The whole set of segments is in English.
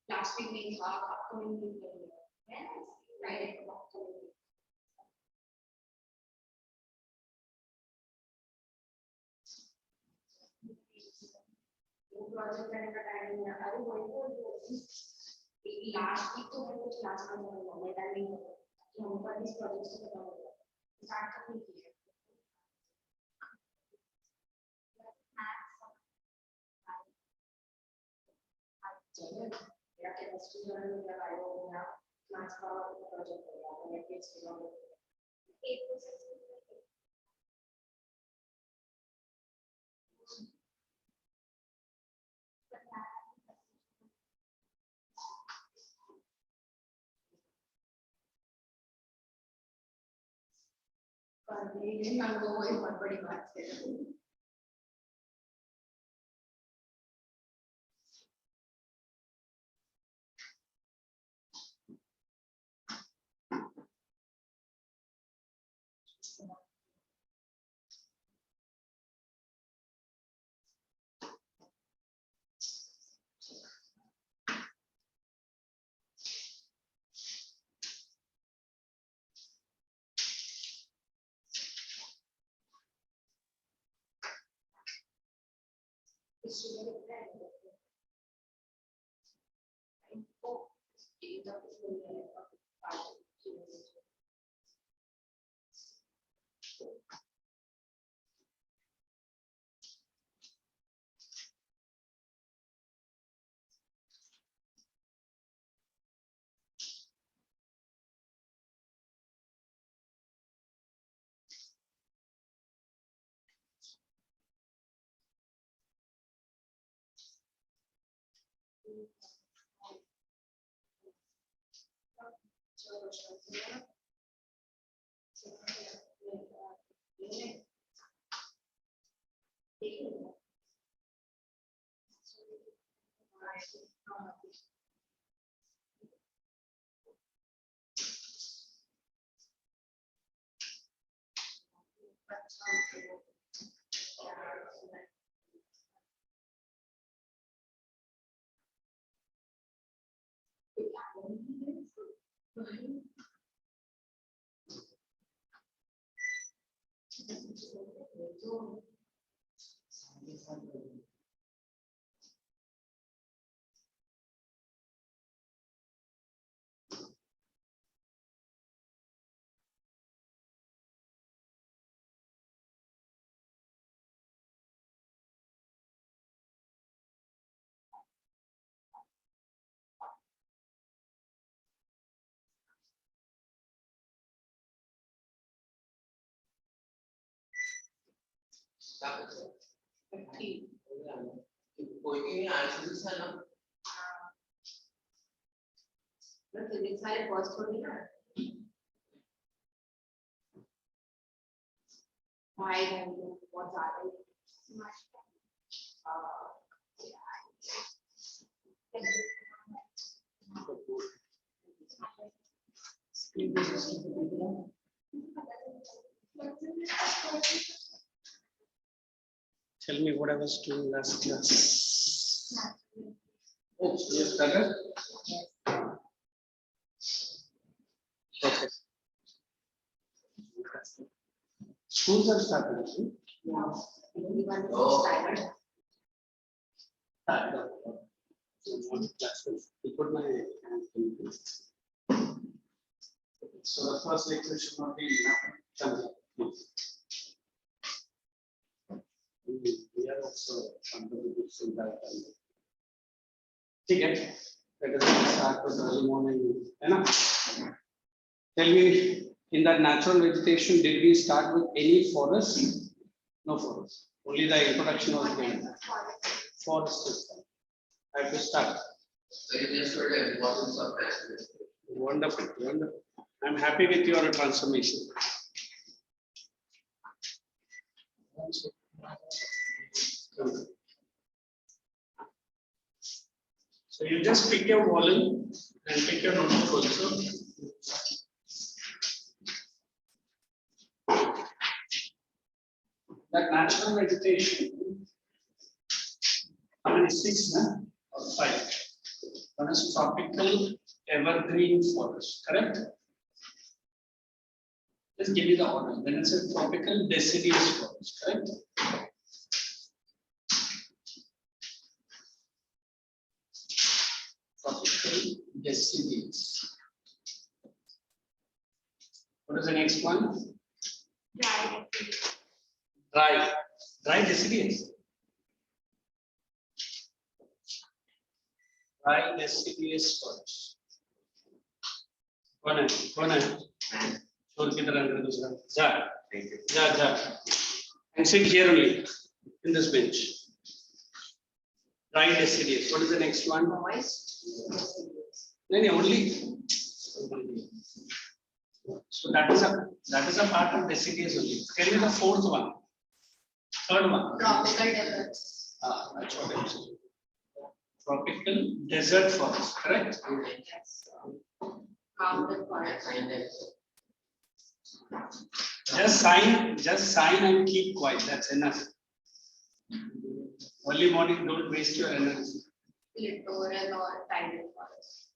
Last week means upcoming week. Friday. Project and timing. I was going to last week to last month. My timing. For these projects to start coming here. Yeah, chemistry journal में लगाया होगा maths का project होगा मैंने PhD में 8% पर ये ना वो एक बहुत बड़ी बात है कोई नहीं आंसर है ना तो ये सारे फर्स्ट होगी ना भाई बहुत ज्यादा Tell me what I was doing last class. Oh, yes, better. Okay. Schools are starting. Oh. Put my hand. So the first lecture should not be enough. are also contributing that. ठीक है? Let us start with early morning, है ना? Tell me, in that natural vegetation, did we start with any forest? No forest. Only the introduction was given. Forest is done. I have to start. So you just told the importance of transpiration. Wonderful, wonderful. I'm happy with your transformation. So you just pick your volume and pick your notebook also. That natural vegetation, how many? 6, na? Or 5? One is tropical evergreen forest, correct? Just give me the order. Then it's a tropical deciduous forest, correct? Tropical deciduous. What is the next one? Dry. Dry deciduous. Dry deciduous forest. कौन है? छोड़ की तरह अंदर दूसरा. जा. And sit here only in this bench. Dry deciduous. What is the next one? No, only. So that is a part of deciduous only. Tell me the fourth one. Third one. Tropical deserts. That's what I'm saying. Tropical desert forest, correct? Yes. Mountain forest. Just sign and keep quiet. That's enough. Early morning, don't waste your energy. Littoral or tidal forest.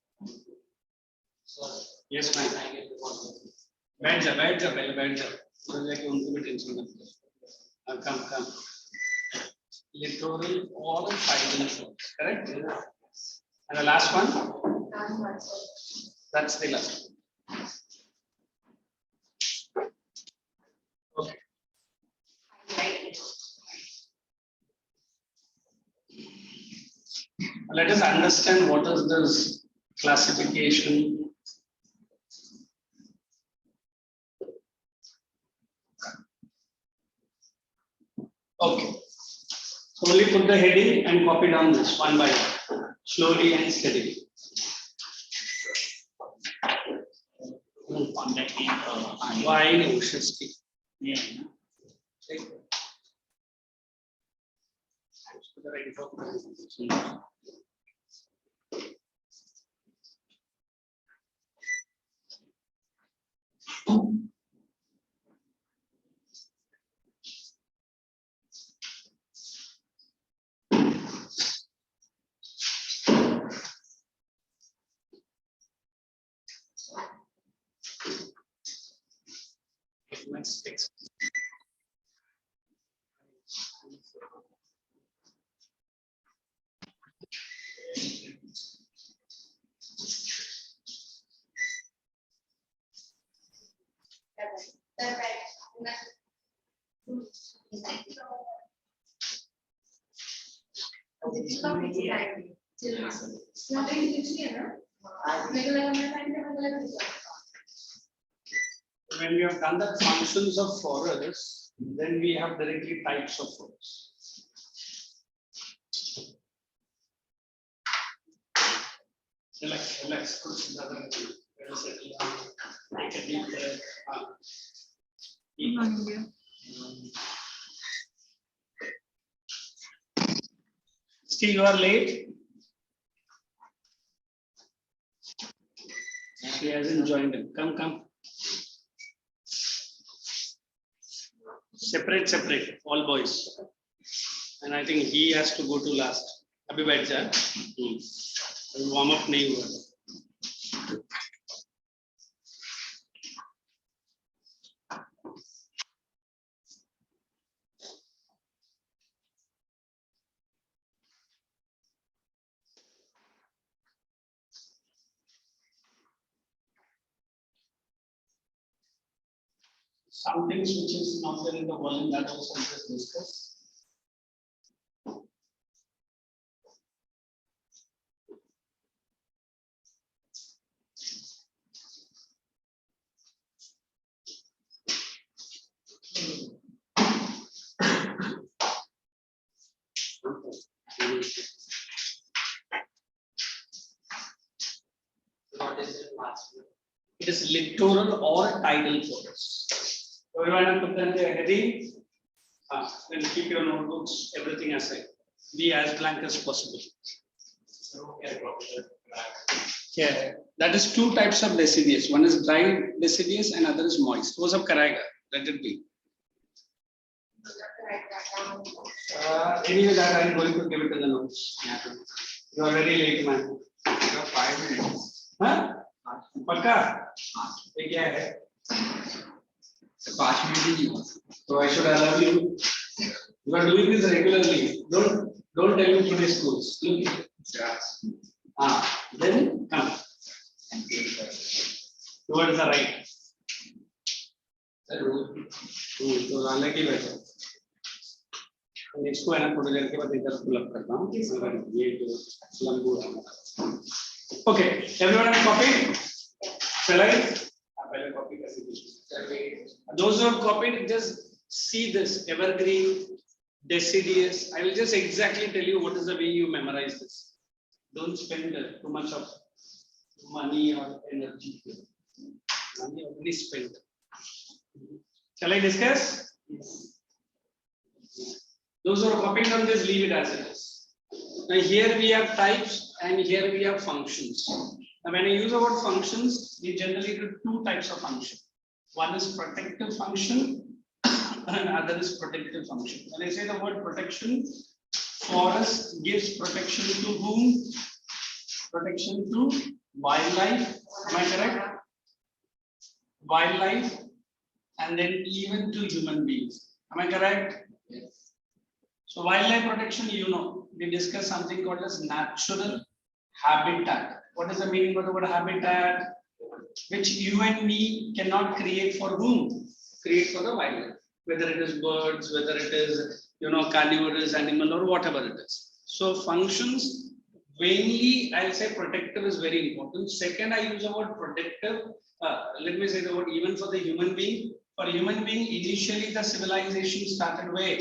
Yes, ma'am. बैठ जा पहले थोड़ा जाके उनको भी tension मत दो. Come. Littoral or tidal forest, correct? And the last one? That's the last one. Okay. Let us understand what is this classification. Okay. So only put the heading and copy down this one by one, slowly and steadily. Why no Shasti? Yeah. Let's fix. When we have done the functions of forests, then we have directly types of forests. Relax. Take a deep breath. Still you are late? She hasn't joined him. Come. Separate, all boys. And I think he has to go to last. Abhi baith ja. Warm up nahi hua. Some things which is not there in the volume that also we just discuss. what is the last one? It is littoral or tidal forest. So you want to put them there heading. Then keep your notebooks, everything aside. Be as blank as possible. Yeah, that is two types of deciduous. One is dry deciduous and other is moist. Those of Karaga, let it be. Anyway, that I am going to give it in the notes. You are very late, man. You have 5 minutes. Huh? Pakka? ये क्या है? So 5 minutes. So I should allow you. You are doing this regularly. Don't tell me today's schools. Look at it. Yes. Then come. Towards the right. तो लाले की बैठो. Next को है ना थोड़ी देर के बाद इधर पुल अप करता हूँ. ये जो लंबू है. Okay, everyone have copied? Shall I? पहले copy कर दीजिए. Those who have copied, just see this evergreen, deciduous. I will just exactly tell you what is the way you memorize this. Don't spend too much of money or energy. Money only spent. Shall I discuss? Yes. Those who are copying on this, leave it as it is. Now here we have types and here we have functions. Now when I use the word functions, we generally do two types of function. One is protective function and other is protective function. When I say the word protection, forest gives protection to whom? Protection to wildlife. Am I correct? Wildlife and then even to human beings. Am I correct? Yes. So wildlife protection, you know, we discussed something called as natural habitat. What is the meaning of the word habitat? Which you and me cannot create for whom? Create for the wildlife. Whether it is birds, whether it is, you know, carnivorous animal or whatever it is. So functions, mainly I'll say protective is very important. Second, I use the word protective. Let me say the word even for the human being. For human being, initially the civilization started where?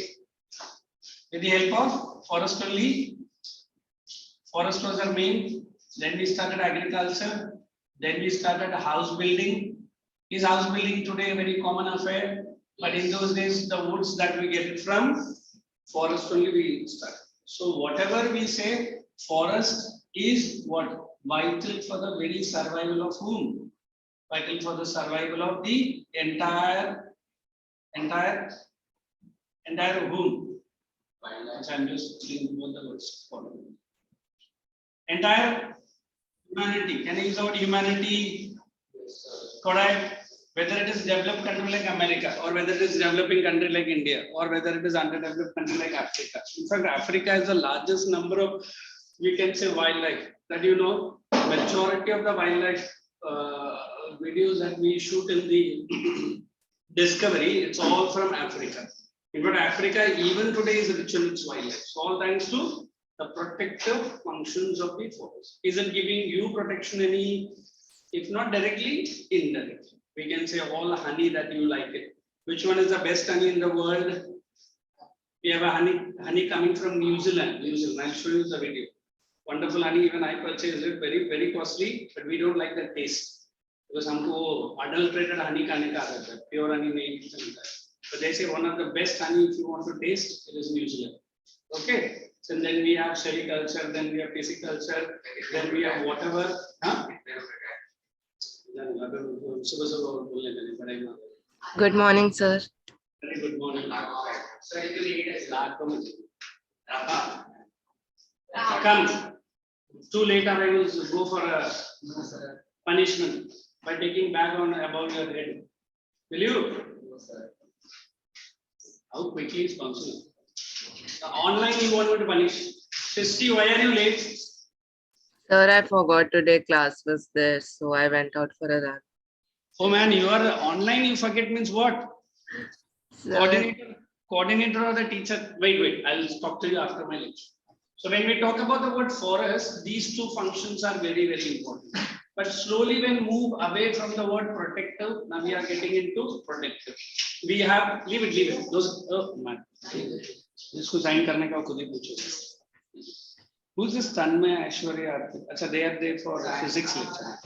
With the help of forest only. Forest was our main. Then we started agriculture. Then we started house building. Is house building today a very common affair? But in those days, the woods that we get it from, forest only we started. So whatever we say, forest is what? Vital for the very survival of whom? Vital for the survival of the entire whom? I'm just saying both the words. Entire humanity. Can I use the word humanity? Correct. Whether it is developed country like America, or whether it is developing country like India, or whether it is underdeveloped country like Africa. In fact, Africa has the largest number of, we can say, wildlife. That you know, majority of the wildlife videos that we shoot in the Discovery, it's all from Africa. In fact, Africa even today is rich in its wildlife. So all thanks to the protective functions of the forest. Is it giving you protection any, if not directly, indirectly? We can say all honey that you like it. Which one is the best honey in the world? We have a honey coming from New Zealand. I'll show you the video. Wonderful honey, even I purchased it, very, very costly, but we don't like the taste. Because हमको adulterated honey खाने का आदत है, pure honey नहीं चलता है. But they say one of the best honey if you want to taste, it is New Zealand. Okay. So then we have sericulture, then we have pisciculture, then we have whatever. Huh? Good morning, sir. Very good morning. So you need a Come. Too late, I will go for a punishment by taking bag on above your head. Will you? How quickly is possible? Online you want me to punish. Sisti, why are you late? Sir, I forgot today class was there, so I went out for a run. Oh man, you are online, you forget means what? Sir, Coordinator or the teacher? Wait, I'll talk to you after my lecture. So when we talk about the word forest, these two functions are very, very important. But slowly when move away from the word protective, now we are getting into protective. We have, leave it. Those, oh man. जिसको sign करने का खुद ही पूछो. Who's this Tanmay Aishwarya? Acha, they are there for physics lecture.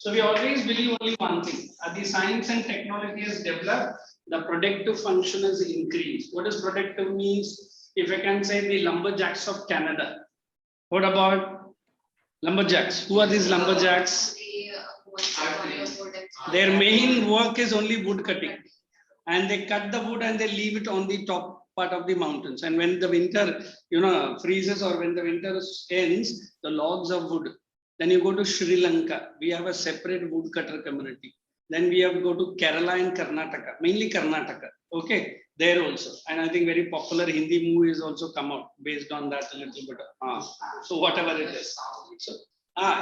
So we always believe only one thing. As the science and technology has developed, the productive function has increased. What does productive means? If I can say the lumberjacks of Canada. What about lumberjacks? Who are these lumberjacks? Their main work is only wood cutting. And they cut the wood and they leave it on the top part of the mountains. And when the winter, freezes, or when the winter ends, the logs of wood. Then you go to Sri Lanka. We have a separate woodcutter community. Then we have to go to Kerala and Karnataka, mainly Karnataka. Okay, there also. And I think very popular Hindi movies also come out based on that a little bit. So whatever it is. So,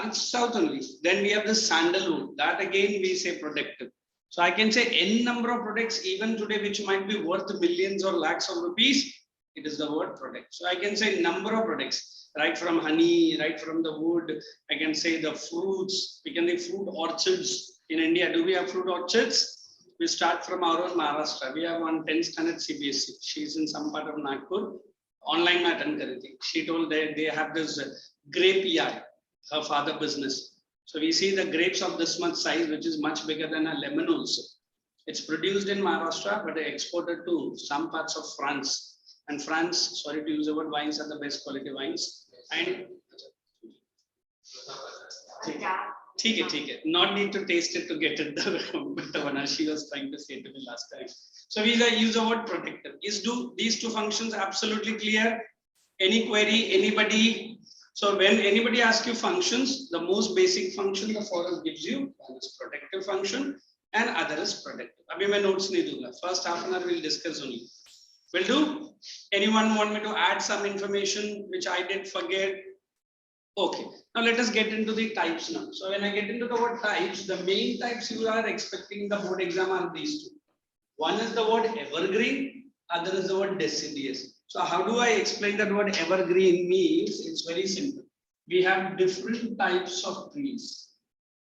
it's south only. Then we have the sandalwood. That again we say productive. So I can say n number of products even today which might be worth millions or lakhs of rupees. It is the word product. So I can say number of products, right from honey, right from the wood. I can say the fruits. We can say fruit orchards in India. Do we have fruit orchards? We start from our own Maharashtra. We have one 10th standard CBSE. She's in some part of Nagpur. Online matter. She told they have this grape yard, her father business. So we see the grapes of this much size, which is much bigger than a lemon also. It's produced in Maharashtra, but exported to some parts of France. And France, sorry to use the word, wines are the best quality wines. And not need to taste it to get it the better one, as she was trying to say to me last time. So we use the word protective. Is these two functions absolutely clear? Any query, anybody? So when anybody asks you functions, the most basic function the forest gives you, one is protective function and other is protective. Abhi main notes nahi dunga. First half an hour we'll discuss only. Will do? Anyone want me to add some information which I did forget? Okay. Now let us get into the types now. So when I get into the word types, the main types you are expecting the board exam are these two. One is the word evergreen, other is the word deciduous. So how do I explain that word evergreen means? It's very simple. We have different types of trees.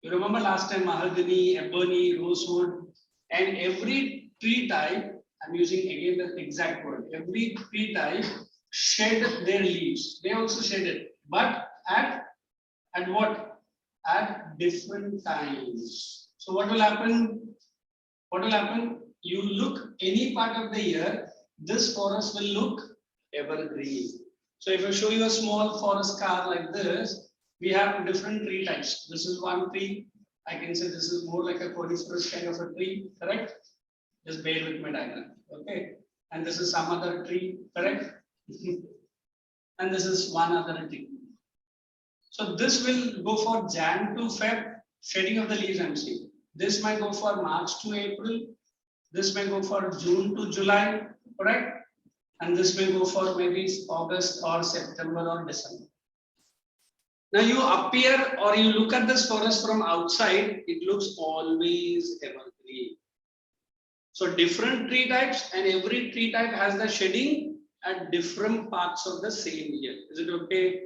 You remember last time mahogany, ebony, rosewood, and every tree type, I'm using again the exact word, every tree type shed their leaves. They also shed it, but at what? At different times. So what will happen? What will happen? You look any part of the year, this forest will look evergreen. So if I show you a small forest car like this, we have different tree types. This is one tree. I can say this is more like a coniferous kind of a tree, correct? Just bear with my diagram, okay? And this is some other tree, correct? And this is one other tree. So this will go for Jan to Feb, shedding of the leaves I'm seeing. This might go for March to April. This may go for June to July, correct? And this may go for maybe August or September or December. Now you appear or you look at this forest from outside, it looks always evergreen. So different tree types, and every tree type has the shedding at different parts of the same year. Is it okay?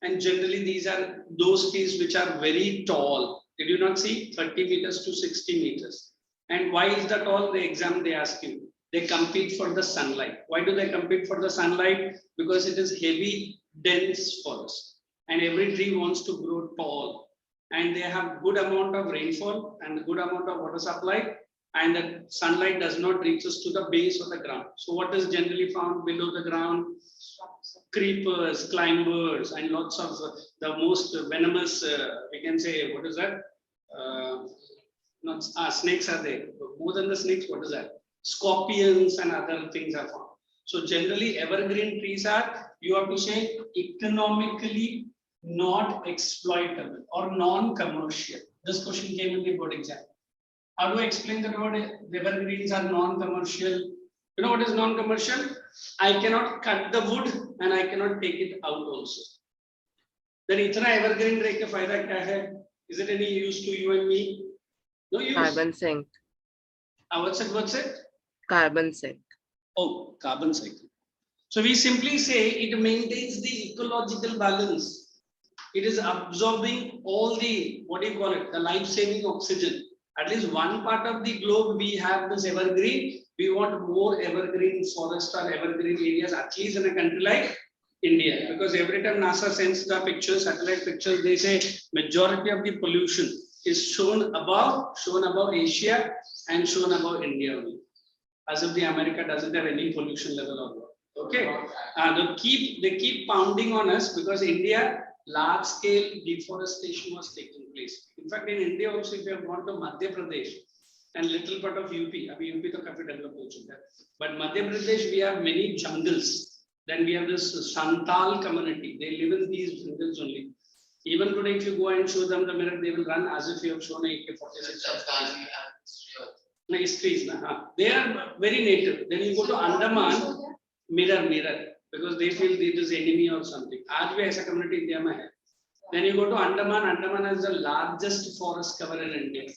And generally these are those trees which are very tall. Did you not see? 30 meters to 60 meters. And why is that all? The exam they ask you. They compete for the sunlight. Why do they compete for the sunlight? Because it is heavy, dense forest. And every tree wants to grow tall. And they have good amount of rainfall and good amount of water supply. And the sunlight does not reach us to the base of the ground. So what is generally found below the ground? Creepers, climbers, and lots of the most venomous, we can say, what is that? Snakes are there. More than the snakes, what is that? Scorpions and other things are found. So generally evergreen trees are, you have to say, economically not exploitable or non-commercial. This question came in the board exam. How do I explain that word? Evergreens are non-commercial. You know what is non-commercial? I cannot cut the wood and I cannot take it out also. Then itna evergreen reh ke fayda kya hai? Is it any use to you and me? No use. Carbon sink. What's it? Carbon sink. Oh, carbon cycle. So we simply say it maintains the ecological balance. It is absorbing all the, what do you call it? The life-saving oxygen. At least one part of the globe we have this evergreen. We want more evergreen forest or evergreen areas, at least in a country like India. Because every time NASA sends the pictures, satellite pictures, they say majority of the pollution is shown above Asia and shown above India only. As if the America doesn't have any pollution level or what. Okay. They keep pounding on us because India large scale deforestation was taking place. In fact, in India also, if you have gone to Madhya Pradesh and little part of UP, UP to काफी develop हो चुका है. But Madhya Pradesh, we have many jungles. Then we have this Santal community. They live in these jungles only. Even today, if you go and show them the mirror, they will run as if you have shown a AK-47. They are very native. Then you go to Andaman, mirror, because they feel it is enemy or something. आज भी ऐसा community India में है. Then you go to Andaman has the largest forest cover in India.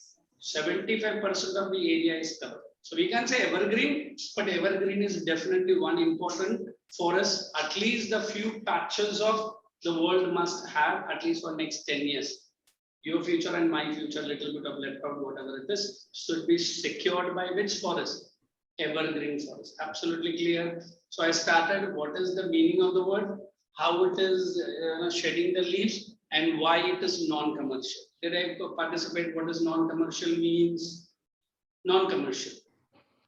75% of the area is covered. So we can say evergreen, but evergreen is definitely one important forest. At least the few patches of the world must have at least for next 10 years. Your future and my future, little bit of left out, whatever it is, should be secured by which forest? Evergreen forest. Absolutely clear. So I started what is the meaning of the word, how it is shedding the leaves, and why it is non-commercial. Did I participate? What is non-commercial means? Non-commercial.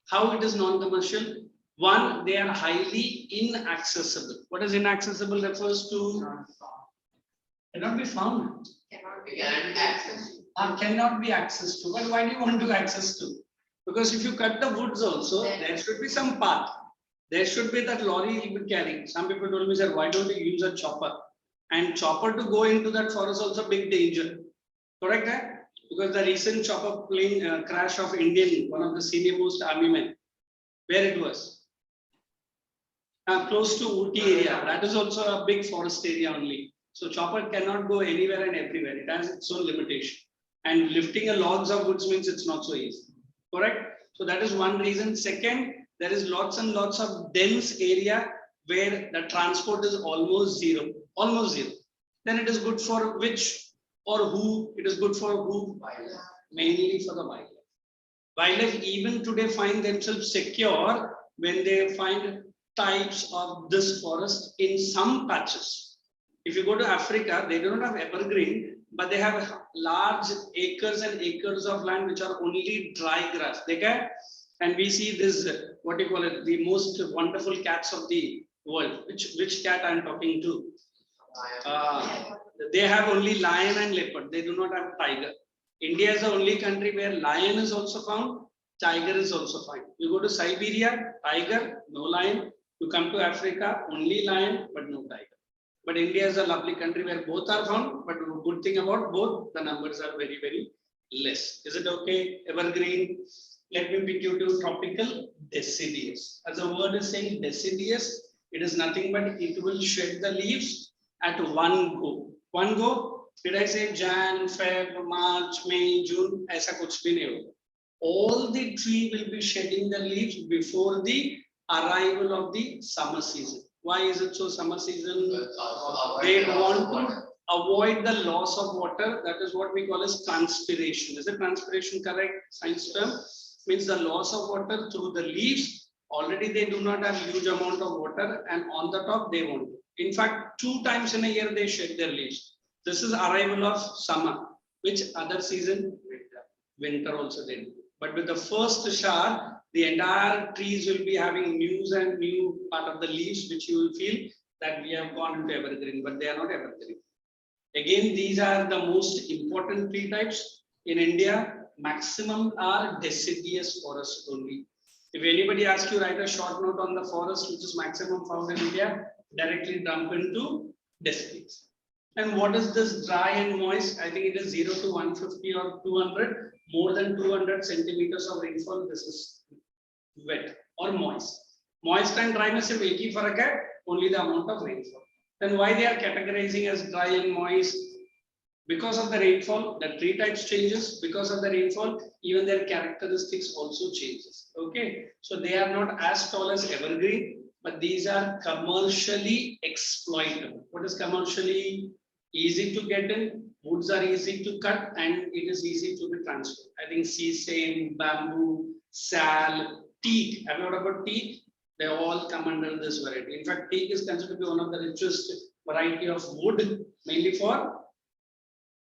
How it is non-commercial? One, they are highly inaccessible. What is inaccessible refers to? Cannot be found. Cannot be accessed to. But why do you want to access to? Because if you cut the woods also, there should be some path. There should be that lorry will be carrying. Some people told me, sir, why don't you use a chopper? And chopper to go into that forest also big danger. Correct? Eh? Because the recent chopper plane crash of Indian, one of the senior most army men, where it was? Close to Ooty area. That is also a big forest area only. So chopper cannot go anywhere and everywhere. It has its own limitation. And lifting a logs of woods means it's not so easy. Correct? So that is one reason. Second, there is lots and lots of dense area where the transport is almost zero. Almost zero. Then it is good for which or who? It is good for who? Mainly for the wildlife. Wildlife even today find themselves secure when they find types of this forest in some patches. If you go to Africa, they do not have evergreen, but they have large acres and acres of land which are only dry grass. They can, and we see this, what do you call it, the most wonderful cats of the world. Which cat I am talking to? They have only lion and leopard. They do not have tiger. India is the only country where lion is also found, tiger is also found. You go to Siberia, tiger, no lion. You come to Africa, only lion, but no tiger. But India is a lovely country where both are found, but the good thing about both, the numbers are very, very less. Is it okay? Evergreen. Let me pick you to tropical deciduous. As the word is saying deciduous, it is nothing but it will shed the leaves at one go. One go, did I say Jan, Feb, March, May, June? Aisa kuch bhi nahi hoga. All the tree will be shedding the leaves before the arrival of the summer season. Why is it so summer season? They want to avoid the loss of water. That is what we call as transpiration. Is it transpiration correct? Science term means the loss of water through the leaves. Already they do not have huge amount of water, and on the top they want. In fact, 2 times in a year they shed their leaves. This is arrival of summer. Which other season? Winter also they do. But with the first shower, the entire trees will be having new part of the leaves, which you will feel that we have gone into evergreen, but they are not evergreen. Again, these are the most important tree types in India. Maximum are deciduous forest only. If anybody asks you, write a short note on the forest which is maximum found in India, directly dump into deciduous. And what is this dry and moist? I think it is 0 to 150 or 200. More than 200 centimeters of rainfall, this is wet or moist. Moist and dry में सिर्फ एक ही फर्क है, only the amount of rainfall. Then why they are categorizing as dry and moist? Because of the rainfall, the tree types changes. Because of the rainfall, even their characteristics also changes. Okay, so they are not as tall as evergreen, but these are commercially exploitable. What is commercially? Easy to get in, woods are easy to cut, and it is easy to be transferred. I think sesame, bamboo, sal, teak. Have you heard about teak? They all come under this variety. In fact, teak is considered to be one of the richest variety of wood, mainly for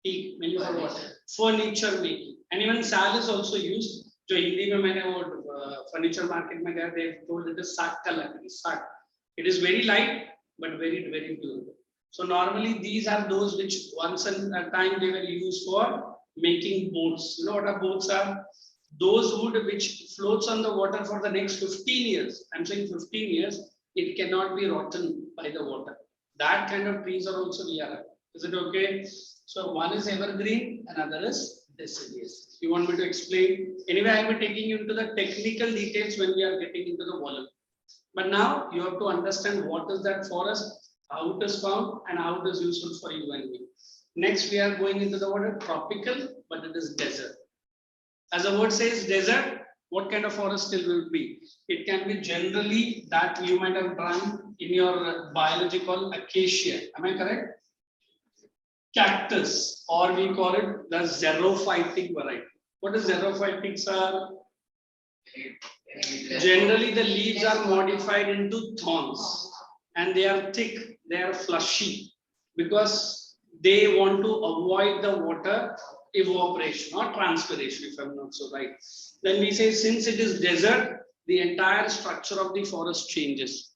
teak menu for what? Furniture making. And even sal is also used. जो हिंदी में मैंने वो furniture market में गया, they told it is sack का लकड़ी, sack. It is very light but very durable. So normally these are those which once in a time they were used for making boats. You know what are boats are? Those wood which floats on the water for the next 15 years. I'm saying 15 years, it cannot be rotten by the water. That kind of trees are also here. Is it okay? So one is evergreen, another is deciduous. You want me to explain? Anyway, I will be taking you into the technical details when we are getting into the volume. But now you have to understand what is that forest, how it is found, and how it is useful for you and me. Next, we are going into the word tropical, but it is desert. As the word says desert, what kind of forest it will be? It can be generally that you might have done in your biology called acacia. Am I correct? Cactus, or we call it the xerophytic variety. What is xerophytic, sir? Generally, the leaves are modified into thorns and they are thick, they are fleshy because they want to avoid the water evaporation or transpiration, if I'm not so right. Then we say since it is desert, the entire structure of the forest changes.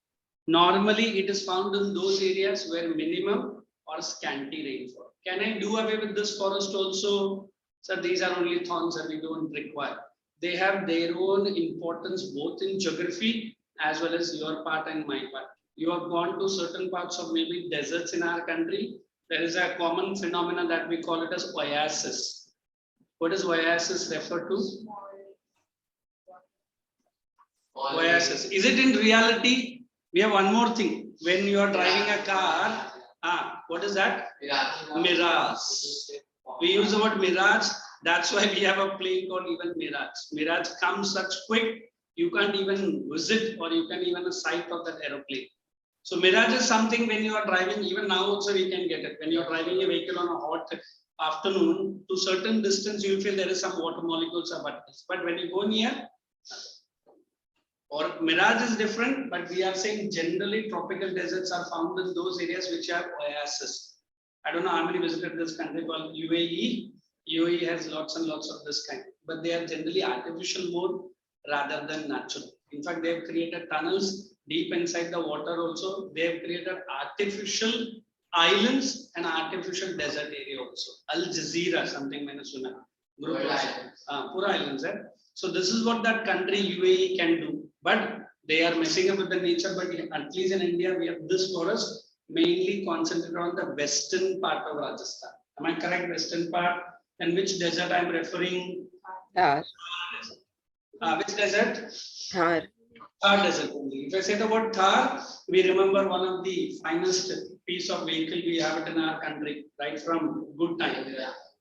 Normally, it is found in those areas where minimum or scanty rainfall. Can I do away with this forest also? So these are only thorns and we don't require. They have their own importance both in geography as well as your part and my part. You have gone to certain parts of maybe deserts in our country. There is a common phenomenon that we call it as oasis. What does oasis refer to? Oasis. Is it in reality? We have one more thing. When you are driving a car, what is that? Mirage. We use the word mirage. That's why we have a plane called even Mirage. Mirage comes such quick, you can't even visit or you can even a sight of that aeroplane. So Mirage is something when you are driving, even now also we can get it. When you are driving a vehicle on a hot afternoon, to certain distance you feel there is some water molecules or particles. But when you go near, or Mirage is different, but we are saying generally tropical deserts are found in those areas which are oasis. I don't know how many visited this country called UAE. UAE has lots and lots of this kind, but they are generally artificial more rather than natural. In fact, they have created tunnels deep inside the water also. They have created artificial islands and artificial desert area also. Al Jazeera, something I suna. Pura islands. So this is what that country UAE can do, but they are messing up with the nature. But at least in India, we have this forest mainly concentrated on the western part of Rajasthan. Am I correct? Western part. And which desert I'm referring? Thar. Which desert? Thar. Thar desert only. If I say the word Thar, we remember one of the finest piece of vehicle we have it in our country, right from good time.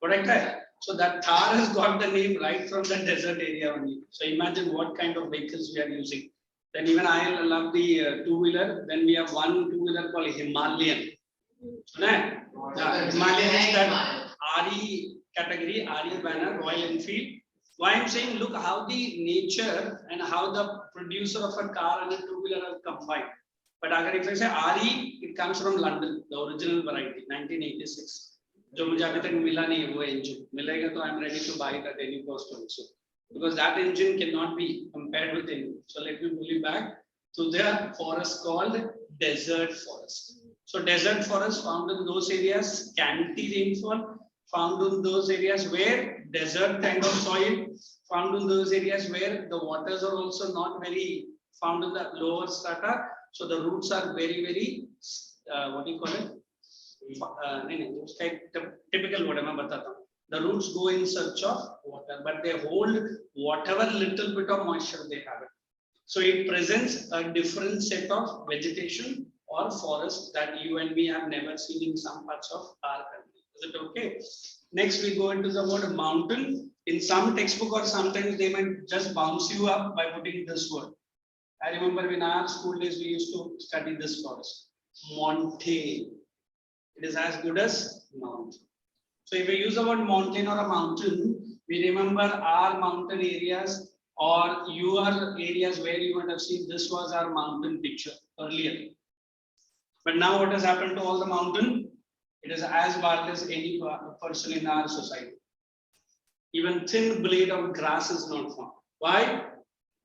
Correct? So that Thar has got the name right from the desert area only. So imagine what kind of vehicles we are using. Then even I love the two-wheeler. Then we have one two-wheeler called Himalayan. Himalayan is that RE category, RE banner, Royal Enfield. Why I'm saying, look how the nature and how the producer of a car and a two-wheeler are combined. But if I say RE, it comes from London, the original variety, 1986. जो मुझे अभी तक मिला नहीं है वो engine. मिलेगा तो I'm ready to buy it at any cost also. Because that engine cannot be compared with any. So let me pull you back to the forest called desert forest. So desert forest found in those areas, scanty rainfall, found in those areas where desert kind of soil, found in those areas where the waters are also not very found in the lower strata. So the roots are very, very, what do you call it? Typical whatever. The roots go in search of water, but they hold whatever little bit of moisture they have. So it presents a different set of vegetation or forest that you and me have never seen in some parts of our country. Is it okay? Next, we go into the word mountain. In some textbook or sometimes they might just bounce you up by putting this word. I remember in our school days, we used to study this forest. Montane. It is as good as mountain. So if we use the word mountain or a mountain, we remember our mountain areas or your areas where you would have seen this was our mountain picture earlier. But now what has happened to all the mountain? It is as bald as any person in our society. Even thin blade of grass is not found. Why?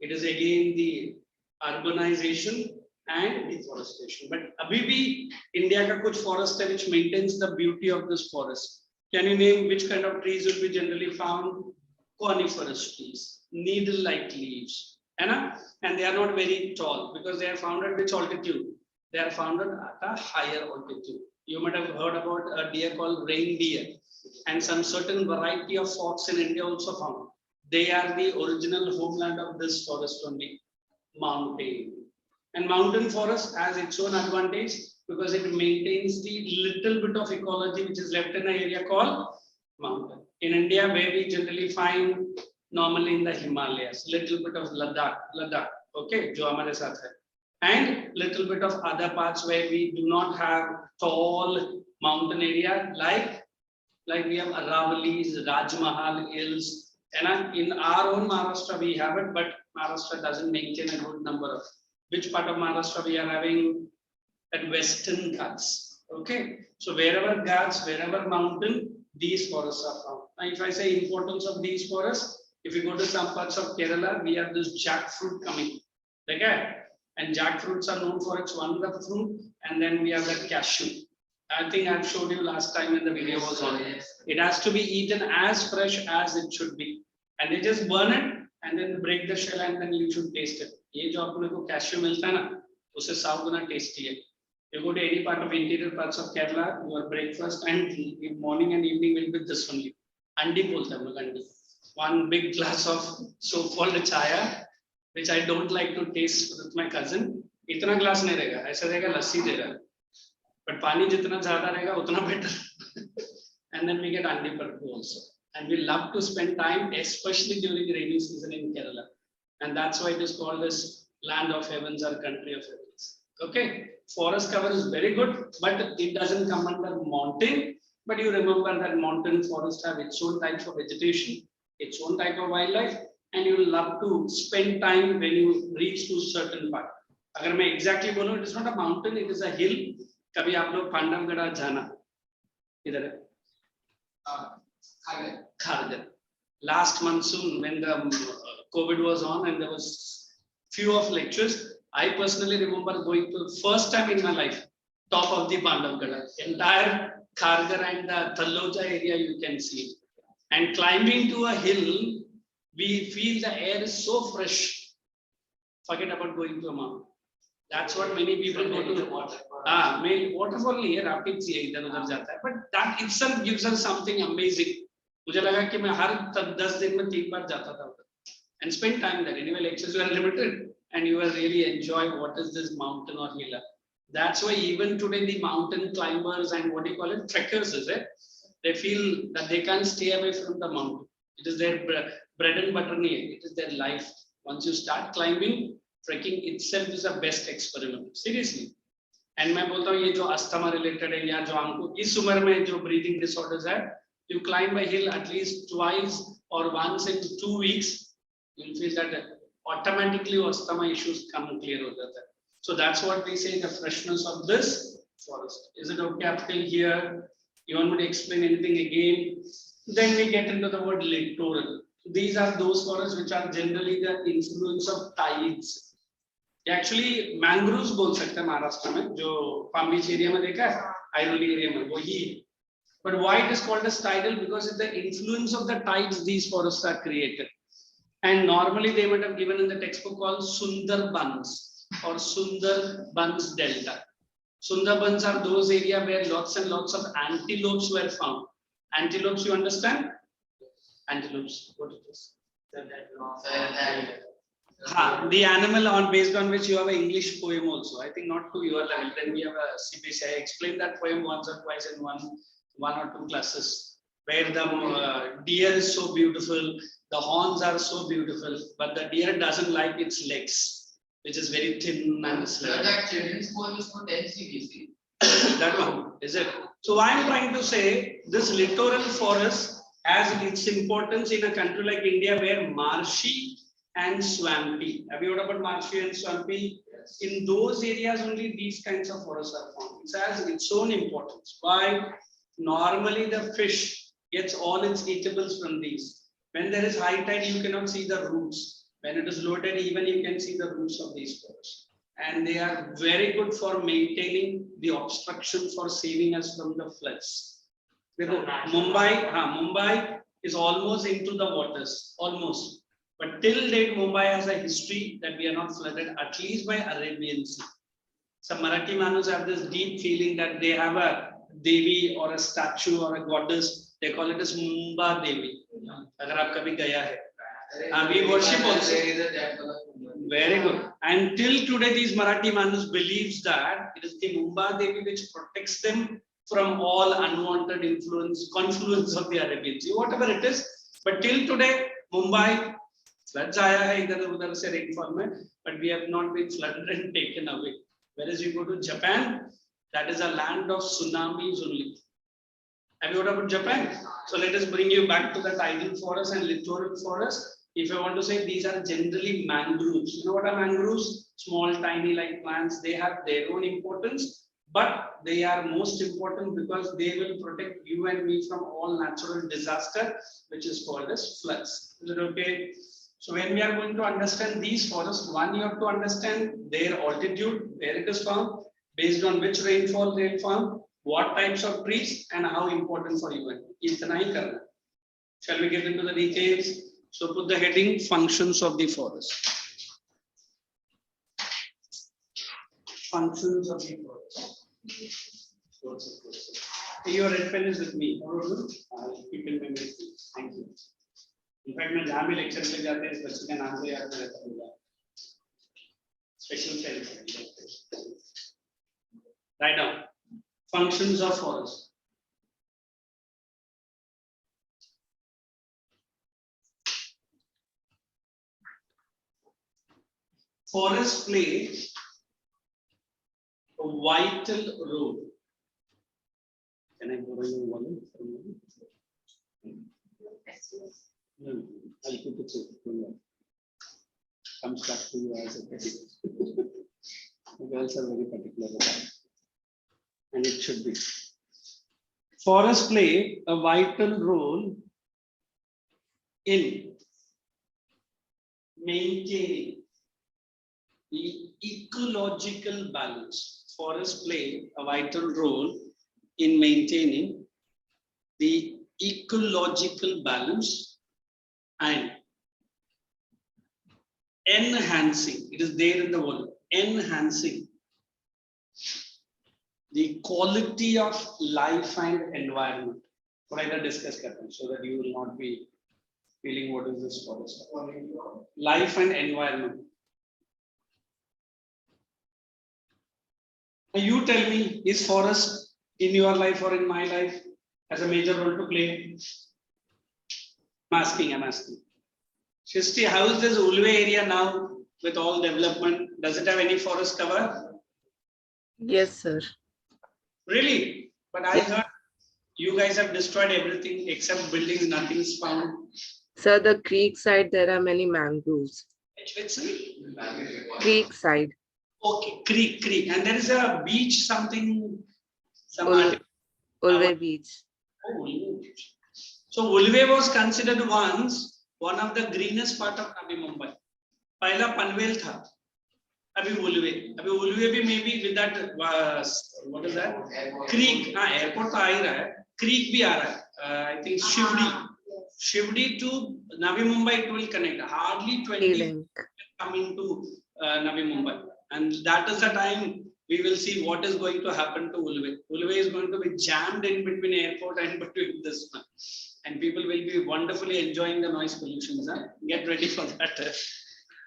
It is again the urbanization and deforestation. But abhi bhi India ka kuch forest hai which maintains the beauty of this forest. Can you name which kind of trees will be generally found? Coniferous trees, needle-like leaves, and they are not very tall because they are found at which altitude? They are found at a higher altitude. You might have heard about a deer called reindeer, and some certain variety of fox in India also found. They are the original homeland of this forest only, mountain. And mountain forest has its own advantage because it maintains the little bit of ecology which is left in an area called mountain. In India, where we generally find normally in the Himalayas, little bit of Ladakh, okay, jo hamare saath hai, and little bit of other parts where we do not have tall mountain area like we have Aravallis, Rajmahal hills, and in our own Maharashtra we have it, but Maharashtra doesn't maintain a good number of. Which part of Maharashtra we are having? At Western Ghats. Okay, so wherever Ghats, wherever mountain, these forests are found. Now, if I say importance of these forests, if you go to some parts of Kerala, we have this jackfruit coming. Okay, and jackfruits are known for its wonderful fruit, and then we have the cashew. I think I've showed you last time in the video was on it. It has to be eaten as fresh as it should be, and they just burn it and then break the shell and then you should taste it. ये जो आपने को cashew मिलता है ना, उससे 100 गुना tasty है. You go to any part of interior parts of Kerala, your breakfast and morning and evening will be this only. Andi बोलते हैं हम लोग andi. One big glass of so-called chaya, which I don't like to taste with my cousin. इतना glass नहीं रहेगा, ऐसा रहेगा लस्सी दे रहा है. But पानी जितना ज़्यादा रहेगा उतना better. And then we get andi parku also. And we love to spend time, especially during the rainy season in Kerala. And that's why it is called as land of heavens or country of heavens. Okay, forest cover is very good, but it doesn't come under mountain. But you remember that mountain forests have its own types of vegetation, its own type of wildlife, and you will love to spend time when you reach to certain part. अगर मैं exactly बोलूँ, it is not a mountain, it is a hill. कभी आप लोग पांडवगढ़ जाना, इधर है, Kharghar. Last monsoon when the COVID was on and there was few of lectures, I personally remember going to the first time in my life, top of the Pandavgada, entire Kharghar and the Taloja area you can see. And climbing to a hill, we feel the air is so fresh. Forget about going to a mountain. That's what many people go to. Waterfall नहीं है, rapids ही है, इधर उधर जाता है. But that itself gives us something amazing. मुझे लगा कि मैं हर 10 दिन में 3 बार जाता था उधर. And spend time there. Anyway, lectures were limited, and you will really enjoy what is this mountain or hill. That's why even today the mountain climbers and what do you call it, trekkers, is it? They feel that they can't stay away from the mountain. It is their bread and butter. It is their life. Once you start climbing, trekking itself is a best experiment. Seriously. And मैं बोलता हूँ ये जो asthma related है या जो हमको इस उम्र में जो breathing disorders है, you climb a hill at least twice or once in 2 weeks, you'll feel that automatically asthma issues come clear हो जाता है. So that's what we say, the freshness of this forest. Is it okay up till here? You want me to explain anything again? Then we get into the word littoral. These are those forests which are generally the influence of tides. Actually, mangroves बोल सकते हैं महाराष्ट्र में, जो Palm Beach area में देखा है, Airoli area में, वही. But why it is called as tidal? Because it's the influence of the tides these forests are created. And normally they would have given in the textbook called Sundarbans or Sundarbans Delta. Sundarbans are those areas where lots and lots of antelopes were found. Antelopes, you understand? Antelopes, what it is? The animal on based on which you have an English poem also. I think not to your level. Then we have a CBC. I explained that poem once or twice in one or two classes, where the deer is so beautiful, the horns are so beautiful, but the deer doesn't like its legs, which is very thin and slender. That children's poem is for 10 CBC. That one, is it? So I'm trying to say this littoral forest has its importance in a country like India where marshy and swampy. Have you heard about marshy and swampy? Yes. In those areas only these kinds of forests are found. It has its own importance. Why? Normally the fish gets all its eatables from these. When there is high tide, you cannot see the roots. When it is low tide, even you can see the roots of these forest. And they are very good for maintaining the obstruction for saving us from the floods. Mumbai is almost into the waters, almost. But till date, Mumbai has a history that we are not flooded, at least by Arabian Sea. Some Marathi Manus have this deep feeling that they have a Devi or a statue or a goddess. They call it as Mumba Devi. Agar aap kabhi gaya hai. We worship also. Very good. And till today, these Marathi Manus believes that it is the Mumba Devi which protects them from all unwanted confluence of the Arabian Sea, whatever it is. But till today, Mumbai floods aaya hai idhar udhar se rainfall mein, but we have not been flooded and taken away. Whereas you go to Japan, that is a land of tsunamis only. Have you heard about Japan? So let us bring you back to the tidal forest and littoral forest. If I want to say, these are generally mangroves. You know what are mangroves? Small, tiny like plants. They have their own importance, but they are most important because they will protect you and me from all natural disaster, which is called as floods. Is it okay? So when we are going to understand these forests, one, you have to understand their altitude, where it is found, based on which rainfall they are found, what types of trees, and how important for you and me. Itna hi karna. Shall we get into the details? So put the heading, functions of the forest. Functions of the forest. Your red pen is with me. I'll keep in memory. Thank you. In fact, मैं जहाँ भी lecture पे जाते हैं इस बच्चे का नाम से याद रहता हूँ. Special cells. Write down. Functions of forest. Forests play a vital role. Can I borrow your wallet? No, I'll keep it safe. Comes back to you as a petty. The girls are very particular about that. And it should be. Forests play a vital role in maintaining the ecological balance. Forests play a vital role in maintaining the ecological balance and enhancing, it is there in the word, enhancing the quality of life and environment. What I discuss so that you will not be feeling what is this forest. Life and environment. You tell me, is forest in your life or in my life has a major role to play? I'm asking. Shristi, how is this Ulve area now with all development? Does it have any forest cover? Yes, sir. Really? But I heard you guys have destroyed everything except buildings, nothing is found. Sir, the creek side, there are many mangroves. Creek side. Okay, creek. And there is a beach, something. Ulve Beach. Oh, Ulve Beach. So Ulve was considered once one of the greenest part of Navi Mumbai. Pahla Panvel tha. Abhi Ulve bhi maybe with that what is that? Creek. Airport to aa hi raha hai. Creek bhi aa raha hai. I think Shivdi to Navi Mumbai it will connect. Hardly 20 coming to Navi Mumbai. And that is the time we will see what is going to happen to Ulve. Ulve is going to be jammed in between airport and between this one. And people will be wonderfully enjoying the noise pollution. Get ready for that.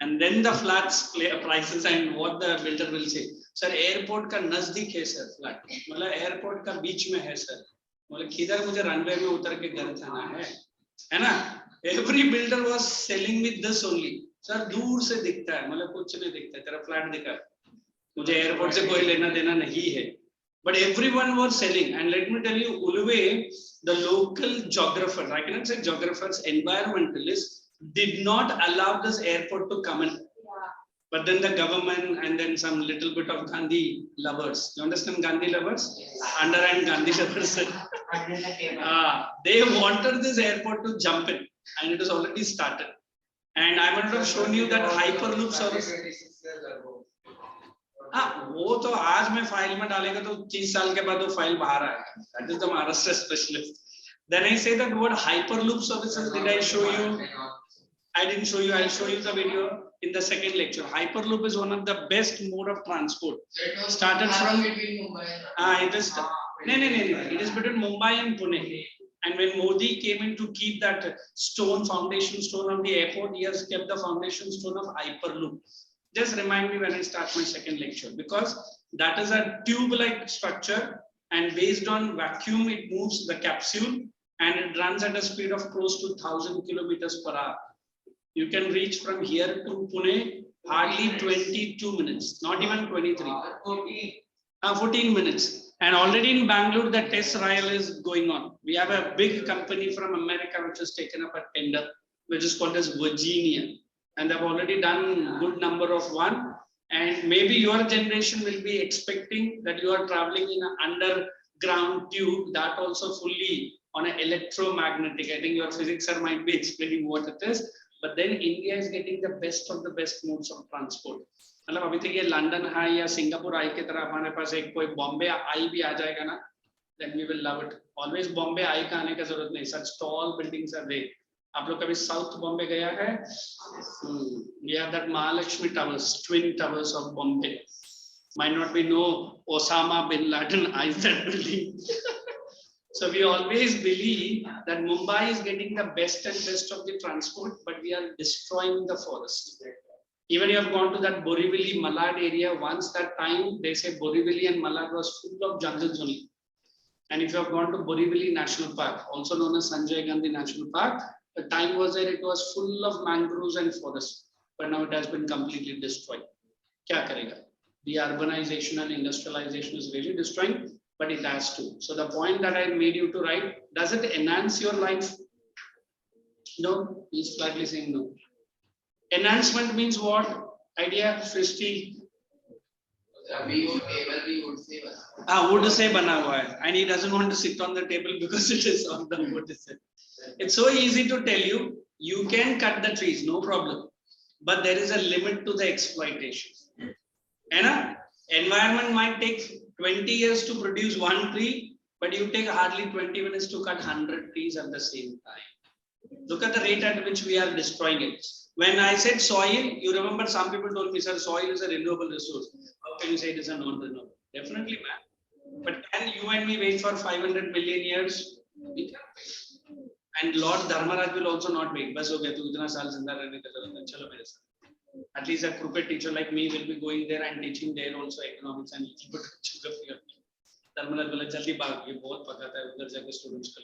And then the flats prices and what the builder will say. Sir, airport ka nazdik hai sir flat. Mala airport ka beach mein hai sir. Mala kidhar mujhe runway mein utar ke ghar jana hai. Hai na? Every builder was selling with this only. Sir, दूर से दिखता है, मतलब कुछ नहीं दिखता है, तेरा फ्लैट दिखा, मुझे एयरपोर्ट से कोई लेना देना नहीं है. But everyone was selling, and let me tell you, Ulve, the local geographers, I cannot say geographers, environmentalists, did not allow this airport to come in. But then the government and then some little bit of Gandhi lovers. You understand Gandhi lovers? Yes. Underhand Gandhi lovers. They wanted this airport to jump in, and it has already started. And I wanted to have shown you that Hyperloop service. वो तो आज मैं file में डालेगा तो 30 साल के बाद वो फाइल बाहर आएगा. That is the Maharashtra specialist. Then I say that word Hyperloop services. Did I show you? I didn't show you. I'll show you the video in the second lecture. Hyperloop is one of the best mode of transport. Started from between Mumbai it is it is between Mumbai and Pune. And when Modi came in to keep that foundation stone of the airport, he has kept the foundation stone of Hyperloop. Just remind me when I start my second lecture, because that is a tube-like structure, and based on vacuum, it moves the capsule, and it runs at a speed of close to 1,000 kilometers per hour. You can reach from here to Pune hardly 22 minutes, not even 23. 14 minutes. And already in Bangalore, the test trial is going on. We have a big company from America which has taken up a tender, which is called as Virginia. And they've already done a good number of one. And maybe your generation will be expecting that you are traveling in an underground tube, that also fully on an electromagnetic. I think your physics sir might be explaining what it is. But then India is getting the best of the best modes of transport. मतलब अभी तक ये London है या Singapore आई की तरह हमारे पास एक कोई बॉम्बे आई भी आ जाएगा ना, then we will love it. Always Bombay आई का आने का जरूरत नहीं. Such tall buildings are there. आप लोग कभी साउथ बॉम्बे गया है? We have that Mahalakshmi Towers, twin towers of Bombay. Might not be no Osama bin Laden eyes that building. So we always believe that Mumbai is getting the best and best of the transport, but we are destroying the forest. Even you have gone to that Borivali, Malad area, once that time they say Borivali and Malad was full of jungles only. And if you have gone to Borivali National Park, also known as Sanjay Gandhi National Park, the time was there, it was full of mangroves and forests, but now it has been completely destroyed. Kya karega? The urbanization and industrialization is really destroying, but it has to. So the point that I made you to write, does it enhance your life? No, he's flatly saying no. Enhancement means what? Idea, Srishti? would say Wood se bana hua hai, and he doesn't want to sit on the table because it is on the wood. It's so easy to tell you, you can cut the trees, no problem. But there is a limit to the exploitation. And environment might take 20 years to produce one tree, but you take hardly 20 minutes to cut 100 trees at the same time. Look at the rate at which we are destroying it. When I said soil, you remember some people told me, sir, soil is a renewable resource. How can you say it is a non-renewable? Definitely, man. But can you and me wait for 500 million years? We can't wait. And Lord Dharmaraj will also not wait. Bas ho gaya, tu itna saal zinda rehne ka zarurat hai. Chalo mere saath. At least a crooked teacher like me will be going there and teaching there also economics and little bit of geography. Dharmaraj bola jaldi bhag, ye bahut pakata hai, udhar jaake students ko.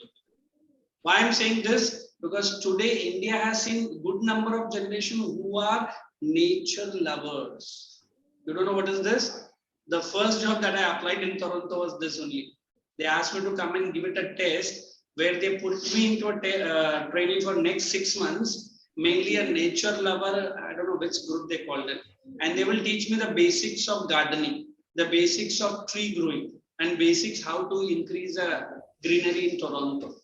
Why I'm saying this? Because today India has seen good number of generation who are nature lovers. You don't know what is this? The first job that I applied in Toronto was this only. They asked me to come and give it a test where they put me into a training for next 6 months, mainly a nature lover, I don't know which group they called it. And they will teach me the basics of gardening, the basics of tree growing, and basics how to increase greenery in Toronto.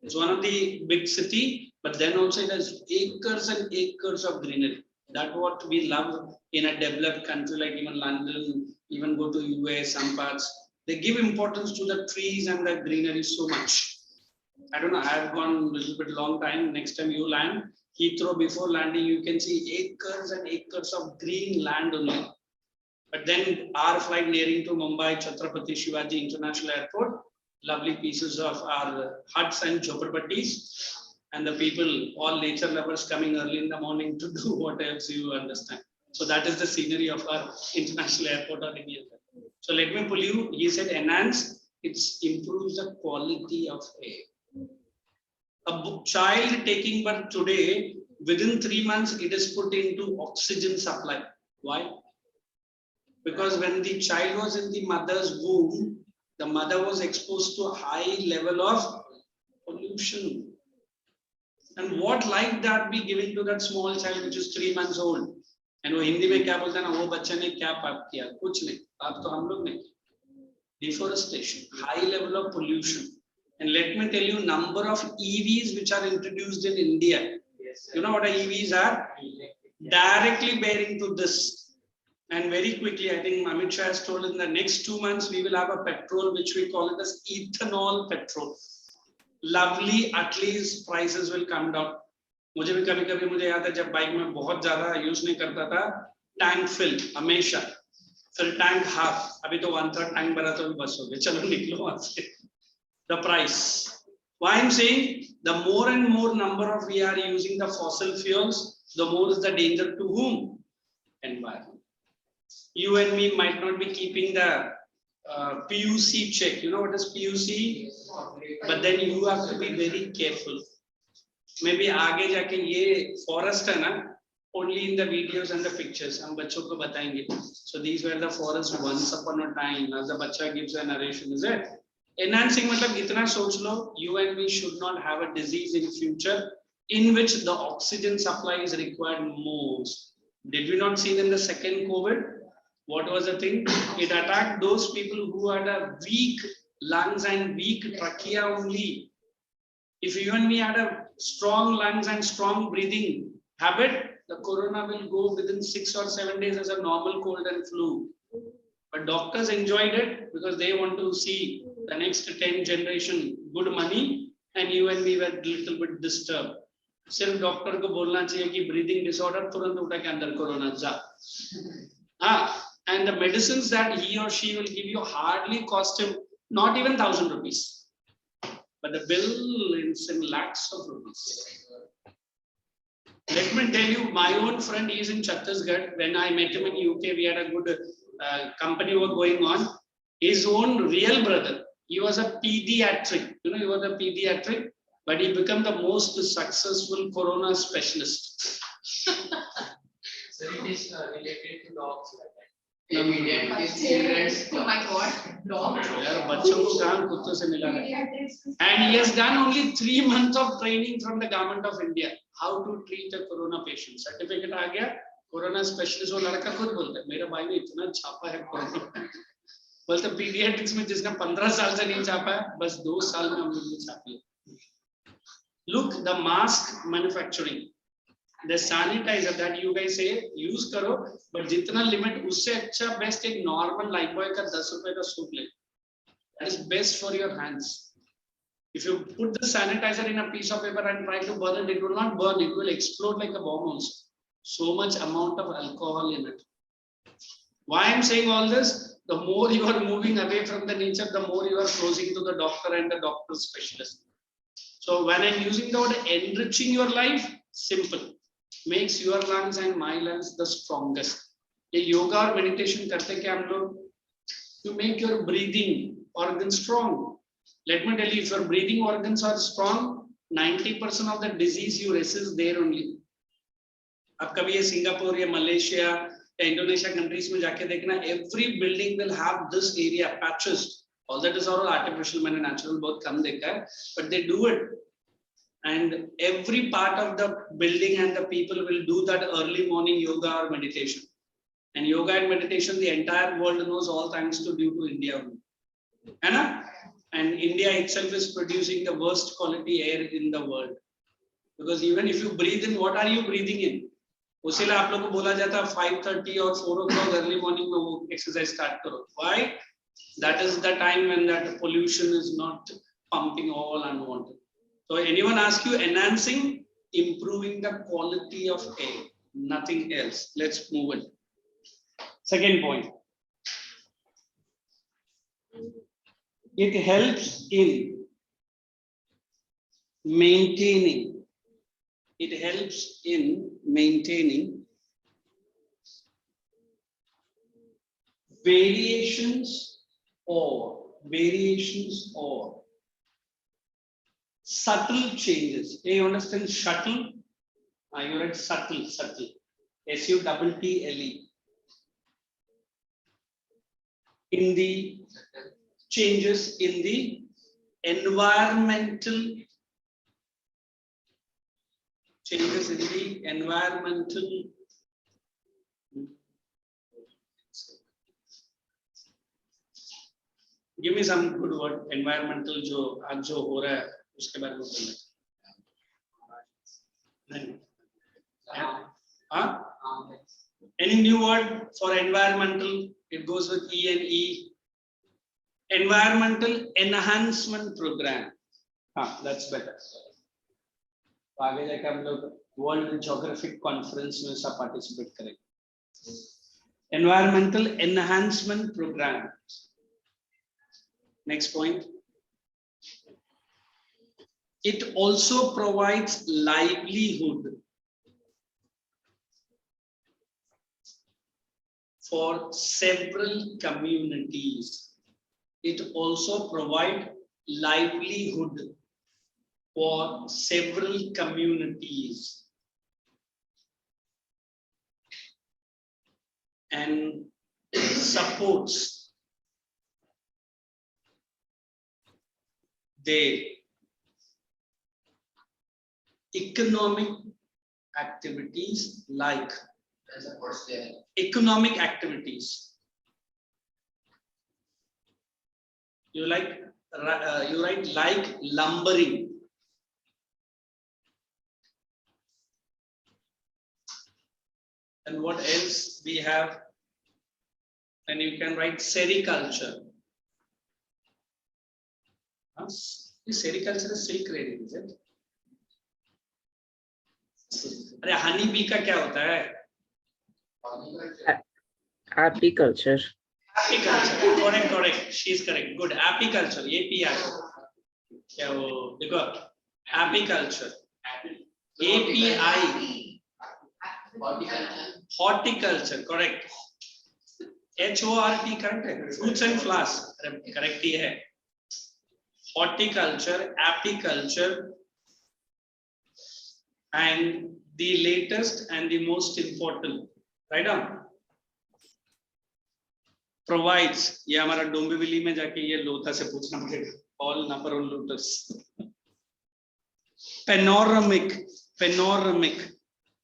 It's one of the big city, but then also it has acres and acres of greenery. That's what we love in a developed country like even London, even go to US, some parts. They give importance to the trees and the greenery so much. I don't know, I have gone a little bit long time. Next time you land, Heathrow, before landing, you can see acres and acres of green land only. But then our flight nearing to Mumbai, Chhatrapati Shivaji International Airport, lovely pieces of our huts and jhoparpattis, and the people, all nature lovers coming early in the morning to do what else you understand. So that is the scenery of our international airport or India. So let me pull you, he said enhance, it improves the quality of air. A child taking birth today, within 3 months, it is put into oxygen supply. Why? Because when the child was in the mother's womb, the mother was exposed to a high level of pollution. And what life that be given to that small child which is 3 months old? And वो हिंदी में क्या बोलते हैं ना, वो बच्चे ने क्या पाप किया? कुछ नहीं, पाप तो हम लोग ने. Deforestation, high level of pollution. And let me tell you, number of EVs which are introduced in India. You know what EVs are? Directly bearing to this. And very quickly, I think Amit Shah has told in the next 2 months, we will have a petrol which we call it as ethanol petrol. Lovely, at least prices will come down. मुझे भी कभी-कभी मुझे याद है जब bike में बहुत ज्यादा यूज नहीं करता था, टैंक फिल हमेशा, फिर टैंक हाफ, अभी तो 1/3 टैंक भरा तो भी बस हो गया, चलो निकलो वहां से. The price. Why I'm saying the more and more number of we are using the fossil fuels, the more is the danger to whom? Environment. You and me might not be keeping the PUC check. You know what is PUC? But then you have to be very careful. Maybe आगे जाके ये forest है ना, only in the videos and the pictures हम बच्चों को बताएंगे. So these were the forests once upon a time. As the बच्चा gives a narration, is it? Enhancing मतलब इतना सोच लो, you and me should not have a disease in future in which the oxygen supply is required most. Did we not see in the second COVID? What was the thing? It attacked those people who had a weak lungs and weak trachea only. If you and me had a strong lungs and strong breathing habit, the corona will go within 6 or 7 days as a normal cold and flu. But doctors enjoyed it because they want to see the next 10 generation good money, and you and me were a little bit disturbed. सिर्फ doctor को बोलना चाहिए कि breathing disorder तुरंत उठा के अंदर corona जा. And the medicines that he or she will give you hardly cost him not even 1,000 rupees, but the bill is in lakhs of rupees. Let me tell you, my own friend, he is in Chhattisgarh. When I met him in UK, we had a good company work going on. His own real brother, he was a pediatric, he was a pediatric, but he became the most successful corona specialist. So it is related to dogs. Immediate children. Oh my God, dogs. बच्चों को कहाँ कुत्तों से मिला है. And he has done only 3 months of training from the government of India how to treat a corona patient. Certificate आ गया, corona specialist. वो लड़का खुद बोलता है, मेरा भाई ने इतना छापा है कोरोना. बोलते पीडियाट्रिक्स में जिसने 15 साल से नहीं छापा है, बस 2 साल में हम लोग ने छाप लिया. Look, the mask manufacturing, the sanitizer that you guys say use करो, but जितना limit उससे अच्छा best एक normal Lifebuoy का 10 रुपए का सूट ले. That is best for your hands. If you put the sanitizer in a piece of paper and try to burn it, it will not burn. It will explode like a bomb also. So much amount of alcohol in it. Why I'm saying all this? The more you are moving away from the nature, the more you are closing to the doctor and the doctor specialist. So when I'm using the word enriching your life, simple. Makes your lungs and my lungs the strongest. ये yoga और meditation करते क्या हम लोग? You make your breathing organs strong. Let me tell you, if your breathing organs are strong, 90% of the disease you resist there only. अब कभी ये Singapore या मलेशिया या इंडोनेशिया कंट्रीज में जाके देखना, every building will have this area patches. All that is all artificial, मैंने natural बहुत कम देखा है, but they do it. And every part of the building and the people will do that early morning yoga or meditation. And yoga and meditation, the entire world knows, all thanks to due to India. And India itself is producing the worst quality air in the world. Because even if you breathe in, what are you breathing in? उसीलिए आप लोगों को बोला जाता है 5:30 or 4 o'clock early morning में वो exercise start करो. Why? That is the time when that pollution is not pumping all unwanted. So anyone ask you enhancing, improving the quality of air, nothing else. Let's move it. Second point. It helps in maintaining. It helps in maintaining variations or subtle changes. You understand shuttle? You read subtle. SUTTLE. In the changes in the environmental Give me some good word. Environmental जो आज जो हो रहा है उसके बारे में बोलना. नहीं. हाँ? Any new word for environmental? It goes with E and E. Environmental enhancement program. हाँ, that's better. आगे जाके हम लोग World Geographic Conference में सब participate करेंगे. Environmental enhancement program. Next point. It also provides livelihood for several communities. It also provides livelihood for several communities and supports their economic activities like economic activities. You write like lumbering. And what else we have? And you can write sericulture. Sericulture is silk raiding, is it? अरे honey bee का क्या होता है? Apiculture. Apiculture. Correct. She is correct. Good. Apiculture. API. क्या वो देखो? Apiculture. API. Horticulture. Correct. HORT correct है. Fruits and flowers. Correct ही है. Horticulture, apiculture, and the latest and the most important, right on, provides. ये हमारा डोंबिवली में जाके ये लोथा से पूछना पड़ेगा. All number on lotus. Panoramic,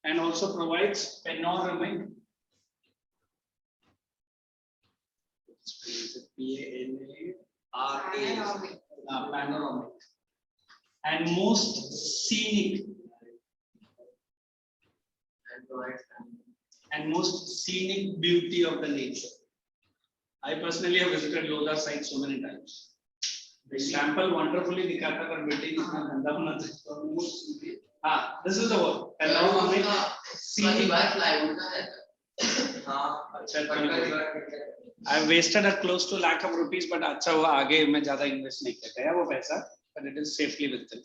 and also provides panoramic. Panoramic and most scenic beauty of the nature. I personally have visited Lodha site so many times. The sample wonderfully दिखाता पर building इतना गंदा होना चाहिए. हाँ, this is the word. Panoramic, scenic. I have wasted a close to lakh of rupees, but अच्छा हुआ आगे मैं ज़्यादा invest नहीं कर गया वो पैसा, but it is safely with them.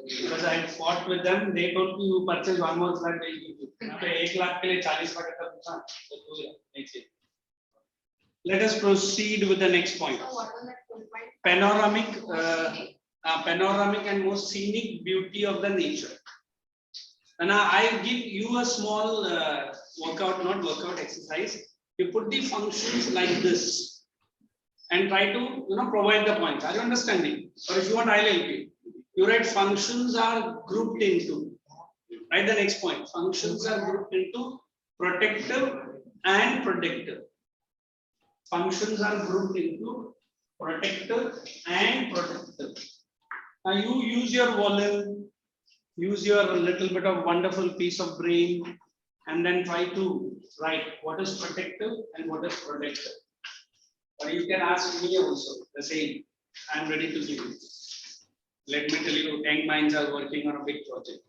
Because I had fought with them, they told me you purchase one more flat, they give you. यहाँ पे 1 लाख के लिए 40 लाख का पूछा, तो नहीं चाहिए. Let us proceed with the next point. Panoramic and most scenic beauty of the nature. And I give you a small workout exercise. You put the functions like this and try to provide the points. Are you understanding? Or if you want, I'll help you. You write functions are grouped into. Write the next point. Functions are grouped into protective and predictive. Functions are grouped into protective and predictive. Now you use your volume. Use your little bit of wonderful piece of brain and then try to write what is protective and what is predictive. Or you can ask me also the same. I am ready to give you. Let me tell you, young minds are working on a big project.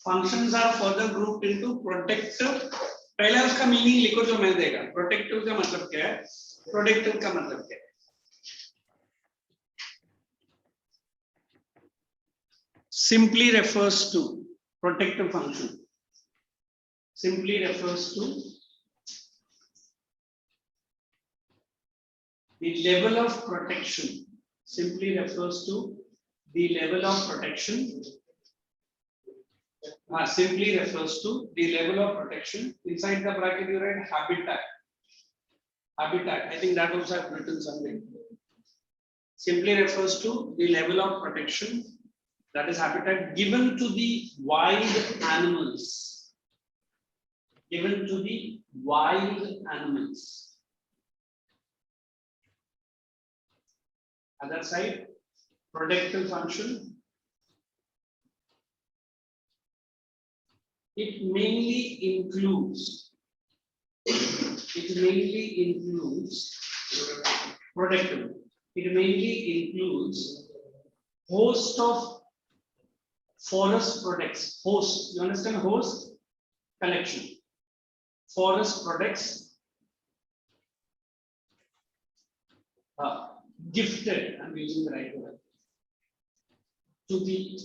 Functions are further grouped into protective. पहले उसका meaning लिखो जो मैं देगा. Protective का मतलब क्या है? Predictive का मतलब क्या है? Simply refers to protective function. Simply refers to the level of protection. Simply refers to the level of protection. Simply refers to the level of protection. Inside the bracket you write habitat. Habitat. I think that also I've written something. simply refers to the level of protection, that is habitat, given to the wild animals. Given to the wild animals. Other side, protective function. It mainly includes protective. It mainly includes host of forest products. Host, you understand host? Collection. Forest products gifted, I'm using the right word, to the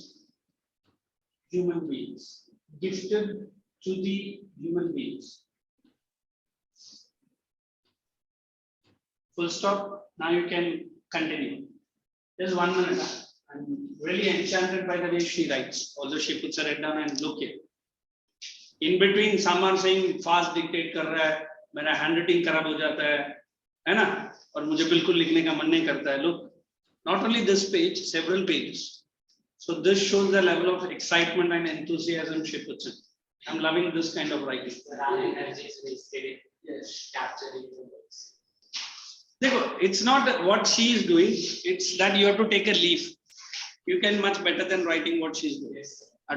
human beings. Gifted to the human beings. Full stop. Now you can continue. Just 1 minute. I'm really enchanted by the way she writes, although she puts her head down and look it. In between, some are saying fast dictate कर रहा है, मेरा handwriting खराब हो जाता है ना? और मुझे बिल्कुल लिखने का मन नहीं करता है. Look, not only this page, several pages. So this shows the level of excitement and enthusiasm she puts in. I'm loving this kind of writing. It's not what she is doing, it's that you have to take a leaf. You can much better than writing what she's doing.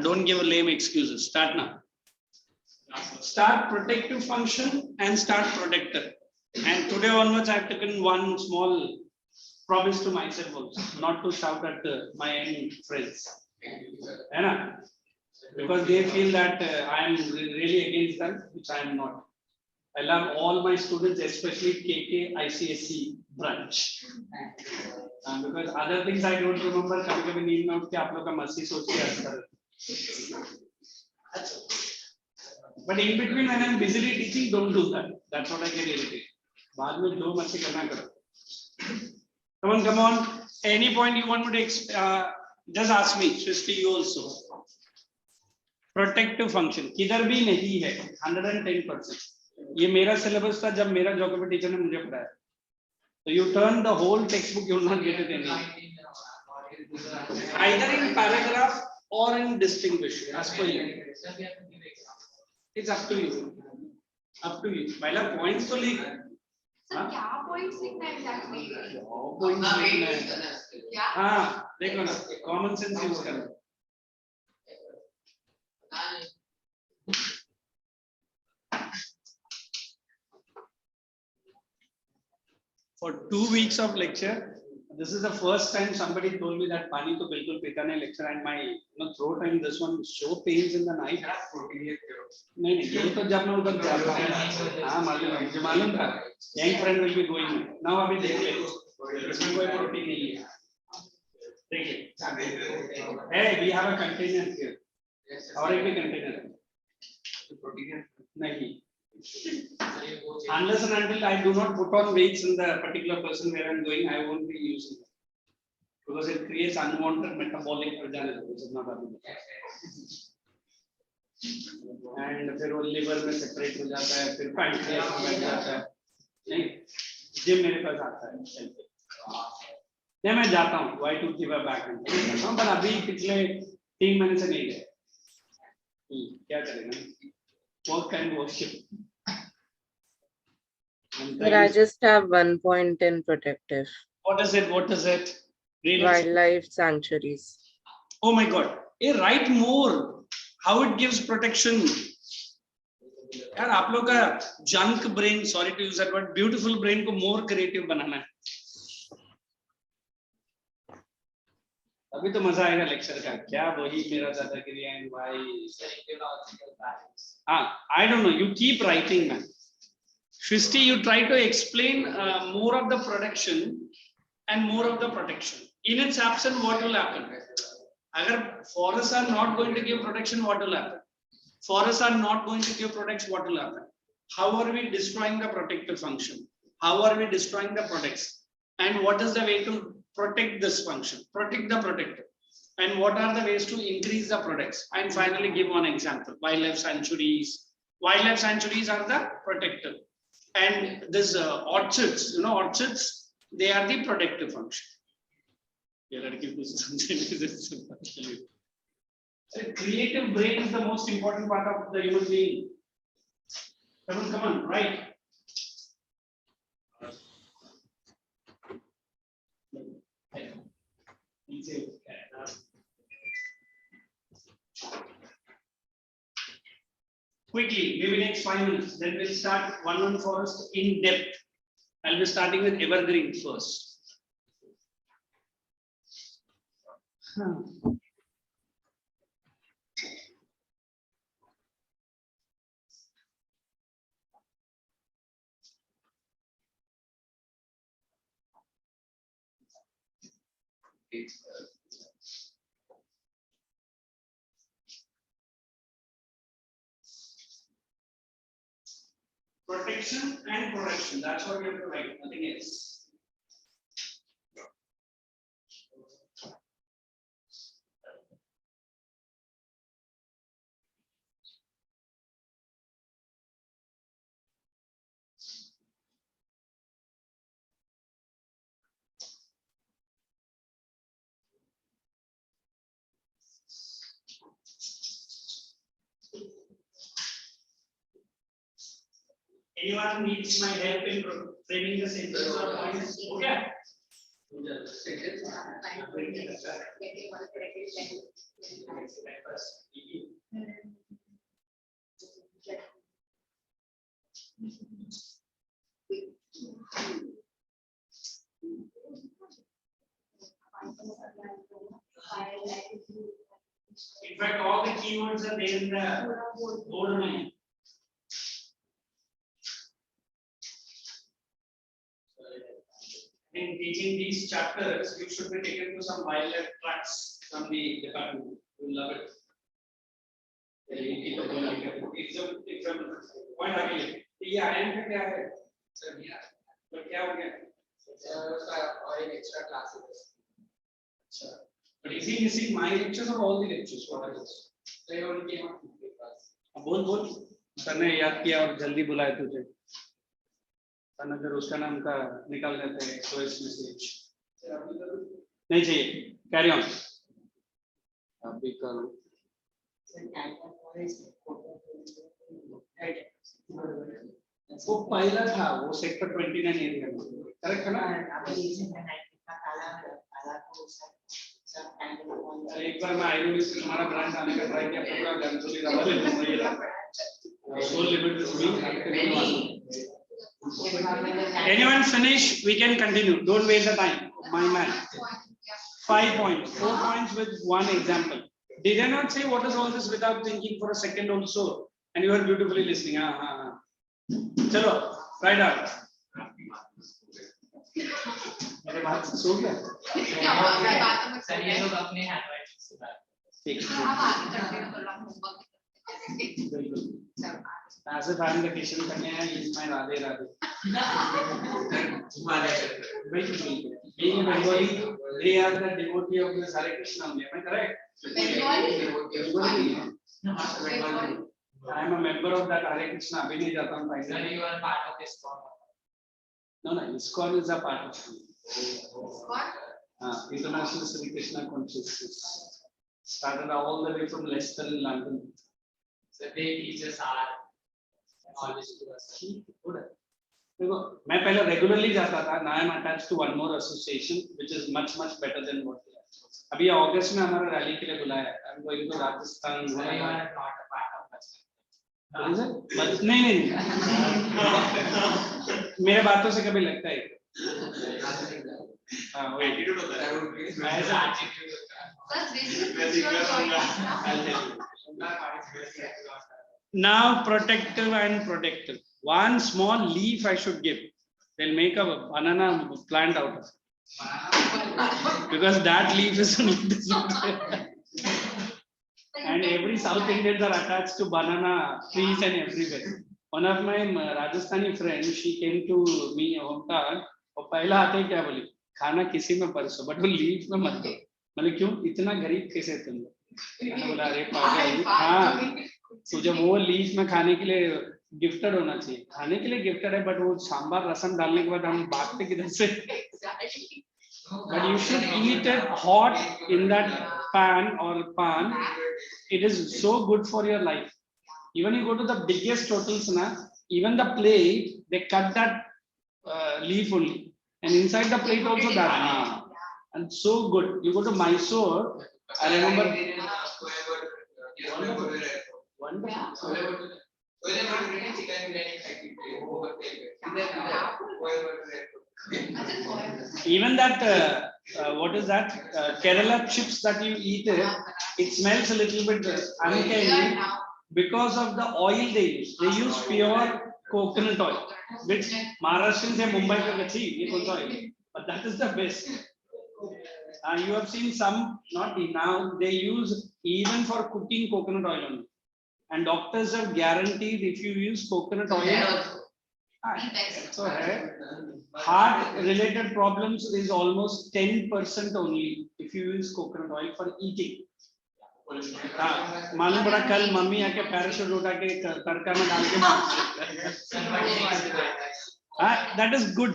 Don't give a lame excuses. Start now. Start protective function and start protector. And today onwards, I've taken one small promise to myself also, not to shout at my own friends. Because they feel that I am really against them, which I am not. I love all my students, especially KK ICSE branch. Because other things I don't remember, कभी-कभी नींद में उठ के आप लोग का मस्ती सोच के हंसता रहता। But in between, when I'm busily teaching, don't do that. That's what I get irritated. बाद में जो मस्ती करना करो. Come on. Any point you want me to just ask me. Srishti, you also. Protective function. किधर भी नहीं है. 110%. ये मेरा syllabus था जब मेरा geography teacher ने मुझे पढ़ाया. So you turn the whole textbook, you will not get it anywhere. Either in paragraph or in distinguish. As per you. It's up to you. Up to you. पहला points तो लिख. Sir क्या points लिखना है exactly? Points लिखना है. हाँ, देखो ना. Common sense use करो. For 2 weeks of lecture, this is the first time somebody told me that pani to bilkul pita nahi lecture, and my throat and this one so pains in the night. नहीं नहीं ये तो जब मैं उधर जा रहा हूँ हाँ मालूम था young friend will be going now अभी देख ले इसमें कोई प्रोटीन नहीं है देख ले hey we have a container here और एक भी container है नहीं unless and until I do not put on weights in the particular person where I am going, I won't be using it because it creates unwanted metabolic fragility, which is not available. And फिर वो liver में separate हो जाता है, फिर pancreas में बैठ जाता है. नहीं, जिम मेरे पास आता है. नहीं मैं जाता हूँ, why to give a back and पर अभी पिछले 3 महीने से नहीं गए. क्या करेंगे? What kind of worship? But I just have 1 point in protective. What is it? What is it? Read it. Wildlife sanctuaries. Oh my God. Hey, write more. How it gives protection. यार आप लोग का junk brain, sorry to use that word, beautiful brain को more creative बनाना है. अभी तो मजा आएगा लेक्चर का. क्या वही मेरा दादागिरी है भाई. I don't know. You keep writing, man. Srishti, you try to explain more of the production and more of the protection. In its absence, what will happen? Agar forests are not going to give protection, what will happen? Forests are not going to give protection, what will happen? How are we destroying the protective function? How are we destroying the products? And what is the way to protect this function? Protect the protector. And what are the ways to increase the products? And finally, give one example. Wildlife sanctuaries. Wildlife sanctuaries are the protector. And this orchards, orchards, they are the protective function. ये लड़की कुछ समझे नहीं. Creative brain is the most important part of the human being. Come on, right? Quickly, maybe next 5 minutes. Then we'll start one forest in depth. I'll be starting with Evergreen first. Protection and protection. That's what we have to write. Nothing else. Anyone needs my help in framing the sentence or points? Okay. In fact, all the keywords are there in the board only. In teaching these chapters, you should be taken to some wildlife tracks from the department. You will love it. What are you? Yeah, I am here. Sir, yeah. But क्या हो गया? और एक extra classes. But is he missing my lectures or all the lectures? What are those? They only came up to the class. बोल sir ने याद किया और जल्दी बुलाया तुझे. अगर उसका नाम का निकाल देते हैं तो इस मैसेज नहीं चाहिए. Carry on. अभी करो. वो पहला था वो सेक्टर 29 एरिया में करेक्ट है ना. एक बार मैं आईओ से तुम्हारा ब्रांच आने का ट्राई किया पूरा गंजोली रवा ले लूंगा. Soul limit to me. Anyone finish? We can continue. Don't waste the time. My man. 5 points. 4 points with one example. Did I not say what is all this without thinking for a second also? And you are beautifully listening. Chalo, write out. मेरे बात सो गया. Sir ये लोग अपने handwriting सुधार. As if I'm the Kishan Kanya, he is my Radhe Radhe. Being a Bengali, they are the devotee of the Hare Krishna. Am I correct? Bengali. I am a member of that Hare Krishna. Abhi nahi jata hu. Sir, you are part of this form. No, ISKCON is a part of it. International Hare Krishna Consciousness. Started all the way from Leicester in London. So they teach us our knowledge to us. देखो मैं पहले regularly जाता था. now I am attached to one more association which is much better than what we are. अभी अगस्त में हमारा rally के लिए बुलाया है. I am going to Rajasthan. So you are not a part of us. नहीं मेरे बातों से कभी लगता है. हाँ वो एटीट्यूड होता है. ऐसा attitude Now protective and protective. One small leaf I should give. They'll make a banana plant out of it. Because that leaf is only this. And every South Indians are attached to banana trees and everywhere. One of my Rajasthani friends, she came to me hometown. और पहला आते ही क्या बोली, खाना किसी में परसो but वो लीफ में मत दो. मतलब क्यों इतना गरीब कैसे तुम लोग. मैंने बोला अरे पागल. हाँ तो जब वो लीफ में खाने के लिए गिफ्टेड होना चाहिए. खाने के लिए गिफ्टेड है बट वो सांबार रसम डालने के बाद हम बांटते किधर से. but you should eat it hot in that pan or pan. It is so good for your life. Even you go to the biggest hotels, even the plate, they cut that leaf only. And inside the plate also that. And so good. You go to Mysore, I remember. Even that, what is that? Kerala chips that you eat, it smells a little bit uncanny because of the oil they use. They use pure coconut oil, which Maharashtrians say Mumbai ka gachi, oil. But that is the best. You have seen some, not now, they use even for cooking coconut oil only. And doctors have guaranteed if you use coconut oil, so heart related problems is almost 10% only if you use coconut oil for eating. मालूम पड़ा कल mummy आके parachute उठा के तड़का में डाल के that is good.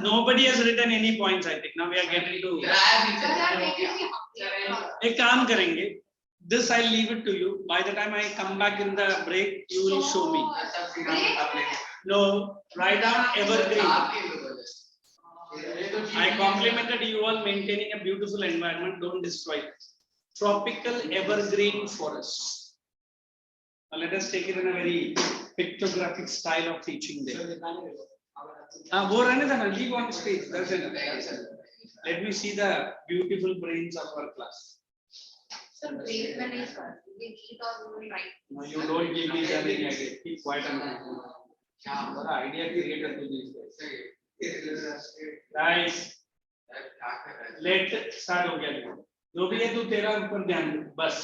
Nobody has written any points. I think now we are getting to एक काम करेंगे. This I'll leave it to you. By the time I come back in the break, you will show me. No, write down evergreen. I complimented you all maintaining a beautiful environment. Don't destroy it. Tropical evergreen forest. Now let us take it in a very pictographic style of teaching there. Leave on stage. That's enough. Let me see the beautiful brains of our class. Sir, brain when is we eat or we write. No, you don't give me that idea. Keep quiet and idea created to this. Guys, let start again. जो भी है तू तेरा ऊपर ध्यान दे बस.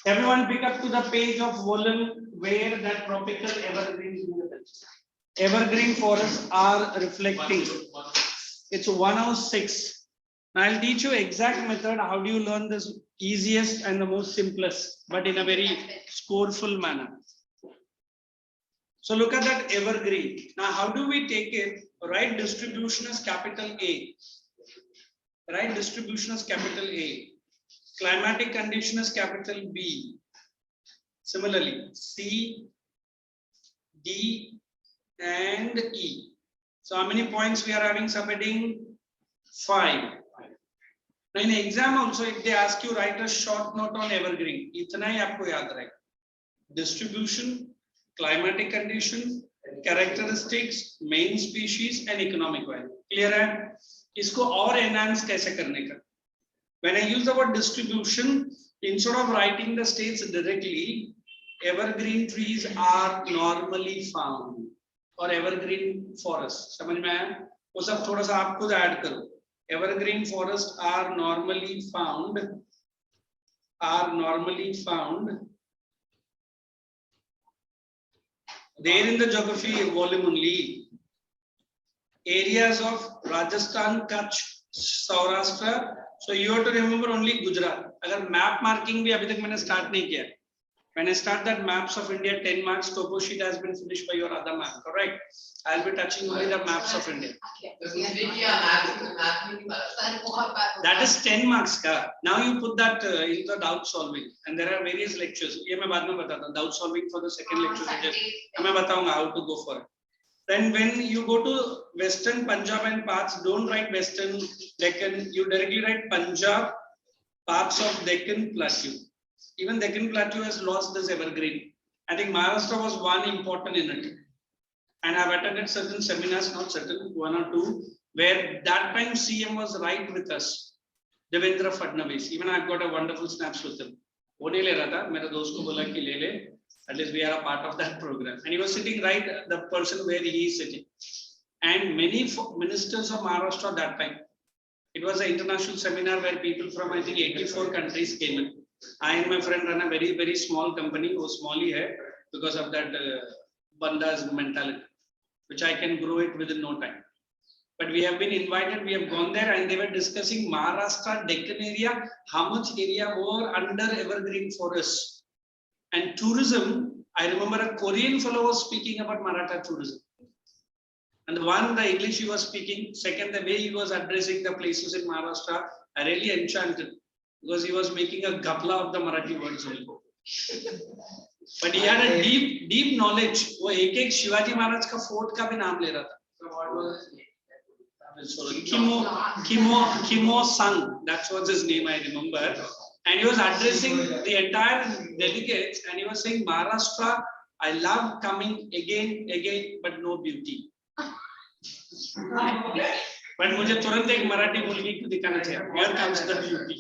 Everyone pick up to the page of volume where that tropical evergreen evergreen forests are reflecting. It's 106. Now I'll teach you exact method. How do you learn this easiest and the most simplest, but in a very scoreful manner. So look at that evergreen. Now how do we take it? Write distribution as capital A. Write distribution as capital A. Climatic condition is capital B. Similarly, C, D, and E. So how many points we are having subheading? 5. Now in exam also, if they ask you write a short note on evergreen, itna hi aapko yaad rahega. Distribution, climatic condition, characteristics, main species, and economic value. Clear hai? Isko aur enhance kaise karne ka? When I use the word distribution, instead of writing the states directly, evergreen trees are normally found or evergreen forests. समझ में आया? वो सब थोड़ा सा आप खुद add करो. Evergreen forests are normally found. There in the geography volume only. Areas of Rajasthan, Kutch, Saurashtra. So you have to remember only Gujarat. अगर map marking भी अभी तक मैंने start नहीं किया. When I start that maps of India, 10 marks, topo sheet has been finished by your other map, correct? I'll be touching only the maps of India. That is 10 marks ka. Now you put that in the doubt solving, and there are various lectures. ये मैं बाद में बताता हूँ. Doubt solving for the second lecture. मैं बताऊँगा how to go for it. Then when you go to Western Punjab and parts, don't write Western Deccan. You directly write Punjab, parts of Deccan Plateau. Even Deccan Plateau has lost this evergreen. I think Maharashtra was one important in it. And I've attended certain seminars, not certain, 1 or 2, where that time CM was right with us. Devendra Fadnavis. Even I've got a wonderful snaps with him. वो नहीं ले रहा था, मेरा दोस्त को बोला कि ले ले. At least we are a part of that program. And he was sitting right, the person where he is sitting. And many ministers of Maharashtra that time. It was an international seminar where people from, I think, 84 countries came in. I and my friend run a very, very small company, wo small hi hai, because of that banda's mentality, which I can grow it within no time. But we have been invited, we have gone there, and they were discussing Maharashtra, Deccan area, how much area were under evergreen forests. And tourism, I remember a Korean fellow was speaking about Maratha tourism. And the one, the English he was speaking, second, the way he was addressing the places in Maharashtra, I really enchanted because he was making a gapla of the Marathi words only. But he had a deep knowledge. वो एक शिवाजी महाराज का fort का भी नाम ले रहा था. So what was his name? Kimo Sang, that was his name, I remember. And he was addressing the entire delegates and he was saying, Maharashtra, I love coming again, but no beauty. But मुझे तुरंत एक मराठी मुलगी को दिखाना चाहिए. Here comes the beauty.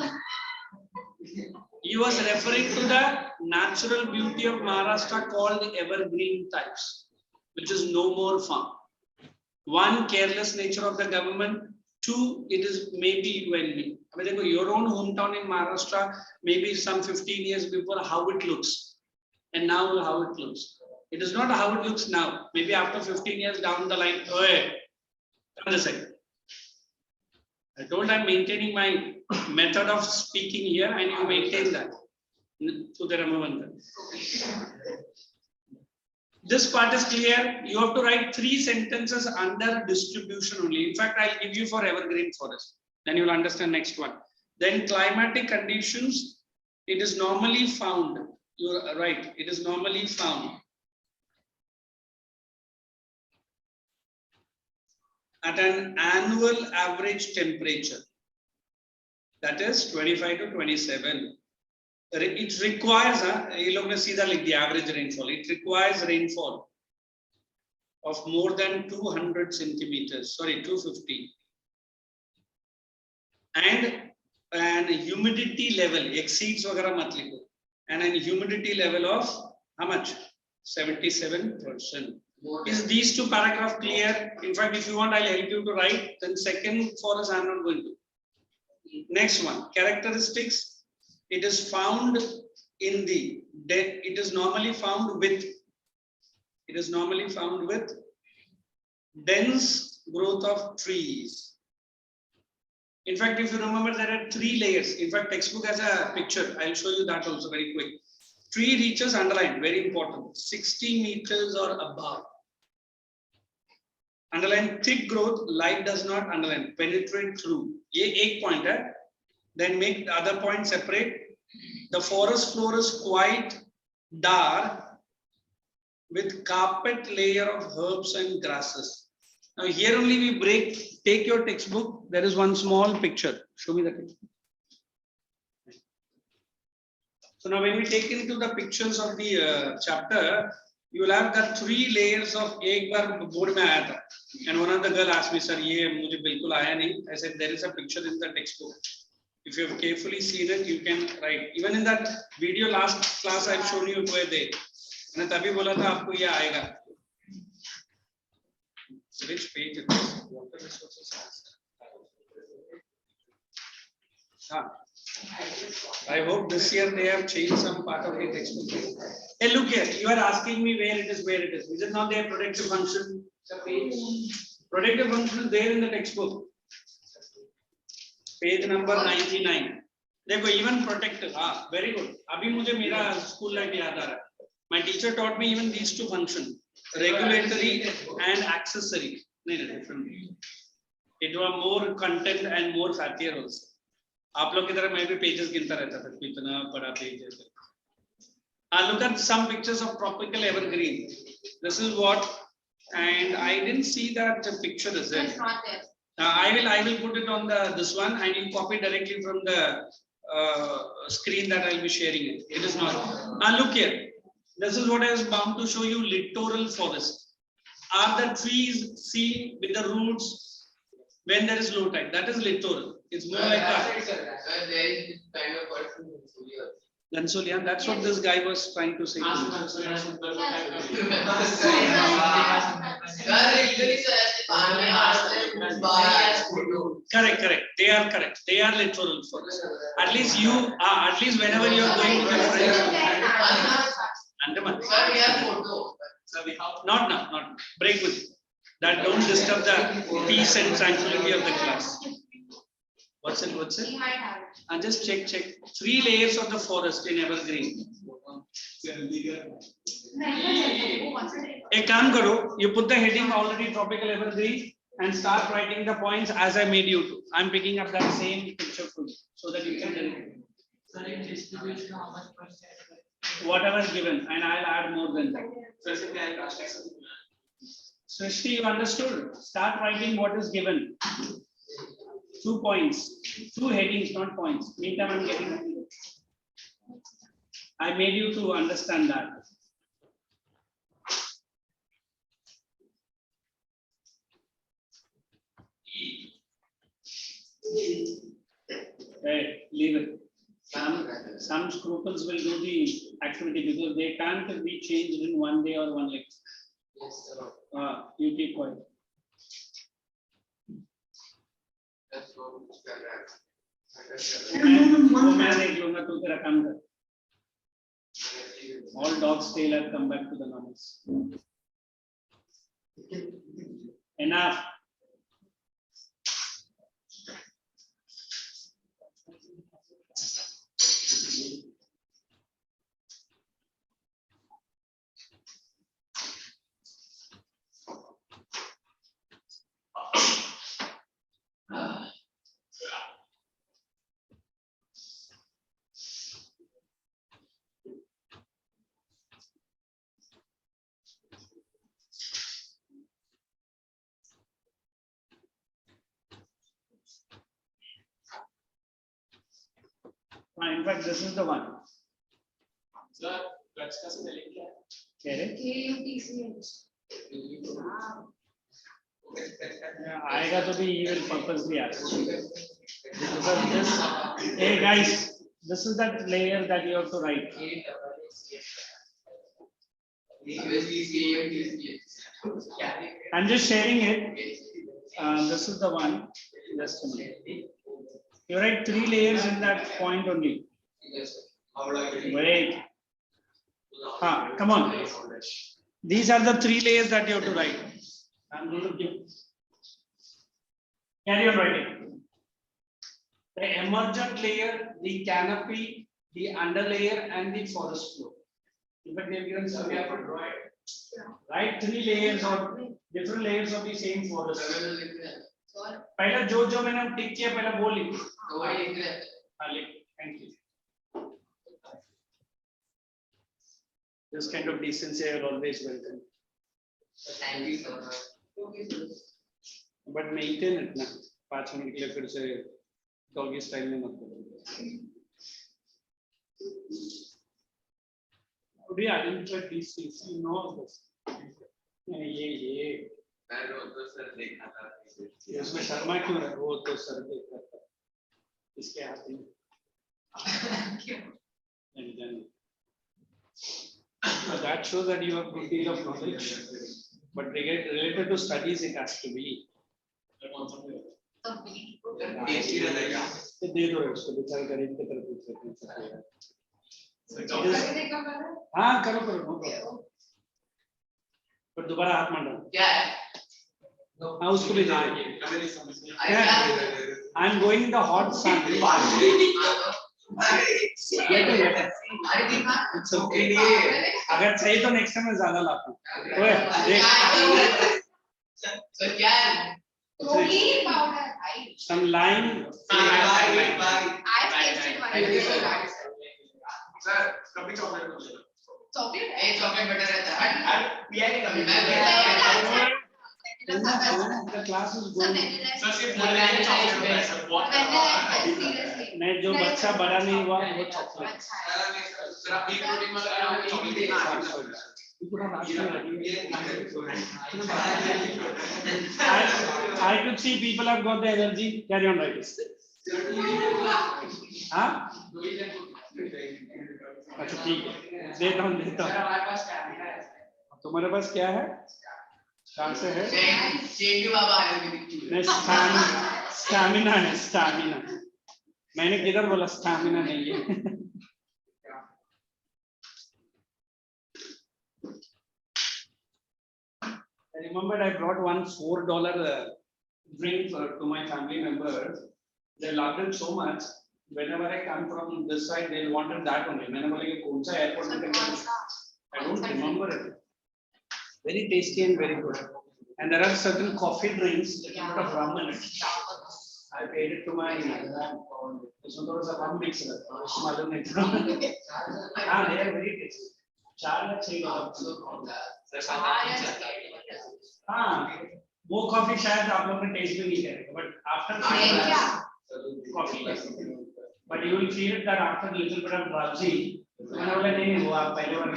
He was referring to the natural beauty of Maharashtra called Evergreen types, which is no more found. One, careless nature of the government. Two, it is maybe you and me. I mean, your own hometown in Maharashtra, maybe some 15 years before, how it looks, and now how it looks. It is not how it looks now. Maybe after 15 years down the line, oh, hey, come this side. I told I'm maintaining my method of speaking here, and you maintain that. This part is clear. You have to write 3 sentences under distribution only. In fact, I'll give you for Evergreen forest. Then you'll understand next one. Then climatic conditions. It is normally found. You're right. It is normally found at an annual average temperature. That is 25 to 27. It requires, the average rainfall. It requires rainfall of more than 200 centimeters, sorry, 250. And humidity level exceeds vagara mat likho. And a humidity level of how much? 77%. Is these 2 paragraphs clear? In fact, if you want, I'll help you to write. Then second for us, I'm not going to. Next one, characteristics. It is found in the, it is normally found with dense growth of trees. In fact, if you remember, there are 3 layers. In fact, textbook has a picture. I'll show you that also very quick. Tree reaches underline, very important, 60 meters or above. Underline thick growth, light does not underline, penetrate through. Ye 1 point hai. Then make the other point separate. The forest floor is quite dark with carpet layer of herbs and grasses. Now here only we break, take your textbook. There is one small picture. Show me the picture. So now when we take into the pictures of the chapter, you will have the 3 layers of ek bar board mein aaya tha. And one of the girl asked me, sir, ye mujhe bilkul aaya nahi. I said, there is a picture in the textbook. If you have carefully seen it, you can write. Even in that video last class, I've shown you where they. And tabhi bola tha aapko ye aayega. Which page it is? Water resources. I hope this year they have changed some part of the textbook. Hey, look here. You are asking me where it is. Is it not their productive function? Productive function is there in the textbook. Page number 99. देखो even protective. Very good. अभी मुझे मेरा school life याद आ रहा है. My teacher taught me even these 2 functions, regulatory and accessory. नहीं different. It was more content and more fattier also. आप लोग की तरह मैं भी pages गिनता रहता था. कितना बड़ा page है. Look at some pictures of tropical evergreen. This is what, and I didn't see that picture is there. It's not there. I will put it on this one and you copy directly from the screen that I will be sharing it. It is not. Look here. This is what I was bound to show you, littoral forest. Are the trees seen with the roots when there is low tide? That is littoral. It's more like that. There is this kind of person in Gansolia, that's what this guy was trying to say. Correct. They are correct. They are littoral forest. At least whenever you are going to different. Andaman. Not now. Break with it. That don't disturb the peace and tranquility of the class. What's it? We might have it. And just check. 3 layers of the forest in Evergreen. एक काम करो, you put the heading already tropical evergreen and start writing the points as I made you to. I'm picking up that same picture for you so that you can tell me. Sir, in distribution, how much percent? Whatever given, and I'll add more than that. Srishti, you understood? Start writing what is given. 2 points, 2 headings, not points. Meantime, I'm getting it. I made you to understand that. Hey, leave it. Some scruples will do the activity because they can't be changed in one day or one lecture. Yes, sir. You keep quiet. That's what it's correct. All dogs tail have come back to the normals. Enough. In fact, this is the one. Sir, clutch का spelling क्या है? Correct? KUTCH. आएगा तो भी he will purposely ask. Because this, hey guys, this is that layer that you have to write. I'm just sharing it. This is the one. Just a minute. You write 3 layers in that point only. Wait. Come on. These are the 3 layers that you have to write. I'm going to give. Carry on writing. The emergent layer, the canopy, the underlayer, and the forest floor. In fact, they've given some. We have to draw it. Write 3 layers or different layers of the same forest. पहले जो मैंने टिक किया पहले वो लिख thank you this kind of decency I will always welcome. Thank you, sir. But maintain it ना 5 minute के लिए फिर से डॉगी स्टाइल में मत करो. How do you identify these things? You know this. ये उसमें शर्मा क्यों है? वो तो सर देख करता है इसके हाथ में. That shows that you have good deal of knowledge, but related to studies it has to be. दे दो उसको बेचारे गरीब की तरफ पूछ सकते हैं. हाँ करो पर दोबारा हाथ मार दो. क्या है? हाँ उसको भी दे. I'm going in the hot sun. It's okay. अगर चाहिए तो next time मैं ज़्यादा लाता हूँ. ओए देख. सर क्या है? Protein powder. Some lime. I've tasted one. Sir कभी चॉकलेट Chocolate? चॉकलेट बेटर रहता है. पिया नहीं कभी. The class is going. Sir सिर्फ बोलने के चॉकलेट होता है सर. बहुत नहीं जो बच्चा बड़ा नहीं हुआ वो चॉकलेट. सर आप एक प्रोटीन वाला चॉकलेट देना. I could see people have got the energy. Carry on writing. हाँ? अच्छा ठीक है. देता हूँ. हमारे पास स्टैमिना है. तुम्हारे पास क्या है? कहाँ से है? स्टैमिना है. स्टैमिना. मैंने किधर बोला स्टैमिना नहीं है. I remembered I brought one $4 drink to my family members. They loved it so much. Whenever I come from this side, they wanted that only. मैंने बोला कि कौन सा airport में I don't remember it. Very tasty and very good. And there are certain coffee drinks with a bit of rum in it. I paid it to my mom. So there was a rum mixer. Ah, they are very tasty. Chai हाँ, वो coffee शायद आप लोग ने test भी नहीं करेगा, but after coffee, but you will feel that after little bit of drowsy, मैंने बोला नहीं वो आप पहले बार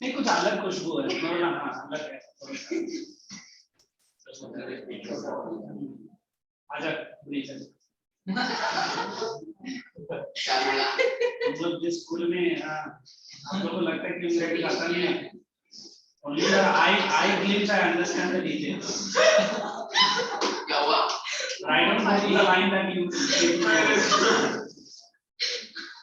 नहीं कुछ अलग खुशबू है, मैं बोला हाँ अलग है, आजा नीचे मतलब जिस स्कूल में हम लोगों को लगता है कि मुझे भी आता नहीं है only the eye glimpse I understand the details. I don't know the line that you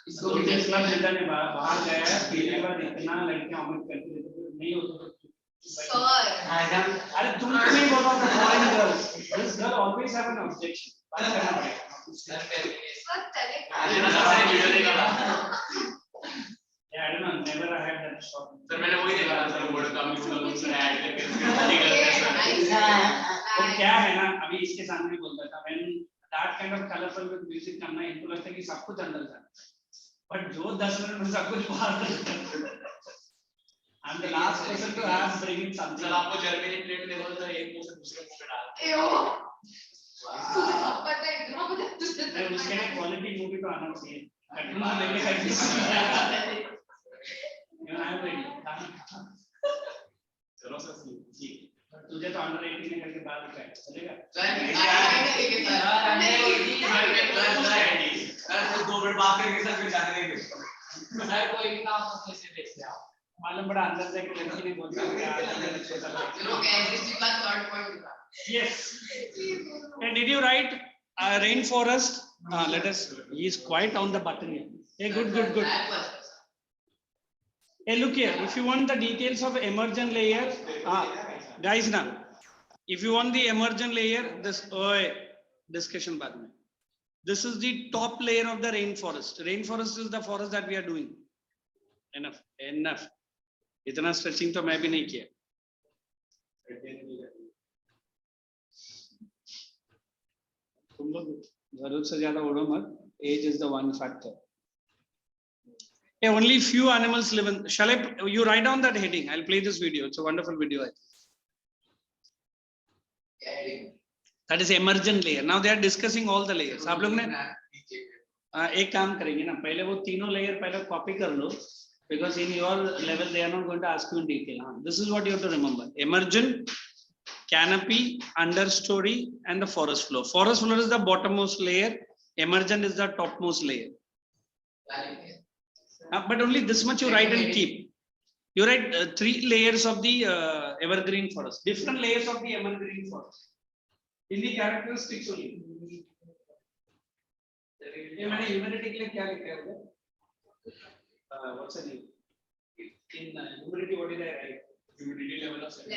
इसको किस क्लास लेता ने बाहर गया है पहली बार इतना लड़कियां ऑमिट करती है नहीं हो तो सर अरे तुम नहीं बोलो ना foreign girls this girl always have an objection बात करना पड़ेगा sir Yeah, I don't know. Never I had that shot. Sir मैंने वही देखा था सर वर्ड का म्यूजिक का ऐड करके वो क्या है ना अभी इसके सामने बोलता था when that kind of colorful with music करना इनको लगता है कि सब कुछ अंदर जाना but जो 10 मिनट में सब कुछ बाहर I'm the last person to have bring in something. Sir आपको जर्मनी प्लेट दे बोल सर एक मुंह से दूसरे मुंह में डाल पता है इतना पता नहीं उसके लिए क्वालिटी मूवी तो आना चाहिए कटना लेके कैसे I'm ready. चलो सर जी तुझे तो अंडर 18 निकल के बाद उठाए चलेगा सर 2 मिनट बात करके सर फिर जाने देंगे सर कोई भी काम अच्छे से देखते आप मालूम बड़ा अंदर से लड़की ने बोल दिया चलो एग्जिस्ट का third point yes and did you write rainforest let us he is quite on the button here hey good hey look here if you want the details of emergent layer guys now if you want the emergent layer this discussion बाद में this is the top layer of the rainforest is the forest that we are doing enough इतना stretching तो मैं भी नहीं किया तुम लोग जरूरत से ज्यादा उड़ो मत age is the one factor only few animals live in shall I you write down that heading I'll play this video it's a wonderful video that is emergent layer now they are discussing all the layers आप लोग ने एक काम करेंगे ना पहले वो तीनों layer पहले copy कर लो because in your level they are not going to ask you in detail this is what you have to remember emergent canopy understory and the forest floor is the bottommost layer emergent is the topmost layer but only this much you write and keep you write 3 layers of the evergreen forest different layers of the evergreen forest in the characteristics only ये मैंने humidity के लिए क्या लिखा है what's the name in humidity what did I write humidity level of 70%.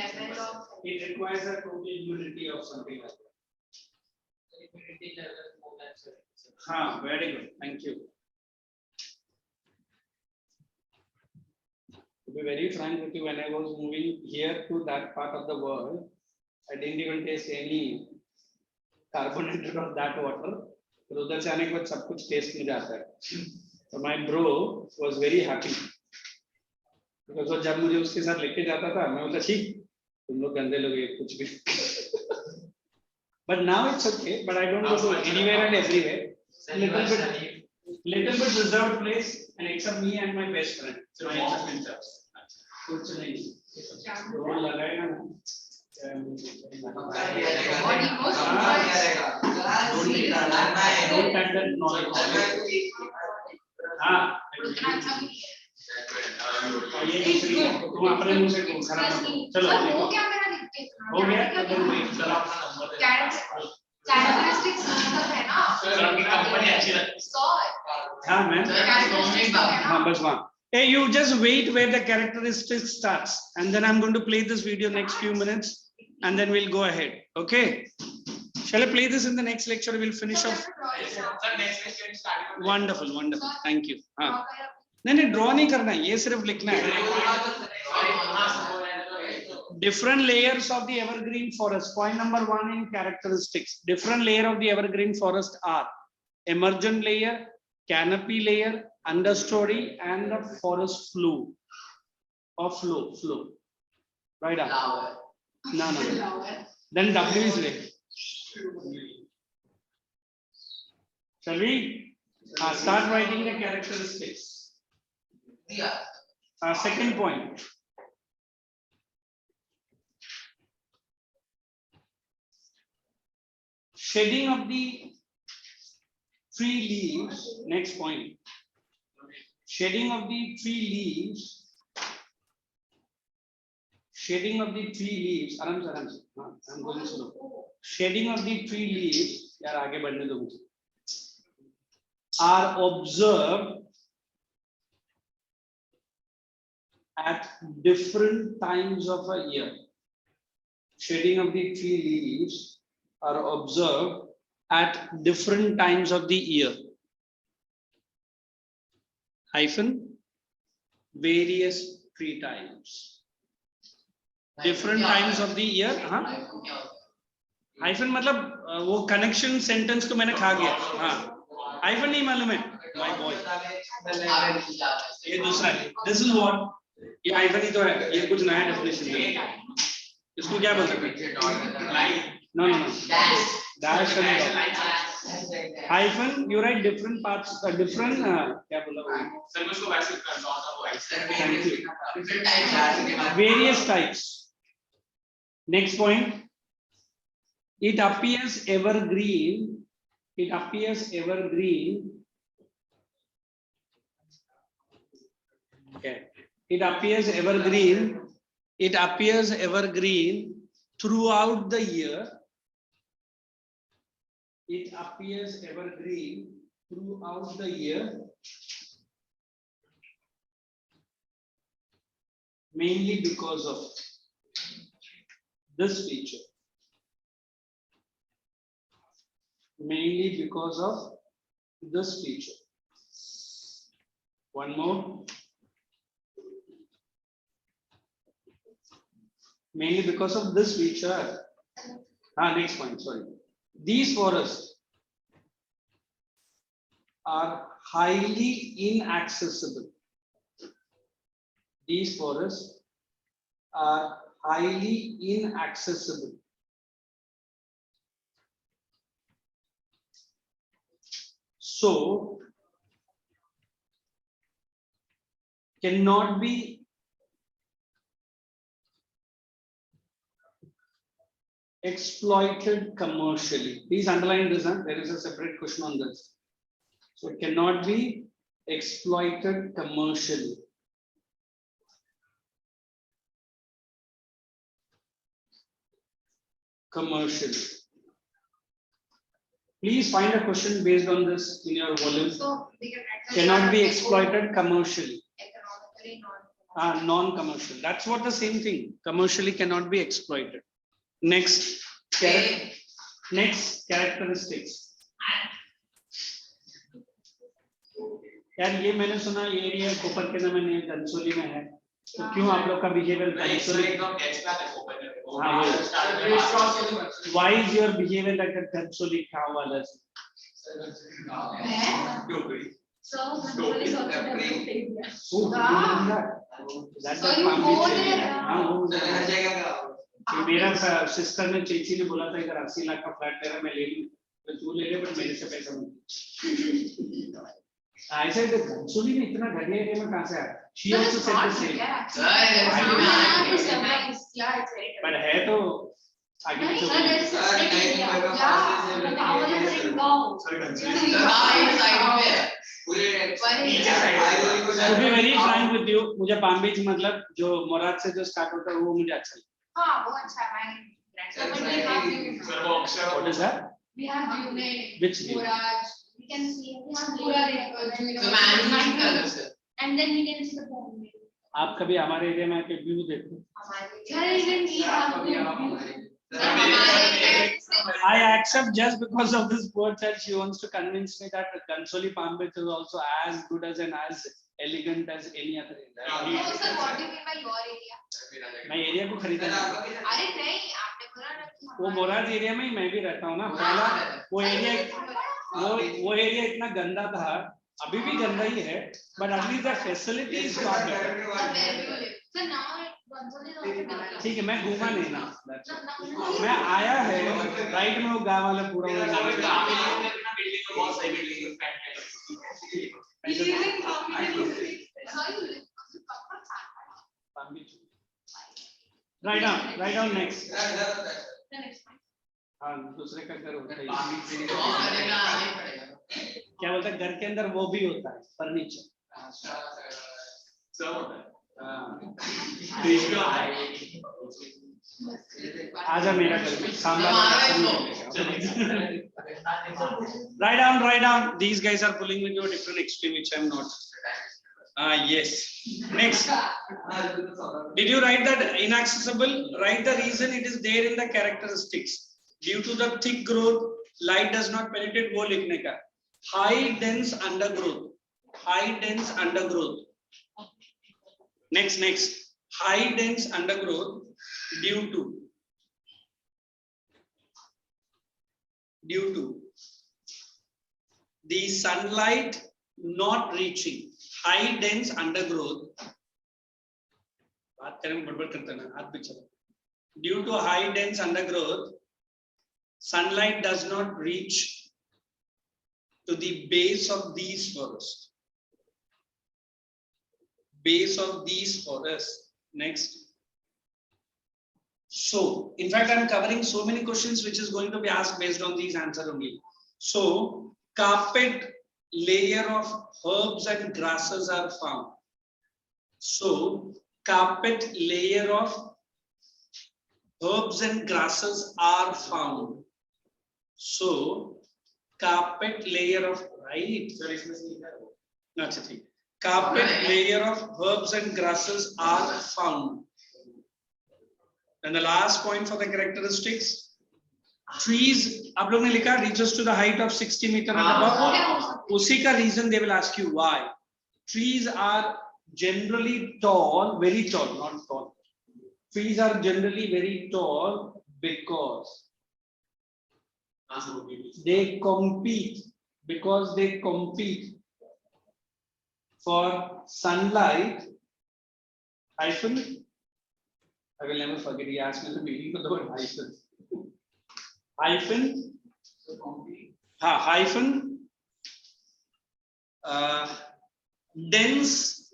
It requires a total humidity of something like that. Humidity level more than 70%. Very good. Thank you. To be very frank with you, when I was moving here to that part of the world, I didn't even taste any carbonated of that water. तो उधर से आने के बाद सब कुछ test में जाता है. So my bro was very happy. Because जब मुझे उसके साथ लेके जाता था मैं बोलता ठीक तुम लोग गंदे लोग ये कुछ भी but now it's okay but I don't go to anywhere and everywhere little bit reserved place and except me and my best friend कुछ नहीं रोल लगाएगा ना तुम अपने मुंह से खराब मत चलो वो क्या मेरा हो गया तो चलो कैरेक्टरिस्टिक्स मतलब है ना सर आपकी कंपनी अच्छी लगती है हाँ मैम कैरेक्टरिस्टिक्स है ना हाँ बस वहाँ hey you just wait where the characteristic starts and then I'm going to play this video next few minutes and then we'll go ahead okay shall I play this in the next lecture we'll finish off sir next lecture start wonderful thank you नहीं draw नहीं करना है, ये सिर्फ लिखना है. Different layers of the evergreen forest. Point number 1 in characteristics. Different layer of the evergreen forest are emergent layer, canopy layer, understory, and the forest floor. Or floor. Right up. No. Then W is there. Shall we start writing the characteristics? Second point. Shedding of the tree leaves. Next point. Shedding of the tree leaves. Shedding of the tree leaves. I'm going slow. Shedding of the tree leaves. यार आगे बढ़ने दो मुझे. Are observed at different times of a year. Shedding of the tree leaves are observed at different times of the year. Hyphen various tree types. Different times of the year. Hyphen मतलब वो connection sentence को मैंने खा गया. हाँ. Hyphen नहीं मालूम है. My boy. ये दूसरा है. This is what. ये hyphen ही तो है. ये कुछ नया definition है. इसको क्या बोल सकते हैं? No. Dash hyphen. You write different parts. Different. क्या बोला वो? Thank you. Various types. Next point. It appears evergreen. It appears evergreen. Okay. It appears evergreen. It appears evergreen throughout the year. It appears evergreen throughout the year. Mainly because of this feature. Mainly because of this feature. One more. Mainly because of this feature. Next point, sorry. These forests are highly inaccessible. These forests are highly inaccessible. So, cannot be exploited commercially. Please underline this. There is a separate question on this. So, it cannot be exploited commercially. Please find a question based on this in your volume. So, cannot be exploited commercially. Economically Non-commercial. That's what the same thing. Commercially cannot be exploited. Next characteristics. यार ये मैंने सुना ये area कोपर के नाम में कंसोली में है. तो क्यों आप लोग का बिहेवियर कंसोली? Why is your behavior like a कंसोली cow वाला? So, control is also developed area. That's So you go there. मेरा सिस्टर ने चेची ने बोला था इधर 80 लाख का फ्लैट तेरा मैं ले लूं तो तू ले ले बट मेरे से पैसा मत. ऐसे तो कंसोली में इतना घटिया एरिया में कहां से आया? She also said the same. But है तो आगे पीछे. To be very frank with you, मुझे पाम बीच मतलब जो मोराद से जो स्टार्ट होता है वो मुझे अच्छा लगता है. हाँ वो अच्छा है. What is that? We have UDAY. Which view? We can see. We have and then we can see the bomb. आप कभी हमारे एरिया में आके व्यू देखो. I accept just because of this poor child, she wants to convince me that the Kansoli Palm Beach is also as good as and as elegant as any other area. No, sir, what do you mean by your area? मैं area को खरीदा नहीं, अरे नहीं, आपने बोला ना कि वो मोराज एरिया में ही मैं भी रहता हूँ ना। पहला वो एरिया इतना गंदा था, अभी भी गंदा ही है, but at least the facility is not better. Sir, now Gonzalo is also developed. ठीक है, मैं घूमा नहीं ना, मैं आया है राइट में, वो गाँव वाला पूरा वो राइट डाउन नेक्स्ट। हाँ, दूसरे का घर होता है, क्या बोलता है, घर के अंदर वो भी होता है, फर्नीचर सब होता है। आजा मेरा घर में write down these guys are pulling me to a different extreme which I am not. Yes, next, did you write that inaccessible? Write the reason it is there in the characteristics. Due to the thick growth, light does not penetrate, वो लिखने का। High dense undergrowth, next, high dense undergrowth due to the sunlight not reaching, high dense undergrowth, बात करें बड़बड़ करते ना, हाथ पीछे, due to high dense undergrowth, sunlight does not reach to the base of these forests. Next. So, in fact, I am covering so many questions which is going to be asked based on these answers only. So, carpet layer of herbs and grasses are found. So, carpet layer of herbs and grasses are found. So, carpet layer of, right? That's the thing. Carpet layer of herbs and grasses are found. And the last point for the characteristics, trees, आप लोग ने लिखा reaches to the height of 60 meter and above. उसी का reason they will ask you why. Trees are generally tall, very tall, not tall. Trees are generally very tall because they compete for sunlight. Hyphen, I will never forget. He asked me the meaning of the word hyphen. Hyphen. Dense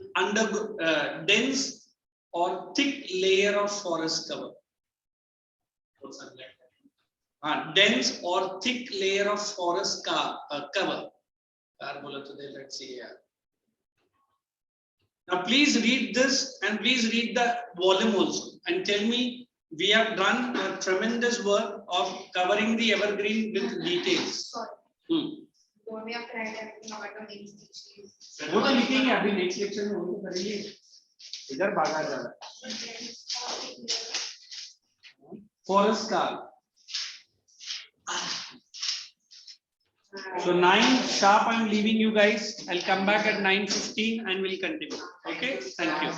or thick layer of forest cover. Dense or thick layer of forest cover. Let's see here. Now please read this and please read the volume also and tell me, we have done a tremendous work of covering the evergreen with details. Don't we have to write everything about the main species? वो तो लिखेंगे अभी next lecture में, वो तो करेंगे, इधर भागा जा रहा है। Forest car. So 9 sharp, I'm leaving you guys. I'll come back at 9:15 and we'll continue. Okay, thank you.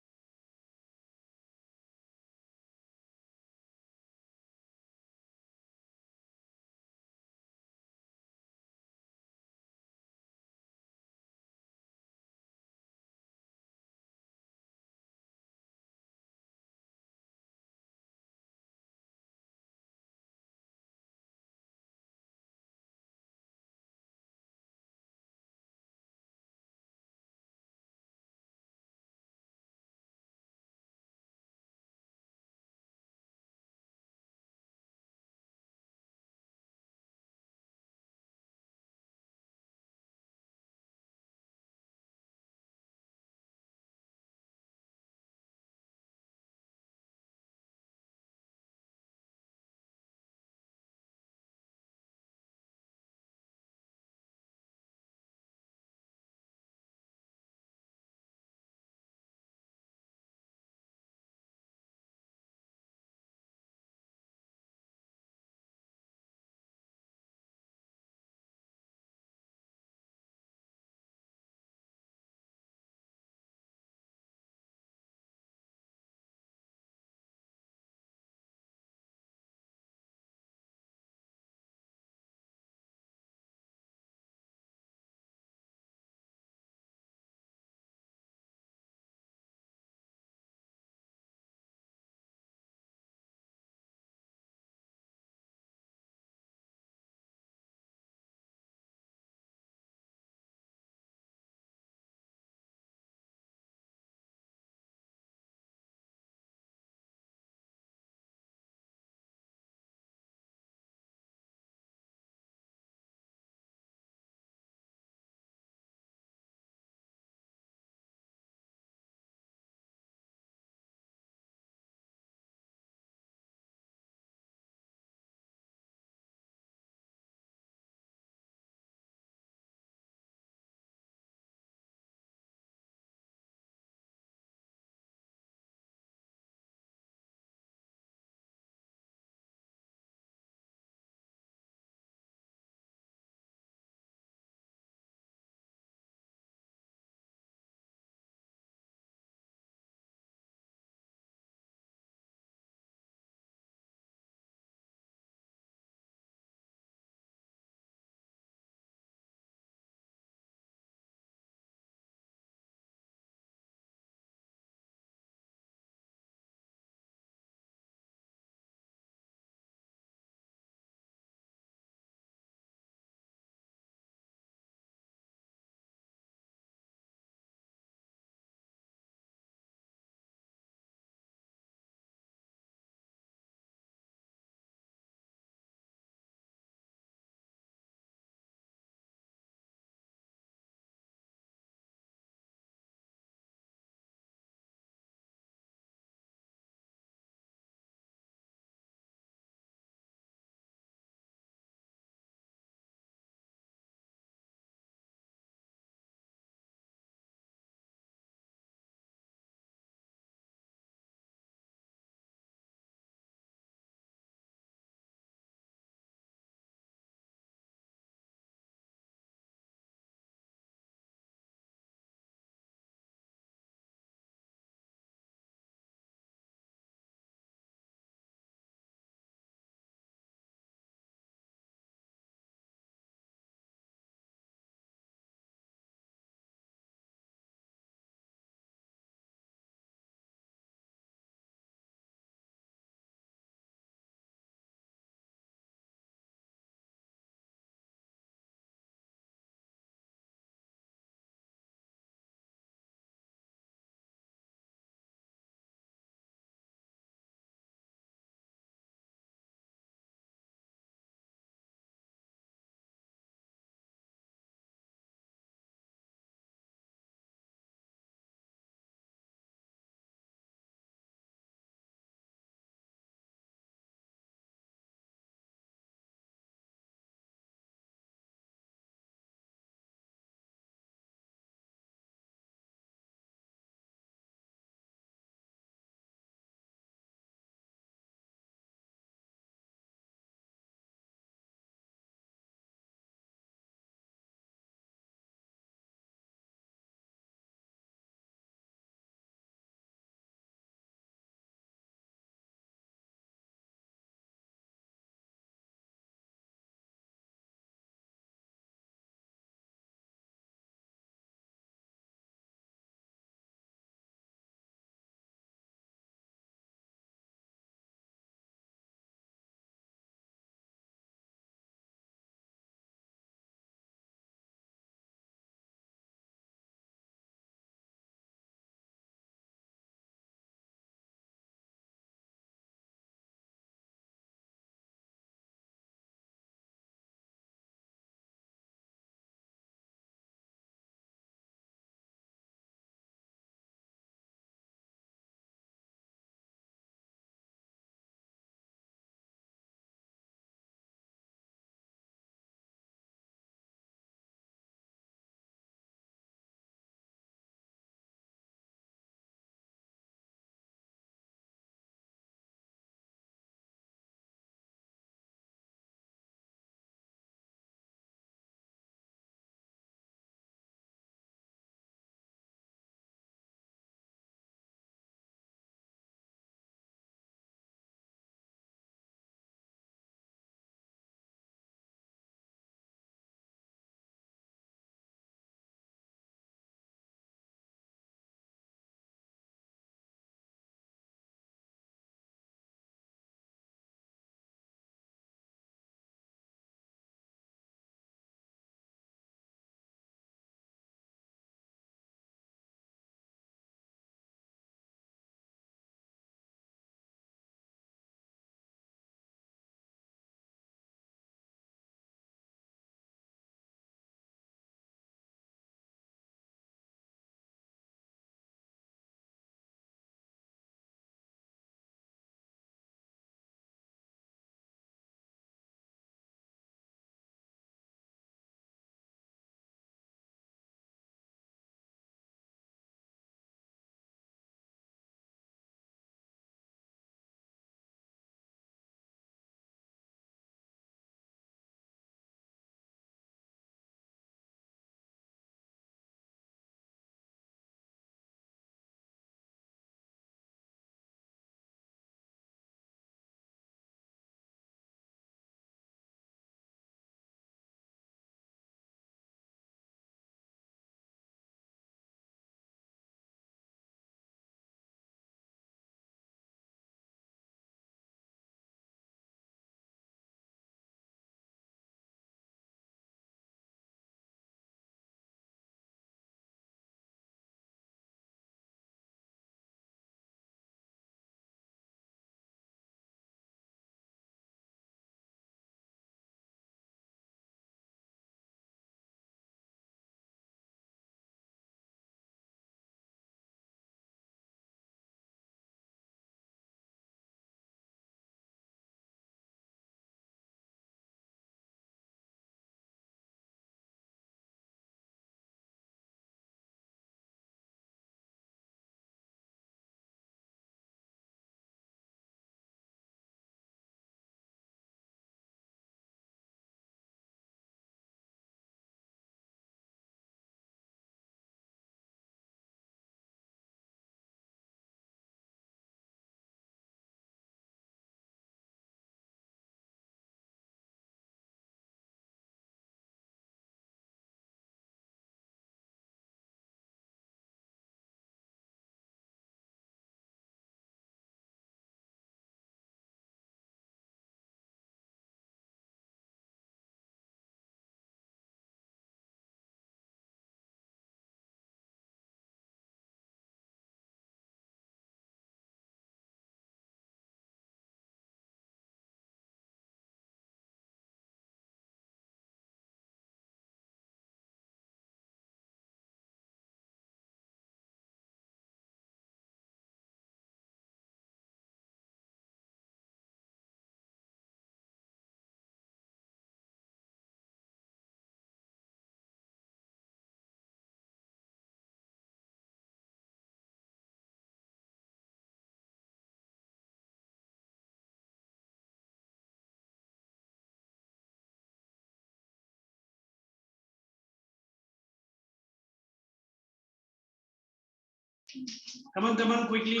Come on, quickly.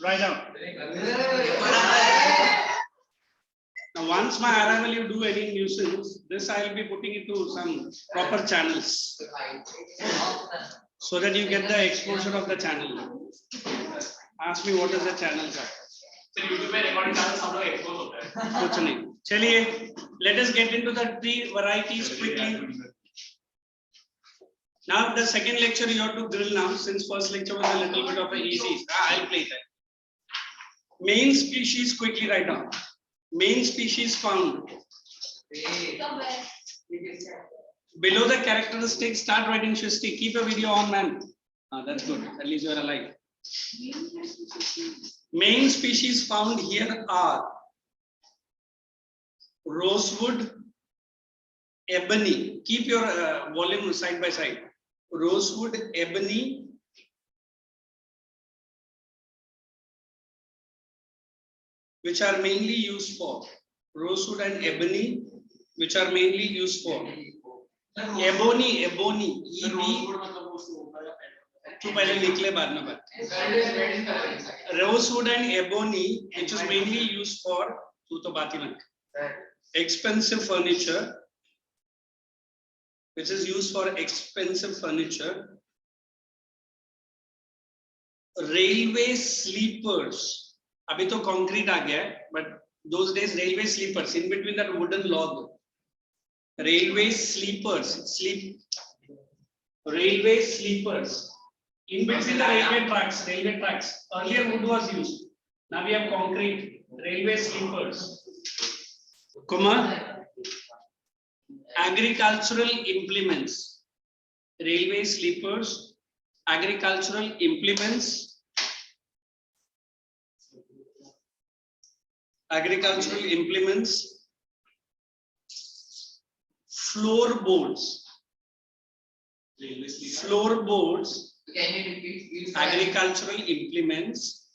Write down. Now, once my arrival, you do any nuisance, this I will be putting it to some proper channels so that you get the exposure of the channel. Ask me what is the channels are. YouTube पे recording channel सब लोग expose होता है. कुछ नहीं. चलिए, let us get into the three varieties quickly. Now the second lecture you have to drill now, since first lecture was a little bit of an easy. I'll play that. Main species, quickly write down. Main species found. Below the characteristics, start writing Shristi. Keep a video on, man. That's good. At least you are alive. Main species found here are rosewood, ebony. Keep your volume side by side. Rosewood, ebony, which are mainly used for rosewood and ebony, which are mainly used for ebony, तो पहले लिख ले बाद में बात. Rosewood and ebony, which is mainly used for तू तो बात ही मत. Expensive furniture, which is used for expensive furniture. Railway sleepers. अभी तो concrete आ गया है, but those days railway sleepers in between that wooden log. Railway sleepers, railway sleepers. In between the railway tracks. Earlier wood was used. Now we have concrete. Railway sleepers. Agricultural implements. Railway sleepers. Agricultural implements. Agricultural implements. Floorboards. Floorboards. Can you repeat? Agricultural implements,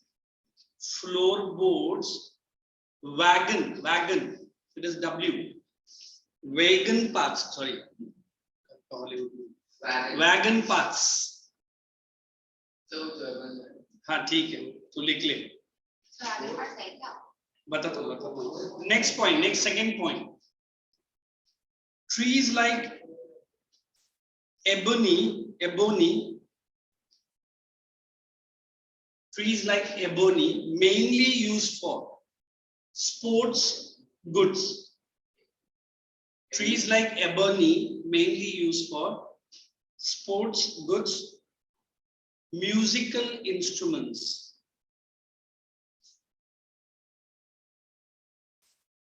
floorboards, wagon, it is W, wagon parts, sorry, wagon parts. हाँ ठीक है, तो लिख ले. बता. Next point, second point. Trees like ebony. Trees like ebony mainly used for sports goods. Trees like ebony mainly used for sports goods, musical instruments,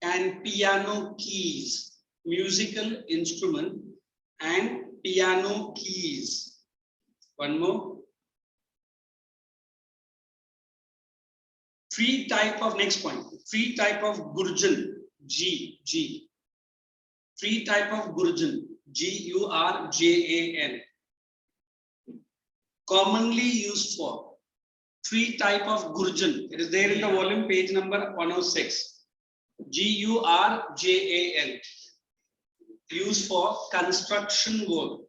and piano keys. Musical instrument and piano keys. One more. Three type of next point. Three type of gurjan. G. Three type of gurjan. Gurjan. Commonly used for. Three type of gurjan. It is there in the volume, page number 106. Gurjan. Used for construction work.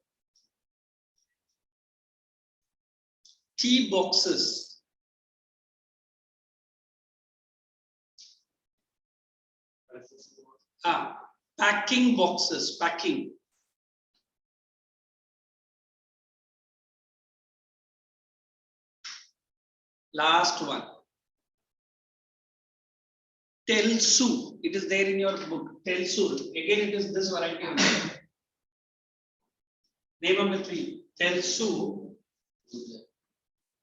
Tea boxes. Packing boxes, packing. Last one. Telsu. It is there in your book. Telsu. Again, it is this variety. Name of the tree. Telsu.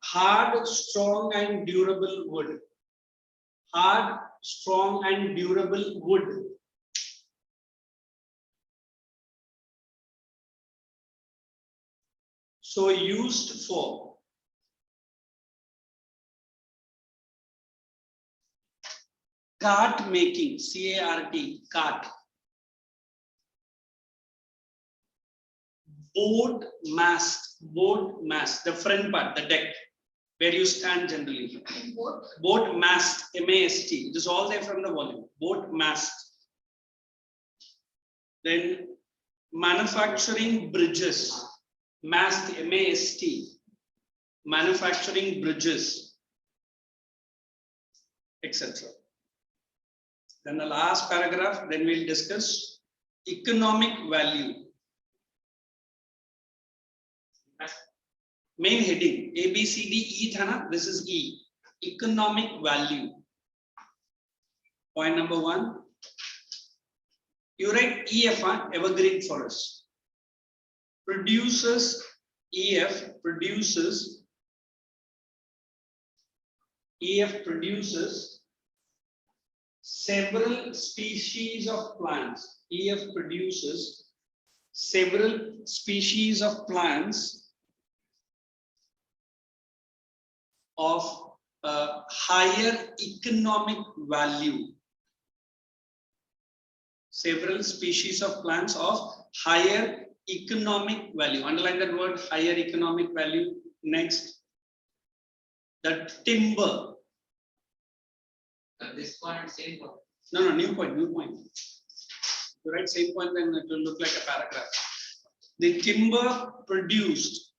Hard, strong, and durable wood. Hard, strong, and durable wood. So used for cart making, C-A-R-T, cart. Board mast, the front part, the deck, where you stand generally. Boat mast, M-A-S-T. It is all there from the volume. Boat mast. Then manufacturing bridges. Mast, M-A-S-T. manufacturing bridges, etc. Then the last paragraph, then we'll discuss economic value. Main heading A, B, C, D, E thana, this is E. Economic value. Point number 1. You write EF, evergreen forest. Produces, EF produces several species of plants. EF produces several species of plants of higher economic value. Several species of plants of higher economic value. Underline that word, higher economic value. Next, the timber. This point, same point. No, new point. You write same point, then it will look like a paragraph. The timber produced.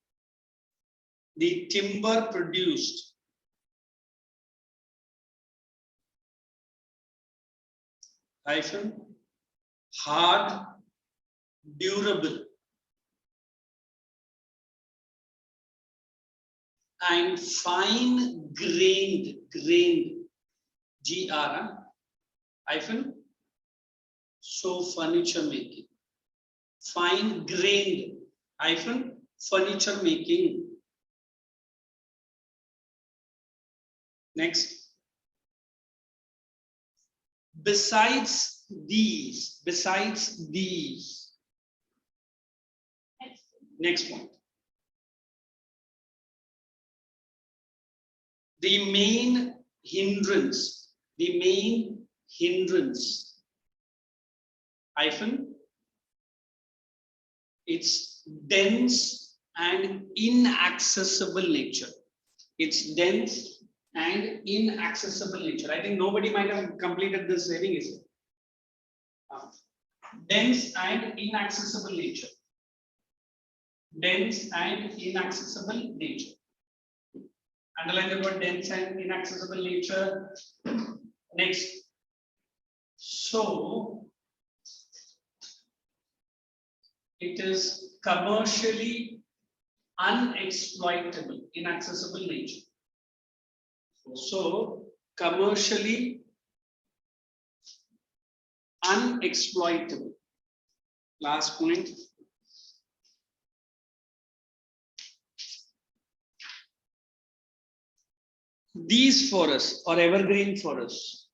Hyphen, hard, durable, and fine grained, GR, hyphen, so furniture making. Fine grained, hyphen, furniture making. Next. Besides these, next point. The main hindrance, hyphen, its dense and inaccessible nature. Its dense and inaccessible nature. I think nobody might have completed this heading, is it? Dense and inaccessible nature. Dense and inaccessible nature. Underline the word dense and inaccessible nature. Next. So it is commercially unexploitable, inaccessible nature. So commercially unexploitable. Last point. These forests or evergreen forests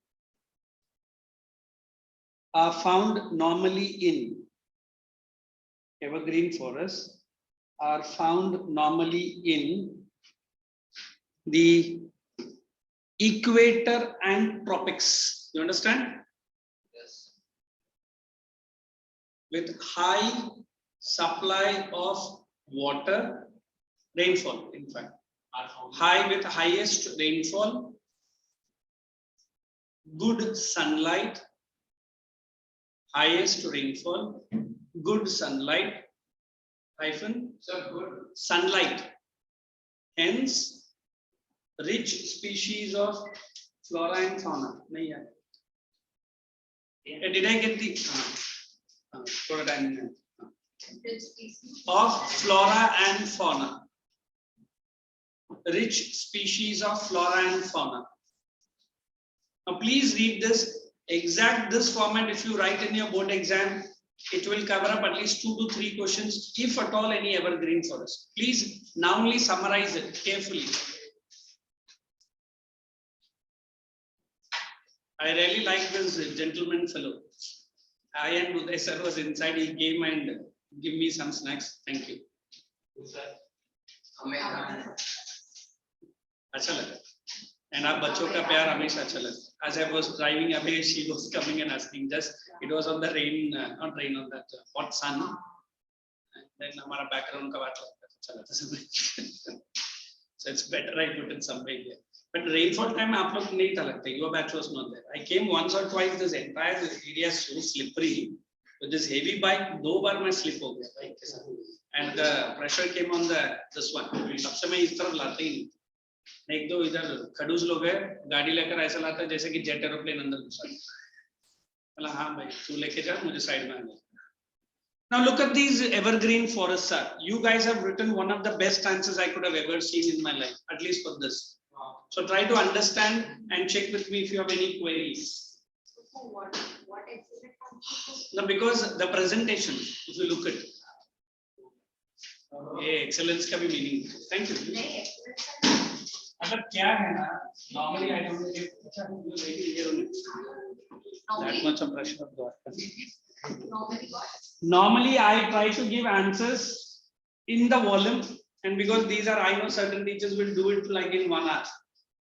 are found normally in the equator and tropics. You understand? Yes. With high supply of water, rainfall, in fact. High with highest rainfall, good sunlight, highest rainfall, good sunlight, hyphen, good sunlight, hence rich species of flora and fauna. Did I get the of flora and fauna? Rich species of flora and fauna. Now please read this format. If you write in your board exam, it will cover up at least 2 to 3 questions, if at all any evergreen forest. Please now only summarize it carefully. I really like this gentleman fellow. I and Uday sir was inside. He came and give me some snacks. Thank you. अच्छा लगा. And our बच्चों का प्यार हमेशा अच्छा लगा. As I was driving away, she was coming and asking. Just it was on the rain, not rain, on that hot sun. And then हमारा background का बात अच्छा लगा सब. So it's better I put it somewhere here. But rainfall time आप लोग नहीं था लगता. Your batch was not there. I came once or twice. This entire area is so slippery. With this heavy bike, 2 बार मैं slip हो गया bike के साथ, and the pressure came on the this one. तब से मैं इस तरफ लाते ही नहीं। एक दो इधर खडूस लोग हैं, गाड़ी लेकर ऐसा लाता है जैसे कि जेट एरोप्लेन अंदर घुसा। बोला हाँ भाई तू लेके जा, मुझे साइड में आना। Now look at these evergreen forests, sir. You guys have written one of the best answers I could have ever seen in my life, at least for this. So try to understand and check with me if you have any queries. What excellent. No, because the presentation, if you look at, excellence का भी meaning. Thank you. नहीं excellent. मतलब क्या है ना, normally I don't give, अच्छा you really here only. That much of pressure of God. Normally what? Normally I try to give answers in the volume, and because these are, I know certain teachers will do it like in 1 hour,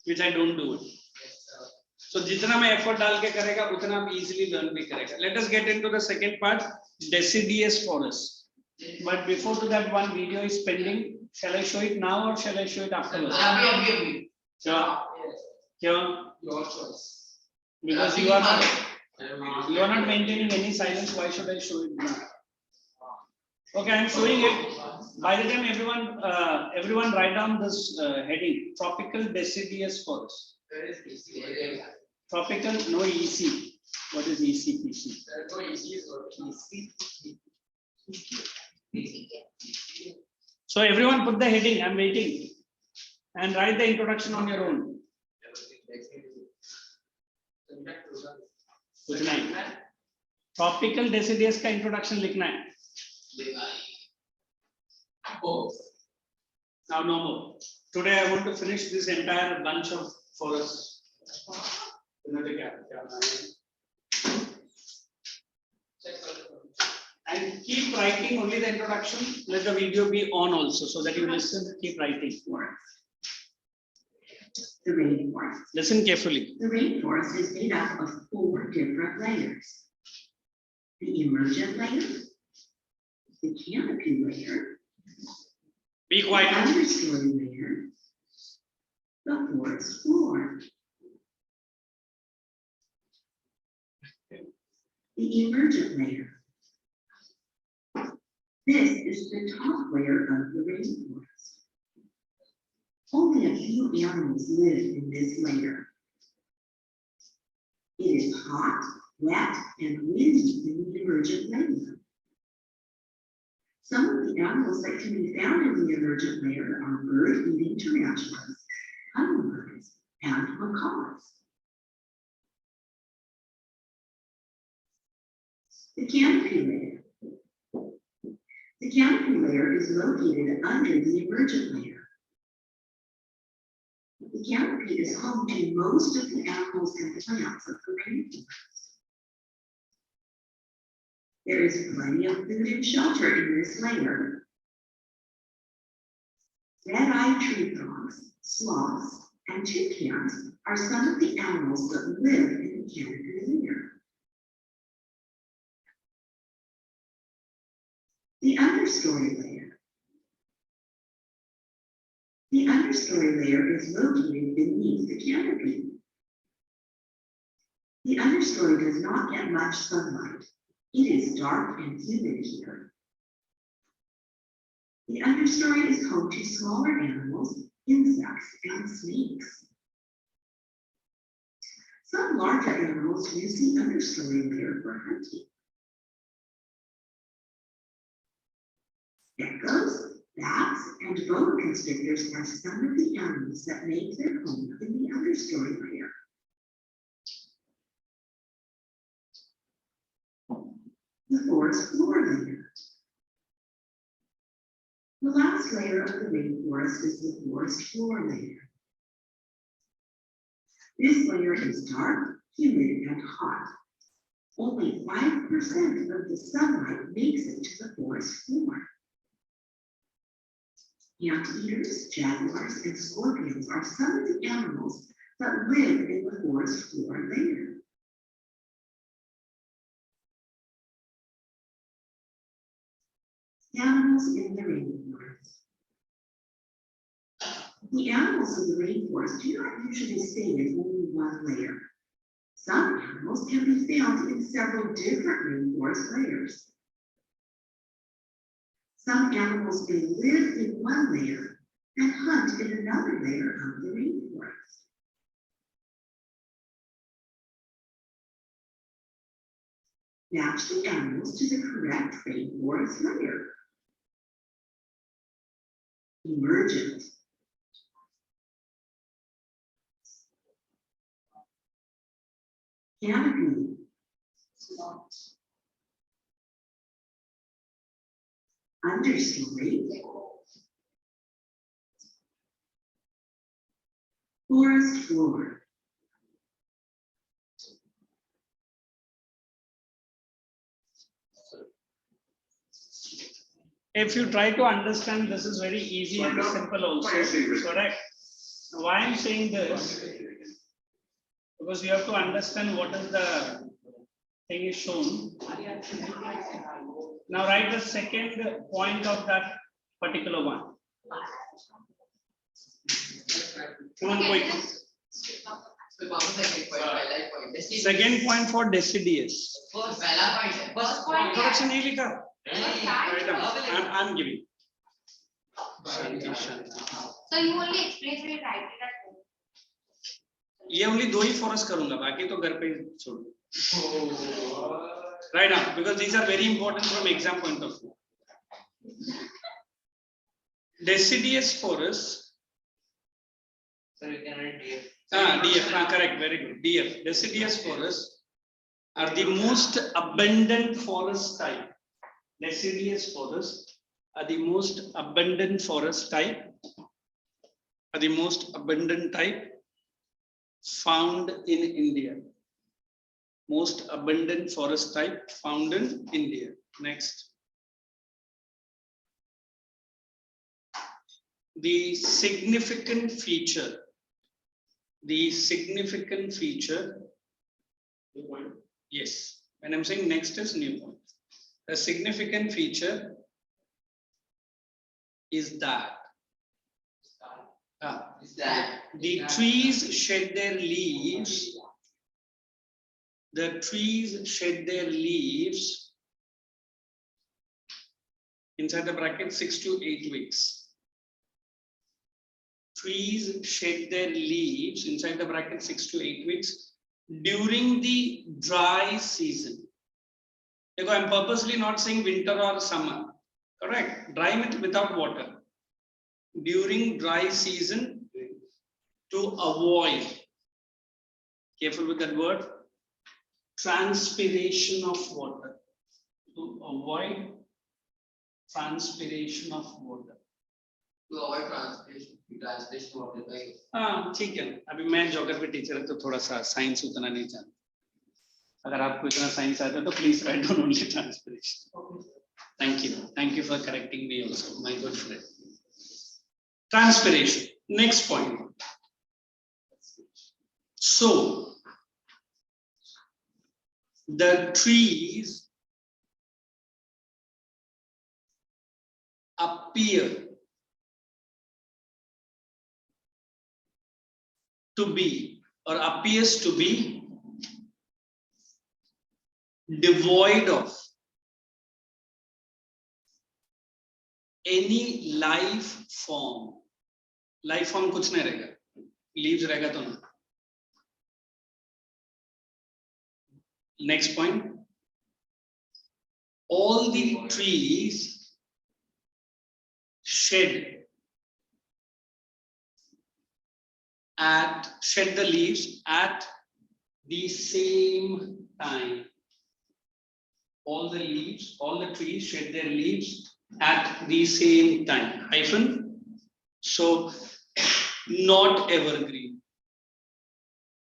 which I don't do it. So जितना मैं effort डाल के करेगा उतना आप easily learn भी करेगा. Let us get into the second part, deciduous forest. But before to that, one video is pending. Shall I show it now or shall I show it afterwards? अभी क्यों? your choice. Because you are not maintaining any silence. Why should I show it now? Okay, I am showing it. By the time everyone write down this heading: tropical deciduous forest. There is easy. Tropical, no EC. What is ECPC? There is no easy or So everyone put the heading. I'm waiting, and write the introduction on your own. कुछ नहीं. Tropical deciduous का introduction लिखना है. Now no more. Today I want to finish this entire bunch of forests. And keep writing only the introduction. Let the video be on also so that you listen. Keep writing. The rainforest. Listen carefully. The rainforest is made up of 4 different layers. The emergent layer, the canopy layer, Be the quiet. understory layer, the forest floor. The emergent layer. This is the top layer of the rainforest. Only a few animals live in this layer. It is hot, wet, and windy in the emergent layer. Some of the animals that can be found in the emergent layer are bird-eating tarantulas, hummingbirds, and macaws. The canopy layer. The canopy layer is located under the emergent layer. The canopy is home to most of the animals and plants of the rainforest. There is plenty of food and shelter in this layer. Red-eyed tree frogs, sloths, and toucans are some of the animals that live in the canopy layer. The understory layer. The understory layer is located beneath the canopy. The understory does not get much sunlight. It is dark and humid here. The understory is home to smaller animals, insects, and snakes. Some larger animals use the understory layer for hunting. Geckos, bats, and boa constrictors are some of the animals that make their home in the understory layer. The forest floor layer. The last layer of the rainforest is the forest floor layer. This layer is dark, humid, and hot. Only 5% of the sunlight makes it to the forest floor. Anteaters, jaguars, and scorpions are some of the animals that live in the forest floor layer. Animals in the rainforest. The animals in the rainforest do not usually stay in only one layer. Some animals can be found in several different rainforest layers. Some animals may live in one layer and hunt in another layer of the rainforest. Match the animals to the correct rainforest layer. Emergent. Canopy. Understory. Forest floor. If you try to understand, this is very easy and simple also, correct? Now, why I'm saying this, because you have to understand what is the thing is shown. Now write the second point of that particular one. Come on, quick. Second point for deciduous. First point. Introduction नहीं लिखा. I'm giving. Shanti. So you only explain when you write it at home. ये only दो ही forest करूँगा, बाकी तो घर पे ही छोड़ो. Right now, because these are very important from exam point of view. Deciduous forests. So you can write DF. DF, correct, very good. DF, deciduous forests are the most abundant forest type. Deciduous forests are the most abundant forest type. Are the most abundant type found in India. Most abundant forest type found in India. Next. The significant feature. The significant feature. Yes. When I'm saying next is new point. The significant feature is that the trees shed their leaves. The trees shed their leaves inside the bracket 6 to 8 weeks. Trees shed their leaves inside the bracket 6 to 8 weeks during the dry season. I'm purposely not saying winter or summer. Correct? Dry means without water. During dry season to avoid, careful with that word, transpiration of water. To avoid transpiration of water. To avoid transpiration of water. ठीक है. अभी मैं geography teacher है तो थोड़ा सा science उतना नहीं जानता. अगर आपको इतना साइंस आता है तो please write down only transpiration. Thank you for correcting me also, my good friend. Transpiration. Next point. So the trees appear to be or appears to be devoid of any life form. Life form कुछ नहीं रहेगा. Leaves रहेगा तो ना. Next point. All the trees shed the leaves at the same time. All the trees shed their leaves at the same time. Hyphen. So not evergreen.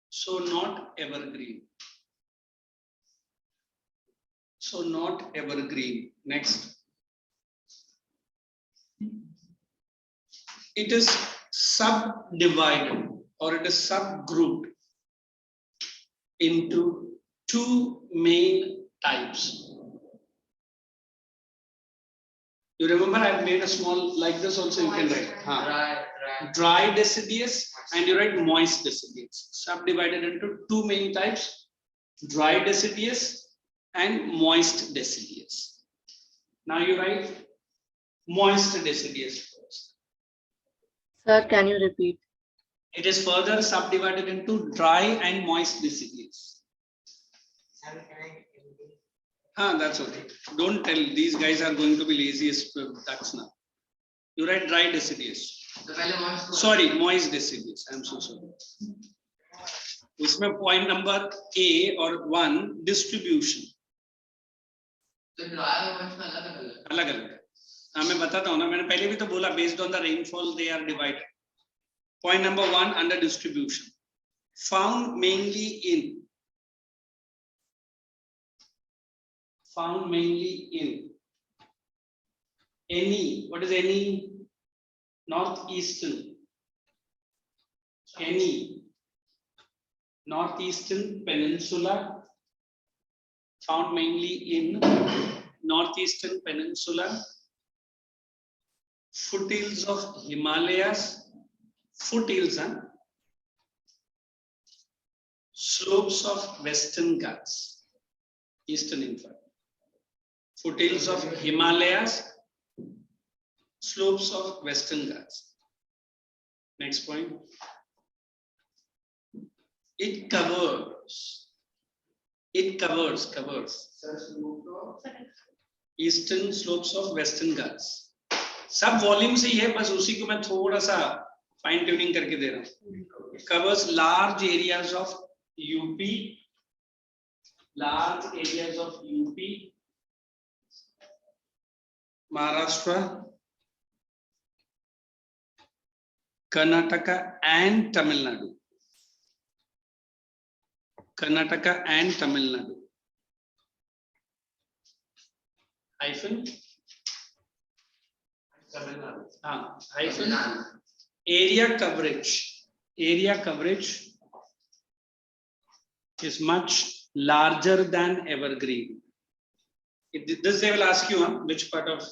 So not evergreen. So not evergreen. Next. It is subdivided or it is subgrouped into two main types. You remember I made a small like this also you can write. Dry. Dry deciduous and you write moist deciduous, subdivided into two main types, dry deciduous and moist deciduous. Now you write moist deciduous first. Sir, can you repeat? It is further subdivided into dry and moist deciduous. That's okay. Don't tell, these guys are going to be laziest ducks now. You write dry deciduous. Sorry, moist deciduous. I'm so sorry. उसमें point number A or 1 distribution. अलग अलग. मैं बताता हूँ ना, मैंने पहले भी तो बोला based on the rainfall they are divided. Point number 1 under distribution. Found mainly in any, what is any? Northeastern. Any northeastern peninsula, found mainly in northeastern peninsula, foothills of Himalayas, foothills, slopes of Western Ghats, eastern in fact, foothills of Himalayas, slopes of Western Ghats. Next point. It covers eastern slopes of Western Ghats. सब volume से ही है, बस उसी को मैं थोड़ा सा fine tuning करके दे रहा हूँ. It covers large areas of UP, Maharashtra, Karnataka and Tamil Nadu. Hyphen area coverage is much larger than Evergreen. This they will ask you which part of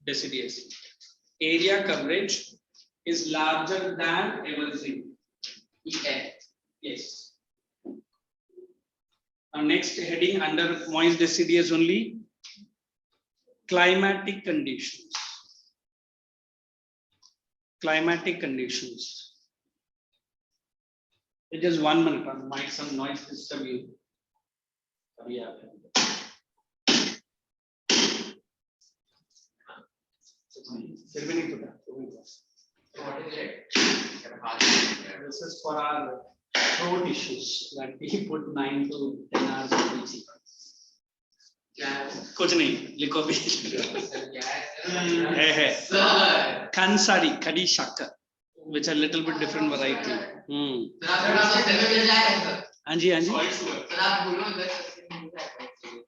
deciduous. Area coverage is larger than Evergreen. Yes. Now next heading under moist deciduous only, climatic conditions. It is 1 minute. Might some noise disturb you. This is for our throat issues that we put 9 to 10 hours of teaching. कुछ नहीं लिखो भी है Kansari Kadi Shaka, which are a little bit different variety. Anji.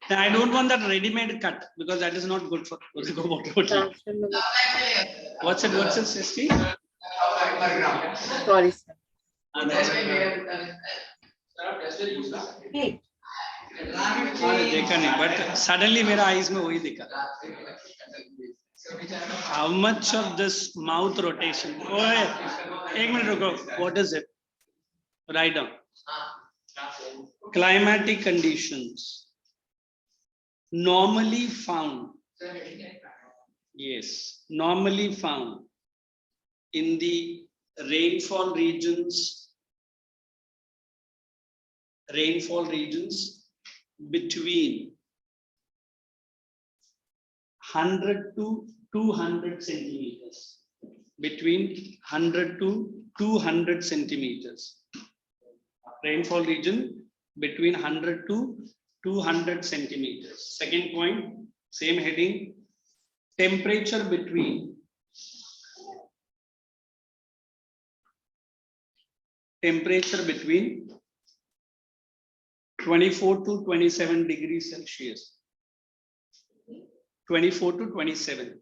I don't want that ready-made cut because that is not good for what's it ST? Sorry, sir. देखा नहीं, but suddenly मेरा eyes में वही दिखा. How much of this mouth rotation? एक minute रुको. What is it? Write down. Climatic conditions normally found. Yes, normally found in the rainfall regions between 100 to 200 centimeters. Between 100 to 200 centimeters. Rainfall region between 100 to 200 centimeters. Second point, same heading, temperature between 24 to 27 degrees Celsius. 24 to 27,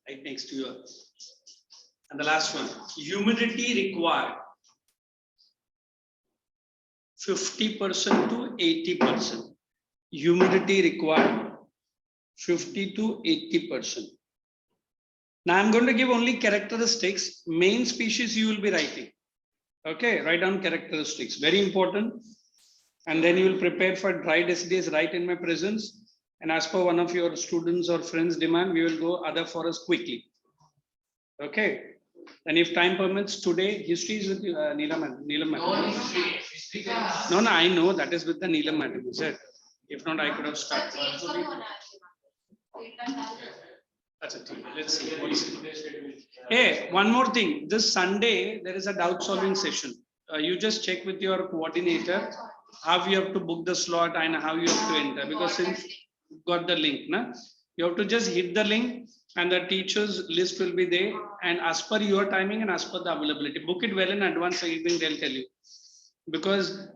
right next to yours. And the last one, humidity required 50% to 80%. Humidity required 50 to 80%. Now I'm going to give only characteristics. Main species you will be writing. Okay, write down characteristics, very important. And then you will prepare for dry deciduous right in my presence. And as per one of your students or friends' demand, we will go other forests quickly. Okay. And if time permits, today history is with you, Neelam madam. No history. History class. No, I know that is with the Neelam madam. Is it? If not, I could have started. That's it. Let's see. Hey, one more thing. This Sunday there is a doubt solving session. You just check with your coordinator how you have to book the slot and how you have to enter, because since you got the link, na, you have to just hit the link and the teachers list will be there, and as per your timing and as per the availability, book it well in advance. So evening they'll tell you, because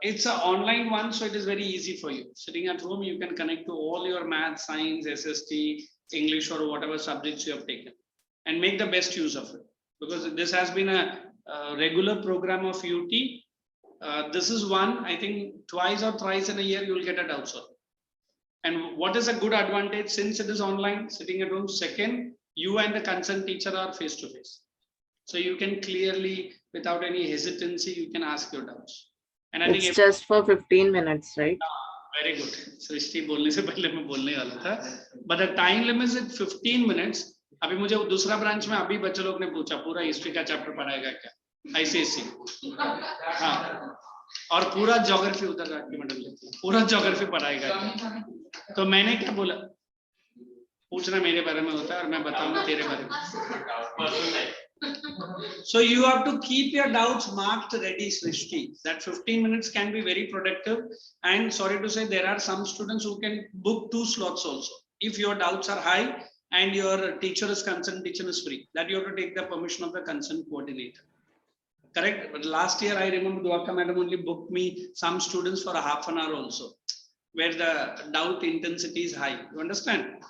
it's an online one, so it is very easy for you. Sitting at home, you can connect to all your math, science, SST, English, or whatever subjects you have taken, and make the best use of it. Because this has been a regular program of UT. This is one, I think twice or thrice in a year you will get a doubt solve. And what is a good advantage since it is online, sitting at home? Second, you and the concerned teacher are face to face. So you can clearly, without any hesitancy, you can ask your doubts. And I It's think just for 15 minutes, right? very good. सृष्टि बोलने से पहले मैं बोलने वाला था. But the time limit is 15 minutes. अभी मुझे दूसरा ब्रांच में अभी बच्चे लोग ने पूछा पूरा हिस्ट्री का चैप्टर पढ़ाएगा क्या? ICSE. हाँ. और पूरा ज्योग्राफी उधर राखी मैडम लेती है. पूरा ज्योग्राफी पढ़ाएगा क्या? तो मैंने क्या बोला? पूछना मेरे बारे में होता है और मैं बताऊंगा तेरे बारे में. So you have to keep your doubts marked ready, Srishti. That 15 minutes can be very productive. And sorry to say, there are some students who can book 2 slots also. If your doubts are high and your teacher is concerned, teacher is free, that you have to take the permission of the concerned coordinator. Correct? But last year, I remember Dwarka madam only booked me some students for a half an hour also, where the doubt intensity is high. You understand?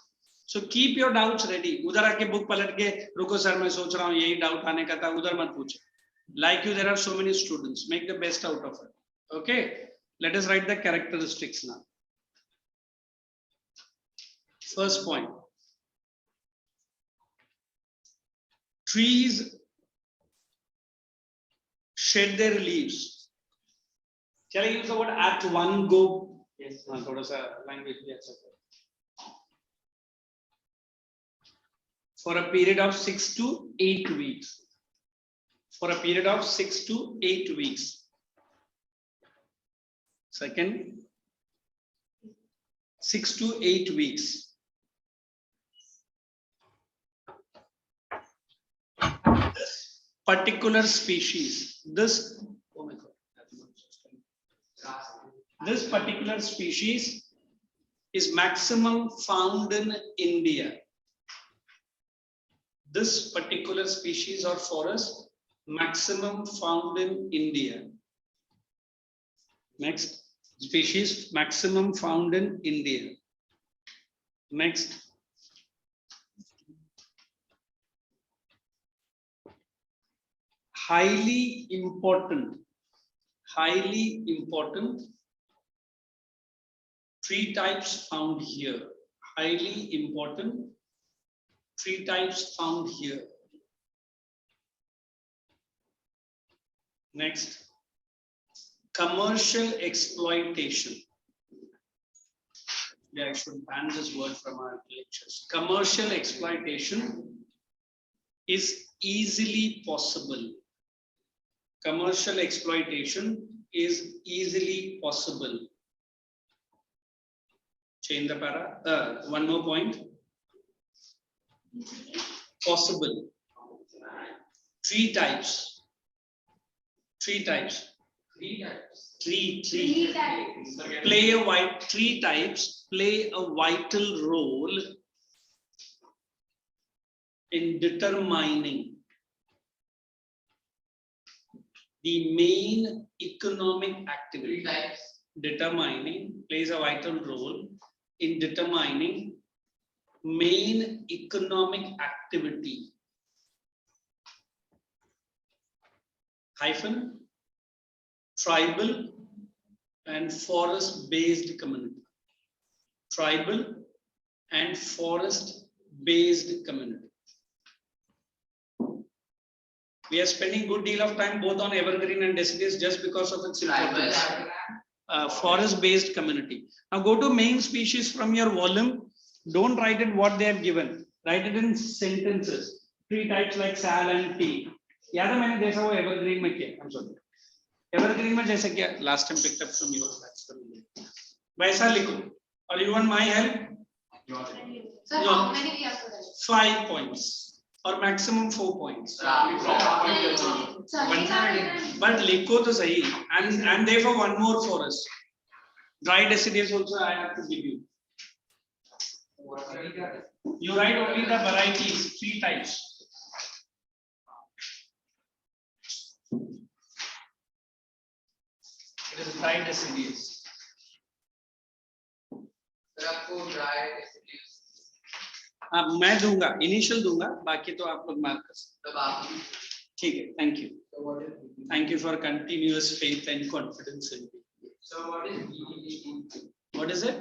So keep your doubts ready. उधर आके book पलट के रुको sir मैं सोच रहा हूँ यही डाउट आने का था, उधर मत पूछो. Like you, there are so many students. Make the best out of it. Okay. Let us write the characteristics now. First point. Trees shed their leaves. Shall I use the word at one go? Yes. थोड़ा सा language भी अच्छा है. For a period of 6 to 8 weeks. For a period of 6 to 8 weeks. Second, 6 to 8 weeks. This particular species, this, oh my God, this particular species is maximum found in India. This particular species or forest maximum found in India. Next, species maximum found in India. Next, highly important tree types found here. Highly important tree types found here. Next, commercial exploitation. Yeah, I should ban this word from our lectures. Commercial exploitation is easily possible. Commercial exploitation is easily possible. Change the para. One more point. Possible. Tree types. Tree types. Tree types. Play a white. Tree types play a vital role in determining the main economic activity. Determining plays a vital role in determining main economic activity. Hyphen, tribal and forest-based community. Tribal and forest-based community. We are spending good deal of time both on evergreen and deciduous just because of its importance. Forest-based community. Now go to main species from your volume. Don't write it what they have given. Write it in sentences. Three types like sal and tea. याद है मैंने देखा वो evergreen में किया. I'm sorry. Evergreen में जैसे क्या last time picked up from yours. वैसा लिखो. Or you want my help? Sir, No. how many we have to write? 5 points or maximum 4 points. But लिखो तो सही. And therefore one more for us. Dry deciduous also I have to give you. You write only the varieties, 3 types. It is dry deciduous. मैं दूंगा initial दूंगा बाकी तो आप लोग मार्क कर सकते ठीक है thank you for continuous faith and confidence in me what is it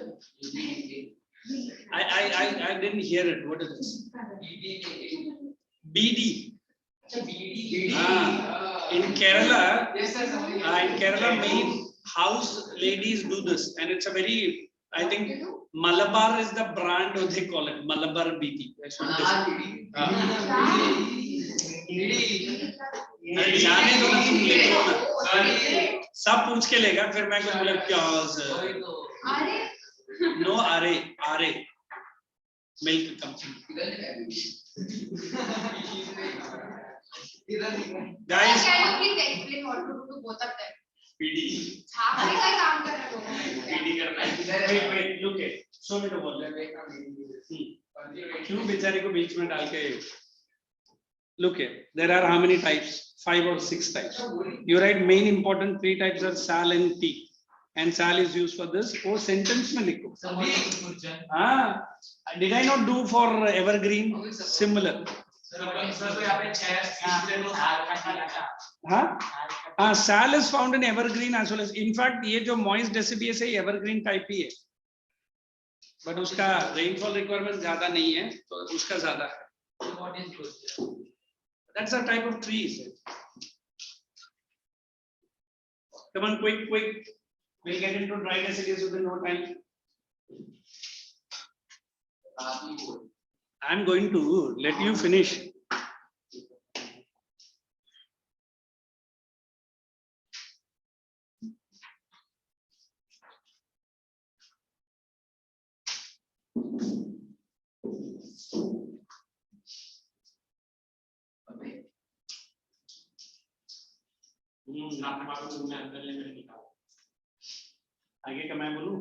I didn't hear it. What is this? BD. In Kerala, main house ladies do this, and it's a very, I think, Malabar is the brand, what they call it, Malabar BD. That's what जाने दो ना तुम लिखो ना सब पूछ के लेगा फिर मैं कुछ बोला क्या No RA milk company. Guys, can you please explain what to do to both of them? PD. छापने का काम कर रहे हो PD करना है. Wait, look it. Show me the ball. क्यों बेचारे को बीच में डाल के? Look it. There are how many types? 5 or 6 types. You write main important 3 types are sal and tea. And sal is used for this. Oh, sentence में लिखो. Did I not do for evergreen? Similar. Sal is found in evergreen as well as. In fact, ये जो moist deciduous है evergreen type ही है. But उसका rainfall requirement ज़्यादा नहीं है, तो उसका ज़्यादा है. That's a type of trees. Come on, quick. We'll get into dry deciduous within no time. I'm going to let you finish. आगे का मैं बोलूं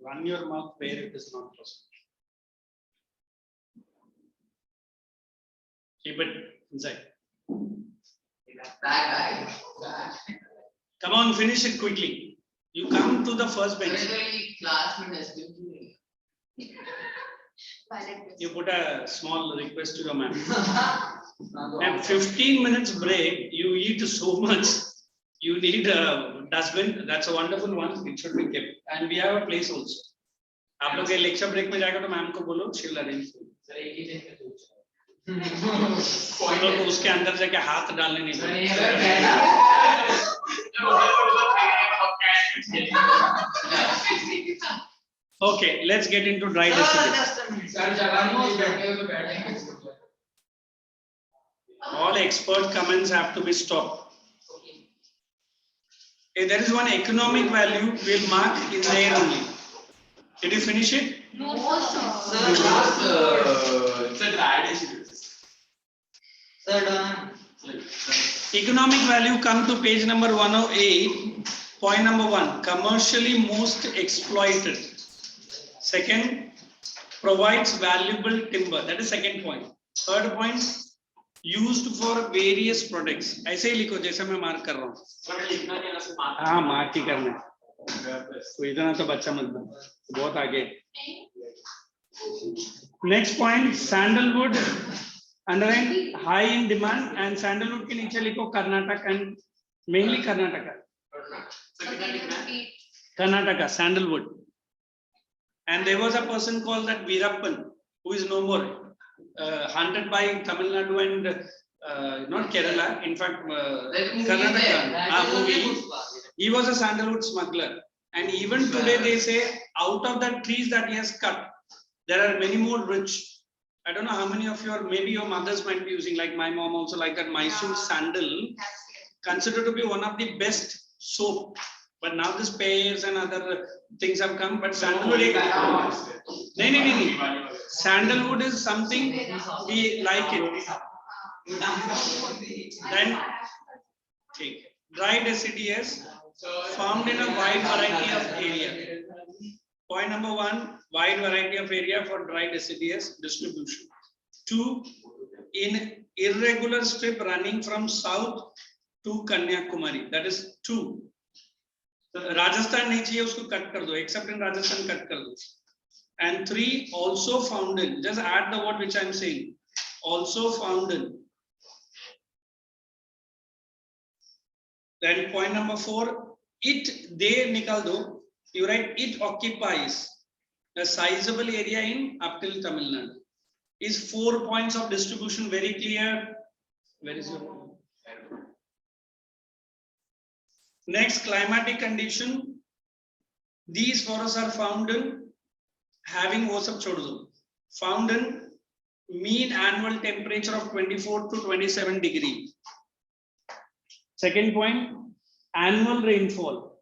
run your mouth where it is not possible. Keep it inside. Come on, finish it quickly. You come to the first bench. You put a small request to your man. And 15 minutes break, you eat so much. You need a dustbin. That's a wonderful one. It should be kept. And we have a place also. आप लोग lecture break में जाएगा तो ma'am को बोलो, she'll arrange for you. तो उसके अंदर जाके हाथ डालने नहीं बोलो. Okay, let's get into dry deciduous. All expert comments have to be stopped. Okay, there is one economic value we'll mark in there only. Did you finish it? No, sir. It's a dry deciduous. Economic value, come to page number 108. Point number 1, commercially most exploited. Second, provides valuable timber. That is second point. Third point, used for various products. ऐसे ही लिखो जैसे मैं mark कर रहा हूँ. हाँ mark ही करना है. तो इतना तो बच्चा मत बन. बहुत आगे. Next point, sandalwood. Underline high in demand and sandalwood के नीचे लिखो Karnataka and mainly Karnataka. Karnataka sandalwood. And there was a person called that Veerappan who is no more. hunted by Tamil Nadu and not Kerala. In fact, That movie Karnataka. there, that was Movie. a good He was a sandalwood smuggler. And even today they say out of the trees that he has cut, there are many more rich. I don't know how many of your, maybe your mothers might be using, like my mom also, like that Mysore sandal, considered to be one of the best soap. But now this pears and other things have come, but sandalwood, sandalwood is something we like it. Then dry deciduous found in a wide variety of area. Point number one, wide variety of area for dry deciduous distribution. 2, in irregular strip running from south to Kanyakumari. That is 2. Rajasthan nahi chahiye, usko cut kar do, except in Rajasthan cut kar do. And 3, also found in, just add the word which I am saying, also found in. Then point number 4, it, they nikal do, you write it occupies a sizable area in up till Tamil Nadu. Is 4 points of distribution very clear? Where is your next climatic condition? These forests are found in having wo sab chhod do. Found in mean annual temperature of 24 to 27 degrees. Second point, annual rainfall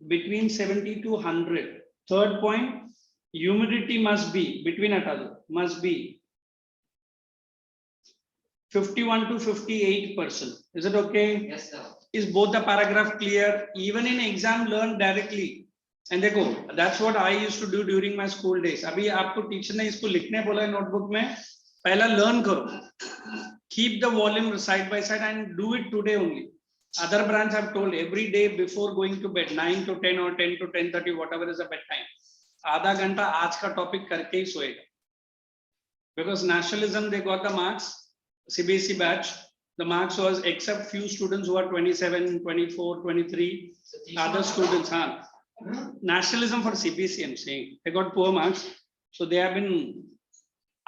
between 70 to 100. Third point, humidity must be between must be 51 to 58%. Is it okay? Yes, sir. Is both the paragraph clear? Even in exam, learn directly. And देखो, that's what I used to do during my school days. अभी आपको teacher ने इसको लिखने बोला है notebook में, पहला learn करो. Keep the volume side by side and do it today only. Other branch have told every day before going to bed, 9 to 10 or 10 to 10:30, whatever is the bedtime. आधा घंटा आज का टॉपिक करके ही सोएगा. Because nationalism, they got the marks, CBSE batch. The marks was except few students who are 27, 24, 23, other students. Nationalism for CBSE, I'm saying. They got poor marks. So they have been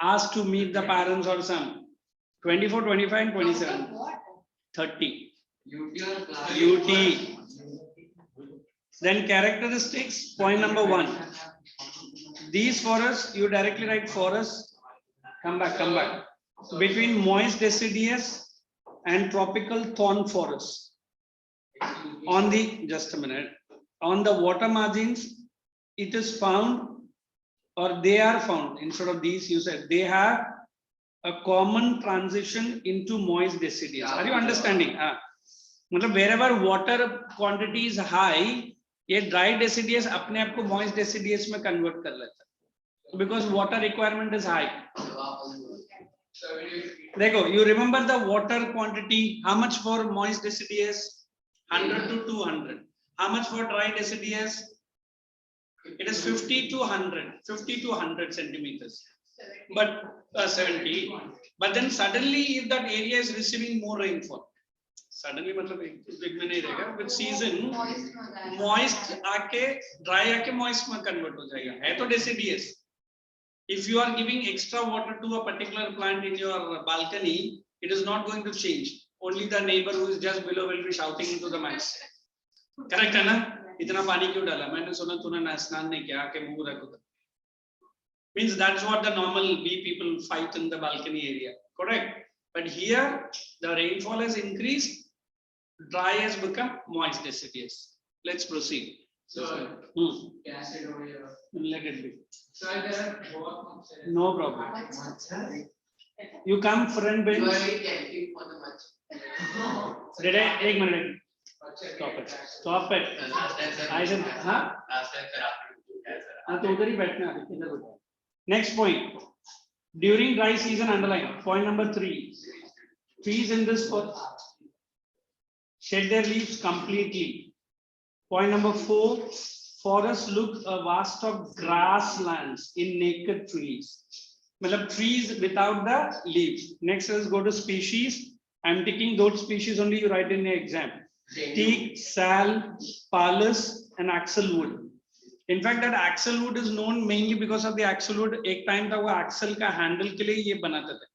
asked to meet the parents or some 24, 25 and 27, 30. UT. Then characteristics, point number 1. These forests, you directly write forests. Come back. Between moist deciduous and tropical thorn forests. On the, just a minute. On the water margins, it is found, or they are found, instead of these, you said, they have a common transition into moist deciduous. Are you understanding? Wherever water quantity is high, ये dry deciduous अपने आप को moist deciduous में convert कर लेता है, because water requirement is high. देखो, you remember the water quantity? How much for moist deciduous? 100 to 200. How much for dry deciduous? It is 50 to 100 centimeters. But 70. But then suddenly, if that area is receiving more rainfall, suddenly with season moist आके dry आके moist में convert हो जाएगा. है तो deciduous. If you are giving extra water to a particular plant in your balcony, it is not going to change. Only the neighbor who is just below will be shouting into the mic. Correct है ना? इतना पानी क्यों डाला? मैंने सुना तूने स्नान नहीं किया, आके मुंह रख उधर. Means that's what the normal bee people fight in the balcony area. Correct. But here the rainfall has increased, dry has become moist deciduous. Let's proceed. So, acid over here. Let it be. So there are No problem. You come front bench. You are very tempting for the much. Did I? एक minute. Stop it. I said, हाँ? तो उधर ही बैठना है, इधर बैठो. Next point. During dry season, underline. Point number 3. Trees in this forest shed their leaves completely. Point number 4. Forests look a vast of grasslands in naked trees. मतलब trees without the leaves. Next, let's go to species. I'm taking those species only you write in the exam. Teak, sal, palus, and axlewood. In fact, that axle wood is known mainly because of the axle wood. एक time था वो axle का handle के लिए ये बनाते थे.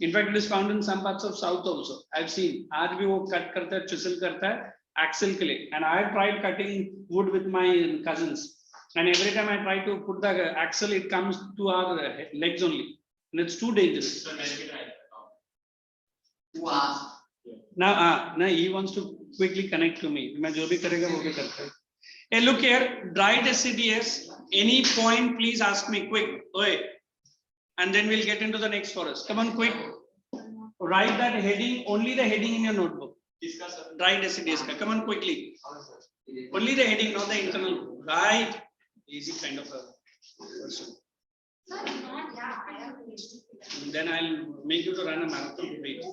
In fact, it is found in some parts of south also. I've seen. आज भी वो cut करता है, chisel करता है axle के लिए. And I have tried cutting wood with my cousins. And every time I try to put the axle, it comes to our legs only, and it's too dangerous. Wow. Now he wants to quickly connect to me. मैं जो भी करेगा वो भी करता है. Hey, look here, dry deciduous. Any point, please ask me quick. Oi. And then we'll get into the next forest. Come on, quick. Write that heading, only the heading in your notebook. Dry deciduous. Come on, quickly. Only the heading, not the internal. Right. Easy kind of a person. Sir, not yeah, I have finished. Then I'll make you to run a marathon. Wait.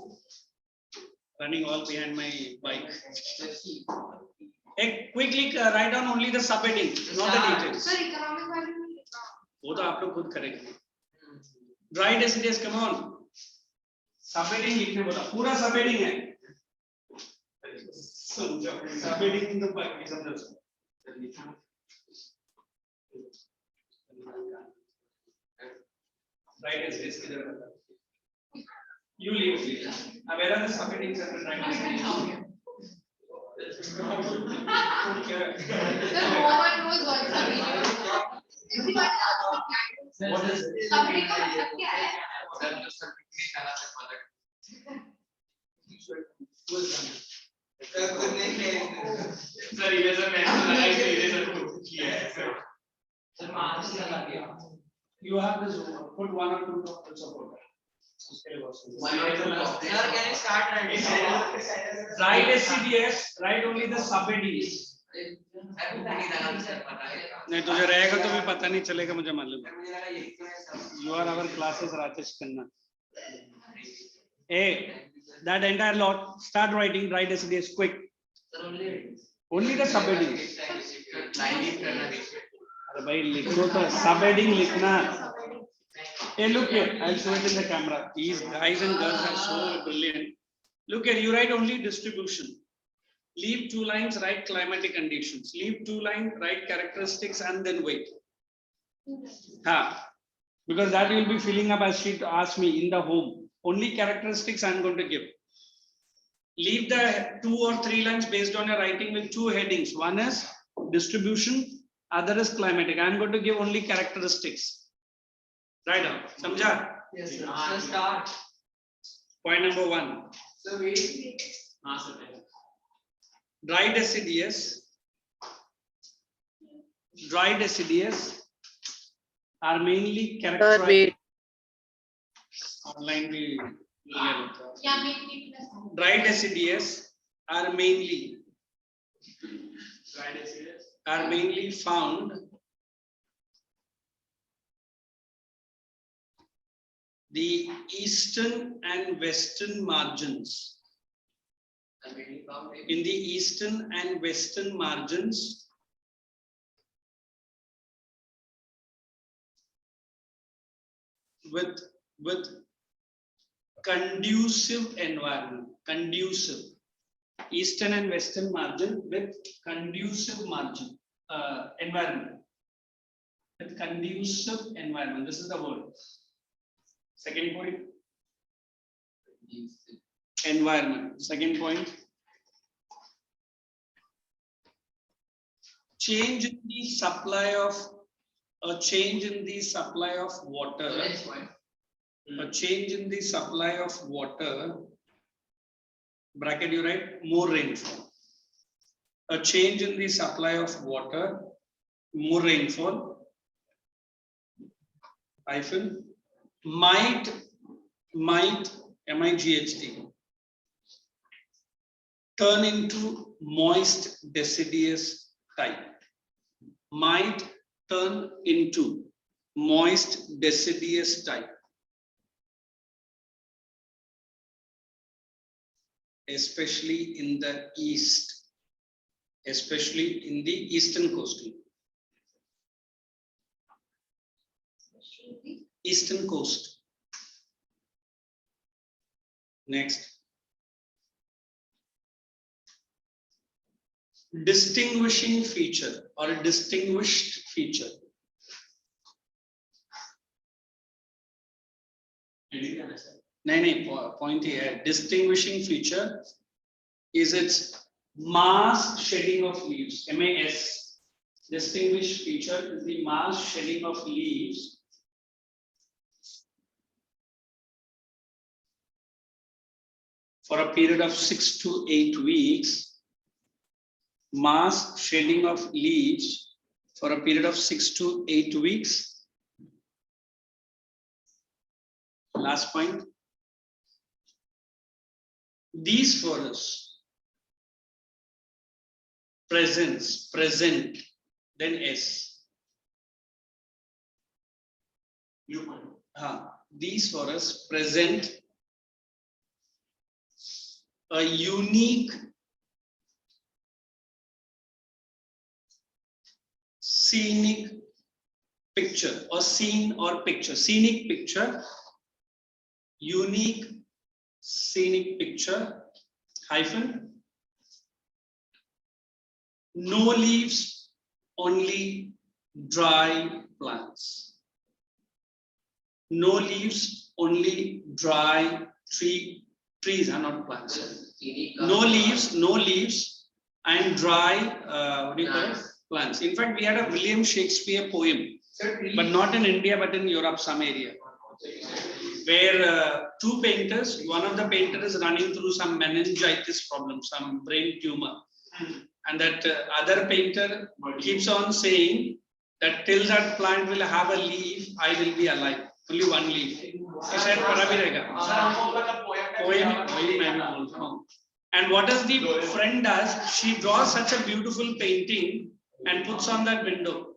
Running all behind my bike. Hey, quickly write down only the subheading, not the details. Sir, economic value में लिखा. वो तो आप लोग खुद करेंगे. Dry deciduous, come on. Subheading लिखने बोला. पूरा subheading है. समझो. Subheading तो बाकी समझो. Dry deciduous किधर बता? You leave it. Where are the subheadings under dry deciduous? Sir, no one knows what is the What is it? Somebody का मतलब क्या है? Sir, eraser pen से लगाई तो eraser को किया है. Sir, मार्क से लगा दिया. You have this. Put one or two drops of water. Sir, can you start writing? Dry deciduous, write only the subheadings. नहीं तुझे रहेगा तो भी पता नहीं चलेगा मुझे मालूम है. You are our classes Rajesh Khanna. Hey, that entire lot. Start writing dry deciduous quick. Only the subheadings. अरे भाई लिखो तो subheading लिखना. Hey, look here. I'll show it in the camera. These guys and girls are so brilliant. Look here. You write only distribution. Leave 2 lines. Write climatic conditions. Leave 2 lines. Write characteristics and then wait. Because that you will be filling up as she asked me in the home. Only characteristics I'm going to give. Leave the 2 or 3 lines based on your writing with 2 headings. One is distribution. Other is climatic. I'm going to give only characteristics. Right now, samjha? Yes, sir. So start. Point number 1. So wait. Dry deciduous are mainly Sir, characterized. wait. Online भी clear होता है. क्या make Dry deciduous are mainly found the eastern and western margins. In the eastern and western margins with conducive environment. Eastern and western margin with conducive margin environment. With conducive environment. This is the word. Second point. Environment. Second point. Change in the supply of water. A change in the supply of water. Bracket you write more rainfall. A change in the supply of water, more rainfall. Hyphen might MIGHT turn into moist deciduous type. Might turn into moist deciduous type. Especially in the east, especially in the eastern coastal. Eastern coast. Next. distinguishing feature or a distinguished feature. Point here. Distinguishing feature is its mass shedding of leaves. MAS. Distinguished feature is the mass shedding of leaves for a period of 6 to 8 weeks. Mass shedding of leaves for a period of 6 to 8 weeks. Last point. These forests present, then S. These forests present a unique scenic picture or scene or picture. Scenic picture, unique scenic picture, hyphen, no leaves, only dry plants. No leaves, only dry trees are not plants. No leaves and dry, what do you call it? Plants. In fact, we had a William Shakespeare poem, but not in India, but in Europe, some area, where two painters, one of the painters is running through some meningitis problem, some brain tumor. And that other painter keeps on saying that till that plant will have a leaf, I will be alive. Only one leaf. He said, poem. And what does the friend does? She draws such a beautiful painting and puts on that window.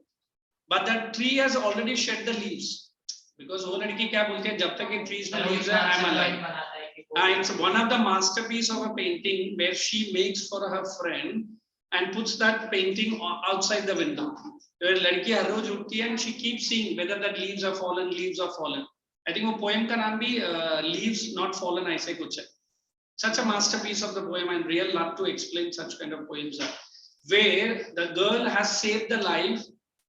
But that tree has already shed the leaves. Because wo ladki kya bolte hai, jab tak ye trees mein leaves hai, I am alive. It's one of the masterpiece of a painting where she makes for her friend and puts that painting outside the window. Where ladki har roz uthti hai and she keeps seeing whether that leaves are fallen. I think wo poem ka naam bhi Leaves Not Fallen aise kuch hai. Such a masterpiece of the poem, and real love to explain such kind of poems are. Where the girl has saved the life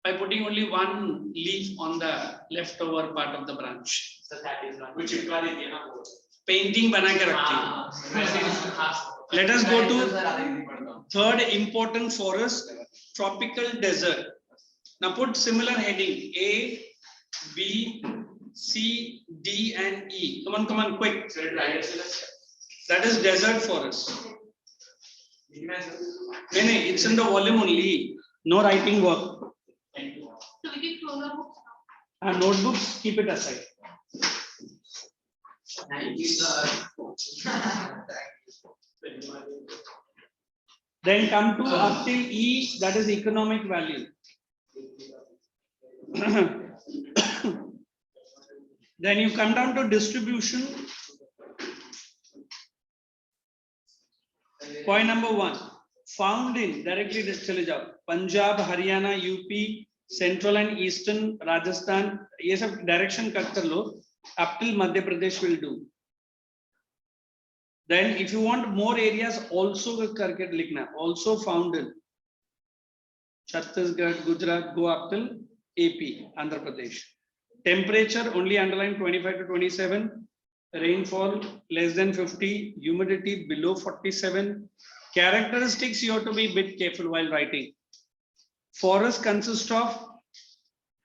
by putting only one leaf on the leftover part of the branch. So that is one. Which painting bana ke rakhti. Let us go to third important forest, tropical desert. Now put similar heading A, B, C, D and E. Come on, quick. That is desert forest. No, it's in the volume only. No writing work. So we can close our books. Notebooks, keep it aside. Thank you, sir. Then come to up till E, that is economic value. Then you come down to distribution. Point number 1, found in, directly chale jao, Punjab, Haryana, UP, Central and Eastern, Rajasthan, ye sab direction cut kar lo, up till Madhya Pradesh will do. Then if you want more areas also karke likhna, also found in Chhattisgarh, Gujarat, go up till AP, Andhra Pradesh. Temperature only underline 25 to 27. Rainfall less than 50, humidity below 47. Characteristics you have to be a bit careful while writing. Forest consists of,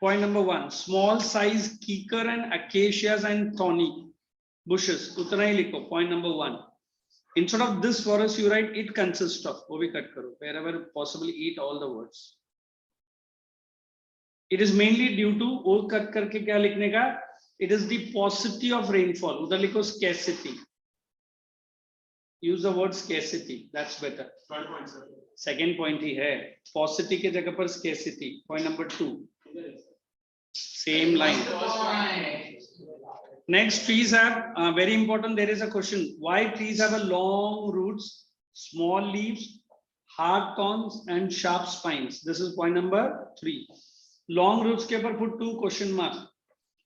point number 1, small size kikar and acacias and thorny bushes. Utna hi likho, point number 1. Instead of this forest, you write it consists of. Wo bhi cut karo. Wherever possible, eat all the words. It is mainly due to, wo cut karke kya likhne ka? It is the paucity of rainfall. Udhar likho scarcity. Use the word scarcity. That's better. Second point ही है. Paucity के जगह पर scarcity. Point number 2. Same line. Next, trees have very important. There is a question. Why trees have a long roots, small leaves, hard thorns, and sharp spines? This is point number 3. Long roots के ऊपर put 2 question mark.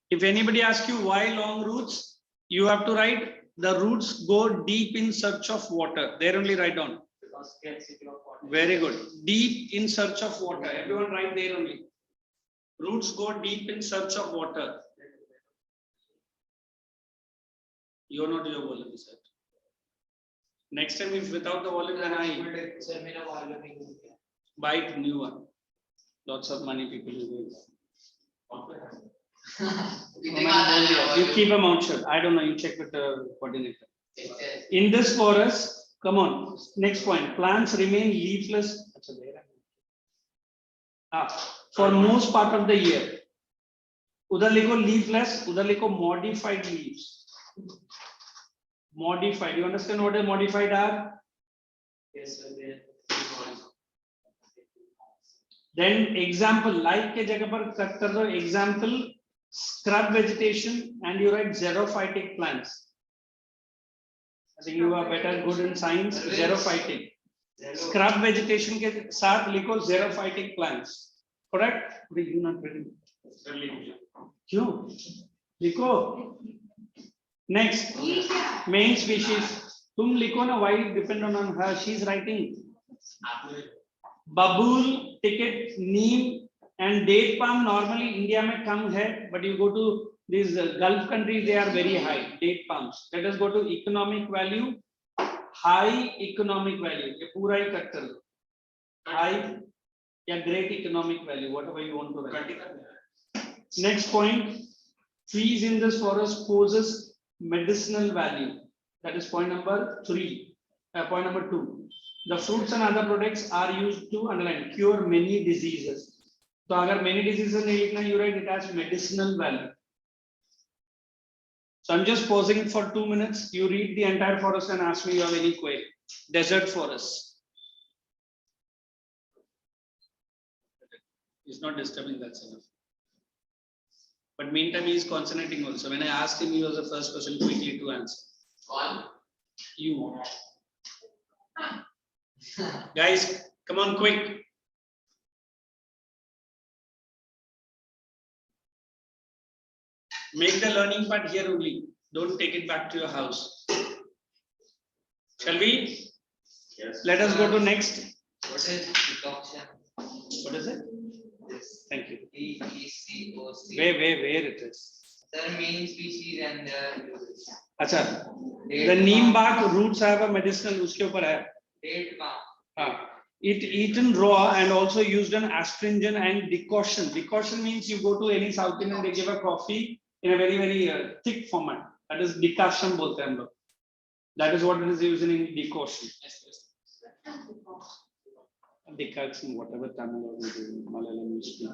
If anybody asks you why long roots, you have to write the roots go deep in search of water. There only write down. because scarcity of water. Very good. Deep in search of water. Everyone write there only. Roots go deep in search of water. You're not your volume, sir. Next time, if without the volume, then I buy it new one. Lots of money people will do. You keep a mouth shut. I don't know. You check with the coordinator. In this forest, come on. Next point. Plants remain leafless. For most part of the year. Udhar likho leafless. Udhar likho modified leaves. Modified. You understand what a modified are? Yes, sir. Then example, like के जगह पर cut कर दो. Example, scrub vegetation, and you write xerophytic plants. I think you are better good in science. Xerophytic. Scrub vegetation के साथ लिखो xerophytic plants. Correct? You not ready. क्यों? लिखो. Next, main species. तुम लिखो ना. Why depend on her? She is writing. Babool, ticket, neem, and date palm normally India में कम है, but you go to these Gulf countries, they are very high. Date palms. Let us go to economic value. High economic value. ये पूरा ही cut कर दो. High या great economic value, whatever you want to write. Next point. Trees in this forest poses medicinal value. That is point number 3. Point number 2. The fruits and other products are used to underline cure many diseases. So, agar many diseases nahi likhna, you write it as medicinal value. So I'm just pausing for 2 minutes. You read the entire forest and ask me if you have any query. Desert forest. He's not disturbing, that's enough. But meantime, he is concentrating also. When I asked him, he was the first person quickly to answer. One. You. Guys, come on, quick. Make the learning part here only. Don't take it back to your house. Shall we? Yes. Let us go to next. What is decoction? What is it? Yes. Thank you. DECOC. Where it is? The main species and the Acha. The neem bark roots have a medicinal. Uske upar hai. date palm. It eaten raw and also used an astringent and decoction. Decoction means you go to any South Indian, they give a coffee in a very, very thick format. That is decoction bolte hain log. That is what it is used in decoction. Decoction, whatever Tamil or Malayalam you speak.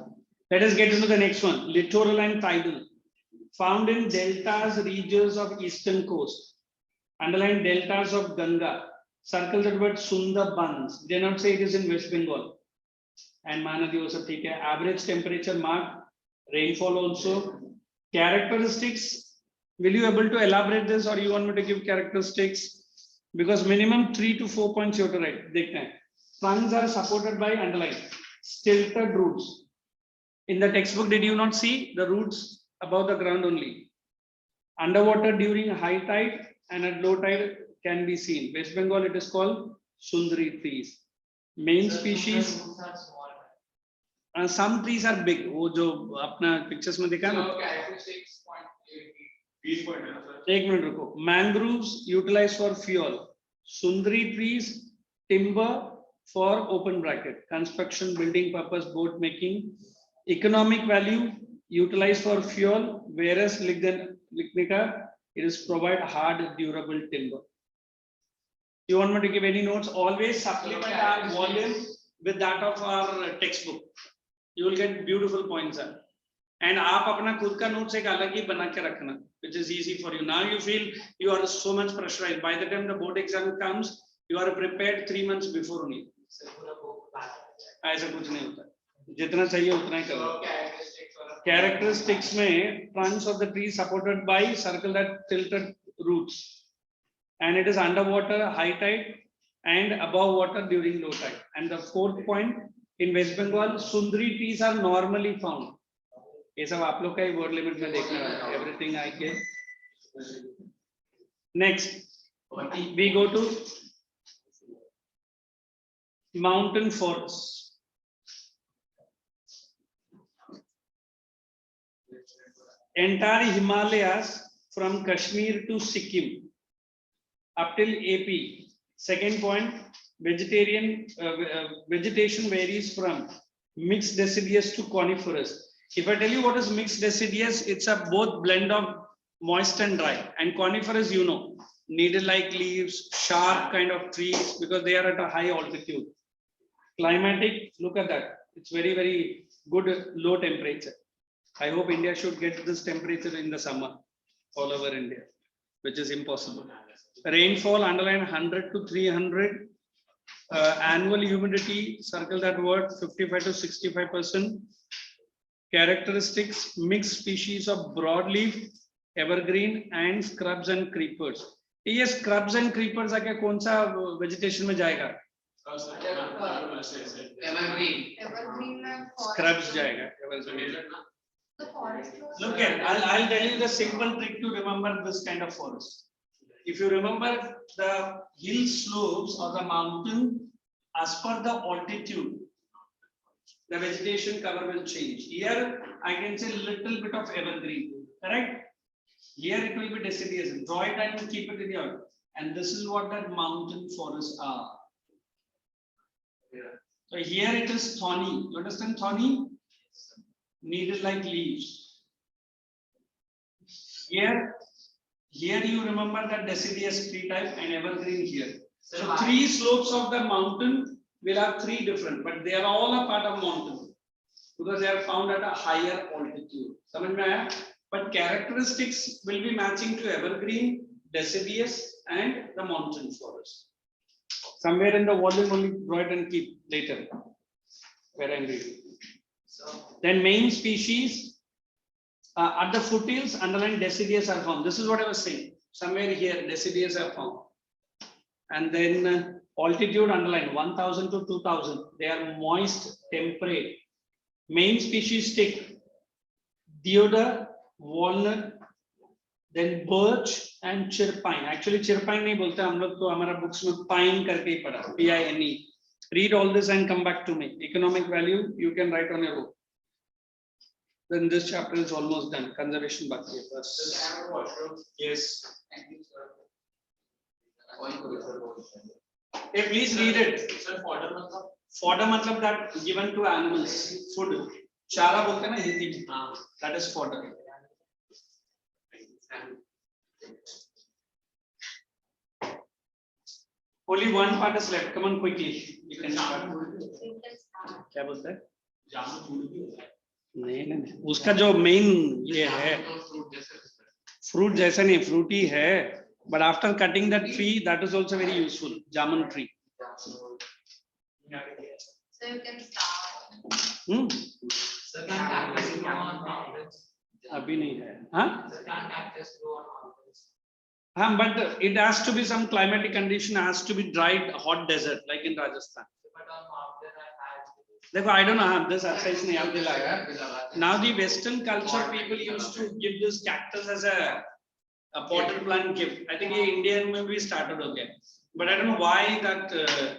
Let us get into the next one. Littoral and tidal. Found in deltas, regions of eastern coast. Underline deltas of Ganga. Circle that word Sundarbans. They not say it is in West Bengal. And Mahanadi also take care. Average temperature mark, rainfall also. Characteristics. Will you able to elaborate this, or you want me to give characteristics? Because minimum 3 to 4 points you have to write. Trunks are supported by underline stilted roots. In the textbook, did you not see the roots above the ground only? Underwater during high tide and at low tide can be seen. West Bengal, it is called Sundari trees. Main species. Some trees are big. वो जो अपना pictures में देखा ना. एक minute रुको. Mangroves utilized for fuel. Sundari trees, timber for open bracket, construction, building purpose, boat making. Economic value utilized for fuel, whereas lignica, it is provide hard, durable timber. You want me to give any notes? Always supplement our volume with that of our textbook. You will get beautiful points. And आप अपना खुद का notes एक अलग ही बना के रखना, which is easy for you. Now you feel you are so much pressurized. By the time the board exam comes, you are prepared 3 months before only. ऐसा कुछ नहीं होता. जितना चाहिए उतना ही करो. Characteristics में trunks of the tree supported by circle that tilted roots. And it is underwater high tide and above water during low tide. And the fourth point, in West Bengal, Sundari trees are normally found. ये सब आप लोग का ही word limit में देखना है. Everything I get. Next, we go to mountain forests. Entire Himalayas from Kashmir to Sikkim up till AP. Second point, vegetation varies from mixed deciduous to coniferous. If I tell you what is mixed deciduous, it's a both blend of moist and dry. And coniferous, you know, needle-like leaves, sharp kind of trees because they are at a high altitude. Climatic, look at that. It's very, very good low temperature. I hope India should get this temperature in the summer all over India, which is impossible. Rainfall, underline 100 to 300. Annual humidity, circle that word, 55 to 65%. Characteristics, mixed species of broadleaf, evergreen and scrubs and creepers. ये scrubs and creepers आके कौन सा vegetation में जाएगा? Evergreen. Scrubs जाएगा. Evergreen. The forest. Look here, I'll tell you the simple trick to remember this kind of forest. If you remember the hill slopes or the mountain, as per the altitude, the vegetation cover will change. Here I can say little bit of evergreen, correct? Here it will be deciduous. Draw it and keep it in your. And this is what that mountain forests are. So here it is thorny. You understand thorny? Needle-like leaves. Here you remember that deciduous tree type and evergreen here. So three slopes of the mountain will have three different, but they are all a part of mountain because they are found at a higher altitude. समझ में आया? But characteristics will be matching to evergreen, deciduous, and the mountain forest. Somewhere in the volume only draw it and keep later. Where I'm reading. Then main species at the foothills, underline deciduous are found. This is what I was saying. Somewhere here, deciduous are found. And then altitude, underline 1000 to 2000. They are moist, temperate. Main species stick, deodar, walnut, then birch and chirpine. Actually, chirpine नहीं बोलते हम लोग तो हमारा books में pine करके ही पढ़ा. PINE. Read all this and come back to me. Economic value you can write on your own. Then this chapter is almost done. Conservation baki hai bas. Yes. Hey, please read it. Fodder matlab that given to animals. Food. Chara bolte na Hindi. That is fodder. Only one part is left. Come on quickly. You can start. क्या बोलता है? नहीं उसका जो main ये है fruit जैसा नहीं fruity है but after cutting that tree that is also very useful jamun tree. So you can start. Sir, can cactus grow on mountains? अभी नहीं है हाँ Sir, can cactus grow on mountains? but it has to be some climatic condition has to be dried hot desert like in Rajasthan. But on mountain देखो I don't know this exercise नहीं याद दिलाया. Now the Western culture people used to give this cactus as a potted plant gift. I think ये Indian में भी started हो गया. But I don't know why that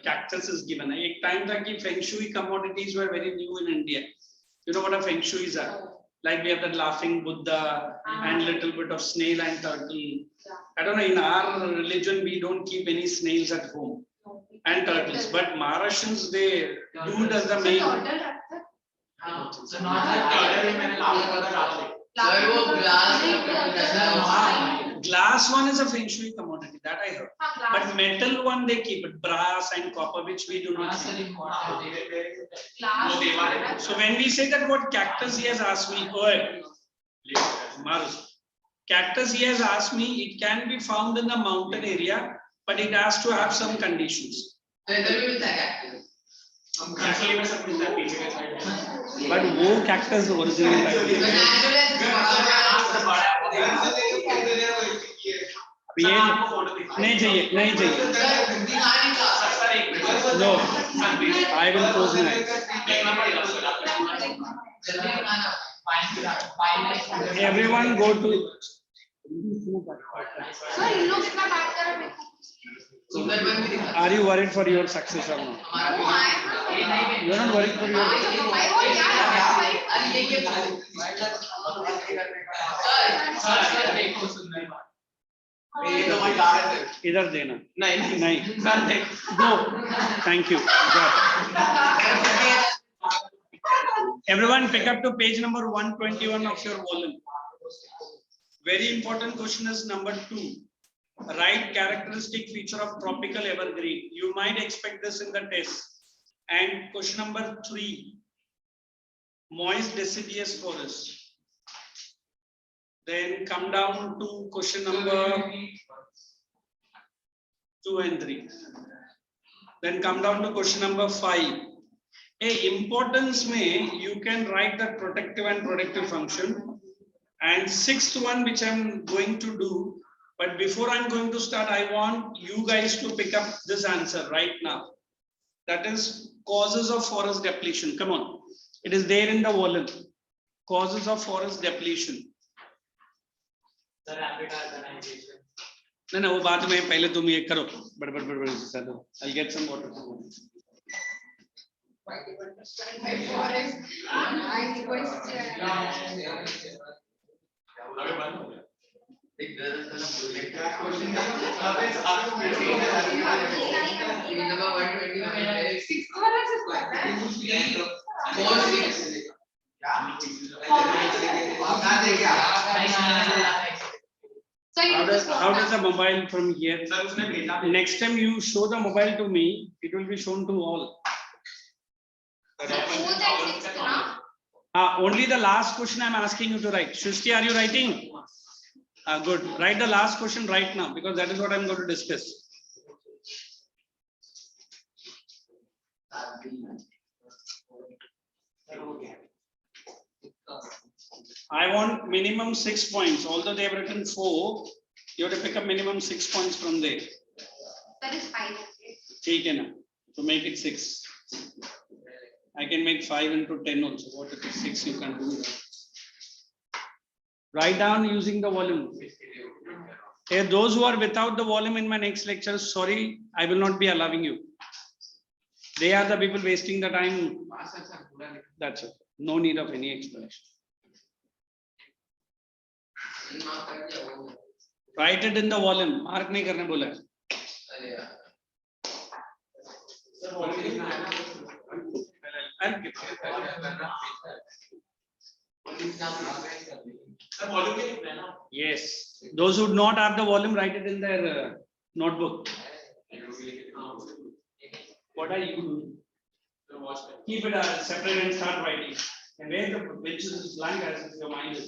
cactus is given. एक time था कि feng shui commodities were very new in India. You know what a feng shuis are? Like we have that laughing Buddha and little bit of snail and turtle. I don't know, in our religion we don't keep any snails at home and turtles, but Maharashtrians they do it as the main. So not like turtle में मैंने लाल वाला डाला. Sir, वो glass glass one is a feng shui commodity that I heard. But metal one they keep it, brass and copper, which we do not keep. So when we say that what cactus he has asked me, cactus he has asked me, it can be found in the mountain area, but it has to have some conditions. But वो cactus original नहीं चाहिए no I will close my eyes. Everyone go to Sundarban भी दिखा Are you worried for your success or not? You are not worried for your. Sir देखो सुंदरबन इधर देना. नहीं नहीं. सर देखो Go. Thank you. Everyone pick up to page number 121 of your volume. Very important question is number 2. Write characteristic feature of tropical evergreen. You might expect this in the test. And question number 3. Moist deciduous forest. Then come down to question number 2 and 3. Then come down to question number 5. Importance may you can write the protective and productive function. And 6th one which I'm going to do, but before I'm going to start, I want you guys to pick up this answer right now. That is causes of forest depletion. Come on, it is there in the volume. Causes of forest depletion. Sir habitat urbanization No, वो बात में पहले तुम ये करो. बड़ I'll get some water. How does the mobile from here? Next time you show the mobile to me, it will be shown to all. Only the last question I'm asking you to write. Shrishti, are you writing? Good. Write the last question right now because that is what I'm going to discuss. I want minimum 6 points. Although they have written 4, you have to pick up minimum 6 points from there. That is 5. Okay, na? So make it 6. I can make 5 into 10 also. What if it's 6? You can do that. Write down using the volume. Those who are without the volume in my next lecture, sorry, I will not be allowing you. They are the people wasting the time. That's it. No need of any explanation. Write it in the volume. Mark nahi karne bola. Yes. Those who do not have the volume, write it in their notebook. What are you doing? Keep it separate and start writing. And where the which is blank as if your mind is.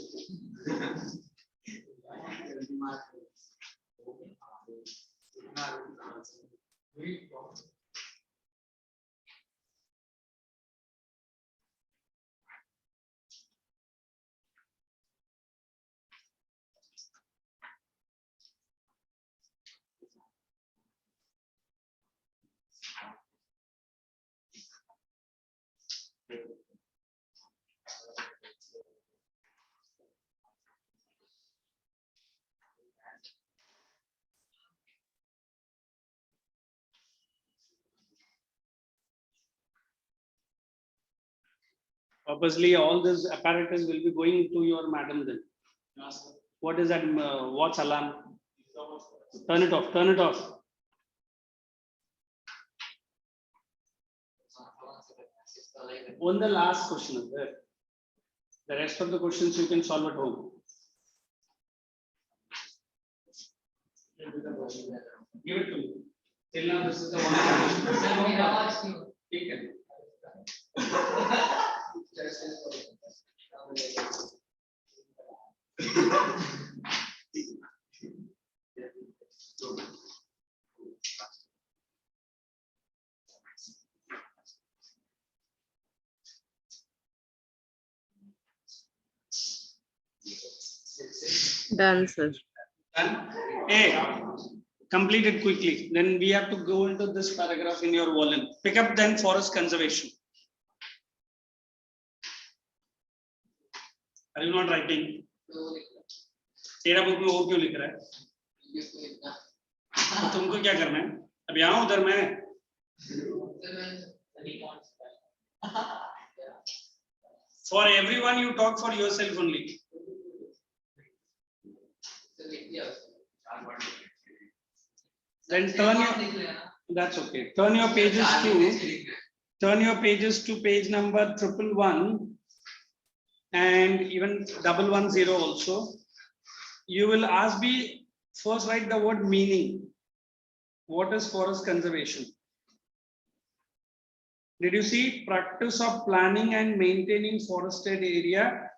Purposely, all this apparatus will be going to your madam then. What is that? What's alarm? Turn it off. Turn it off. On the last question, the rest of the questions you can solve at home. Give it to me. Till now, this is the one. Done, sir. Done? Hey, complete it quickly. Then we have to go into this paragraph in your volume. Pick up then forest conservation. Are you not writing? तेरा book में वो क्यों लिख रहा है? तो तुमको क्या करना है? अब यहाँ उधर मैं for everyone you talk for yourself only. Then that's okay. Turn your pages to page number 111 and even 110 also. You will ask me first write the word meaning. What is forest conservation? Did you see practice of planning and maintaining forested area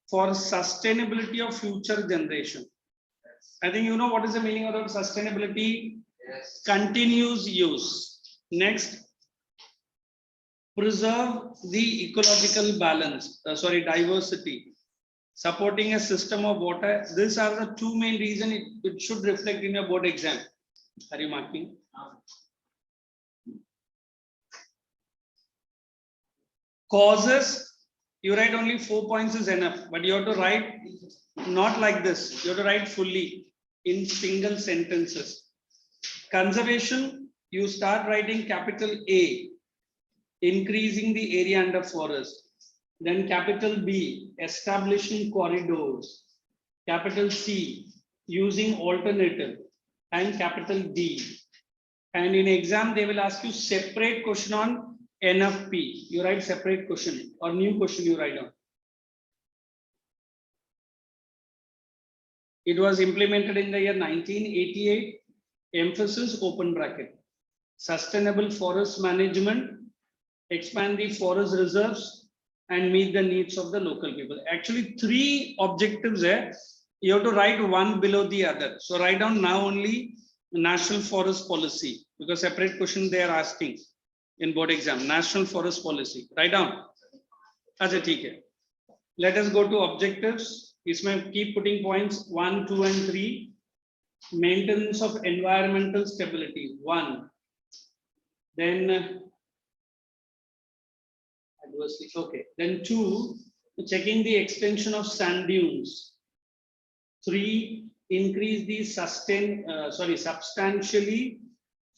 for sustainability of future generation? I think you know what is the meaning of sustainability. Yes. Continuous use. Next, preserve the ecological balance, diversity, supporting a system of water. These are the two main reasons it should reflect in your board exam. Are you marking? Causes, you write only 4 points is enough, but you have to write not like this. You have to write fully in single sentences. Conservation, you start writing capital A, increasing the area under forest. Then capital B, establishing corridors. Capital C, using alternative. And capital D. And in exam, they will ask you separate question on NFP. You write separate question or new question you write down. It was implemented in the year 1988. Emphasis open bracket. Sustainable forest management, expand the forest reserves and meet the needs of the local people. Actually, 3 objectives there. You have to write one below the other. So write down now only National Forest Policy, because separate question they are asking in board exam. National Forest Policy. Write down. Acha, theek hai. Let us go to objectives. Isme keep putting points 1, 2 and 3. Maintenance of environmental stability 1. Then adversely, okay. Then 2, checking the extension of sand dunes. 3, increase the substantially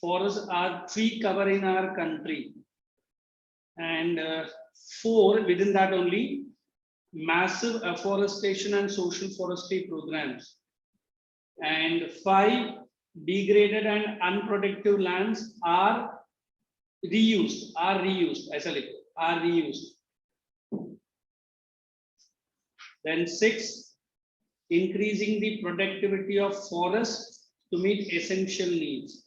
forests are tree cover in our country. And 4, within that only, massive afforestation and social forestry programs. And 5, degraded and unproductive lands are reused. Then 6, increasing the productivity of forests to meet essential needs.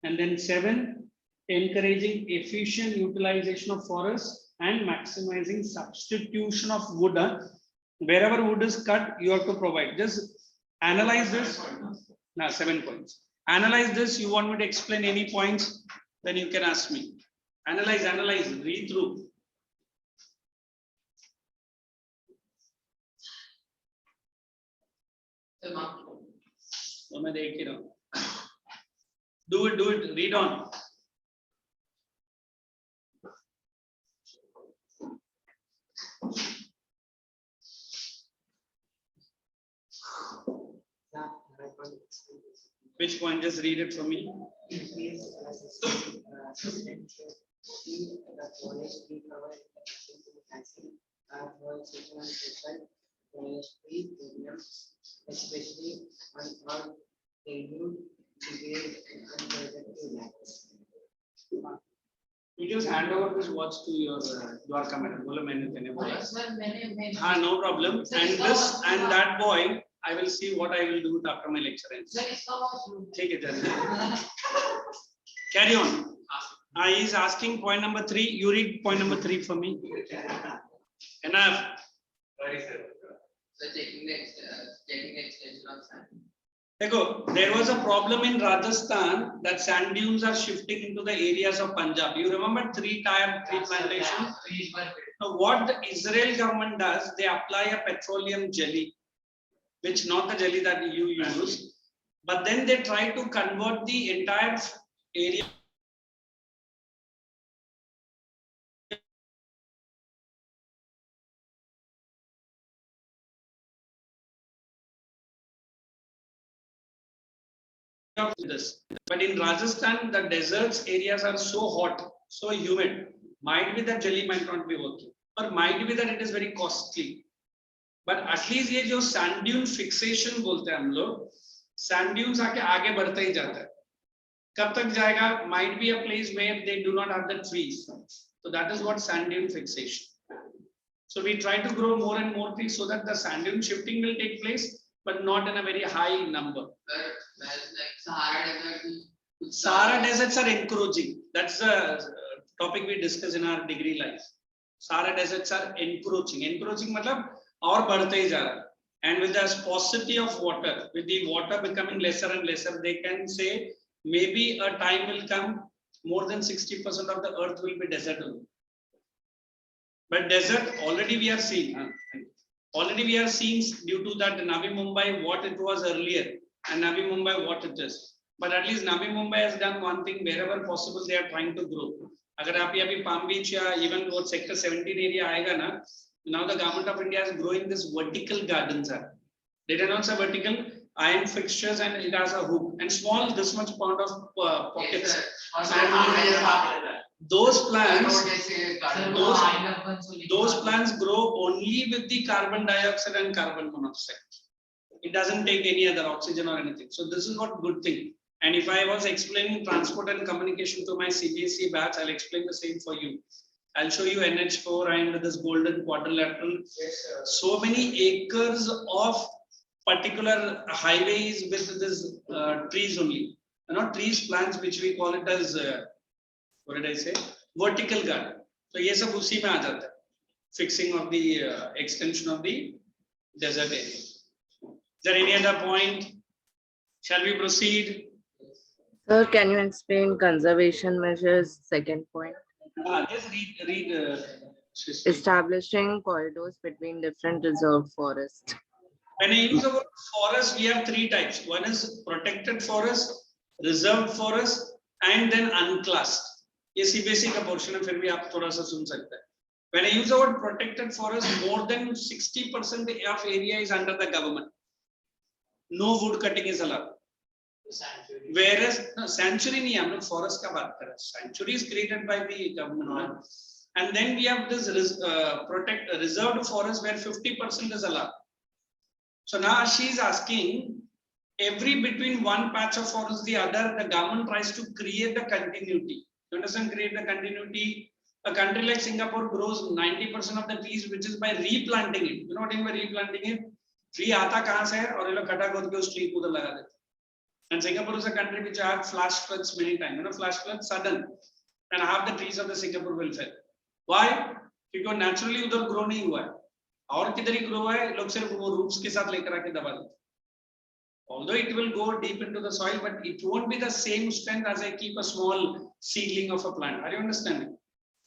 And then 7, encouraging efficient utilization of forests and maximizing substitution of wood. Wherever wood is cut, you have to provide. Just analyze this. Now 7 points. Analyze this. You want me to explain any points? Then you can ask me. Analyze, read through. So मैं देख ही रहा हूँ. Do it, read on. Which point? Just read it for me. Especially on all failure, degrade and unproductive lands. You just hand over this watch to your camera. बोलो मैंने तेने बोला. हाँ, no problem. And this and that boy, I will see what I will do after my lecture ends. ठीक है जल्दी. Carry on. He is asking point number 3. You read point number 3 for me. Enough. Sorry, sir. So checking the extension of sand. देखो, there was a problem in Rajasthan that sand dunes are shifting into the areas of Punjab. You remember 3-tier tree plantation? Now, what the Israel government does, they apply a petroleum jelly, which not the jelly that you use, but then they try to convert the entire area of this. But in Rajasthan, the deserts areas are so hot, so humid. Might be that jelly might not be working, or might be that it is very costly. But at least ये जो sand dune fixation बोलते हैं हम लोग, sand dunes आगे बढ़ता ही जाता है. कब तक जाएगा? Might be a place where they do not have the trees. So that is what sand dune fixation. So we try to grow more and more trees so that the sand dune shifting will take place, but not in a very high number. Sahara deserts are encroaching. That's the topic we discuss in our degree life. Sahara deserts are encroaching. Encroaching मतलब और बढ़ते ही जा रहा है. And with the paucity of water, with the water becoming lesser and lesser, they can say maybe a time will come more than 60% of the earth will be desert only. But desert already we are seeing. Already we are seeing due to that Navi Mumbai what it was earlier and Navi Mumbai what it is. But at least Navi Mumbai has done one thing, wherever possible they are trying to grow. अगर आप ये Palm Beach या even what sector 17 area आएगा ना, now the government of India is growing this vertical gardens. They are not so vertical, iron fixtures and it has a hook and small this much amount of pockets. Those plants grow only with the carbon dioxide and carbon monoxide. It doesn't take any other oxygen or anything. So this is what good thing. And if I was explaining transport and communication to my CBSE batch, I'll explain the same for you. I'll show you NH4 and this golden quadrilateral. So many acres of particular highways with this trees only. Not trees, plants, which we call it as what did I say? Vertical garden. So ये सब उसी में आ जाता है. Fixing of the extension of the desert area. Is there any other point? Shall we proceed? Sir, can you explain conservation measures? Second point. Just read. Establishing corridors between different reserved forests. When I use the word forest, we have three types. One is protected forest, reserved forest, and then unclassed. ये CBSE का portion है, फिर भी आप थोड़ा सा सुन सकते हैं. When I use the word protected forest, more than 60% of area is under the government. No wood cutting is allowed. Whereas sanctuary नहीं हम लोग forest का बात कर रहे हैं. Sanctuary is created by the government. And then we have this reserved forest where 50% is allowed. So now she is asking, every between one patch of forest the other, the government tries to create the continuity. You understand? Create the continuity. A country like Singapore grows 90% of the trees, which is by replanting it. You know what I mean by replanting it? Tree आता कहाँ से है और ये लोग खड़ा खोद के उस tree को उधर लगा देते. And Singapore is a country which had flash floods many times. You know, flash floods sudden, and half the trees of the Singapore will fail. Why? Because naturally उधर grow नहीं हुआ है. और किधर ही grow है, लोग सिर्फ वो roots के साथ लेकर आके दबा देते. Although it will go deep into the soil, but it won't be the same strength as I keep a small seedling of a plant. Are you understanding?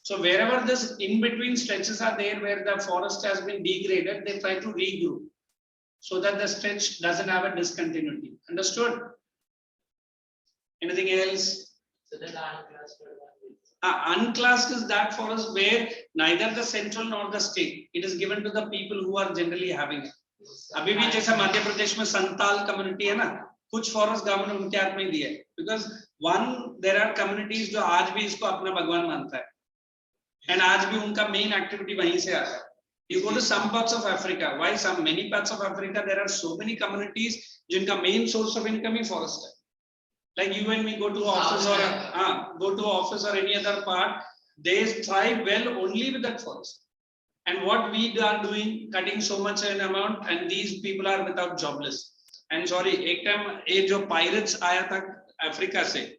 So wherever this in-between stretches are there where the forest has been degraded, they try to regrow so that the stretch doesn't have a discontinuity. Understood? Anything else? So the unclassed Unclassed is that forest where neither the central nor the state. It is given to the people who are generally having it. अभी भी जैसा मध्य प्रदेश में Santal community है ना, कुछ forest government उनके हाथ में दिया है. Because one, there are communities जो आज भी इसको अपना भगवान मानता है, and आज भी उनका main activity वहीं से आता है. You go to some parts of Africa. Why some many parts of Africa there are so many communities जिनका main source of income he forest है. Like you and me go to office or any other part, they thrive well only with that forest. And what we are doing, cutting so much an amount, and these people are without jobless. And sorry, एक time ये जो pirates आया था Africa से,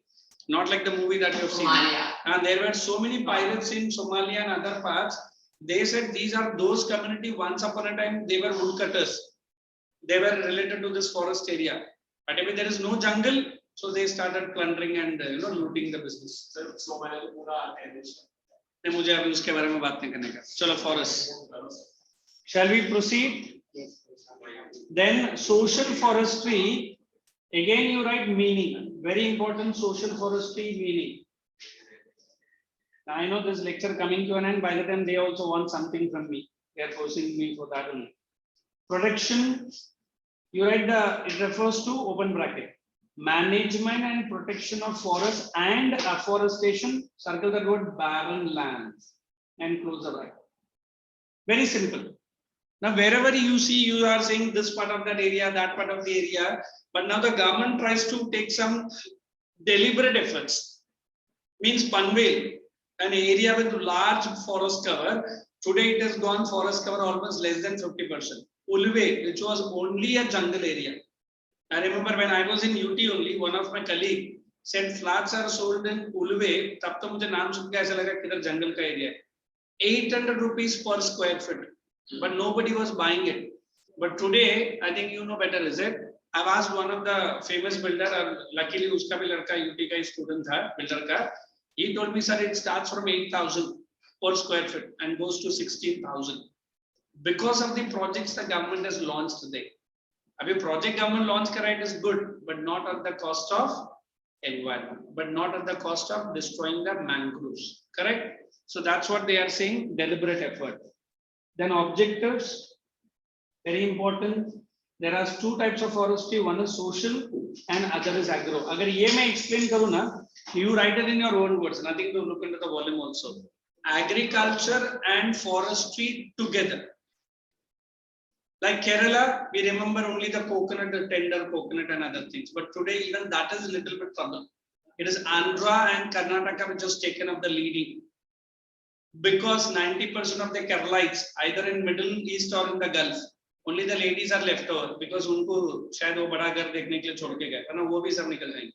not like the movie that you have seen. And there were so many pirates in Somalia and other parts. They said these are those community. Once upon a time they were woodcutters. They were related to this forest area. But if there is no jungle, so they started plundering and looting the business. मुझे अभी उसके बारे में बात नहीं करने का. चलो forest. Shall we proceed? Yes. Then social forestry. Again you write meaning. Very important social forestry meaning. I know this lecture coming to an end. By the time they also want something from me. They are forcing me for that only. Protection. You write it refers to open bracket. management and protection of forests and afforestation, circle the word barren lands and close the bracket. Very simple. Now, wherever you see, you are saying this part of that area, that part of the area, but now the government tries to take some deliberate efforts. Means Panvel, an area with large forest cover, today it has gone forest cover almost less than 50%. Ulve, which was only a jungle area. I remember when I was in UT only, one of my colleagues said flats are sold in Ulve, तब तो मुझे नाम सुन के ऐसा लगा कि इधर जंगल का एरिया है. 800 rupees per square foot, but nobody was buying it. But today, I think you know better, is it? I've asked one of the famous builder, luckily uska bhi ladka UT ka student tha, builder ka. He told me, sir, it starts from 8,000 per square foot and goes to 16,000. Because of the projects the government has launched today. Abhi project government launch kara, it is good, but not at the cost of environment, but not at the cost of destroying the mangroves. Correct? So that's what they are saying, deliberate effort. Then objectives, very important. There are two types of forestry. One is social and other is agro. Agar ye main explain karu na, you write it in your own words. Nothing to look into the volume also. Agriculture and forestry together. Like Kerala, we remember only the coconut, the tender coconut and other things. But today even that is a little bit trouble. It is Andhra and Karnataka which has taken up the leading. Because 90% of the Keralites, either in Middle East or in the Gulf, only the ladies are left over because unko shayad wo bada ghar dekhne ke liye chhod ke gaye, na wo bhi sab nikal jayenge.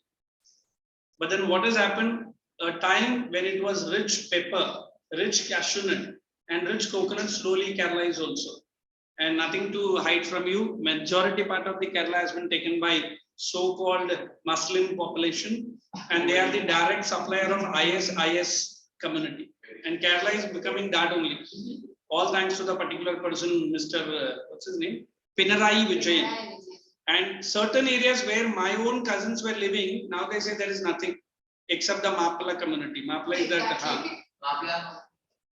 But then what has happened? A time when it was rich pepper, rich cashew nut, and rich coconut, slowly Kerala is also. And nothing to hide from you, majority part of the Kerala has been taken by so-called Muslim population, and they are the direct supplier of ICSE community. And Kerala is becoming that only. All thanks to the particular person, Mr. What's his name? Pinarayi Vijayan. And certain areas where my own cousins were living, now they say there is nothing except the Mapala community. Mapala is that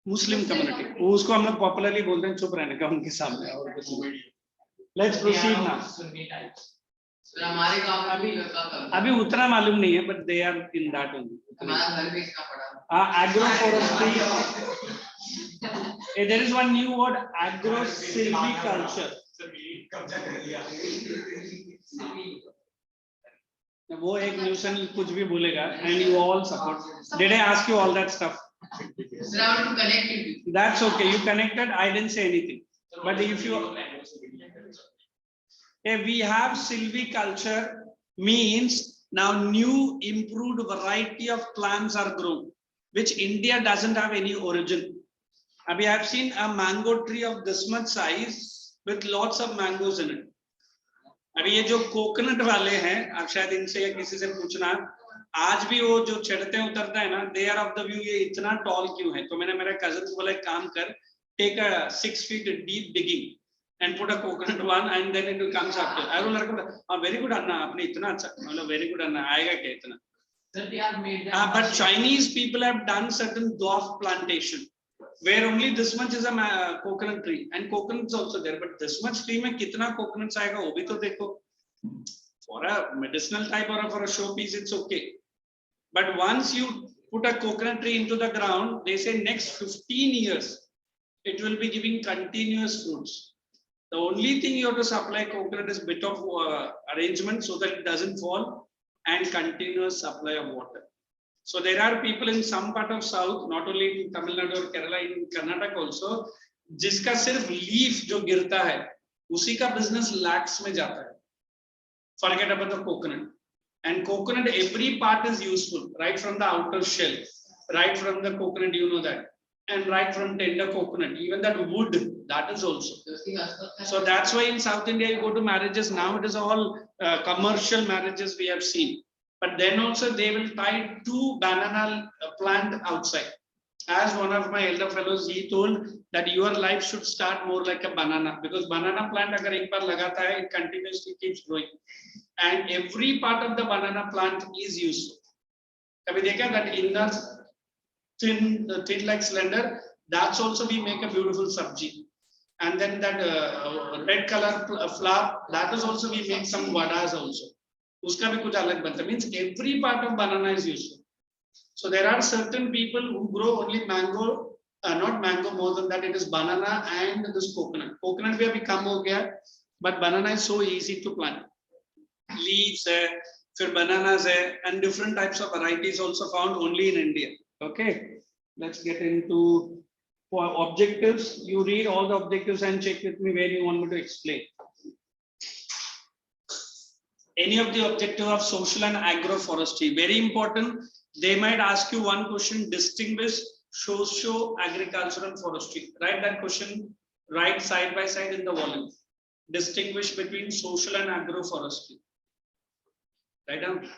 Muslim community. उसको हम लोग popularly बोलते हैं चुप रहने का उनके सामने और कुछ नहीं. Let's proceed now. अभी उतना मालूम नहीं है, but they are in that only. Agroforestry. There is one new word, agro-silviculture. वो एक न्यूसेंस कुछ भी बोलेगा, and you all support. Did I ask you all that stuff? That's okay. You connected. I didn't say anything. But if you, if we have silviculture, means now new improved variety of plants are grown, which India doesn't have any origin. I have seen a mango tree of this much size with lots of mangoes in it. अभी ये जो coconut वाले हैं, आप शायद इनसे या किसी से पूछना, आज भी वो जो चढ़ते हैं उतरता है ना, they are of the view ये इतना tall क्यों है? तो मैंने मेरे कजन को बोला एक काम कर, take a 6 feet deep digging and put a coconut one and then it comes after. I will like, very good अन्ना, आपने इतना अच्छा, मतलब very good अन्ना, आएगा क्या इतना? But Chinese people have done certain dwarf plantation, where only this much is a coconut tree, and coconuts also there, but this much tree में कितना coconuts आएगा वो भी तो देखो. For a medicinal type or for a showpiece, it's okay. But once you put a coconut tree into the ground, they say next 15 years, it will be giving continuous fruits. The only thing you have to supply coconut is bit of arrangement so that it doesn't fall, and continuous supply of water. So there are people in some part of South, not only in Tamil Nadu or Kerala, in Karnataka also, जिसका सिर्फ leaf जो गिरता है, उसी का business lakhs में जाता है. Forget about the coconut. And coconut, every part is useful, right from the outer shell, right from the coconut, you know that, and right from tender coconut, even that wood, that is also. So that's why in South India, you go to marriages, now it is all commercial marriages we have seen. But then also they will tie 2 banana plant outside. As one of my elder fellows, he told that your life should start more like a banana, because banana plant agar ek baar lagata hai, it continuously keeps growing. And every part of the banana plant is useful. Have you dekha that inner thin like slender, that's also we make a beautiful sabji. And then that red color flower, that is also we make some vadas also. उसका भी कुछ अलग बनता है, means every part of banana is useful. So there are certain people who grow only mango, not mango, more than that it is banana and this coconut. Coconut भी अभी कम हो गया, but banana is so easy to plant. Leaves है, फिर bananas है, and different types of varieties also found only in India. Okay, let's get into objectives. You read all the objectives and check with me where you want me to explain. Any of the objective of social and agroforestry, very important. They might ask you one question: distinguish socio-agricultural forestry. Write that question, write side by side in the volume. Distinguish between social and agroforestry. Write down.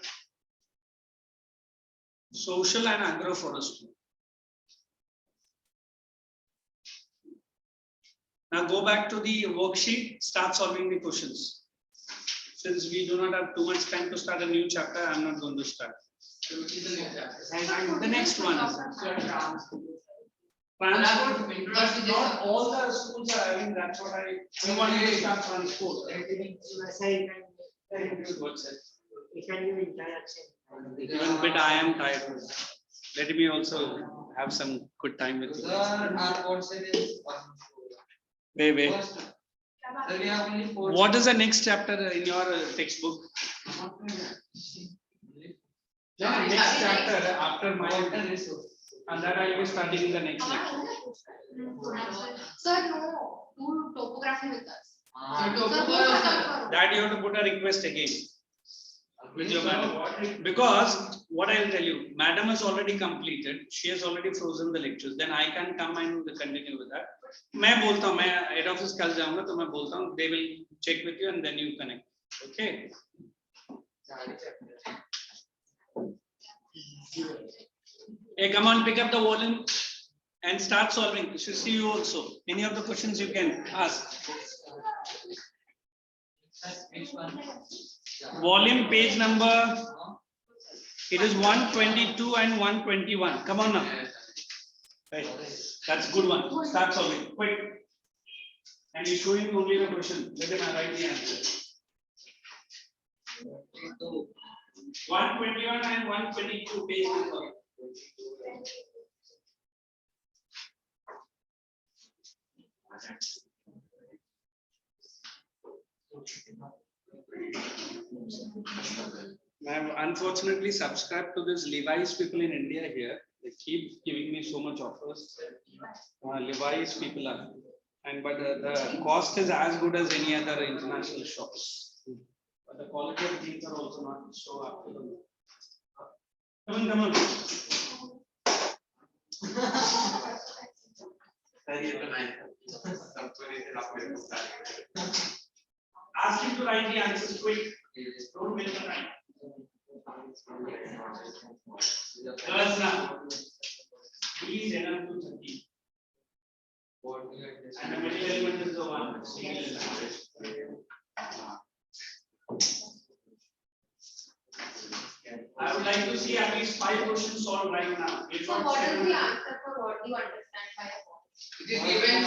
Social and agroforestry. Now go back to the worksheet, start solving the questions. Since we do not have too much time to start a new chapter, I am not going to start. The next one is transport. Not all the schools are having. That's what I want to start transport. Even bit I am tired. Let me also have some good time with you. Wait. What is the next chapter in your textbook? Next chapter after my and that I will be starting in the next lecture. Sir, no, do topography with us. That you have to put a request again with your madam. Because what I will tell you, madam has already completed, she has already frozen the lectures. Then I can come and continue with that. मैं बोलता हूँ, मैं head office कल जाऊँगा तो मैं बोलता हूँ, they will check with you and then you connect. Okay. Hey, come on, pick up the volume and start solving. You should see you also. Any of the questions you can ask. Volume page number, it is 122 and 121. Come on now. Right. That's good one. Start solving. Quick. And he's showing only the question. Let him write the answer. 121 and 122 page number. I have unfortunately subscribed to this Levi's people in India here. They keep giving me so much offers. Levi's people are, but the cost is as good as any other international shops. But the quality of things are also not so up to the mark. Come on. Ask him to write the answers quick. Don't waste the time. Girls now. Please enter to 30. And the middle element is the one. I would like to see at least 5 questions solved right now. So what is the answer for what you understand by a forest? It is given,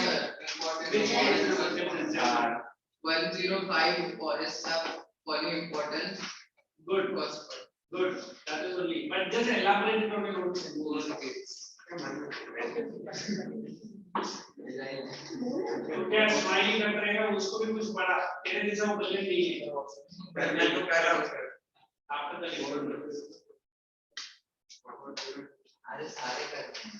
sir. 105 forests are very important. Good. Good. That is only. But just elaborate it on your own. क्या smiling कर रहेगा उसको भी कुछ बड़ा तेरे जैसा वो बल्ले नहीं है पहले तो पहला आफ्टर द लेक्चर अरे सारे करते हैं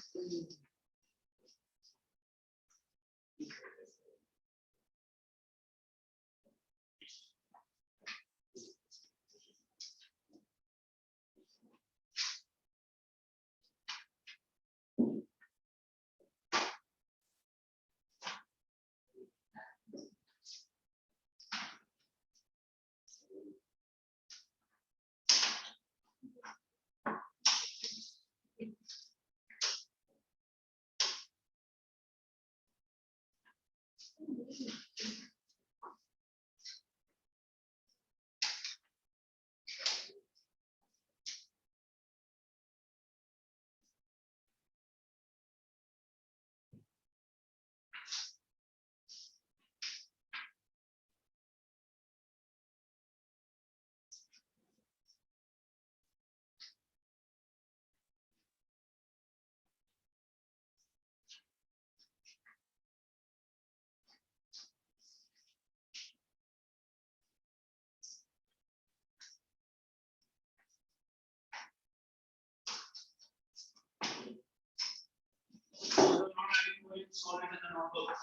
solve it in the notebook.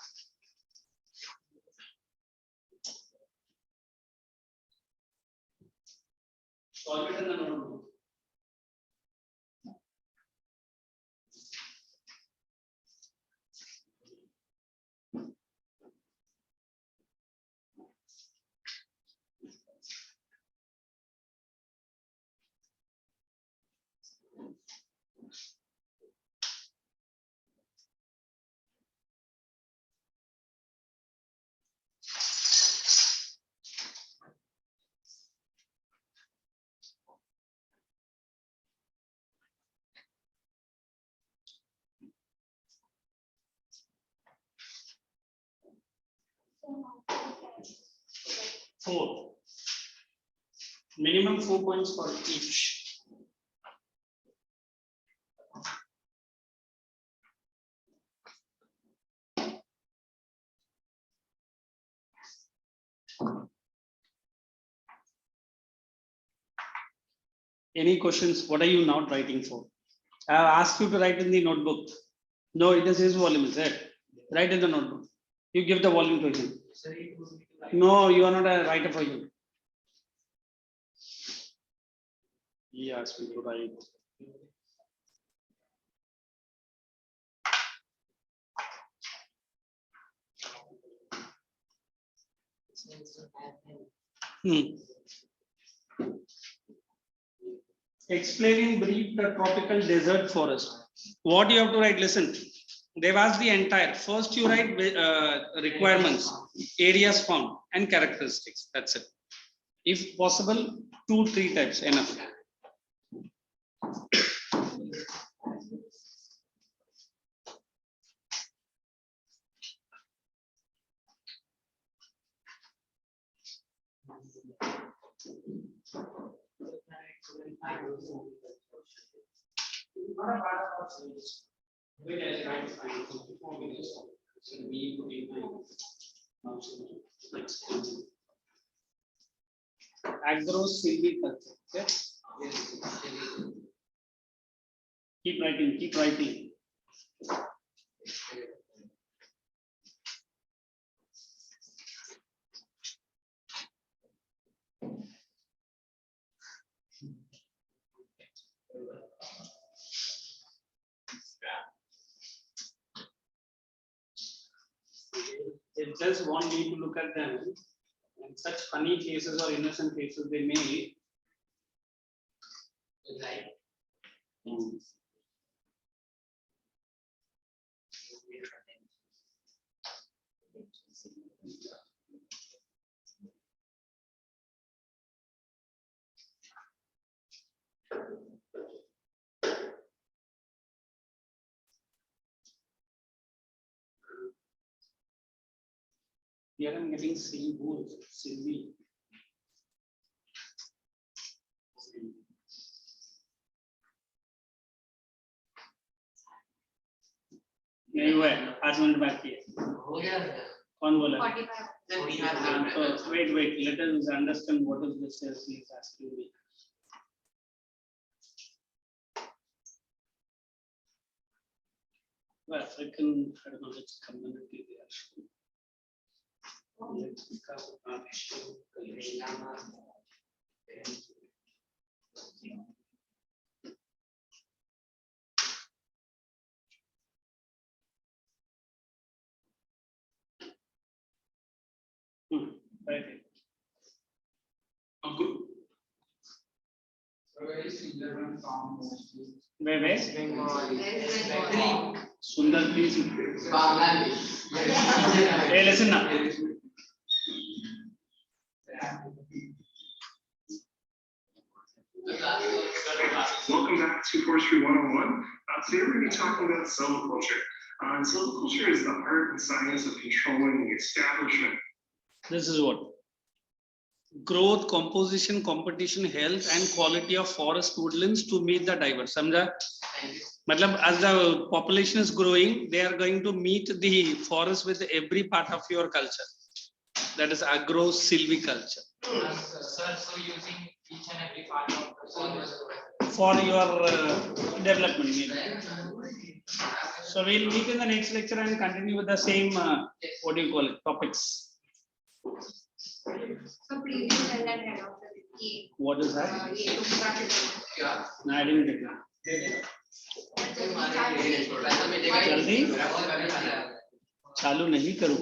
Solve it in the notebook. Four. Minimum 4 points for each. Any questions? What are you not writing for? I have asked you to write in the notebook. No, it is his volume, is it? Write in the notebook. You give the volume to him. Sir, it was me to write. No, you are not a writer for him. He asked me to write. Explain in brief the tropical desert forest. What you have to write, listen. They've asked the entire. First you write requirements, areas found and characteristics. That's it. If possible, 2-3 types enough. Agro-silviculture. Yes. Keep writing. Keep writing. They just want me to look at them and such funny faces or innocent faces they make. Right. Here I'm getting Sylvie. नहीं हुआ है 5 minute बाकी है हो गया भैया कौन बोला 45. so wait let us understand what is this he is asking me well African I don't know which community they are let's right. very similar and calm mostly. Where? Sundar, please. Bangladesh. Hey, listen now. Welcome back to Forestry 101. Today we're going to be talking about silviculture. Silviculture is the art and science of controlling the establishment. This is what? Growth, composition, competition, health, and quality of forest woodlands to meet the diverse. Samjha? Matlab, as the population is growing, they are going to meet the forest with every part of your culture. That is agro-silviculture. Sir, so using each and every part of the forest For your development. So we'll meet in the next lecture and continue with the same, what do you call it, topics. So please do tell that head of the team. What is that? ये तो पूरा क्या No, I didn't get that. जल्दी चालू नहीं करूँ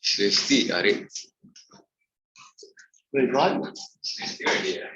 Srishti, Ari. Wait, what? Srishti idea.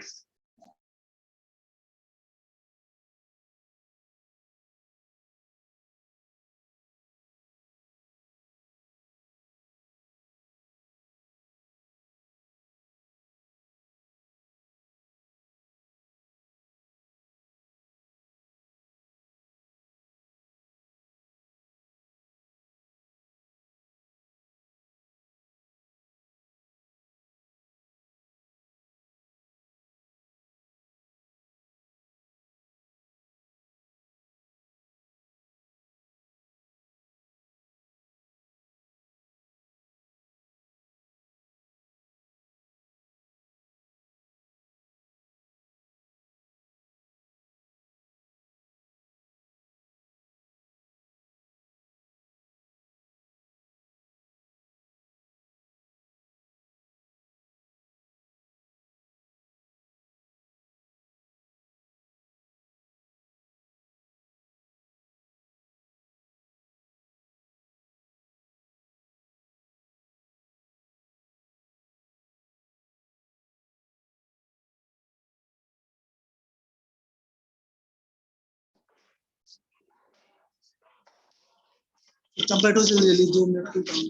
Tomato से ले ली 2 मिनट की काम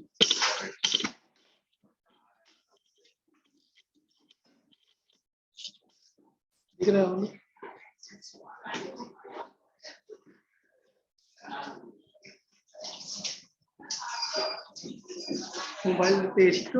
दिख रहा है मोबाइल पेज तो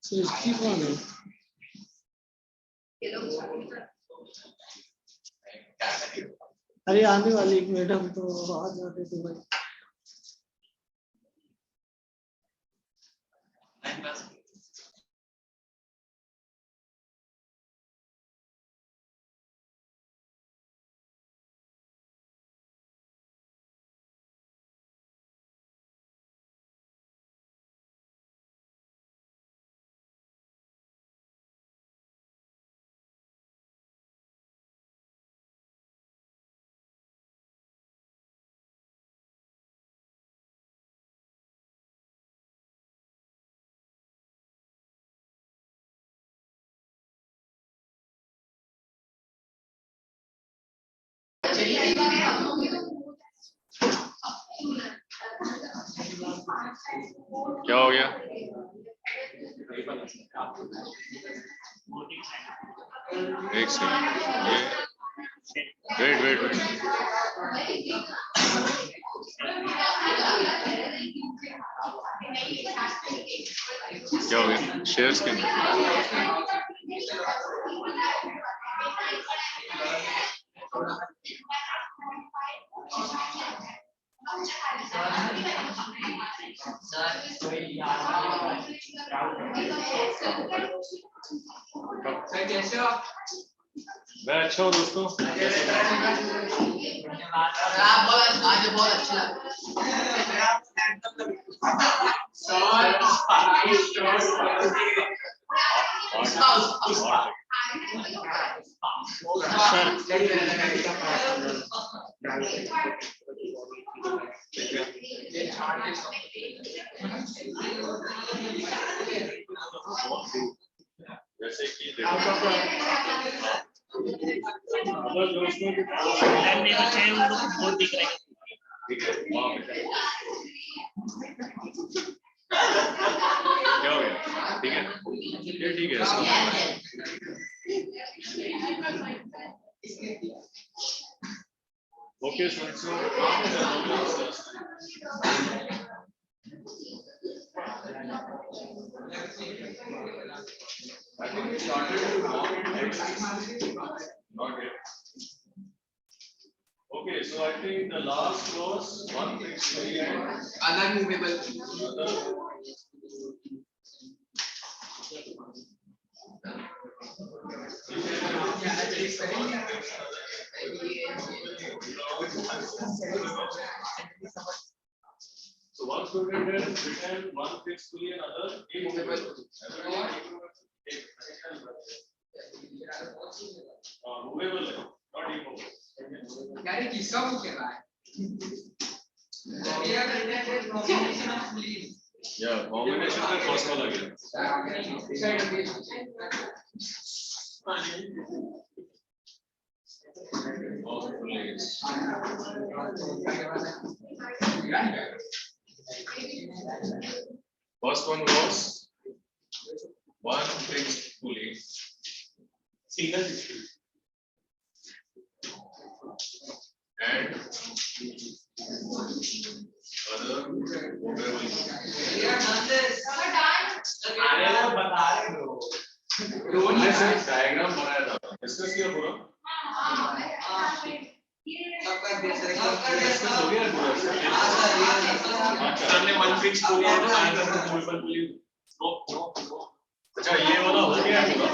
सृष्टि कौन है अरे आने वाली एक मैडम तो आ जाते थे भाई क्या हो गया? एक सेकंड ये वेट क्या हो गया? शेयर्स के अंदर कैसे हो आप? मैं अच्छा हूँ दोस्तों। आप बहुत अच्छा जैसे कि बच्चे उन लोग बहुत दिख रहे हैं क्या हो गया? ठीक है ये ठीक है okay I think we started with long. Okay. Okay, so I think the last was one fixed pulley and Other movable. other. So one student has written one fixed pulley and other immovable. Movable, not immovable. यार ये किसका book है भाई? ये है combination of pulleys. Yeah, combination में first वाला गया. All pulleys. First one was one fixed pulley. Single fixed pulley. And other movable. Diagram बनाया था डिस्कस किया पूरा सर ने वन फिक्स पुली और अनदर मूवेबल पुली अच्छा ये वाला हो गया पूरा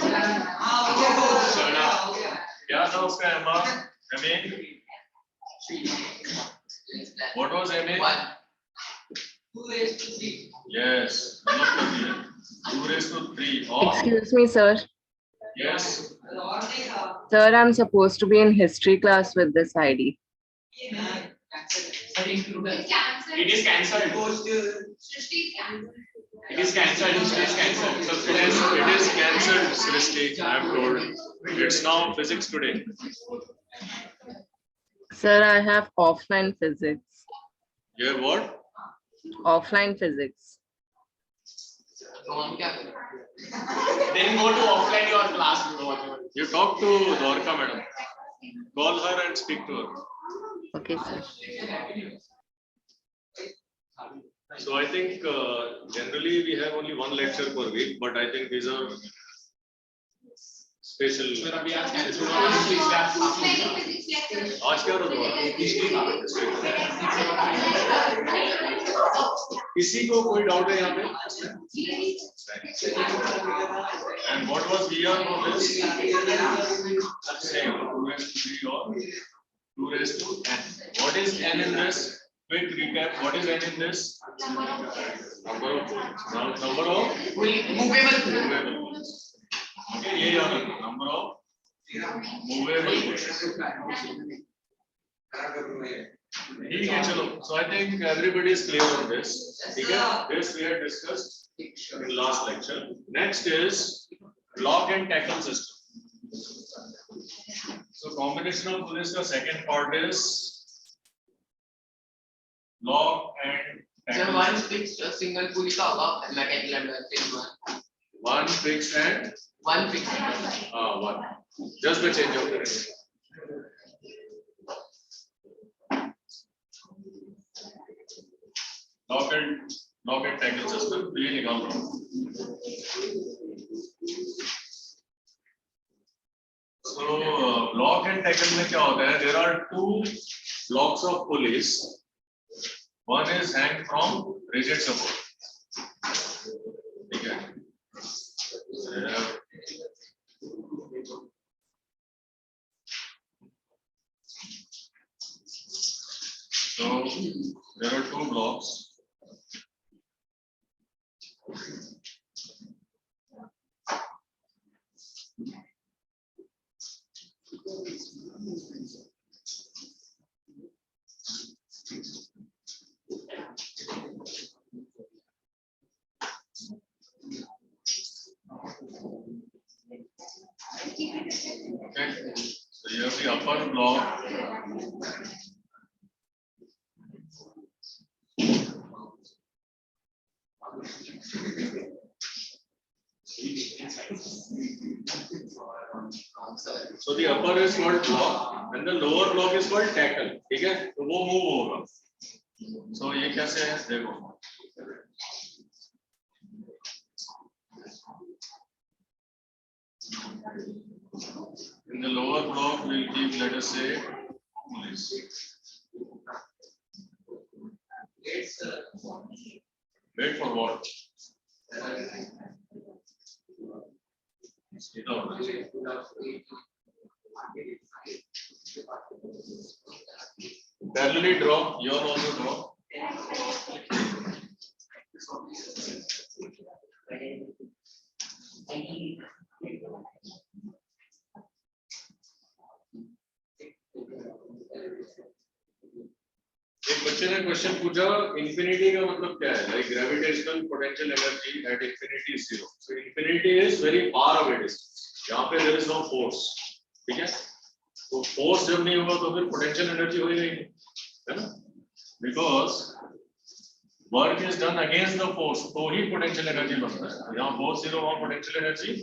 क्या था उसका MA what was MA? 2 raised to 3. Yes, 2 raised to 3 or Excuse me, sir. yes. Sir, I'm supposed to be in history class with this ID. It is cancelled. It is cancelled. It is cancelled. It is cancelled. So students, it is cancelled. Srishti, I am told. It's now physics today. Sir, I have offline physics. You have what? Offline physics. Then go to offline your class. You talk to Dorka madam. Call her and speak to her. Okay, sir. So I think generally we have only one lecture per week, but I think these are special. आज क्या हो रहा है? किसी को कोई doubt है यहाँ पे? And what was VR for this? Same, 2 raised to 3 or 2 raised to n. What is n in this? Quick recap. What is n in this? Number of points. Now number of movable points. Okay, ये याद रखो. Number of movable points. ठीक है चलो. So I think everybody is clear on this. ठीक है. This we had discussed in last lecture. Next is lock and tackle system. So combination of this का second part is lock and tackle. So one fixed single pulley का होगा like One fixed and one fixed. one. Just the change of direction. Lock and tackle system. ये निकाल रहा हूँ. So lock and tackle में क्या होता है? There are 2 blocks of pulleys. One is hanged from rigid support. ठीक है. So there are 2 blocks. Okay, so you have the upper block. So the upper is called block and the lower block is called tackle. ठीक है? तो वो move होगा. So ये कैसे है? देखो. In the lower block, we'll keep, let us say, pulleys. Wait for what? Parallelly draw, you all also draw. एक बच्चे ने क्वेश्चन पूछा इंफिनिटी का मतलब क्या है like gravitational potential energy at infinity is zero so infinity is very far away distance यहाँ पे देयर इज नो फोर्स ठीक है तो फोर्स जब नहीं होगा तो फिर पोटेंशियल एनर्जी होगी नहीं है ना because work is done against the force तो ही पोटेंशियल एनर्जी बनता है यहाँ फोर्स जीरो वहाँ पोटेंशियल एनर्जी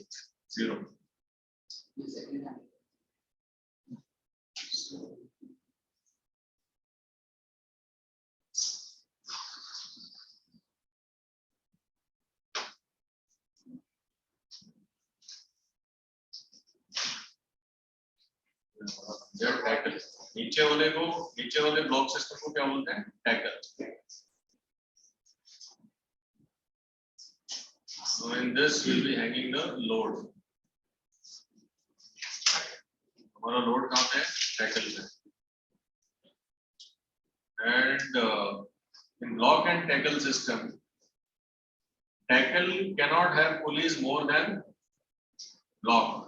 जीरो टैकल नीचे वाले ब्लॉक सिस्टम को क्या बोलते हैं tackle so in this will be hanging the load हमारा लोड कहाँ पे है टैकल पे and in block and tackle system tackle cannot have pulleys more than block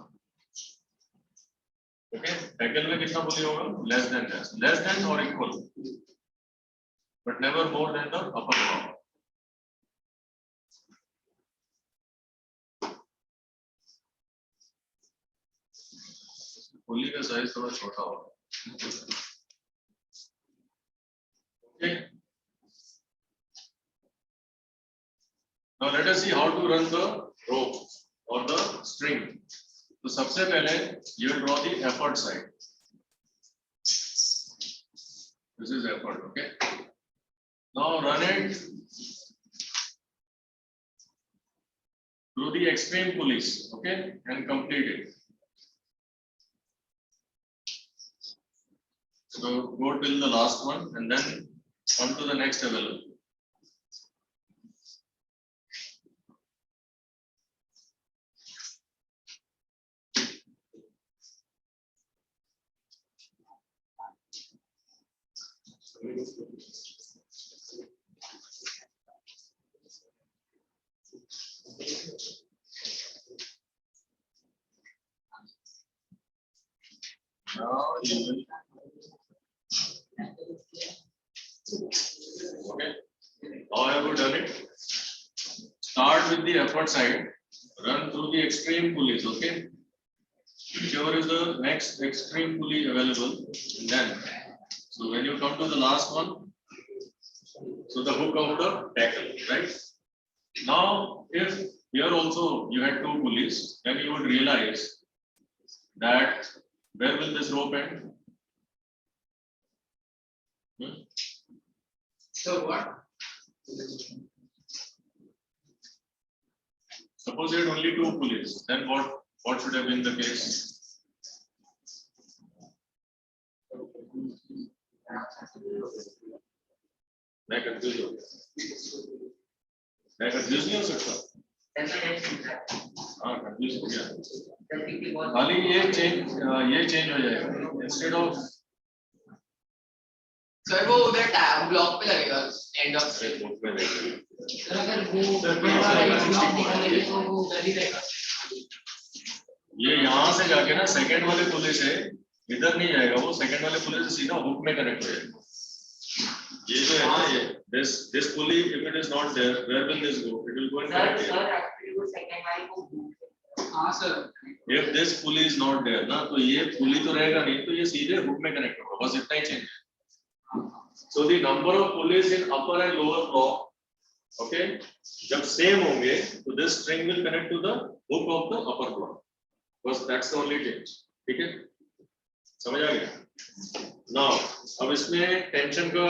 okay tackle में कितना पुली होगा less than or equal but never more than the upper block पुली का size थोड़ा छोटा होगा okay now let us see how to run the rope or the string तो सबसे पहले you will draw the effort side. This is effort, okay? Now run it through the extreme pulleys, okay, and complete it. So go till the last one and then come to the next available. Now you will okay. How have you done it? Start with the effort side, run through the extreme pulleys, okay? Whichever is the next extreme pulley available, and then so when you come to the last one, so the hook of the tackle, right? Now, if here also you had two pulleys, then you would realize that where will this rope end? So what? Suppose you had only two pulleys, then what should have been the case? मैं confuse हो नहीं हो सकता हाँ confuse हो गया खाली ये चेंज हो जाएगा इंस्टेड ऑफ सर वो उधर ब्लॉक पे लगेगा एंड ऑफ सर अगर वो ब्लॉक निकालेंगे तो वो उधर ही रहेगा ये यहाँ से जाके ना सेकंड वाले पुले से इधर नहीं जाएगा वो सेकंड वाले पुले से सीधा हुक में कनेक्ट हो जाएगा ये जो है ना ये this pulley if it is not there where will this go it will go and connect here sir actually वो सेकंड वाले को हाँ sir if this pulley is not there ना तो ये पुली तो रहेगा नहीं तो ये सीधे हुक में कनेक्ट होगा बस इतना ही चेंज है so the number of pulleys in upper and lower block okay जब सेम होंगे तो this string will connect to the hook of the upper block बस that's the only change ठीक है समझ आ गया now अब इसमें टेंशन का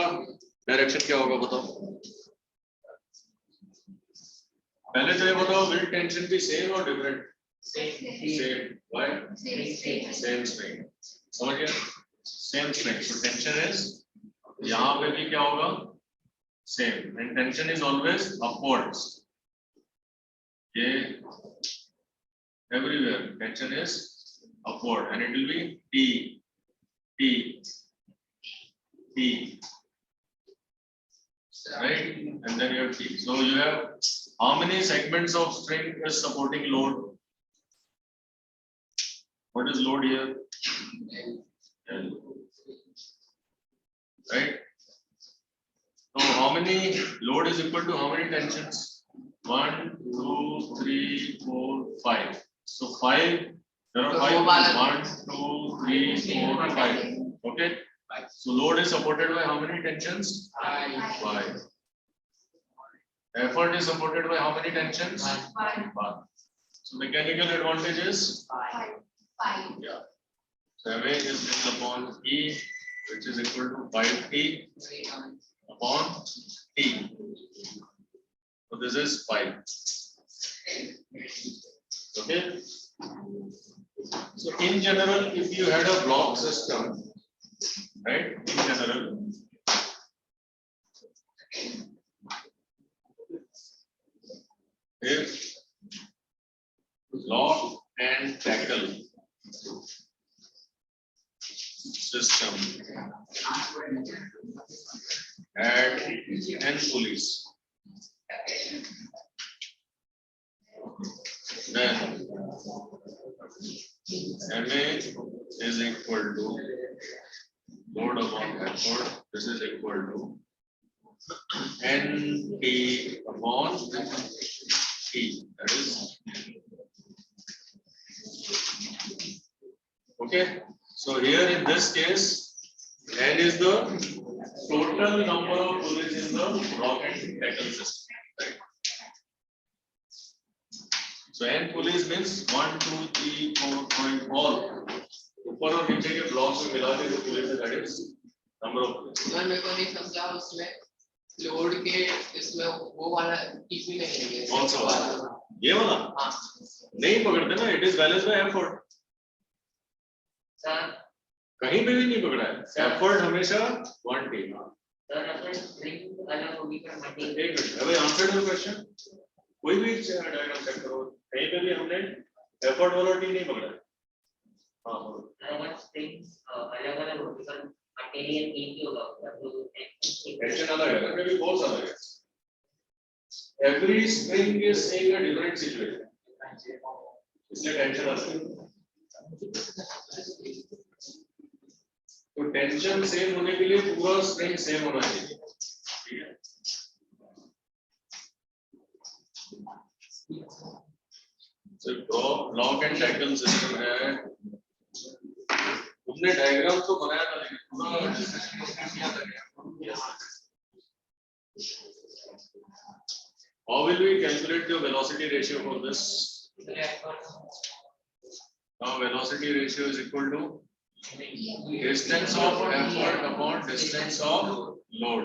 डायरेक्शन क्या होगा बताओ पहले तो ये बताओ विल टेंशन भी सेम और different same why same string समझ गया same string. So tension is यहाँ पे भी क्या होगा? Same. And tension is always upwards. ये everywhere tension is upward, and it will be T, T, T. Right, and then you have T. So you have how many segments of string is supporting load? What is load here? L. Right. So how many load is equal to how many tensions? 1, 2, 3, 4, 5. So 5. There are 5. 1, 2, 3, 4, 5. Okay. So load is supported by how many tensions? 5. Effort is supported by how many tensions? 5. So mechanical advantage is 5. yeah. So MA is L upon E, which is equal to 5T upon T. So this is 5. Okay. So in general, if you had a block system, right? In general, if lock and tackle system had n pulleys, then MA is equal to load upon effort. This is equal to NT upon T. That is okay. So here in this case, N is the total number of pulleys in the block and tackle system. Right. So N pulleys means 1, 2, 3, 4, 5, all. ऊपर और नीचे के blocks में मिला के जो pulleys है, that is number of pulleys. Sir मेरे को नहीं समझा उसमें लोड के इसमें वो वाला टीपी नहीं है ये कौन सा वाला? ये वाला? हाँ नहीं पकड़ते ना. It is balanced by effort. Sir कहीं पे भी नहीं पकड़ा है. Effort हमेशा 1T. सर अपन स्ट्रिंग अलग होगी पर मटेरियल एक minute. Have I answered your question? कोई भी डायग्राम चेक करो. कहीं पे भी हमने effort वाला T नहीं पकड़ा है. हाँ बोलो. अगर स्ट्रिंग्स अलग अलग होगी पर मटेरियल एक ही होगा तो Tension अलग है. Maybe बहुत अलग है. Every string is saying a different situation. इसलिए tension अलग है. तो टेंशन सेम होने के लिए पूरा स्ट्रिंग सेम होना चाहिए. ठीक है. तो ब्लॉक एंड टैकल सिस्टम है. हमने डायग्राम तो बनाया था लेकिन पूरा डिस्कशन नहीं किया था. How will we calculate the velocity ratio for this? Now velocity ratio is equal to distance of effort upon distance of load.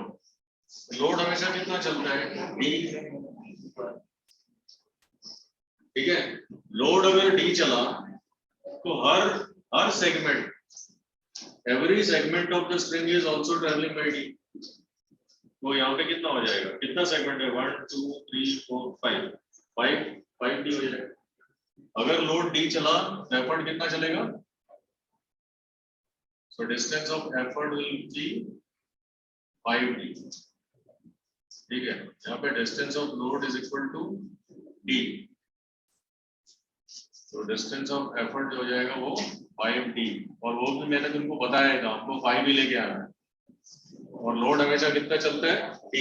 Load हमेशा कितना चलता है? D. ठीक है. लोड अगर D चला तो हर segment, every segment of the string is also traveling by D. तो यहाँ पे कितना हो जाएगा? कितना सेगमेंट है? 1, 2, 3, 4, 5 D हो जाएगा. अगर लोड D चला तो एफर्ट कितना चलेगा? So distance of effort will be 5D. ठीक है. यहाँ पे distance of load is equal to D. तो distance of effort जो हो जाएगा वो 5D. और वो भी मैंने तुमको बताया था, आपको 5 ही लेके आना है. और लोड हमेशा कितना चलता है? D.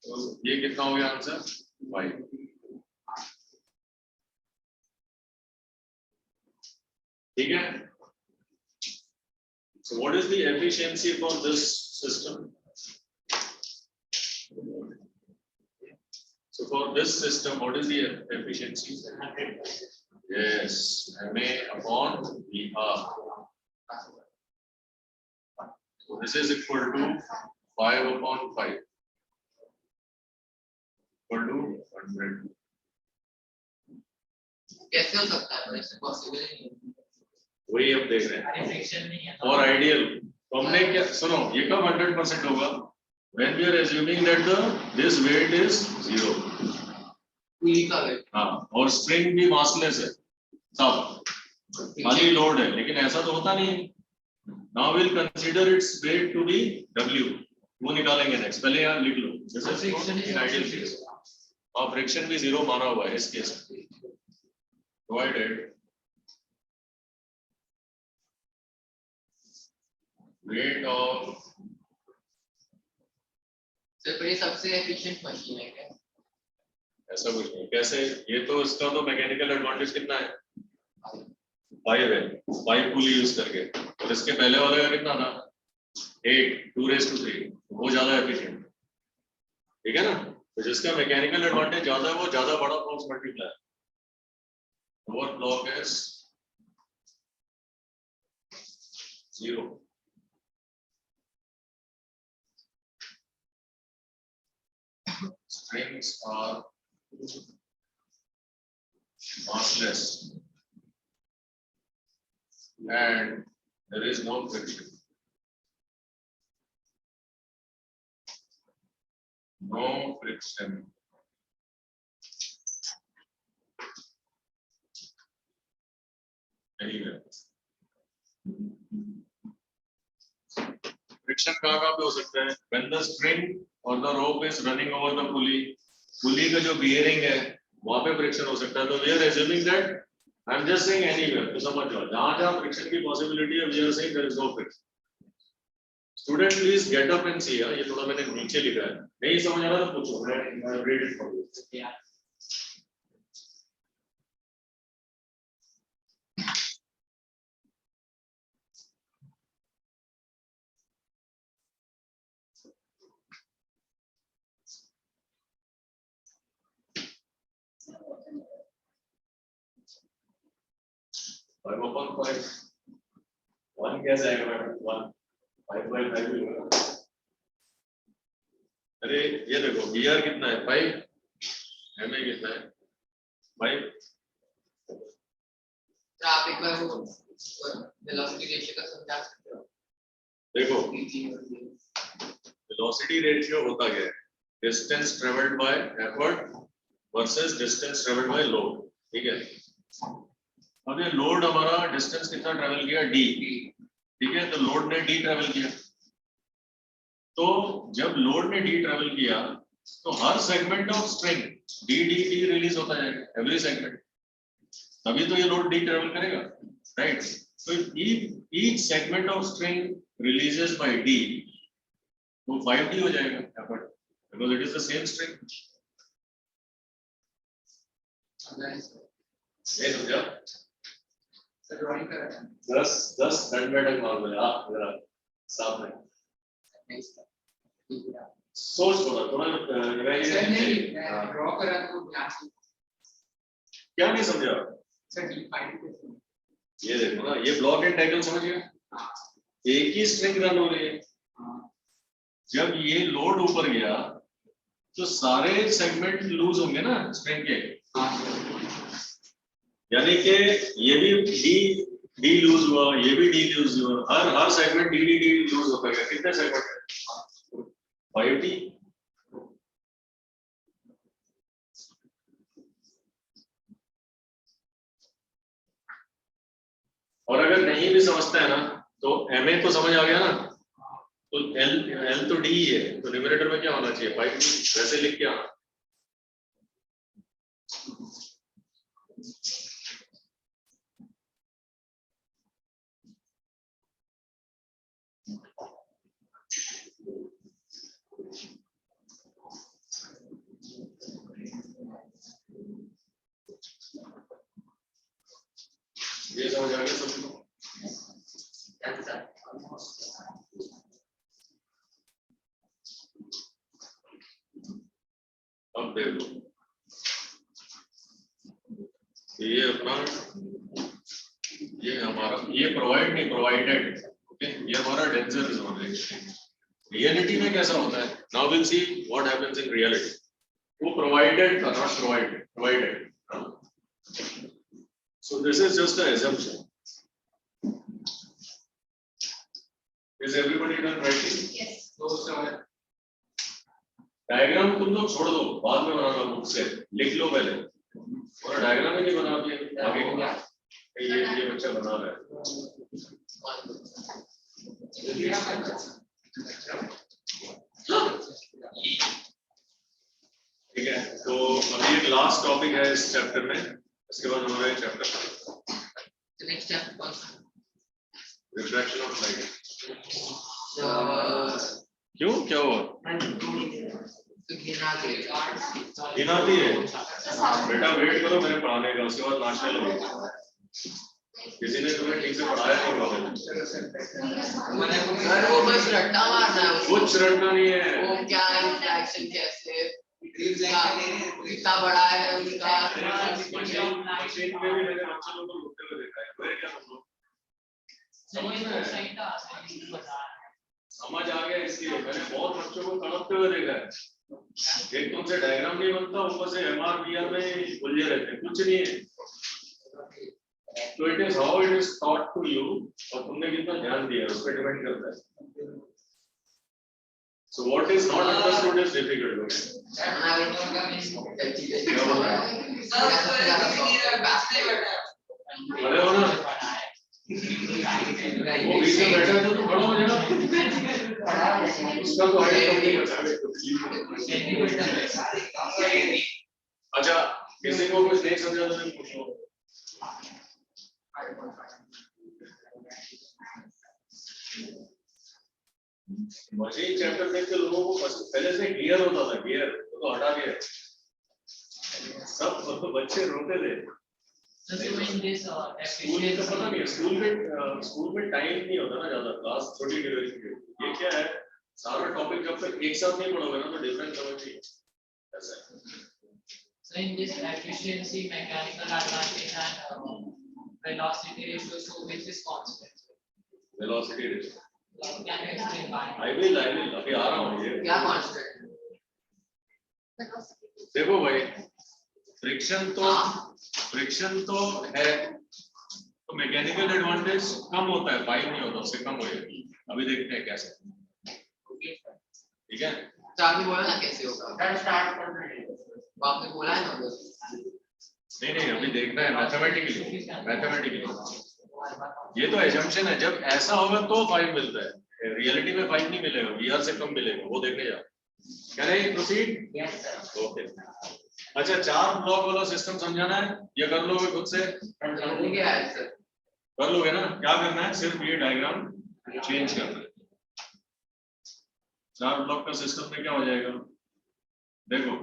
तो ये कितना हो गया आंसर? 5. ठीक है. So what is the efficiency for this system? So for this system, what is the efficiency? Yes, MA upon VR. So this is equal to 5 upon 5. Equal to 100. कैसे हो सकता है? ऐसे पॉसिबल नहीं है. वही अब देख रहे हैं। अरे फ्रिक्शन नहीं है और आइडियल तो हमने क्या सुनो ये कब 100% होगा when we are assuming that this weight is 0 पुली का वेट हाँ और स्प्रिंग भी मासलेस है सब खाली लोड है लेकिन ऐसा तो होता नहीं now we'll consider its weight to be W वो निकालेंगे नेक्स्ट पहले यहाँ लिख लो जैसे फ्रिक्शन इन आइडियल केस और फ्रिक्शन भी 0 माना हुआ है इस केस प्रोवाइडेड weight of सिर्फ ये सबसे एफिशिएंट मशीन है क्या ऐसा कुछ नहीं कैसे ये तो इसका तो मैकेनिकल एडवांटेज कितना है 5 है 5 पुली यूज करके और इसके पहले वाले का कितना था 8 2⁻³ वो ज्यादा एफिशिएंट ठीक है ना तो जिसका मैकेनिकल एडवांटेज ज्यादा है वो ज्यादा बड़ा force multiply over block is 0 strings are massless and there is no friction. No friction. Anywhere. Friction कहाँ पे हो सकता है? When the string or the rope is running over the pulley, pulley का जो bearing है, वहाँ पे friction हो सकता है. तो we are assuming that I am just saying anywhere. तो समझ जाओ. जहाँ friction की possibility है, we are saying there is no friction. Student, please get up and see. ये थोड़ा मैंने नीचे लिखा है. नहीं समझ आ रहा तो पूछो. मैं read it for you. Yeah. I'm upon 5. 1 कैसे आएगा मैडम 1 5/5 होगा अरे ये देखो BR कितना है 5 MA कितना है 5 तो आप एक बार वो वेलोसिटी रेशियो का समझा सकते हो देखो वेलोसिटी रेशियो होता क्या है distance travelled by effort versus distance travelled by load ठीक है अब ये लोड हमारा डिस्टेंस कितना ट्रेवल किया d ठीक है तो लोड ने d ट्रेवल किया तो जब लोड ने d ट्रेवल किया तो हर segment of string d release होता जाएगा एवरी सेगमेंट तभी तो ये लोड d ट्रेवल करेगा right so each segment of string releases by d तो 5d हो जाएगा effort because it is the same string ये समझा सर ड्राइंग कर रहा है 10 बैठक मालूम है आप जरा सामने नहीं सर सोच थोड़ा सर नहीं ड्रॉ कर रहा तो क्लास क्या नहीं समझा सर डिफाइन ये देखो ना ये ब्लॉक एंड टैकल समझ गया एक ही स्ट्रिंग रन हो रही है जब ये लोड ऊपर गया तो सारे सेगमेंट लूज होंगे ना स्ट्रिंग के यानी कि ये भी डी लूज हुआ ये भी डी लूज हुआ हर सेगमेंट डी लूज होता है कितने सेगमेंट है 5d और अगर नहीं भी समझता है ना तो MA तो समझ आ गया ना तो L तो D है तो न्यूमरेटर में क्या होना चाहिए 5d वैसे लिख के आना ये समझ आ गया सबको अब देख लो ये अपना ये हमारा ये प्रोवाइड नहीं प्रोवाइडेड ओके ये हमारा डेंसर जोन है रियलिटी में कैसा होता है now will see what happens in reality वो प्रोवाइडेड था not provided So this is just an assumption. Is everybody done writing? Yes. Diagram तुम लोग छोड़ दो, बाद में बनाना बुक से, लिख लो पहले। और डायग्राम ही नहीं बना दिए आगे को, ये बच्चा बना रहा है। ठीक है, तो अभी एक लास्ट टॉपिक है इस चैप्टर में, इसके बाद हमारा ये चैप्टर नेक्स्ट चैप्टर कौन सा? Refraction of light. क्यों, क्या हुआ? गिनाती है बेटा, वेट करो मेरे पढ़ाने का, उसके बाद नाचने लगे। किसी ने तुम्हें ठीक से पढ़ाया नहीं होगा। वो बस रट्टा मारना है, कुछ रटना नहीं है। वो क्या रिफ्रैक्शन कैसे कितना बड़ा है उनका। मशीन में भी मैंने बच्चों को लुटते हुए देखा है। मैं क्या बोलूं, समझ आ गया, इसलिए मैंने बहुत बच्चों को तड़पते हुए देखा है। एक तुमसे डायग्राम नहीं बनता, ऊपर से MR PR में उलझे रहते हैं, कुछ नहीं है। तो it is how it is taught to you, और तुमने कितना ध्यान दिया उस पर डिपेंड करता है। So what is not understood is difficult. अरे हो ना, वो बीच में बैठा है तो खड़ा हो जाएगा। उसका तो हाइट कम नहीं करता। अच्छा, किसी को कुछ नहीं समझा तो मैं पूछूं। मशीन चैप्टर देख के लोगों को पहले से गियर होता था, गियर तो हटा दिया, सब बच्चे रोते थे। स्कूल में तो पता नहीं है, स्कूल में टाइम नहीं होता ना ज्यादा, क्लास छोटी ड्यूरेशन की। ये क्या है, सारा टॉपिक जब तक एक साथ नहीं पढ़ोगे ना तो डिफरेंट समझिए ऐसा है। So in this efficiency, mechanical advantage and velocity ratio, so which is constant? Velocity ratio. Can you explain why? I will अभी आ रहा हूँ ये। क्या constant? देखो भाई, फ्रिक्शन तो है, तो मैकेनिकल एडवांटेज कम होता है, 5 नहीं होता, उससे कम होगा। अभी देखते हैं कैसे, ठीक है। तो आपने बोला ना कैसे होगा, स्टार्ट करना है, आपने बोला है ना। नहीं, अभी देखना है मैथमेटिकली। ये तो एजम्पशन है, जब ऐसा होगा तो 5 मिलता है, रियलिटी में 5 नहीं मिलेगा, VR से कम मिलेगा, वो देखने जाओ। Can I proceed? ओके। अच्छा, 4 ब्लॉक वाला सिस्टम समझाना है, ये कर लोगे खुद से? कर लोगे ना? क्या करना है, सिर्फ ये डायग्राम चेंज करना है। 4 ब्लॉक का सिस्टम में क्या हो जाएगा, देखो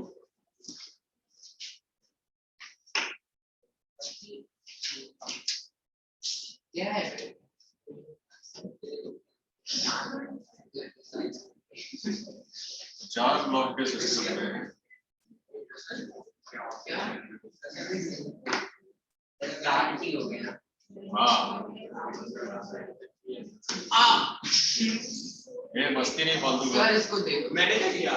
क्या है 4 ब्लॉक के सिस्टम में हाँ, ये मस्ती नहीं फालतू का। इसको देखो, मैंने क्या किया,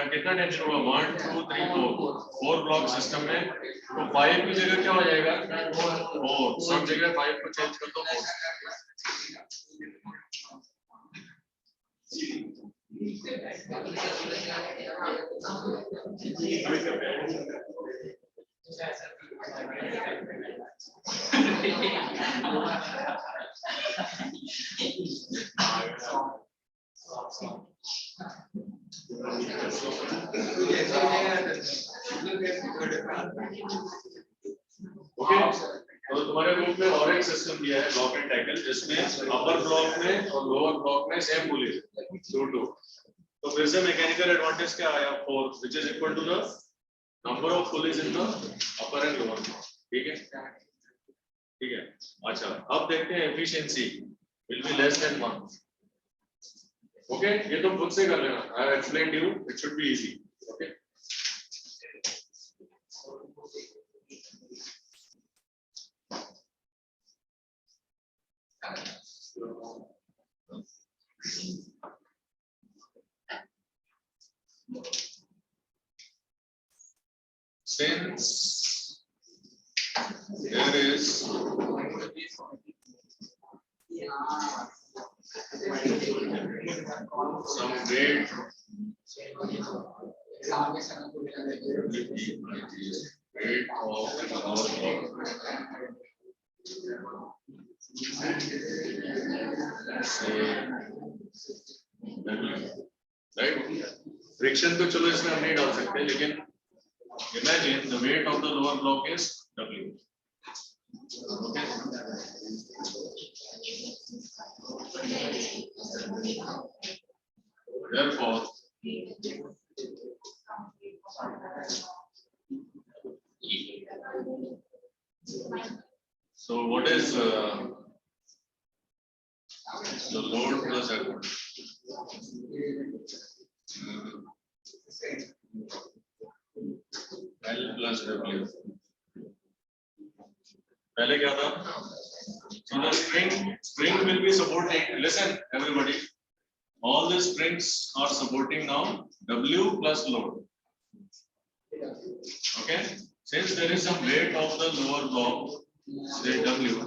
कितना टेंशन हुआ, 1 2 3 4 ब्लॉक सिस्टम में, तो 5 की जगह क्या हो जाएगा, 4, सब जगह 5 को चेंज कर दो 4। ओके, तो तुम्हारे ग्रुप में और एक सिस्टम दिया है, ब्लॉक एंड टैकल, जिसमें अपर ब्लॉक में और लोअर ब्लॉक में सेम पुलिस 2 तो फिर से मैकेनिकल एडवांटेज क्या आया, 4, which is equal to the number of pulleys in the upper and lower block। ठीक है। अच्छा, अब देखते हैं efficiency will be less than 1। Okay, ये तो खुद से कर लेना, I have explained you, it should be easy। Okay, since some weight weight of lower block. Right? Friction तो चलो इसमें हम नहीं डाल सकते, लेकिन imagine the weight of the lower block is W. Okay. Therefore, so what is the load plus effort? L plus W. पहले क्या था? So the string will be supporting. Listen, everybody. All the strings are supporting now W plus load. Okay. Since there is some weight of the lower block, say W.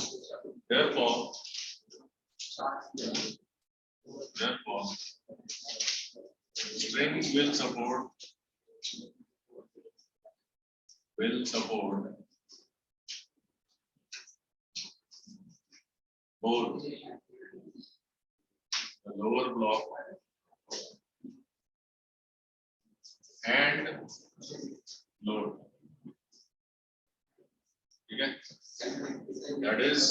Therefore, strings will support both the lower block and load. Okay, that is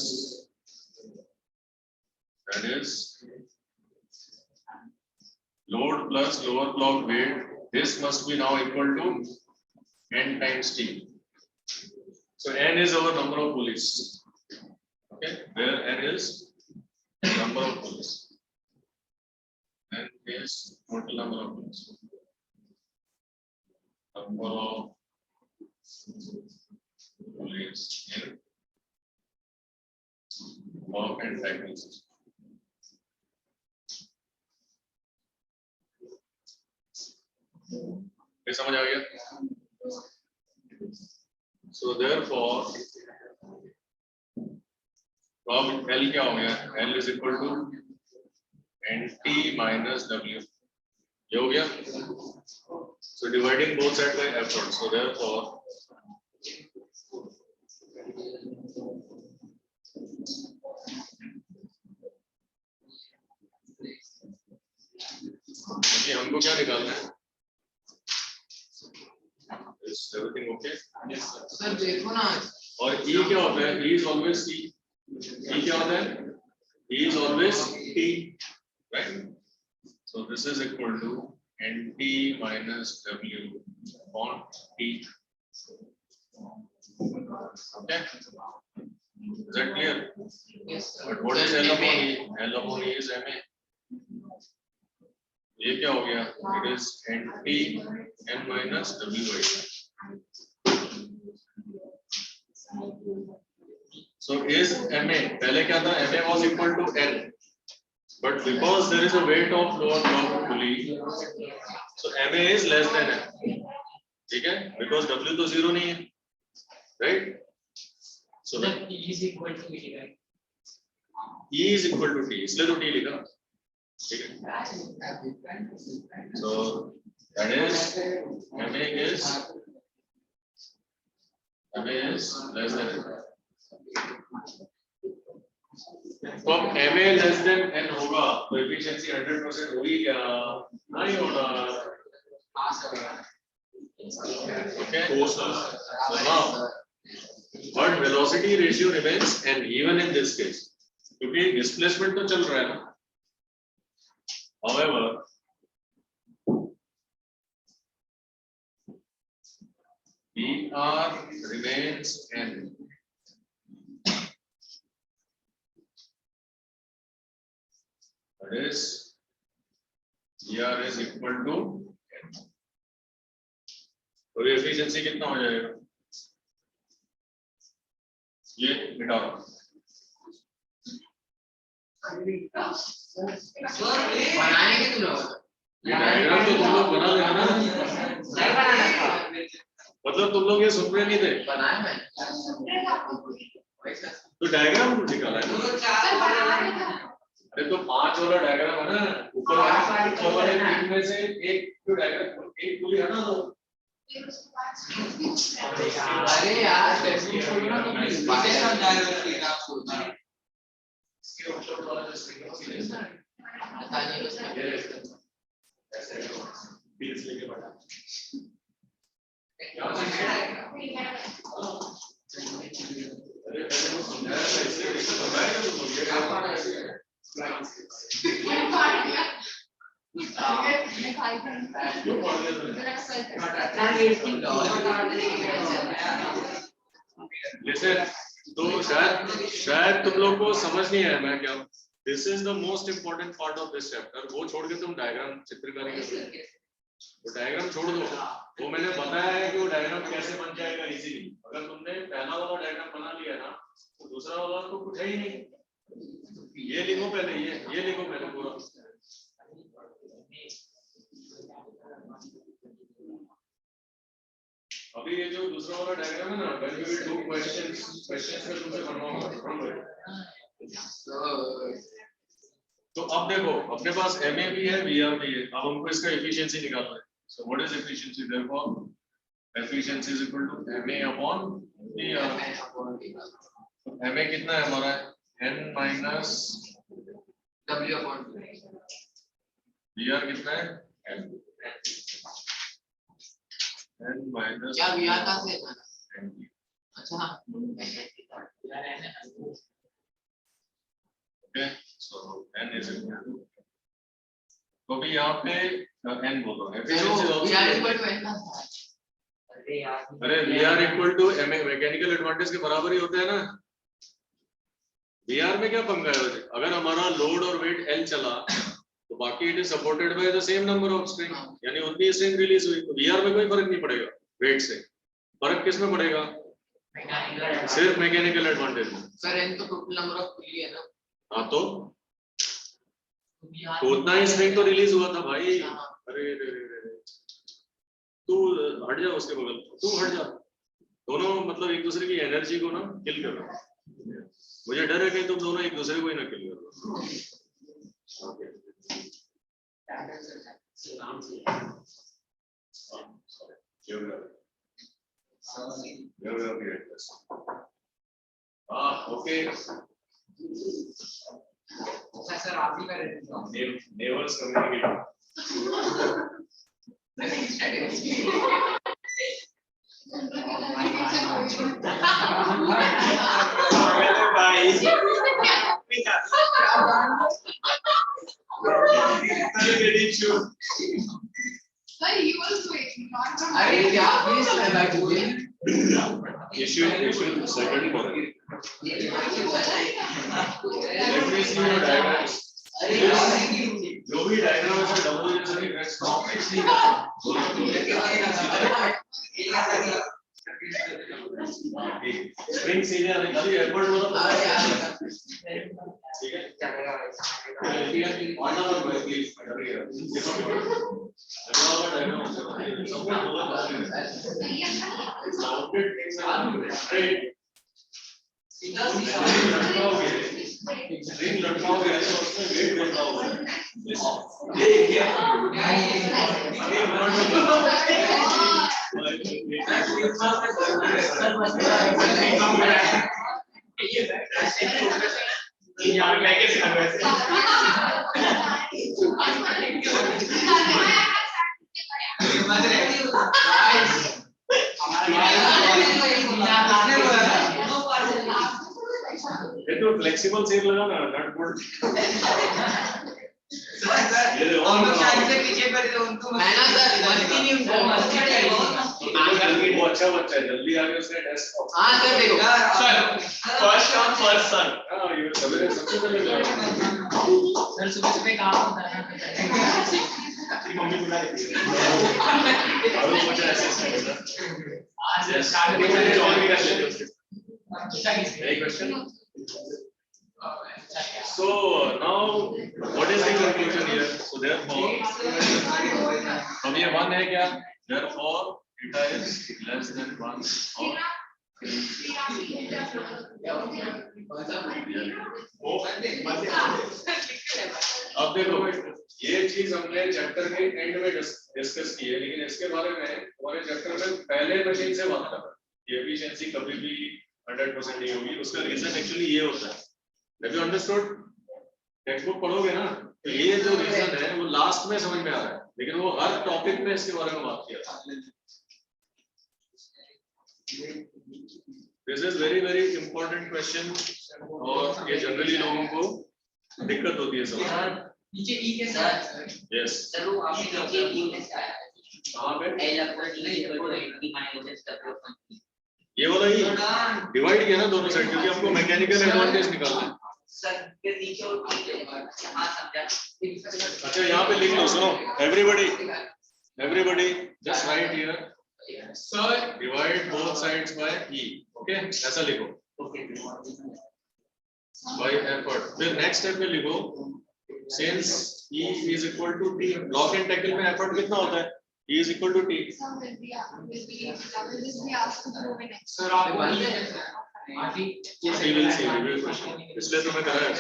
load plus lower block weight. This must be now equal to N times T. So N is our number of pulleys. Okay, where N is number of pulleys. N is total number of pulleys. Number of pulleys in work and cycle system. ये समझ आ गया? So therefore, अब L क्या हो गया? L is equal to NT minus W. ये हो गया? So dividing both sides by effort. So therefore, हमको क्या निकालना है? Is everything okay? Yes, sir. Sir, देखो ना. और E क्या होता है? E is always T. E क्या होता है? E is always T, right? So this is equal to NT minus W upon T. Okay? Is that clear? Yes, sir. But what is L upon E? L upon E is MA. ये क्या हो गया? It is NT N minus WI. So is MA, पहले क्या था? MA was equal to N, but because there is a weight of lower block pulley, so MA is less than N. ठीक है? Because W तो 0 नहीं है, right? So That E is equal to E, right? E is equal to T, इसलिए तो T लिखा. ठीक है? So that is MA is less than N. तो अब MA less than N होगा तो efficiency 100% होगी क्या? नहीं होगा. Okay. So now, but velocity ratio remains N even in this case. क्योंकि displacement तो चल रहा है ना. However, VR remains N. That is, VR is equal to N. और efficiency कितना हो जाएगा? ये मिटाओ. बनाने के तुम लोग. ये डायग्राम तो तुम लोग बना देना ना. नहीं बनाना था. मतलब तुम लोग ये सुन रहे नहीं थे. बनाया मैं. वैसा. तो डायग्राम निकाला है ना? अरे तो 5 वाला डायग्राम है ना, ऊपर वाले 3 में से एक जो डायग्राम एक पूरी है ना तो अरे यार टेक्निक छोड़ो ना, तो इसके साथ डायग्राम आप सोचना इसके ऊपर वाला जो सीक्वेंस है बताइए उसमें ऐसे बीच लेके बढ़ा अरे मैंने वो समझाया था इसलिए इसको बताया कि तुम ये काम ऐसे है क्यों पढ़ लिसन। तो शायद तुम लोग को समझ नहीं आया मैं क्या, this is the most important part of this chapter. वो छोड़ के तुम डायग्राम चित्रकारी कर, वो डायग्राम छोड़ दो, वो मैंने बताया है कि वो डायग्राम कैसे बन जाएगा इजीली। अगर तुमने पहला वाला डायग्राम बना लिया ना तो दूसरा वाला तो कुछ है ही नहीं। ये लिखो पहले, ये लिखो पहले पूरा। अभी ये जो दूसरा वाला डायग्राम है ना, when you will do questions में तुमसे बनवाऊंगा। तो अब देखो अपने पास MA भी है, VR भी है, अब हमको इसका एफिशिएंसी निकालना है। So what is efficiency? Therefore, efficiency is equal to MA upon VR. MA कितना है हमारा? N minus W upon 2। VR कितना है? N minus क्या VR का से था? अच्छा okay, so N is equal to, तो भी यहाँ पे N बोलो, efficiency is also VR equal to N। अरे VR equal to MA mechanical advantage के बराबर ही होता है ना। VR में क्या पंगा है? अगर हमारा लोड और वेट L चला तो बाकी it is supported by the same number of string, यानी उतनी स्ट्रिंग रिलीज हुई। तो VR में कोई फर्क नहीं पड़ेगा वेट से, फर्क किस में पड़ेगा? सिर्फ मैकेनिकल एडवांटेज में। सर N तो टोटल नंबर ऑफ पुली है ना। हाँ तो उतना ही स्ट्रिंग तो रिलीज हुआ था भाई। अरे तू हट जा उसके बगल, तू हट जा। दोनों मतलब एक दूसरे की एनर्जी को ना किल कर रहे हैं। मुझे डर है कि तुम दोनों एक दूसरे को ही ना किल करो। ओके सर आप ही करें नेवर्स कम्युनिकेट। अरे क्या प्लीज बैठिए। issue second for it. Let me see your diagrams. जो भी डायग्राम है डबल जैसे रिफ्लेक्स स्ट्रिंग सीधे आने खाली एफर्ट होता है। ठीक है ऑन नंबर प्लीज स्ट्रिंग लटकाओगे तो उसमें वेट बनता होगा। ये तो फ्लेक्सिबल सेल लगा ना नट बोल्ट। ये पीछे कर दो उनको। मैं ना सर गलती नहीं उनको वो अच्छा बच्चा है, जल्दी आगे उसने टेस्ट। हाँ सर देखो sir first come first serve. हाँ ये सबसे पहले सर सुबह काम होता है मम्मी बुला रही है और वो मुझे असिस्ट करेगा। आज स्टार्टिंग में जॉइन भी कर लेते हैं। Any question? So now what is the conclusion here? So therefore अब ये 1 है क्या? Therefore eta is less than 1 or अब देखो ये चीज हमने चैप्टर के एंड में डिस्कस की है, लेकिन इसके बारे में हमारे चैप्टर में पहले मशीन से बात कर रहा है। एफिशिएंसी कभी भी 100% नहीं होगी, उसका रीजन एक्चुअली ये होता है। Have you understood? Text book पढ़ोगे ना तो ये जो रीजन है वो लास्ट में समझ में आ रहा है, लेकिन वो हर टॉपिक में इसके बारे में बात किया था। This is very very important question और ये जनरली लोगों को दिक्कत होती है समझ। नीचे ई के साथ यस सर वो आपने नीचे ई के साथ आया कहां पे L upon T equal to 80 minus W upon T. ये वाला ही डिवाइड किया ना दोनों साइड, क्योंकि हमको मैकेनिकल एडवांटेज निकालना है। सर फिर नीचे और टी हां समझा। अच्छा यहाँ पे लिख लो, सुनो everybody just right here sir divide both sides by E, okay ऐसा लिखो बाय एफर्ट। फिर नेक्स्ट स्टेप में लिखो since E is equal to T, block and tackle में एफर्ट कितना होता है? E is equal to T। Sir आप आगे इसलिए तो मैं कर रहा हूँ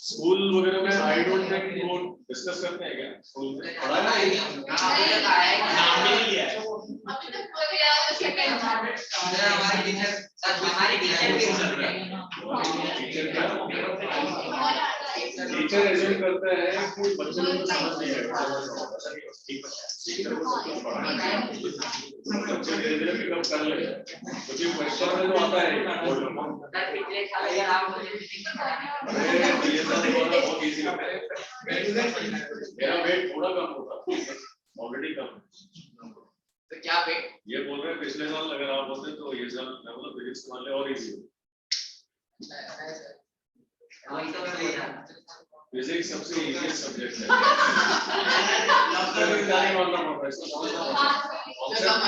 स्कूल वगैरह में आई डोंट थिंक वो डिस्कस करते हैं क्या स्कूल में पढ़ाया है? अभी तक आया है नाम नहीं लिया है। हमारे टीचर टीचर एज्यूम करता है कि बच्चों को समझ नहीं आएगा, बच्चे धीरे-धीरे पिकअप कर लेंगे क्योंकि क्वेश्चन में तो आता है पिछले साल अगर आप अरे ये सब बहुत इजी है। मेरा वेट थोड़ा कम होता ऑलरेडी कम है। तो क्या पे ये बोल रहे हैं पिछले साल अगर आप होते तो ये साल लेवल ऑफ फिजिक्स मान ले और इजी हो। वही तो मैं बोल रहा हूं फिजिक्स सबसे इजीएस्ट सब्जेक्ट है।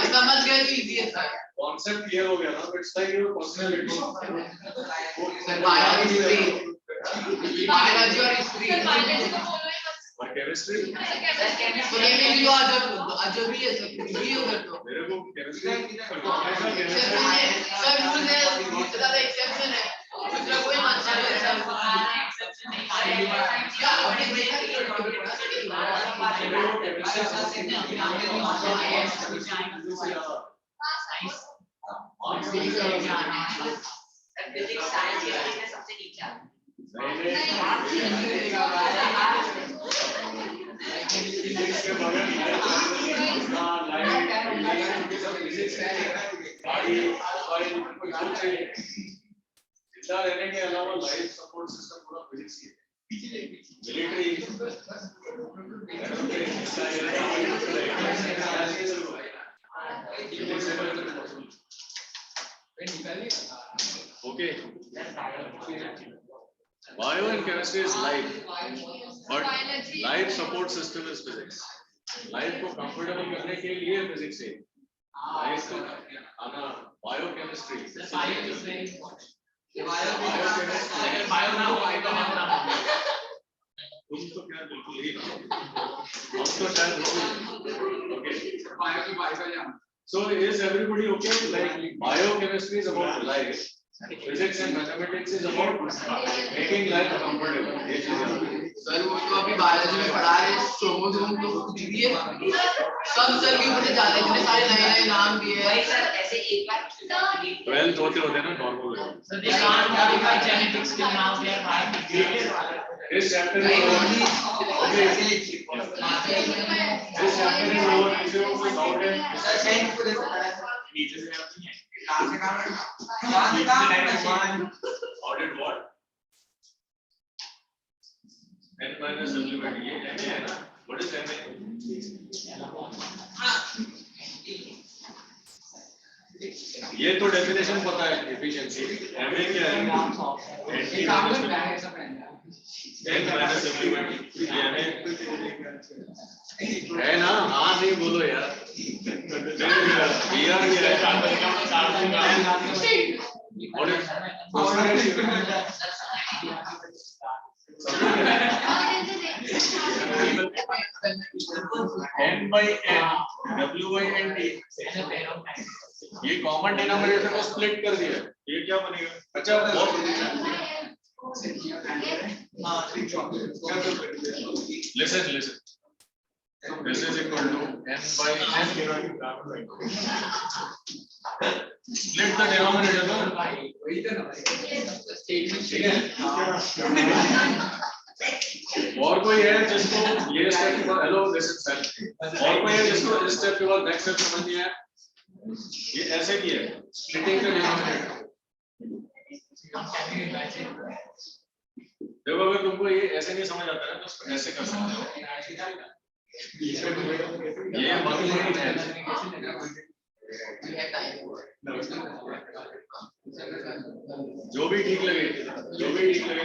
समझ गए तो इजी है सर। कॉन्सेप्ट क्लियर हो गया ना, it's like your personality. Sir biology और हिस्ट्री और केमिस्ट्री तो ये भी जो अजब ही है सर भी उधर तो मेरे को केमिस्ट्री सर मुझे दूसरा एक्सेप्शन है दूसरा कोई मतलब है सर एक्सेप्शन नहीं आया क्या अपने फिजिक्स साइंस के सबसे नीचे आता है। इसके बगल जितना रहने के अलावा लाइफ सपोर्ट सिस्टम पूरा फिजिक्स की military okay Bio and chemistry is life, but life support system is physics. Life को comfortable करने के लिए physics है. Life को आना biochemistry. बायो ना हो तो हम ना तुम तो क्या बिल्कुल ही हम तो शायद ओके बायो की बायो का जान So is everybody okay? Like biochemistry is about life. Physics and mathematics is about making life comfortable. Sir वो तो अभी बायोलॉजी में पढ़ा है क्रोमोसोम तो कुछ भी है सब सर के ऊपर जाते हैं सारे नए नए नाम दिए वही सर ऐसे एक बार 12th होते होते ना normal है. सर ये कान क्या लिखा है जेनेटिक्स के नाम से है This chapter is over. Okay. This chapter is over. If you doubt it, sir science को देखो नीचे से आती है कहां से audit what? N minus W by D. ये MA है ना? What is MA? ये तो डेफिनेशन पता है efficiency. MA क्या है? N minus W by D. ये MA है ना? हाँ नहीं बोलो यार. VR क्या है? What is? N by N, W by N T. ये कॉमन डिनोमिनेटर को स्प्लिट कर दिया, ये क्या बनेगा? अच्छा listen listen, this is equal to n by n split the denominator ना, और कोई है जिसको ये स्टेप के बाद हेलो दिस इज सेल्फ, और कोई है जिसको इस स्टेप के बाद नेक्स्ट स्टेप समझ नहीं आया? ये ऐसे किया है स्प्लिटिंग द डिनोमिनेटर। देखो अगर तुमको ये ऐसे नहीं समझ आता है तो उसको ऐसे कर सकते हो, ये जो भी ठीक लगे, जो भी ठीक लगे।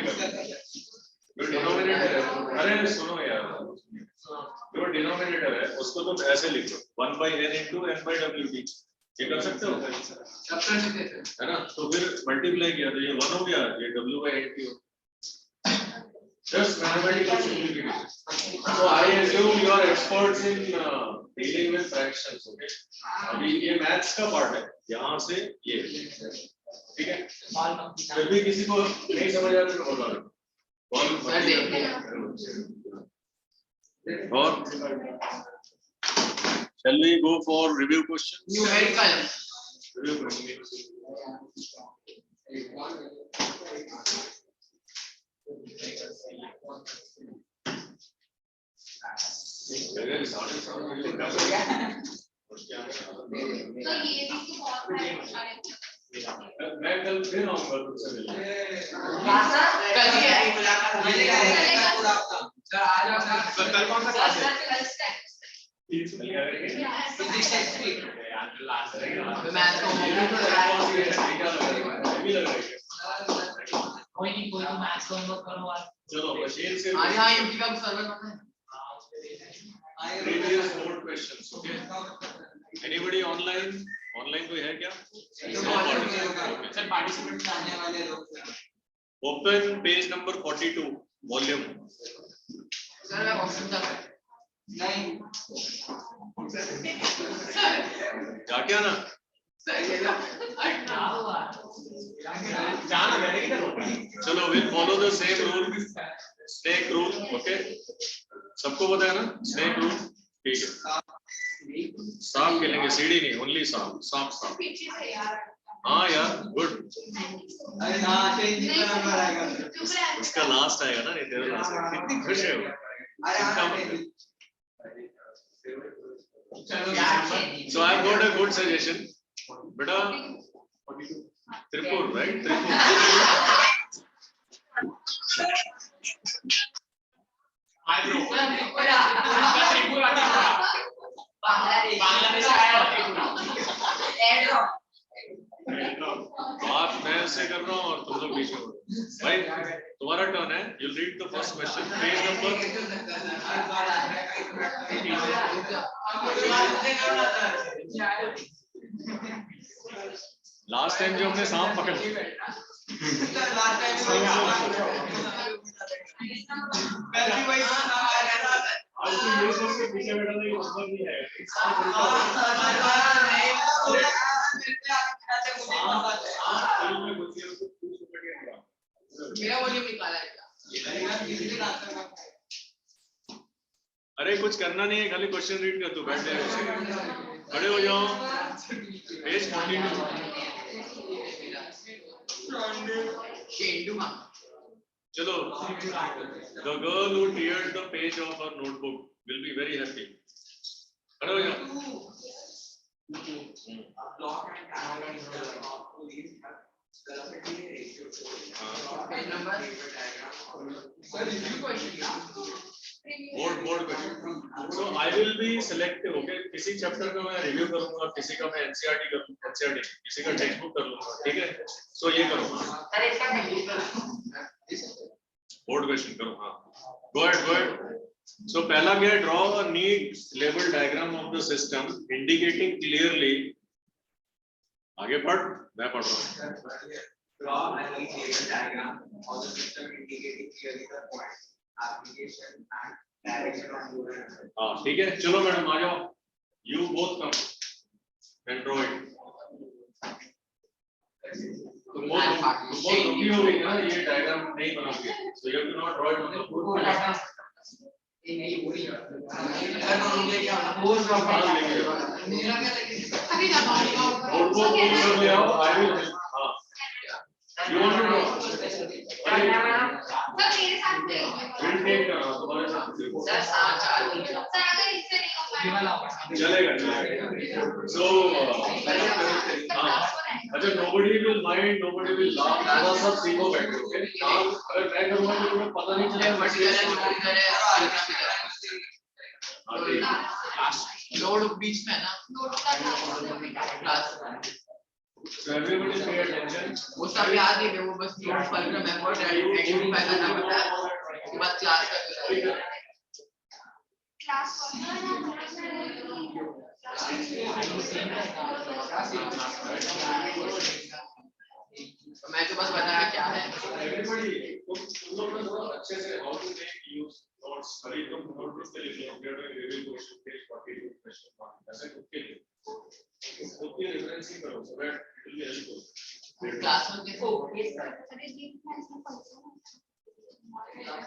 जो डिनोमिनेटर है, अरे सुनो यार, जो डिनोमिनेटर है उसको तुम ऐसे लिखो 1 by n into n by wt, ये कर सकते हो है ना? तो फिर मल्टीप्लाई किया तो ये 1 हो गया, ये w by nt हो। Just mathematical simplification. So I assume you are experts in dealing with fractions, okay? अभी ये मैथ्स का पार्ट है, यहाँ से ये ठीक है। फिर भी किसी को नहीं समझ आ रहा तो बोलो। और shall we go for review questions? Numerical. Review questions. मैं कल फिर आऊंगा तुमसे मिलने। कल कौन सा क्लास है? कोई तो मैथ्स होमवर्क करो यार। चलो मशीन से आज यहाँ यूटी का सर्वर करना है। Previous board questions, okay? Anybody online? Online कोई है क्या? सर पार्टिसिपेंट आने वाले लोग। Open page number 42, volume. Sir मैं ऑप्शन तक है। नहीं। जाके आना। चलो we'll follow the same rule, snake rule, okay? सबको पता है ना स्नेक रूल? ठीक है, सांप खेलेंगे, सीढ़ी नहीं, ओनली सांप सांप सांप। हाँ यार गुड। उसका लास्ट आएगा ना, नहीं तेरा लास्ट आएगा। कितनी खुश है वो, चिंता मत कर। So I've got a good suggestion, बेटा त्रिपुर, right? त्रिपुर। बांग्लादेश आया बात मैं से कर रहा हूँ और तुम लोग बीच में भाई तुम्हारा टर्न है। You read the first question, page number. Last time जो हमने सांप पकड़ पीछे बैठा नहीं, ऊपर नहीं है। अरे कुछ करना नहीं है, खाली क्वेश्चन रीड कर, तू बैठे खड़े हो जाओ। पेज 42। चलो, the girl who teared the page of her notebook will be very happy. खड़े हो जाओ। Board question. So I will be selective, okay? किसी चैप्टर का मैं रिव्यू करूंगा, किसी का मैं एनसीईआरटी करूंगा, एनसीईआरटी, किसी का टेक्स्ट बुक कर लूंगा, ठीक है? So ये करूंगा। बोर्ड क्वेश्चन करो। हाँ, go ahead। So पहला क्या है? Draw a neat label diagram of the system indicating clearly। आगे पढ़, मैं पढ़ रहा हूँ। Draw a neat label diagram of the system indicating clearly the point, application and direction of movement. हाँ ठीक है, चलो मैडम आ जाओ। You both come and draw it. तो बहुत दुखी हो गई ना ये डायग्राम नहीं बनाओगे, so you have to not draw it on the board. ये नहीं हो रही है नोटबुक ले आओ, I will हाँ you want to draw sir मेरे साथ नहीं will take तुम्हारे साथ सर 7 4 सर अगर इससे नहीं हो पाएगा चलेगा चलेगा so अच्छा nobody will mind, nobody will laugh, थोड़ा सा सीखो बैठो, okay? काम अगर मैं करूँगा तो तुम्हें पता नहीं चलेगा एफर्ट करे लोड बीच में है ना class so everybody pay attention. वो सब याद ही है, वो बस लोड फॉलोग्राम एफर्ट आइडेंटिफाई करना पड़ता है, उसके बाद क्लास का क्लास मैं तो बस बताया क्या है Everybody तुम लोग ना थोड़ा अच्छे से how to take use notes, अरे तुम नोटबुक पे लिख लो, we are doing review question page 42 question 1 ऐसे खुद के रेफरेंस ही करो so that it will be helpful. Class में देखो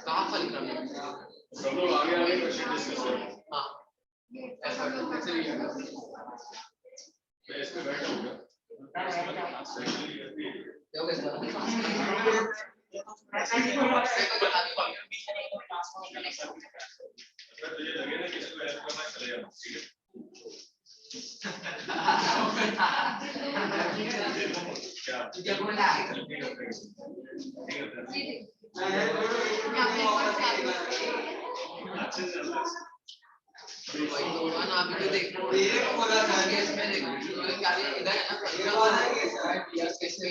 कहाँ फॉलोग्राम है सब लोग आगे आगे क्वेश्चन डिस्कस करो. हाँ एफर्ट ऐसे भी है मैं इस पे बैठा हूँ एक्चुअली करती है देखो कैसे अगर तुझे लगे ना किसी को हेल्प करना चले जाओ, ठीक है? क्या क्या बोला नहीं करते अच्छे से वही तो हुआ ना, अभी तो देखो ये को बोला था केस में देखो तो क्या है, इधर है ना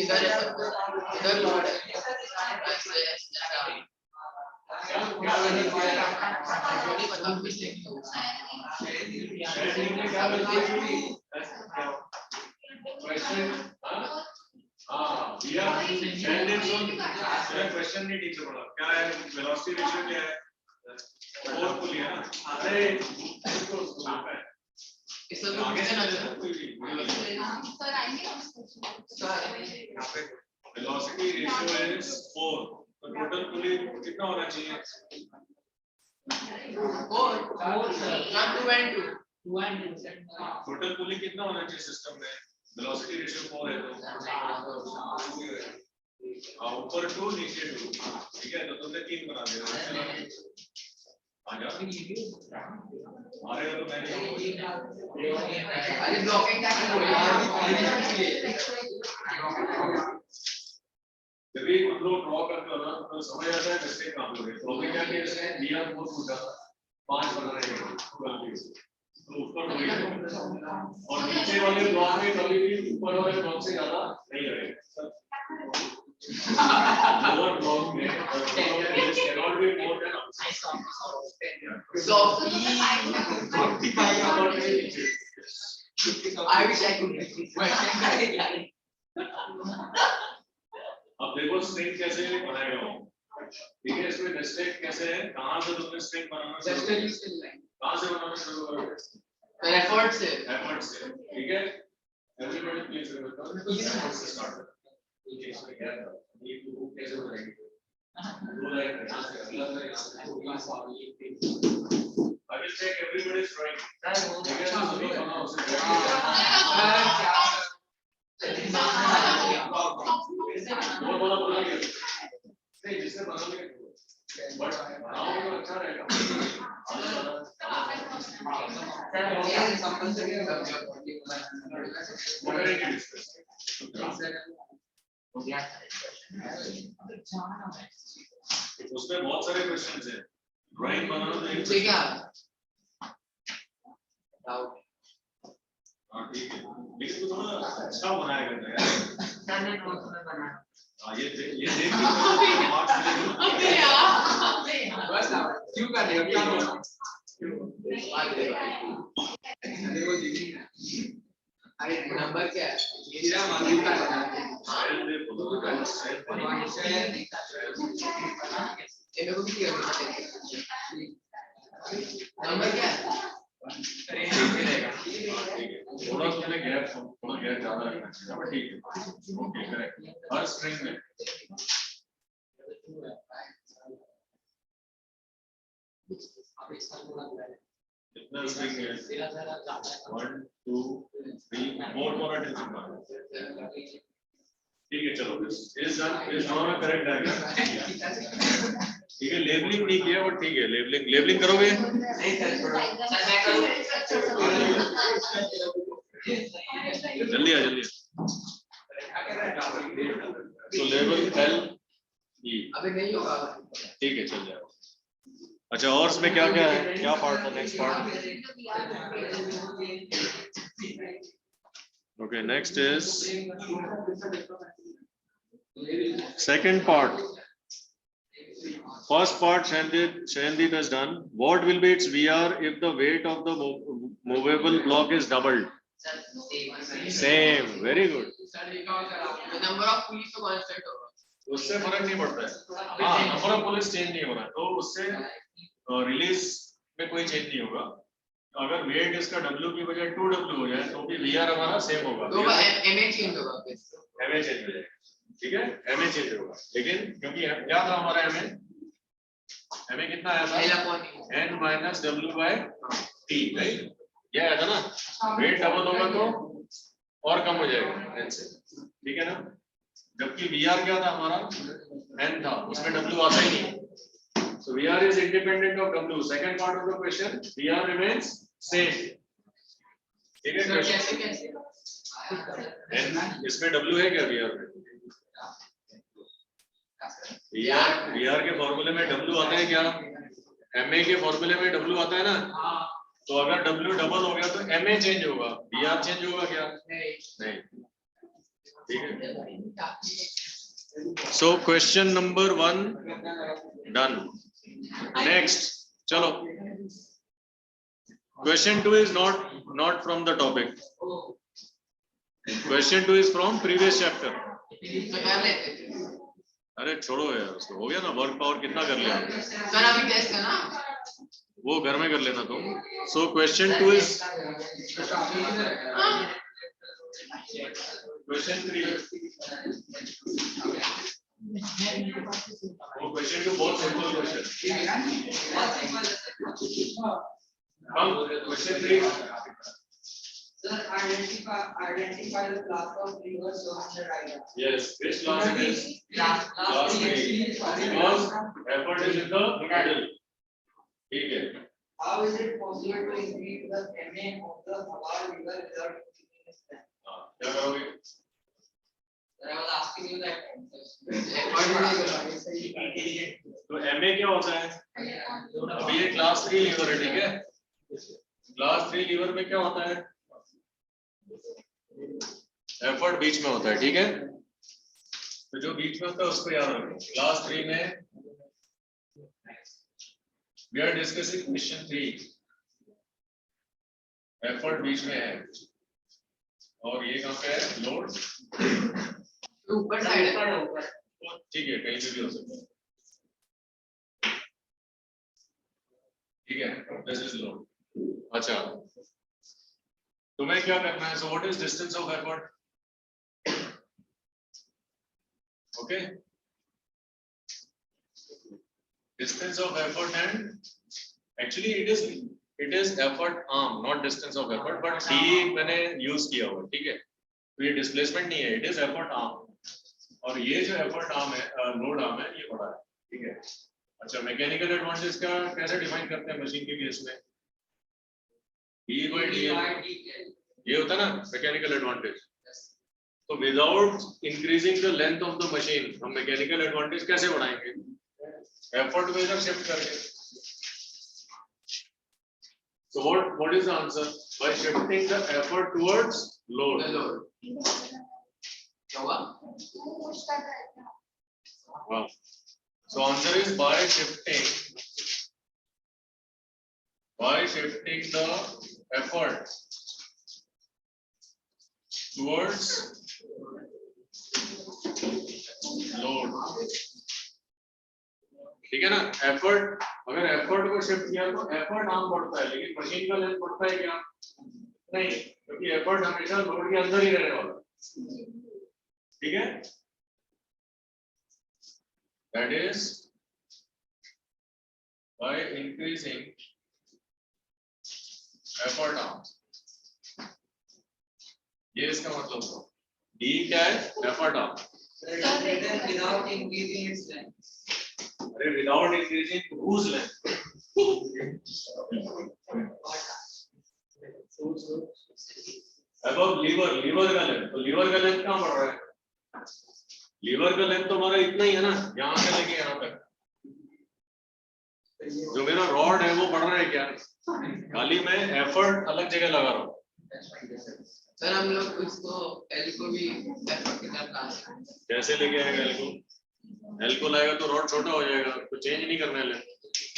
इधर है सब इधर लोड है ऐसे ऐसा नहीं पता मिस्टेक क्वेश्चन हाँ भैया क्वेश्चन नहीं ठीक से पढ़ा, क्या है वेलोसिटी रेशियो क्या है, फोर पुली है ना, अरे इसमें आगे से सर आएंगे वेलोसिटी रेशियो इज 4, तो टोटल पुली कितना होना चाहिए, 4 टोटल पुली कितना होना चाहिए सिस्टम में, वेलोसिटी रेशियो 4 है तो ऊपर 2 नीचे 2, ठीक है, तो तुमने 3 बना दिया आ जाओ हमारे तो मैंने अरे ब्लॉकिंग जब भी हम लोग ड्रॉ करते हो ना तो समझ आता है मिस्टेक कहाँ पे हुई, ब्लॉकिंग क्या केस है, दिया बहुत टूटा 5 बना रहे हैं तो ऊपर हो गया और नीचे वाले ब्लॉक में कभी भी ऊपर वाले ब्लॉक से ज्यादा नहीं रहेगा लोअर ब्लॉक में cannot be more than so I wish I could अब देखो स्ट्रिंग कैसे बनाएगा वो, ठीक है, इसमें मिस्टेक कैसे है, कहाँ से तुमने स्ट्रिंग बनाना शुरू किया, कहाँ से बनाना शुरू करोगे, एफर्ट से, ठीक है, एवरीबॉडी प्लीज रिमेंबर से स्टार्ट करो, ये इसमें क्या है, ये तो कैसे बनाएंगे, 2 लाइन यहाँ से अगला लाइन यहाँ से, I will check everybody's drawing, ठीक है, तो सभी बना उसे वो बोला नहीं जिससे बनाओगे बट बनाओगे तो अच्छा रहेगा ये कंपलसरी है what are you discuss उसमें बहुत सारे क्वेश्चंस हैं, ड्राइंग बनाना तो एक ठीक है हाँ ठीक है, लेकिन तो थोड़ा अच्छा बनाया करता है यार, हाँ ये देख मार्क्स बस क्यों कर रहे हो क्या बोल देखो जी अरे नंबर क्या है मेरा मालूम का ये लोग भी नंबर क्या है थोड़ा तुमने गैप केयर ज्यादा रखना चाहिए, बट ठीक है, ओके करेक्ट। हर स्ट्रिंग में कितना स्ट्रिंग है? 1 2 3 more attention। ठीक है, चलो is drawn a correct diagram. ठीक है, लेबलिंग नहीं किया बट ठीक है, लेबलिंग करोगे? जल्दी आ जल्दी। तो लेवल एल ई अभी नहीं होगा। ठीक है, चल जाओ। अच्छा, और इसमें क्या क्या है, क्या पार्ट था, next part? Okay, next is second part. First part Shandit has done. What will be its VR if the weight of the movable block is doubled? Same, very good. The number of pulleys तो constant होगा, उससे फर्क नहीं पड़ता है। हाँ, number of police change नहीं हो रहा, तो उससे रिलीज में कोई चेंज नहीं होगा। अगर वेट इसका W की बजाय 2W हो जाए तो भी VR हमारा सेम होगा। तो MA चेंज होगा, MA चेंज हो जाएगा, ठीक है, MA चेंज होगा। लेकिन क्योंकि क्या था हमारा MA कितना आया था? N minus W/T, right? ये आया था ना। वेट डबल होगा तो और कम हो जाएगा N से, ठीक है ना। जबकि VR क्या था हमारा? N था, उसमें W आता ही नहीं। So VR is independent of W. Second part of the question, VR remains same. ठीक है, कैसे N इसमें W है क्या VR में? VR के फॉर्मूले में W आता है क्या? MA के फॉर्मूले में W आता है ना। तो अगर W डबल हो गया तो MA चेंज होगा, VR चेंज होगा क्या? नहीं, ठीक है। So question number 1 done. Next, चलो। Question 2 is not from the topic. Question 2 is from previous chapter. अरे छोड़ो यार, उसको हो गया ना। वर्क पावर कितना कर लिया सर? अभी टेस्ट है ना, वो घर में कर लेना तुम। So question 2 is question 3। वो question 2 बहुत सिंपल क्वेश्चन। हम question 3 Sir, identify the class of levers shown in the diagram. yes, which class it is? Class 3 because effort is in the middle, ठीक है। How is it possible to increase the MA of the Havar lever without increasing the strength? क्या करोगे? Sir, I was asking you that. तो MA क्या होता है? अभी ये क्लास 3 लीवर है, ठीक है। क्लास 3 लीवर में क्या होता है? एफर्ट बीच में होता है, ठीक है। तो जो बीच में होता है उसको याद रखो। क्लास 3 में we are discussing question 3। Effort बीच में है और ये कहाँ पे है? लोड ऊपर साइड है, ठीक है, कहीं भी हो सकता है, ठीक है। This is load. अच्छा, तुम्हें क्या करना है? So what is distance of effort? Okay, distance of effort and actually it is effort arm, not distance of effort, but D मैंने यूज किया हुआ, ठीक है। तो ये डिस्प्लेसमेंट नहीं है, इट इज एफर्ट आर्म। और ये जो एफर्ट आर्म है, लोड आर्म है, ये बड़ा है, ठीक है। अच्छा, मैकेनिकल एडवांटेज का कैसे डिफाइन करते हैं मशीन के केस में? ये होता है ना मैकेनिकल एडवांटेज। तो without increasing the length of the machine हम मैकेनिकल एडवांटेज कैसे बढ़ाएंगे? एफर्ट को इधर शिफ्ट करके। So what is the answer? By shifting the effort towards load. क्या हुआ? Wow. So answer is by shifting the effort towards load, ठीक है ना। एफर्ट, अगर एफर्ट को शिफ्ट किया तो एफर्ट आर्म बढ़ता है, लेकिन मशीन का लेंथ बढ़ता है क्या? नहीं, क्योंकि एफर्ट हमेशा लोड के अंदर ही रहने वाला, ठीक है। That is by increasing effort arm, ये इसका मतलब है। डी क्या है? Effort arm. Without increasing its length. अरे विदाउट इंक्रीजिंग हुज लेंथ, अब लीवर का लेंथ, तो लीवर का लेंथ कहाँ बढ़ रहा है? लीवर का लेंथ तो हमारा इतना ही है ना, यहाँ से लेके यहाँ तक। जो मेरा रॉड है वो बढ़ रहा है क्या? खाली मैं एफर्ट अलग जगह लगा रहा हूँ। सर हम लोग उसको एल को भी एफर्ट की तरफ ला सकते हैं। कैसे लेके आएगा एल को? एल को लाएगा तो रॉड छोटा हो जाएगा, तो चेंज नहीं करना है लेंथ।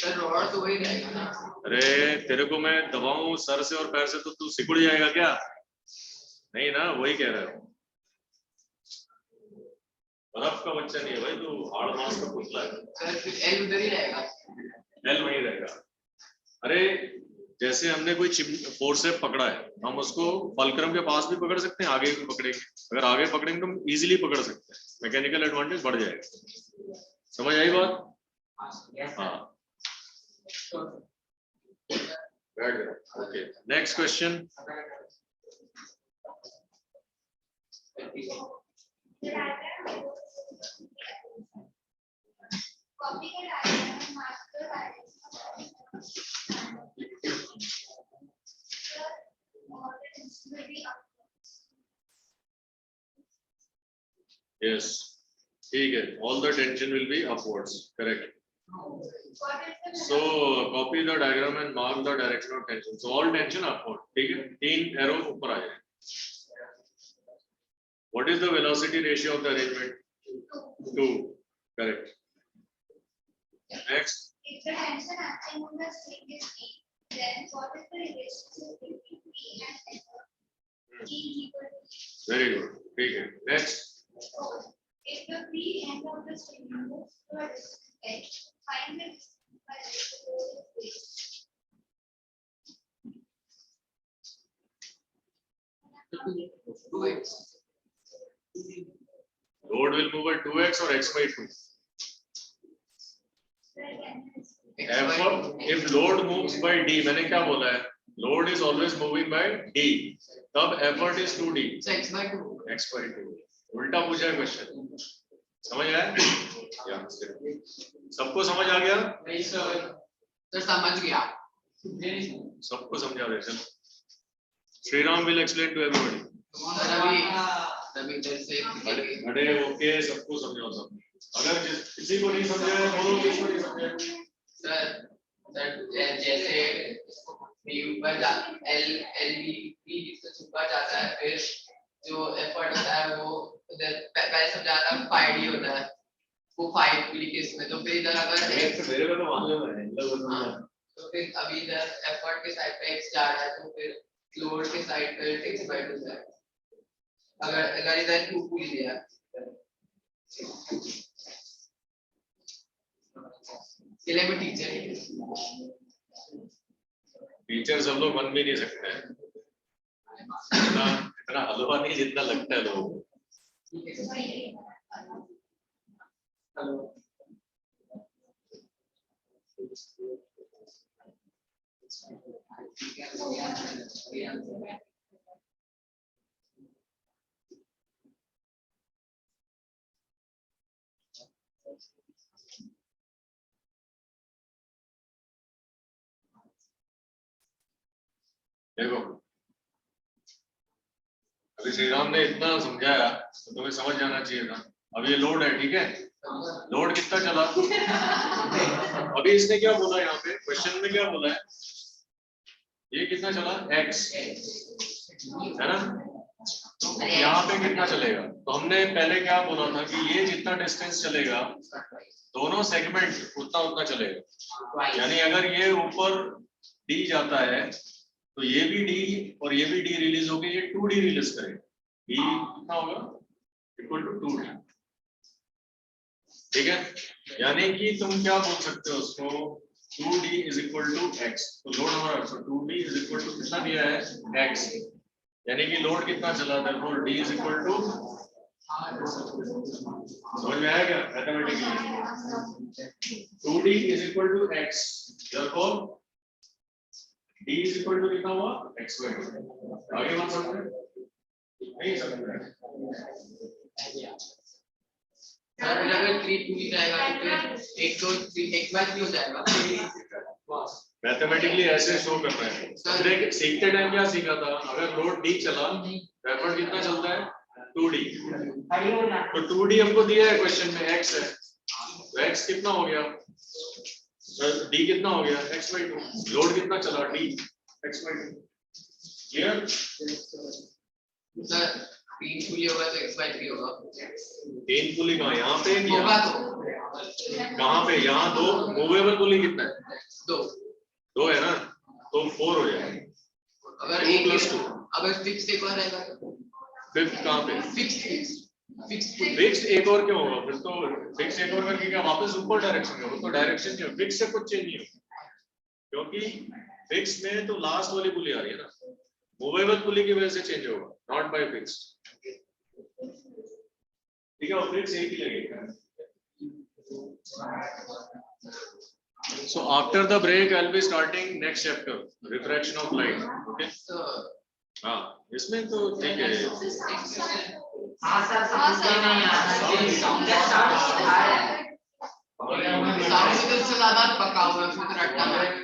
सर रॉड तो वही रहेगा ना। अरे तेरे को मैं दबाऊं सर से और पैर से तो तू सिकुड़ जाएगा क्या? नहीं ना, वही कह रहा हूँ। बर्फ का बच्चा नहीं है भाई, तू हार्ड मास का पुतला है। सर फिर एल उधर ही रहेगा। एल वहीं रहेगा। अरे जैसे हमने कोई फोर्स से पकड़ा है, हम उसको फलक्रम के पास भी पकड़ सकते हैं, आगे भी पकड़ेंगे। अगर आगे पकड़ेंगे तो हम इजीली पकड़ सकते हैं, मैकेनिकल एडवांटेज बढ़ जाएगा। समझ आई बात? हाँ, ओके। Next question. कॉपी के डायग्राम मास्टर यस, ठीक है। All the tension will be upwards, correct. So copy the diagram and mark the direction of tension. So all tension upward, ठीक है। 3 एरो ऊपर आ जाए। What is the velocity ratio of the arrangement? 2, correct. Next. If the tension acting on the string is E, then what is the relationship between P and F? E equal to E. Very good, ठीक है। Next. So if the free end of the string moves to a distant edge, find the distance by which the load is placed. Load will move by 2x or x by 2. Effort, if load moves by d, मैंने क्या बोला है? Load is always moving by d. तब effort is 2d. x by 2. x by 2. उल्टा पूछा है question, समझ आया? सबको समझ आ गया? नहीं सर, तो समझ गया। सबको समझा रहे चल। Shriram will explain to everybody. अरे ओके, सबको समझाओ सब। अगर किसी को नहीं समझा है बोलो, किसी को नहीं समझा। सर जैसे बी ऊपर जा एल बी से ऊपर जाता है, फिर जो एफर्ट होता है वो उधर पहले समझा था 5d होता है, वो 5d केस में। तो फिर इधर अगर मेरे को तो मालूम है, तो फिर अभी इधर एफर्ट के साइड पे x जा रहा है, तो फिर लोड के साइड पे x by 2 है। अगर इधर 2 पूछ लिया इसलिए भी टीचर सब लोग बन भी नहीं सकते हैं, इतना हलवा नहीं जितना लगता है लोगों को। देखो अभी श्रीराम ने इतना समझाया तो तुम्हें समझ जाना चाहिए था। अब ये लोड है, ठीक है। लोड कितना चला? अभी इसने क्या बोला यहाँ पे क्वेश्चन में, क्या बोला है? ये कितना चला? x है ना। तो यहाँ पे कितना चलेगा? तो हमने पहले क्या बोला था कि ये जितना डिस्टेंस चलेगा दोनों सेगमेंट उतना चलेगा। यानी अगर ये ऊपर d जाता है तो ये भी d और ये भी d रिलीज होके ये 2d रिलीज करेगा। d कितना होगा? इक्वल टू 2d, ठीक है। यानी कि तुम क्या बोल सकते हो उसको, 2d is equal to x। तो लोड हमारा 2d इज इक्वल टू कितना दिया है? x। यानी कि लोड कितना चला था, तो D इज इक्वल टू, समझ में आया क्या mathematically? 2D is equal to x, therefore D is equal to कितना हुआ, x by 2। आगे बात समझ में नहीं समझ में? सर अगर 3 2 जाएगा तो फिर 1 2 3 1 बाय 3 हो जाएगा। मैथमेटिकली ऐसे शो कर रहे हैं। हमने सीखते टाइम क्या सीखा था, अगर लोड D चला, एफर्ट कितना चलता है, 2D। तो 2D हमको दिया है क्वेश्चन में, x है, तो x कितना हो गया, D कितना हो गया, x by 2। लोड कितना चला, D x by 2। Clear? Sir 3 पुली होगा तो x by 3 होगा। 3 पुली कहाँ, यहाँ पे होगा तो कहाँ पे, यहाँ 2 मूवेबल पुली कितना है, 2 है ना, तो 4 हो जाएगा। अगर 2 + 2, अगर फिक्स एक और रहेगा तो फिफ्थ कहाँ पे, फिक्स फिक्स एक और क्यों होगा, फिर तो फिक्स एक और करके क्या वापस ऊपर डायरेक्शन का, वो तो डायरेक्शन क्यों, फिक्स से कुछ चेंज नहीं होगा, क्योंकि फिक्स में तो लास्ट वाली पुली आ रही है ना, मूवेबल पुली की वजह से चेंज होगा, नॉट बाय फिक्स। ठीक है, और फिक्स एक ही लगेगा। So after the break, I'll be starting next chapter, refraction of light. Okay. हाँ, इसमें तो ठीक है। हाँ सर, सब नहीं आता साउंड से ज्यादा पका हुआ है, फिर रट्टा मारेगा।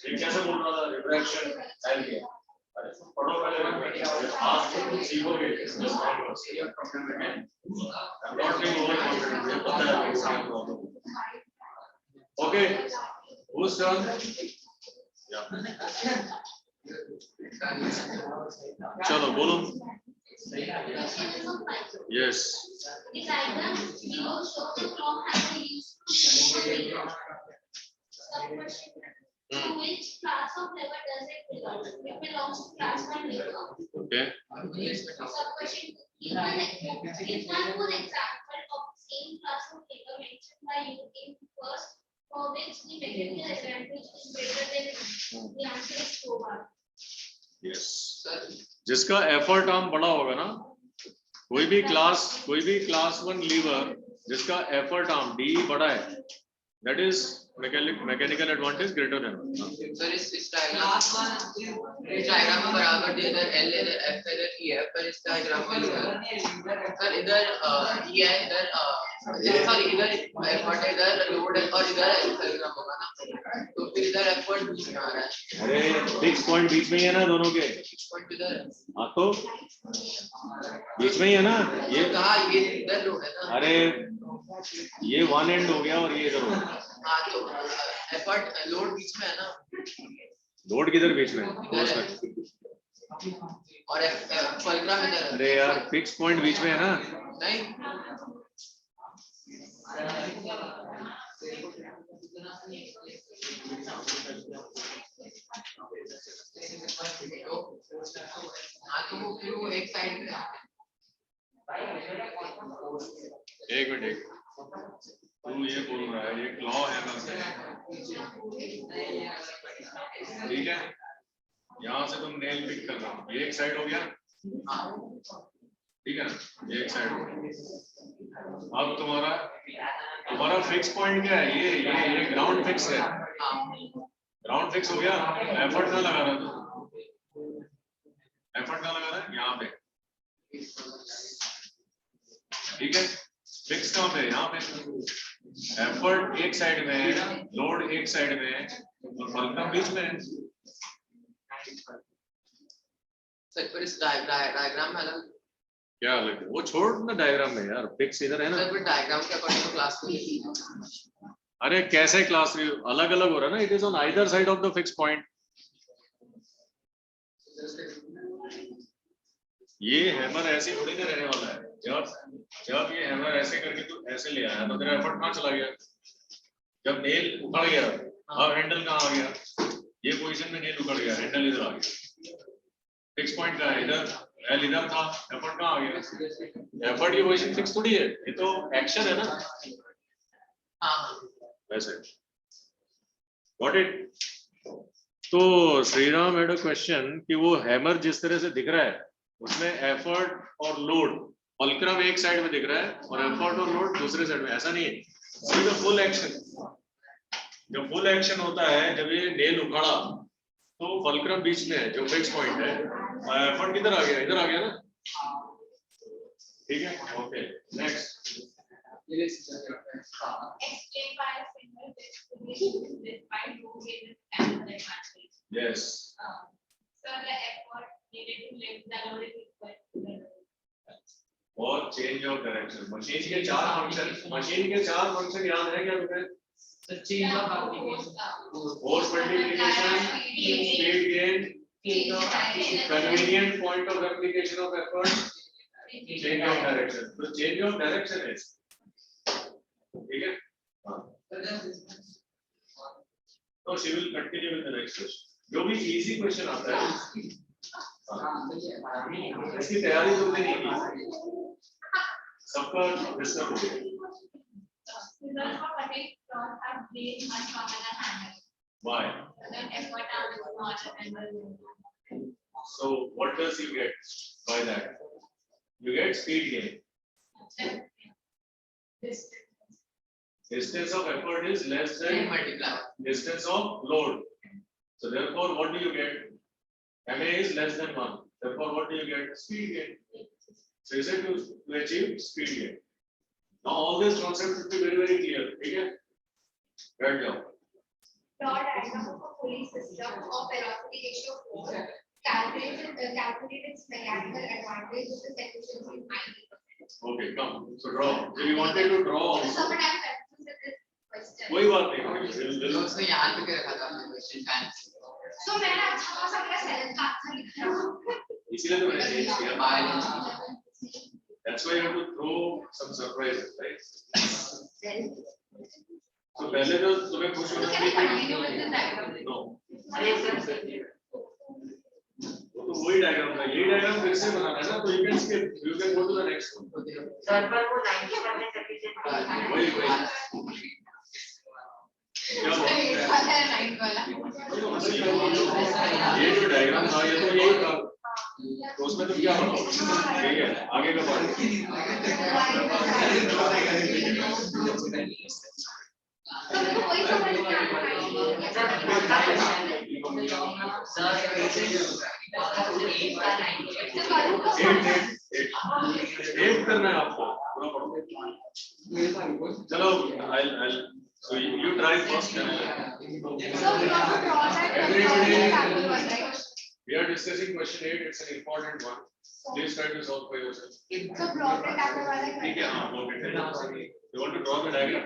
ये कैसे बोल रहा था, रिफ्रैक्शन एलिया, पढ़ो पहले, आज तो कुछ सीखोगे इसमें नॉट बीइंग ओवर कॉन्फिडेंट, ये पता है आपको क्या प्रॉब्लम। Okay, who's turn? चलो बोलो। Yes, which class of lever does it belong? It belongs to class 1 lever. okay, Sub-question, give one good example of the same class of lever mentioned by you in first, for which the mechanical advantage is greater than the answer is 4 bar. Yes, जिसका effort term बड़ा होगा ना, कोई भी class 1 liver जिसका effort term D बड़ा है, that is mechanical advantage greater than 1। Sir इस डायग्राम में बराबर दे, इधर L इधर F इधर E है, पर इस डायग्राम में सर इधर E है, इधर सॉरी इधर एफर्ट है, इधर लोड है, और इधर डायग्राम होगा ना, तो फिर इधर एफर्ट बीच में आ रहा है। अरे फिक्स पॉइंट बीच में ही है ना दोनों के, पॉइंट इधर है। हाँ तो बीच में ही है ना, ये कहाँ, ये इधर लोड है ना। अरे ये वन एंड हो गया और ये इधर हो गया। हाँ तो एफर्ट लोड बीच में है ना, लोड किधर बीच में, और फलक्रम इधर है। अरे यार फिक्स पॉइंट बीच में है ना, नहीं हाँ तो वो फिर वो एक साइड में एक मिनट, तू ये बोल रहा है ये लॉ है ना, ठीक है, यहाँ से तुम नेल पिक कर रहा हो, ये एक साइड हो गया, ठीक है ना, ये एक साइड हो गया। अब तुम्हारा फिक्स पॉइंट क्या है, ये ग्राउंड फिक्स है, ग्राउंड फिक्स हो गया, एफर्ट ना लगा रहा था, एफर्ट ना लगा रहा यहाँ पे, ठीक है, फिक्स कहाँ पे, यहाँ पे, एफर्ट एक साइड में है, लोड एक साइड में है, और फलक्रम बीच में है। सर पर इस डायग्राम में अलग क्या अलग है, वो छोड़ ना डायग्राम में यार, फिक्स इधर है ना। सर पर डायग्राम के अकॉर्डिंग तो क्लास को अरे कैसे क्लास व्यू अलग अलग हो रहा है ना, it is on either side of the fix point. ये हैमर ऐसे थोड़ी ना रहने वाला है, जब ये हैमर ऐसे करके तू ऐसे ले आया तो तेरा एफर्ट कहाँ चला गया, जब नेल उखड़ गया, अब हैंडल कहाँ आ गया, ये पोजीशन में नेल उखड़ गया, हैंडल इधर आ गया, फिक्स पॉइंट कहाँ है, इधर, एल इधर था, एफर्ट कहाँ आ गया, एफर्ट की पोजीशन फिक्स थोड़ी है, ये तो एक्शन है ना। हाँ वैसे गॉट इट। तो श्रीराम had a question कि वो हैमर जिस तरह से दिख रहा है उसमें एफर्ट और लोड फुलक्रम एक साइड में दिख रहा है और एफर्ट और लोड दूसरे साइड में, ऐसा नहीं है। सी द फुल एक्शन, जब फुल एक्शन होता है, जब ये नेल उखाड़ा तो फुलक्रम बीच में है जो फिक्स पॉइंट है, और एफर्ट किधर आ गया, इधर आ गया ना, ठीक है। Okay next. Explain why a single distribution is despite low gain and advantage. Yes So the effort needed to lift the load is equal to the load. और चेंज ऑफ डायरेक्शन, मशीन के चार function याद है क्या तुम्हें? The change of application. Force multiplication, speed gain, convenient point of application of effort, change of direction. तो change of direction है, ठीक है। तो she will continue with the next question. जो भी easy question आता है इसकी तैयारी तुमने नहीं की, सबका डिस्टर्ब हो गया। Results for cutting cloth have been much stronger than handle. Why? The effort are smaller than the load. So what does you get by that? You get speed gain. Distance of effort is less than distance of load. So therefore, what do you get? MA is less than 1. Therefore, what do you get? Speed gain. So is it to achieve speed gain? Now all this concept should be very, very clear. Okay? Right now. Draw diagram of a pulley system of velocity ratio 4. Calculate its mechanical advantage with its efficiency 90%. Okay, come. So draw. So you wanted to draw So also. someone has confused with this question. कोई बात नहीं. दोस्तों यहाँ पे क्या रखा था आपने क्वेश्चन फैंस? So मैंने अच्छा खासा अपना सेलेक्ट का आंसर लिखा है. इसीलिए तो मैंने चेंज किया बाहर. That's why you have to throw some surprises, right? तो पहले तो तुम्हें खुश होना चाहिए. No. तो वही डायग्राम था, यही डायग्राम फिर से बनाना है ना, तो you can skip, you can go to the next one. Sir पर वो 90% efficient है। वही क्या बात है? ये जो डायग्राम था ये तो यही था, तो उसमें तुम क्या बनाओ? ठीक है, आगे का बात। एक करना है आपको, पूरा पढ़ो। चलो, so you try first. We are discussing question 8. It's an important one. Please try to solve for yourself. So block it after वाला है. ठीक है, हाँ, block it. You want to draw the diagram?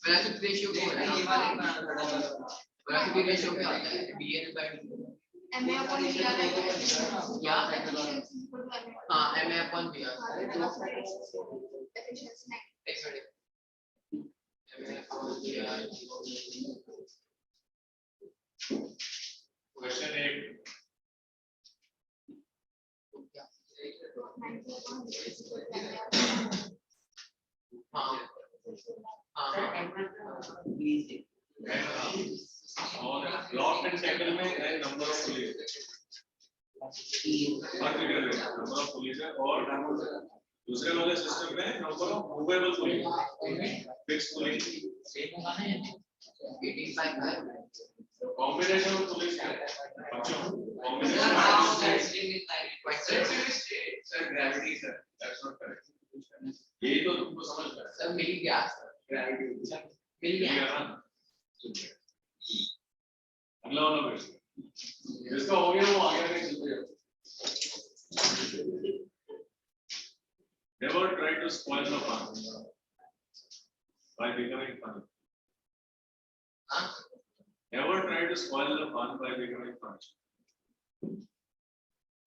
Velocity ratio क्या होता है? Velocity ratio क्या होता है? BN by MA upon VR क्या? हाँ, MA upon VR. एक minute. MA upon VR. Question 8. हाँ और ब्लॉक एंड टैकल में है number of police, number of police है, और दूसरे वाले सिस्टम में number of movable police, fix police, combination of police है बच्चों, combination gravity sir, that's not correct. यही तो तुमको समझ में सब मिल गया. ग्रेविटी मिल गया ना. अगला वाला क्वेश्चन जिसका हो गया वो आगे आगे चलते जाओ. Never try to spoil the fun by becoming fun. Never try to spoil the fun by becoming fun.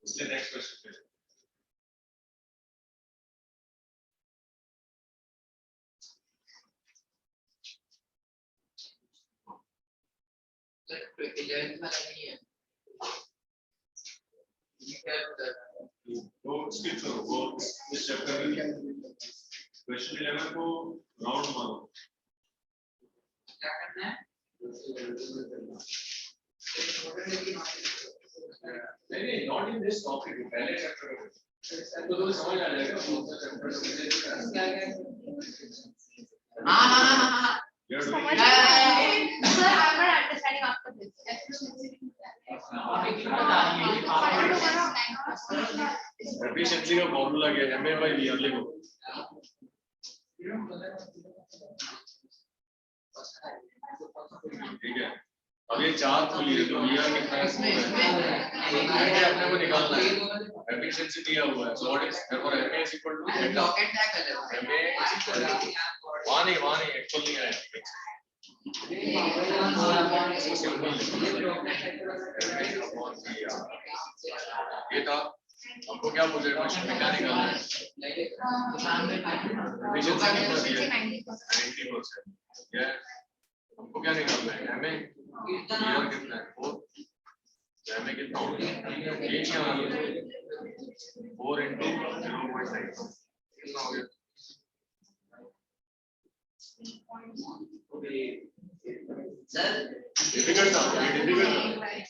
इसलिए next question. तो 11th वाला नहीं है. वो skip करो वो इस चैप्टर में क्वेश्चन 11 को राउंड मारो क्या करना है नहीं नॉट इन दिस टॉपिक पहले चैप्टर में तो तुम्हें समझ आ जाएगा कौन सा चैप्टर हाँ You're doing Sir, it. I'm not understanding after this. Efficiency का फॉर्मूला क्या है MA by VR लिखो ठीक है अब ये चार पुली है तो VR कितना है अपने को निकालना है एफिशिएंसी दिया हुआ है so what is therefore MA is equal to rocket क्या कर MA is equal to वहाँ नहीं एक्चुअल नहीं है ये था हमको क्या पूछे क्वेश्चन में क्या निकालना है एफिशिएंसी कितना दिया है 90% ये हमको क्या निकालना है MA VR कितना है 4 MA कितना होगा ये क्या होगा 4 into 0.9 कितना हो गया सर डिफिकल्ट था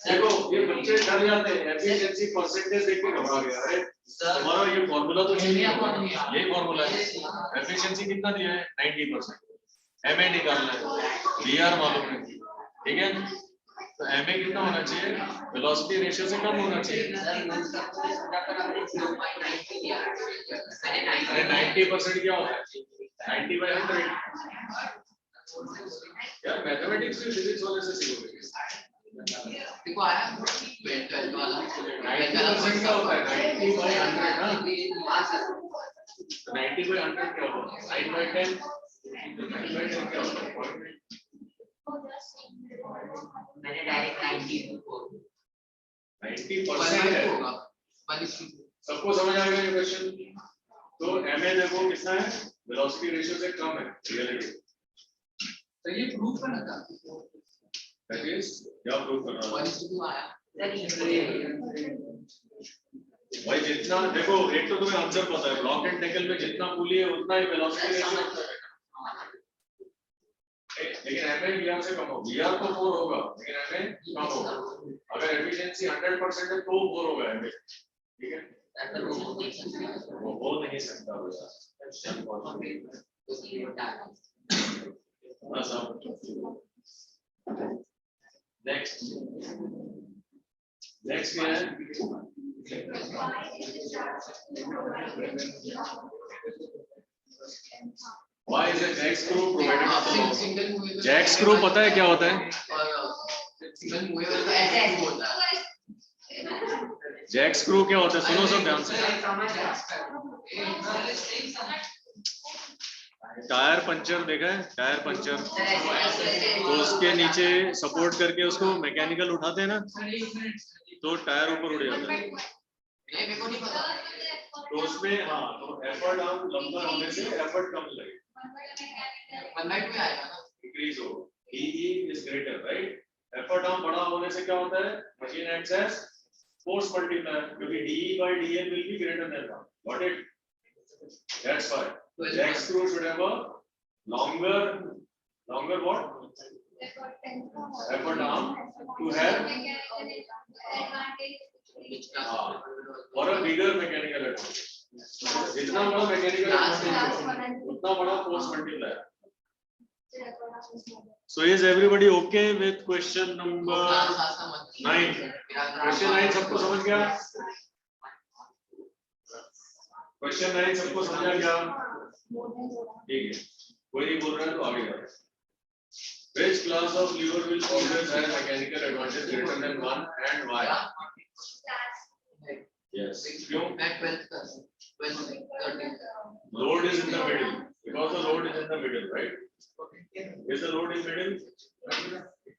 देखो ये बच्चे डर जाते हैं एफिशिएंसी परसेंटेज देख के घबरा गया है तुम्हारा ये फार्मूला तो यही फार्मूला है एफिशिएंसी कितना दिया है 90% MA निकालना है VR मालूम है ठीक है तो MA कितना होना चाहिए वेलोसिटी रेशियो से कम होना चाहिए अरे 90% क्या होता है 90/100 यार मैथमेटिक्स में फिजिक्स वाले से सीखोगे देखो आया 12 वाला 90% क्या होता है 90/100 ना 90/100 क्या होता है 9/10 9/10 क्या होता है मैंने डायरेक्ट 90% है सबको समझ आ गया ये क्वेश्चन तो MA देखो कितना है वेलोसिटी रेशियो से कम है रियलिटी तो ये प्रूफ करना था दैट इज क्या प्रूव करना है भाई जितना देखो एक तो तुम्हें आंसर पता है ब्लॉक एंड टैकल में जितना पुली है उतना ही वेलोसिटी रेशियो होता है लेकिन MA VR से कम हो VR तो 4 होगा लेकिन MA कम होगा अगर एफिशिएंसी 100% है तो 4 होगा MA ठीक है वो बोल नहीं सकता नेक्स्ट क्या है Why is a jack screw provided on the box? Jack screw पता है क्या होता है जैक स्क्रू क्या होता है सुनो सब ध्यान से टायर पंचर देखा है टायर पंचर तो उसके नीचे सपोर्ट करके उसको मैकेनिकल उठाते हैं ना तो टायर ऊपर उड़ जाता है तो उसमें हाँ तो एफर्ट आर्म लंबा होने से एफर्ट कम लगेगा इंक्रीज हो DE is greater right effort arm बड़ा होने से क्या होता है machine acts as force multiplier क्योंकि DE by DL will be greater than 1 got it that's why jack screw should have a longer what effort arm to have or a bigger mechanical advantage जितना बड़ा mechanical advantage उतना बड़ा force multiplier so is everybody okay with question number 9 question 9 सबको समझ गया question 9 सबको समझ गया ठीक है कोई नहीं बोल रहा है तो आगे बढ़ो which class of lever will always have mechanical advantage greater than 1 and why yes क्यों load is in the middle because the load is in the middle right is the load in middle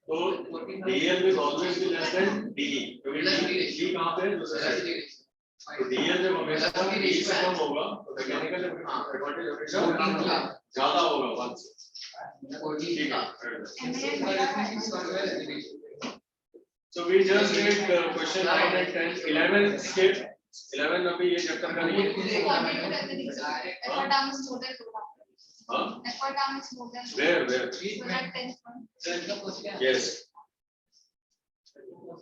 so DL will always be less than DE क्योंकि D कहाँ पे है दूसरे side तो DL जब हमेशा DE से कम होगा तो मैकेनिकल एडवांटेज हमेशा ज्यादा होगा 1 से ठीक है so we just did question 9 and 10 11 skip 11 अभी ये चैप्टर का नहीं है। हाँ? Where? Yes.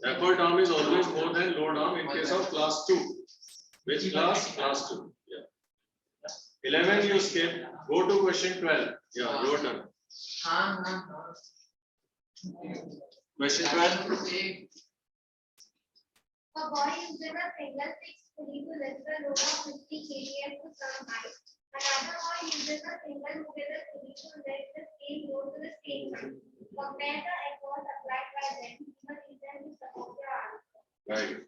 Effort arm is always more than load arm in case of class 2. Which class? Class 2. Yeah. 11 you skip. Go to question 12. Yeah, your turn. Question 12. A boy uses a single fixed pulley to lift the load of 50 kg to some height. Another boy uses a single movable pulley to lift the same load to the same height. Compare the effort applied by them to the reason to support your answer. Right.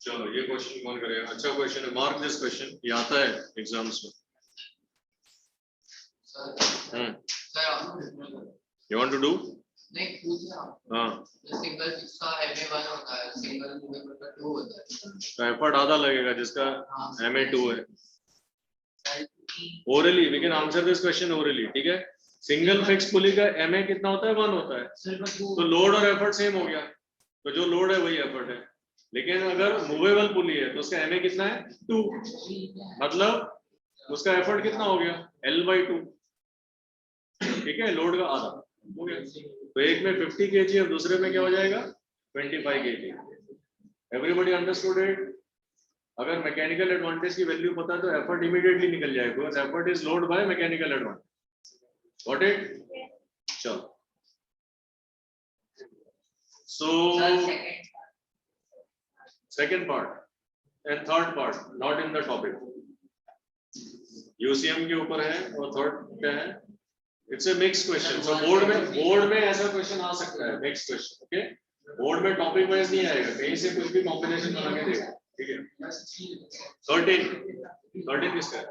चलो ये question कौन करेगा? अच्छा question है, mark this question, ये आता है exams में. You want to do? नहीं पूछ रहा हूँ. हाँ. सिंगल फिक्स का MA1 होता है, सिंगल मूवेबल का 2 होता है. तो एफर्ट आधा लगेगा जिसका MA2 है. Orally we can answer this question orally, ठीक है? सिंगल फिक्स पुली का MA कितना होता है? 1 होता है. तो लोड और एफर्ट सेम हो गया. तो जो लोड है वही एफर्ट है. लेकिन अगर मूवेबल पुली है तो उसका MA कितना है? 2. मतलब उसका एफर्ट कितना हो गया? L/2. ठीक है, लोड का आधा हो गया. तो एक में 50 kg और दूसरे में क्या हो जाएगा? 25 kg. Everybody understood it? अगर मैकेनिकल एडवांटेज की वैल्यू पता है तो एफर्ट इमीडिएटली निकल जाएगा, because effort is load by mechanical advantage. Got it? चलो. सो second part and third part not in the topic. UCM के ऊपर है और थर्ड क्या है? It's a mixed question. So board में ऐसा क्वेश्चन आ सकता है, mixed question. Okay? बोर्ड में टॉपिक वाइज नहीं आएगा, कहीं से कुछ भी कॉम्बिनेशन बना के देगा. ठीक है. 13 किसका है?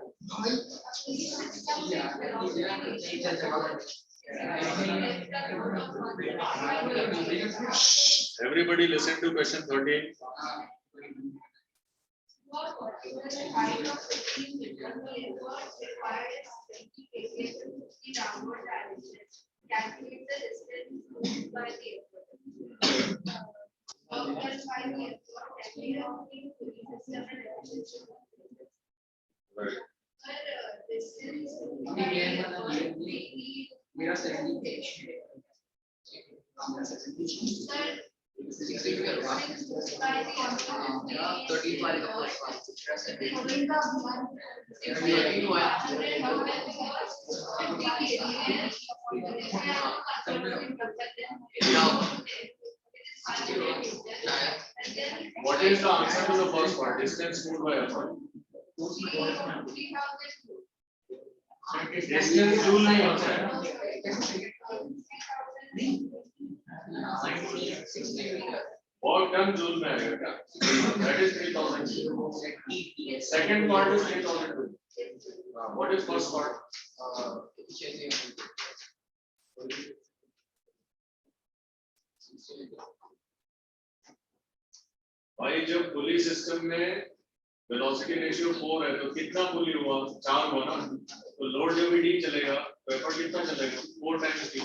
Everybody listen to question 13. Calculate the distance moved by the effort. Right. मेरा 70 पेज. 13 वाले का first part. What is the answer to the first part? Distance moved by effort. Distance joule नहीं होता है. Work done joule में आएगा क्या? That is 3000 joule. Second part is 3000 joule. What is first part? भाई जब पुली सिस्टम में velocity ratio 4 है तो कितना पुली हुआ? 4 हुआ ना. तो लोड जब भी D चलेगा तो एफर्ट कितना चलेगा? 4 टाइम्स D.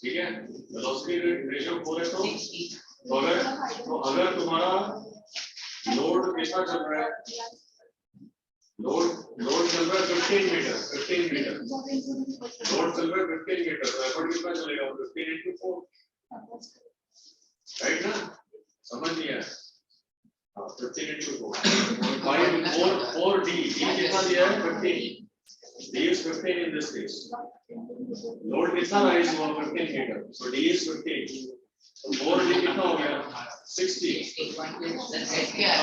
ठीक है, वेलोसिटी रेशियो 4 है तो अगर तुम्हारा लोड कितना चल रहा है? लोड चल रहा है 15 मीटर. लोड चल रहा है 15 मीटर तो एफर्ट कितना चलेगा? 15 into 4. राइट ना? समझ नहीं आया? 15 into 4. 4D कितना दिया है? 15. D is 15 in this case. Load कितना राइज हुआ? 15 metre. So D is 15. So 4D कितना हो गया? 60. क्या है?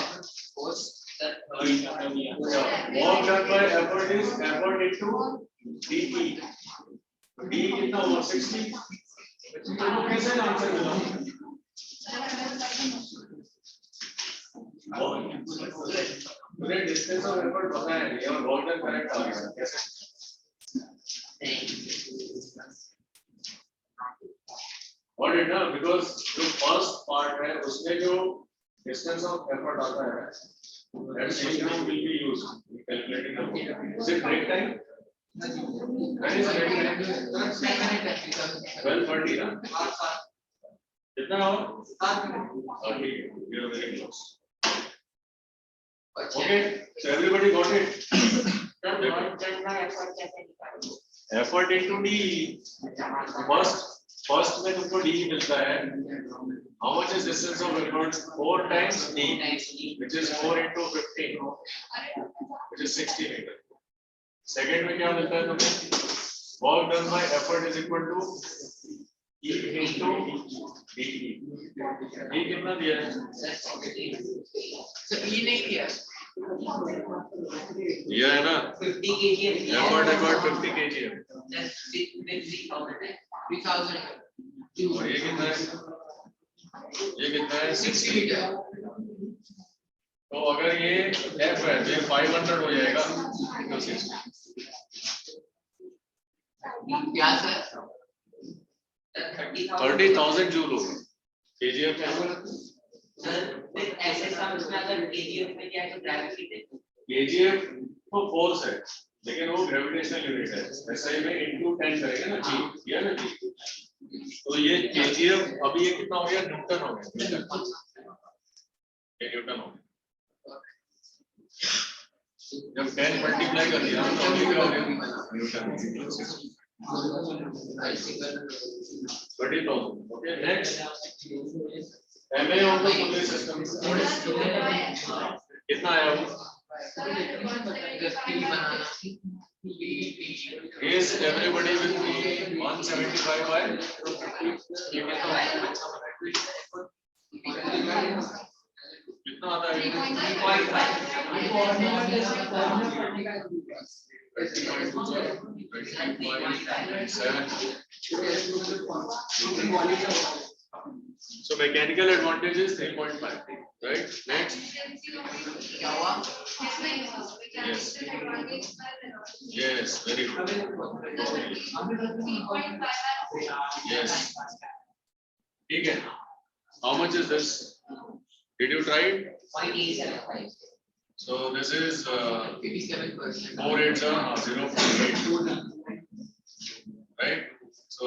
Work done by effort is effort into DE. D कितना हुआ? 60. तो कैसे आंसर मिला? मुझे डिस्टेंस ऑफ एफर्ट पता है ये और वर्क डन करेक्ट आ गया. कैसे? What it does because जो फर्स्ट पार्ट है उसमें जो डिस्टेंस ऑफ एफर्ट आता है that same term will be used in calculating the work. Is it break time? When is break time? 12:30 ना? कितना और 30, we are very close. Okay, so everybody got it. Sir, work done by effort कैसे निकालेंगे? Effort into D. First में तुमको D मिलता है. How much is distance of effort? 4 times D, which is 4 into 15, which is 60 meter. Second में क्या मिलता है तुम्हें? Work done by effort is equal to E into D. D कितना दिया है? So E नहीं दिया. ये है ना? 50 kg. Effort about 50 kg है. Just 3,000 है. 3,000. और ये कितना है? ये कितना है? 60 मीटर. तो अगर ये F है तो ये 500 हो जाएगा into 60. क्या सर? 30,000 जूल होगा. kgf क्या होगा? सर फिर ऐसे टर्म्स में अगर kgf में क्या है तो ग्रेविटी देखो. kgf तो फोर्स है लेकिन वो ग्रेविटेशनल यूनिट है. SI में into 10 करेंगे ना G, किया ना G. तो ये kgf अभी ये कितना हो गया? न्यूटन हो गया. ये न्यूटन हो गया. जब 10 मल्टीप्लाई कर दिया तो अभी क्या हो गया? Newton. 30,000. Okay, next MA of the solar system कितना आया वो? Is everybody with me? 175 by 250. ये कितना आता है? 3.5. So mechanical advantage is 3.5, right? Next. Yes. Yes, very good. Yes. ठीक है. How much is this? Did you try it? 0.875. So this is 87%. 4 8 0.8. Right? So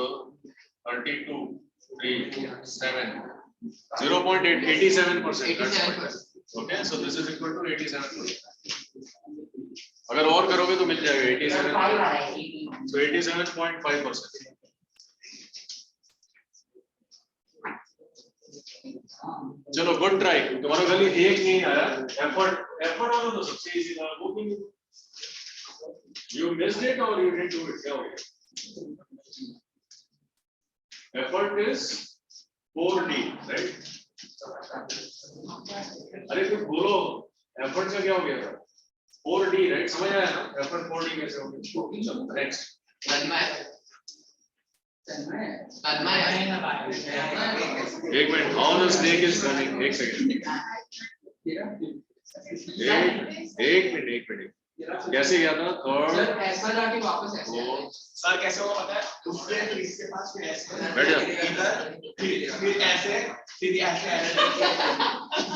32, 3, 7, 0.8, 87%. 87%. Okay, so this is equal to 87%. अगर और करोगे तो मिल जाएगा 87. So 87.5%. चलो good try. तुम्हारा खाली एक नहीं आया. एफर्ट वाला तो सबसे इजी था. वो भी यू मिस्ड इट और यू डिडंट डू इट. क्या हो गया? Effort is 4D, right? अरे तुम बोलो एफर्ट का क्या हो गया? 4D, right? समझ आया ना? एफर्ट 4D कैसे हो गया? चलो नेक्स्ट. एक minute. How the snake is running. एक सेकंड. एक मिनट. कैसे गया था? थर्ड ऐसा जाके वापस ऐसे. सर कैसे होगा पता है? उसके इसके पास फिर ऐसे बैठ जा. फिर ऐसे फिर ऐसे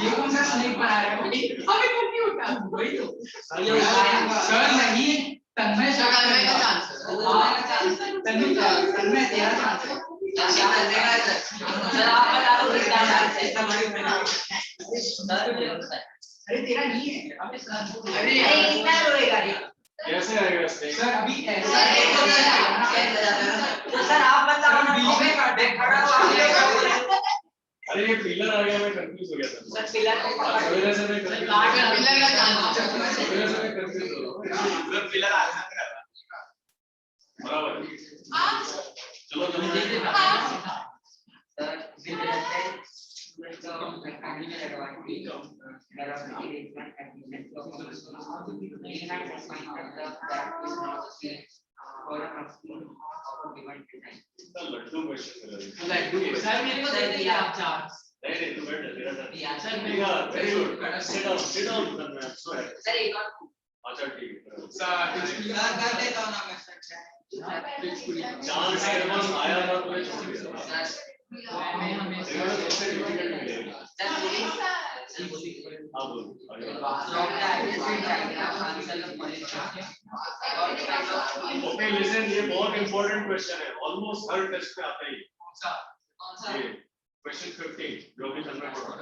ये कौन सा स्नेक बना रहा है भाई? हमें कंप्यूटर वही तो. सर नहीं तन्मय शक्ल में का चांस है. तन्मय तेरा चांस है. सर आप बता दो कितना चांस है. अरे तेरा नहीं है. अरे इतना रोएगा ये. कैसे आएगा स्नेक? सर अभी ऐसा सर आप बताओ ना. खड़ा हुआ. अरे ये पिलर आ गया. मैं कंफ्यूज हो गया था. सर पिलर को सवेरे से मैं कंफ्यूज पिलर का चांस. सवेरे से मैं कंफ्यूज हो रहा हूं. पिलर आगे बराबर. चलो सर लड्डू क्वेश्चन सर मेरे को दे दिया आप चांस. नहीं तू बैठ. तेरा turn. Sir very good. Sit down. सो है. सर एक और. अच्छा ठीक है. सर कर देता हूं ना मैं सर. चांस मेरे पास आया था तो मैं छोड़ दिया. हमें सबसे डिफिकल्ट मिलेगा. हाँ बोलो. Okay listen. ये बहुत इंपॉर्टेंट क्वेश्चन है. ऑलमोस्ट हर टेस्ट में आता है ये. Question 15. जो भी सबने पढ़ा।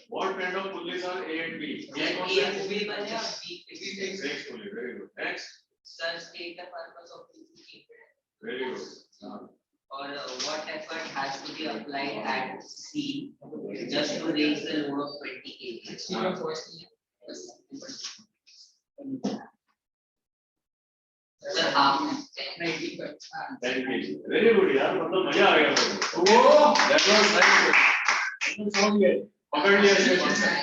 What kind of pulleys are A and B? A and B बन गया, B Six pulley. Very good. Next. Sir, state the purpose of PHY. Very good. Or what effort has to be applied at C just to raise the load of 20 kg? Sir, half 10 kg. Very good यार, मतलब मजा आ गया मुझे। वो that was nice. समझ गए? पकड़ लिया इसने concept.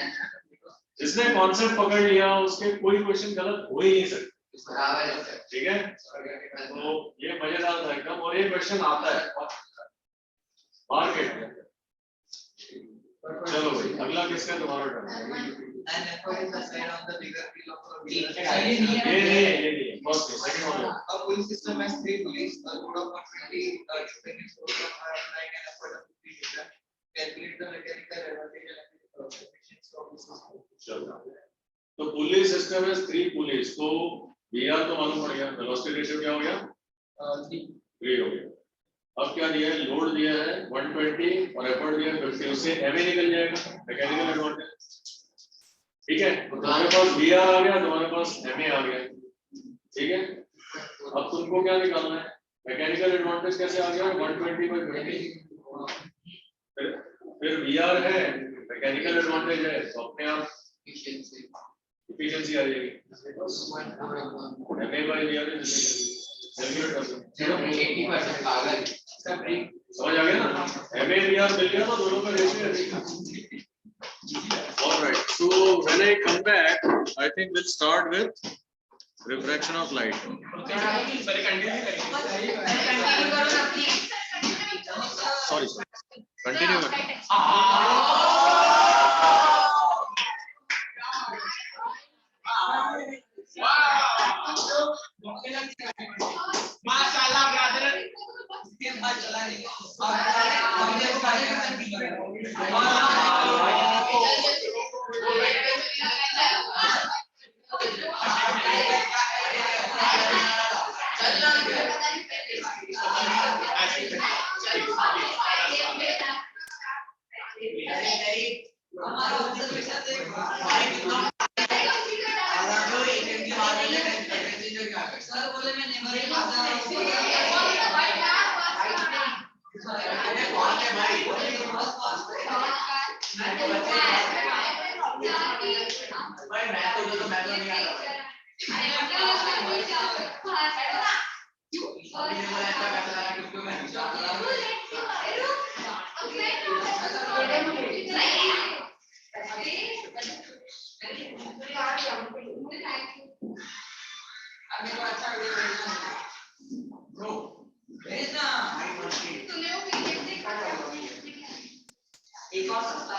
जिसने concept पकड़ लिया उसके कोई question गलत हो ही नहीं सकता। ठीक है? तो ये मजेदार था एकदम और ये question आता है। मार्केट। चलो भाई अगला किसका तुम्हारा turn? and effort is applied on the bigger wheel of a wheel. ये first second one. A pull system has 3 pulleys. A load of 120 depending force are applied and effort of 50 meter. Calculate the mechanical advantage and efficiency of the system. चलो तो पुली system है 3 pulleys तो VR तो मालूम पड़ गया velocity ratio क्या हो गया 3 हो गया अब क्या दिया है लोड दिया है 120 और एफर्ट दिया है 50 उससे MA निकल जाएगा मैकेनिकल एडवांटेज ठीक है तो तुम्हारे पास VR आ गया तुम्हारे पास MA आ गया ठीक है अब तुमको क्या निकालना है मैकेनिकल एडवांटेज कैसे आ गया 120/20 फिर VR है मैकेनिकल एडवांटेज है तो अपने आप efficiency आ जाएगी MA by VR is चलो 80% पागल समझ आ गया ना MA VR मिल गया तो दोनों का रेशियो है all right so when I come back I think we'll start with refraction of light sorry continue माशाल्लाह ब्रदर इसके बाद चला नहीं हमने को हमारा ऑब्जर्वेशन देख सर बोले मैं नहीं एक और सस्ता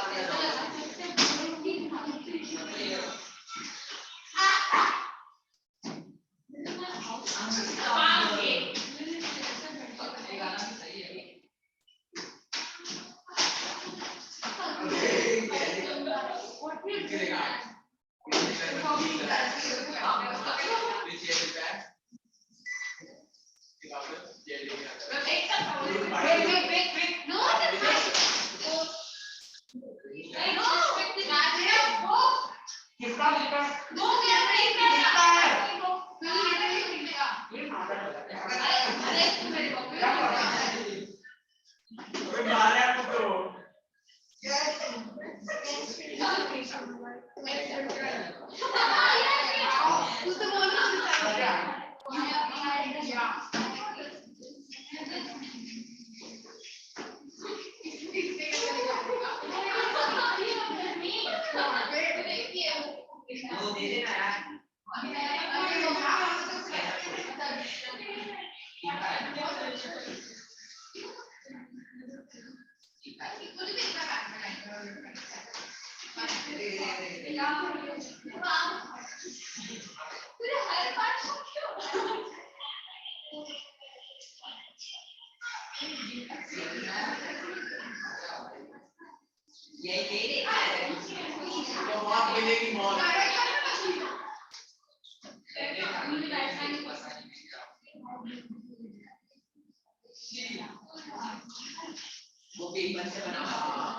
वो पेपर से बना हुआ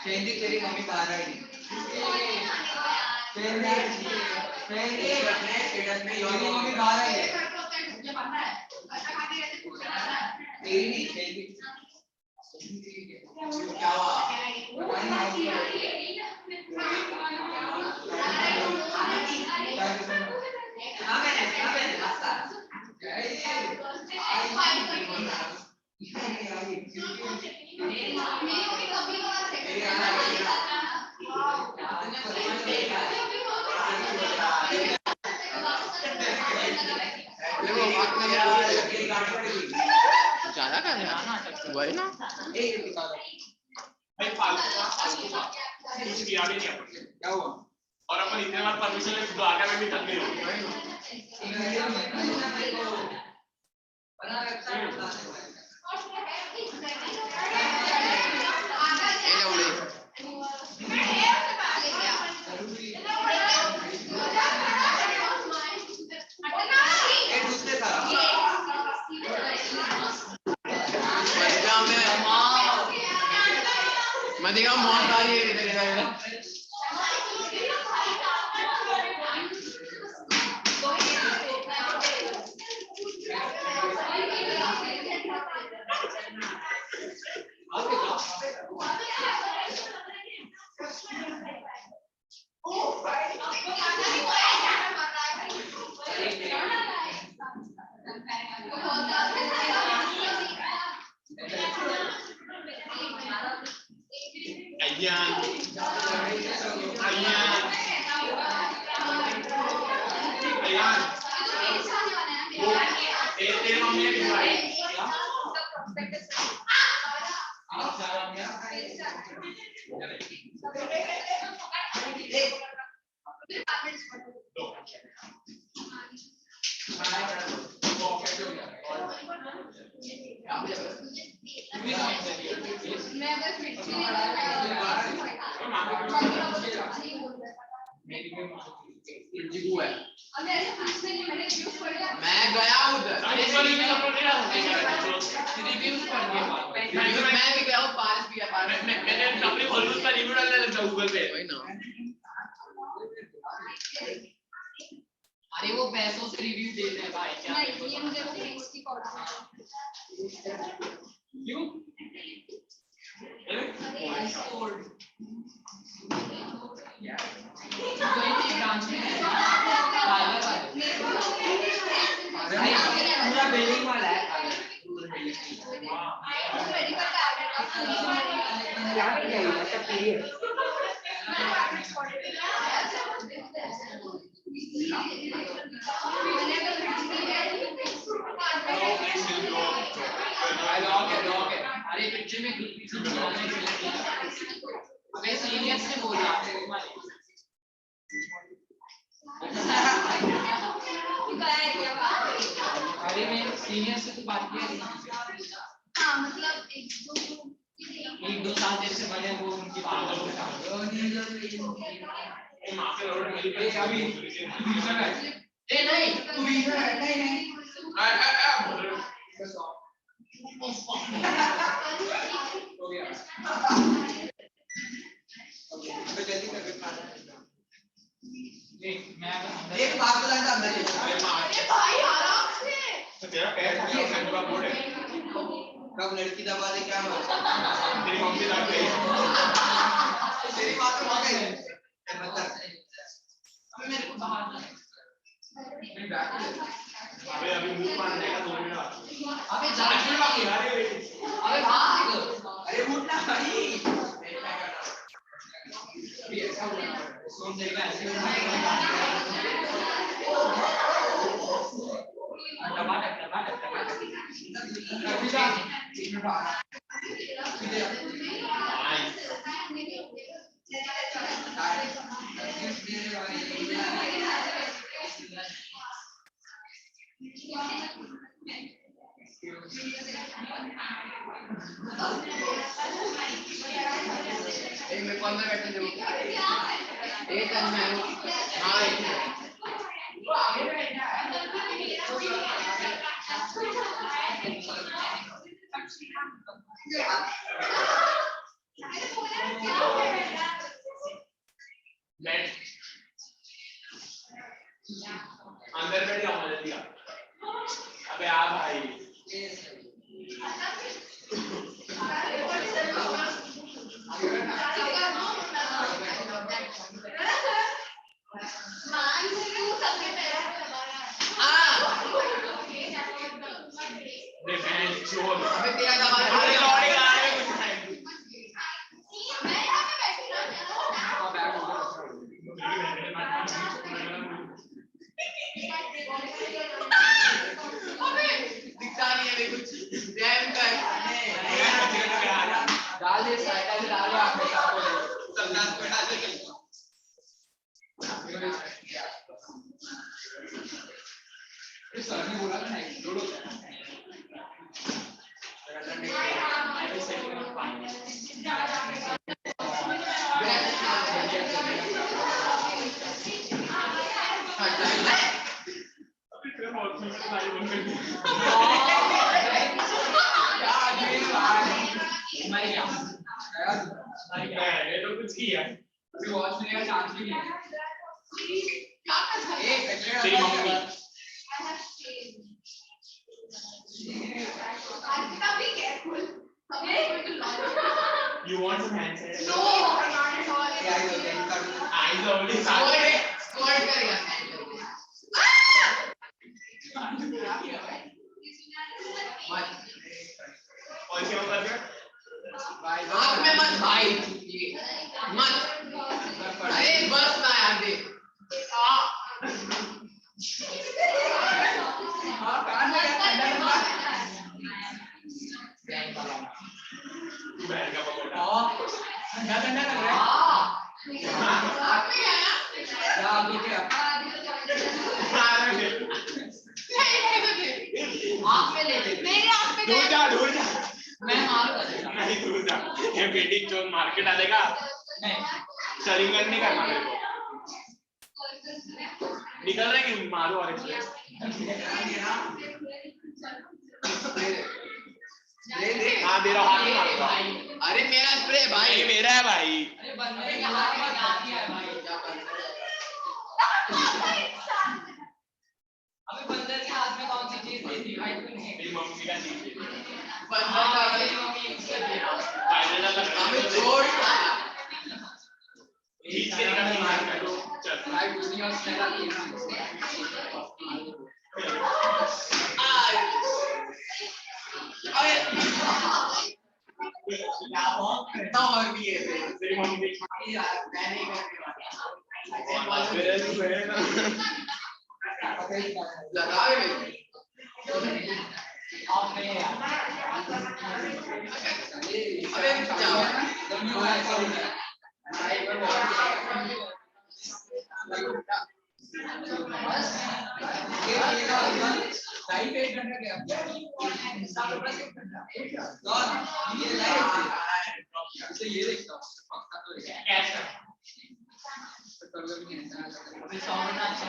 तेरी मम्मी बाहर आई तेरी मम्मी बाहर आई तेरी नहीं क्या हुआ ज्यादा कर रहे वही ना भाई फालतू का कुछ किया भी नहीं अपन ने। क्या हुआ और अपन इतने बार परमिशन ले तो आगे में भी थक गए हो मैं देखा बहुत सारी है इधर इधर मैं गया उधर रिव्यूज पढ़ के मैं भी गया हूँ 5 भी ऑलमोस्ट का रिव्यू डालने लग जाओ गूगल पे वही ना अरे वो पैसों से रिव्यू देते हैं भाई क्या नहीं ये मुझे वो नेक्स्ट की कॉल क्यों ब्रांच में पूरा बिल्डिंग वाला है अरे पिक्चर में अबे सीनियर्स ने बोला अरे मैं सीनियर से तो बात किया हाँ मतलब एक दो साल जैसे बने वो उनकी बात ए नहीं तू भी नहीं एक बात बता अंदर भाई आराम से तेरा पैर का बोर्ड है कब लड़की दबा दे क्या मार तेरी मम्मी दबा गई तेरी बात तो हो गई मतलब मेरे को बाहर अबे अभी मुंह मारने का 2 मिनट अबे जाने बाकी अबे भाग अरे उठ ना भाई सुन देगा ऐसे एक में कौन में बैठे थे एक में हाँ एक अंदर बैठ जाओ मदद दिया अबे आ भाई अबे तेरा दबा अरे लौड़े आ रहे कुछ है मैं यहाँ पे बैठी ना दिखता नहीं है कुछ डैम कर डाल दे साइड डाल दे आप में साथ हो जाए इस सर ने बोला था नहीं जोड़ो ये तो कुछ किया वॉच मिलने का चांस भी नहीं है तेरी mummy You want some hand sanitizer? No, not at all. Eyes already started. Squad करेगा और क्या कर रहे आँख में मत भाई मत अरे बस ना यार दे बहन का पकौड़ा ठंडा ठंडा लग रहा है क्या अभी क्या आँख में ले ले मेरे आँख पे दूर जा मैं मार नहीं दूर जा ये बेटी जो मार्केट डालेगा सरिंगन नहीं करना मेरे को निकल रहे कि मारो और एक्सप्रेस दे हाँ दे रहा हाथ में मारूंगा अरे अरे मेरा स्प्रे भाई, मेरा है भाई। अरे बंदे के हाथ में हाथ ही है भाई, क्या बंदर है? अबे बंदर के हाथ में कौन सी चीज दे दी भाई तूने? मेरी मम्मी का चीज है। बंदर का मेरी मम्मी इससे दे रहा है। फाइनल लगा। हमें छोड़ हीट के निकाल मार दो। चल भाई कुछ नहीं और स्मेल आती है ना। अरे क्या बहुत ना और भी है तेरी मम्मी देख यार मैं नहीं करने वाला लगा रे आप नहीं यार अबे क्या लाइट एक घंटा गया ये लाइट तो ये देखता हूँ पक्का तो कैसा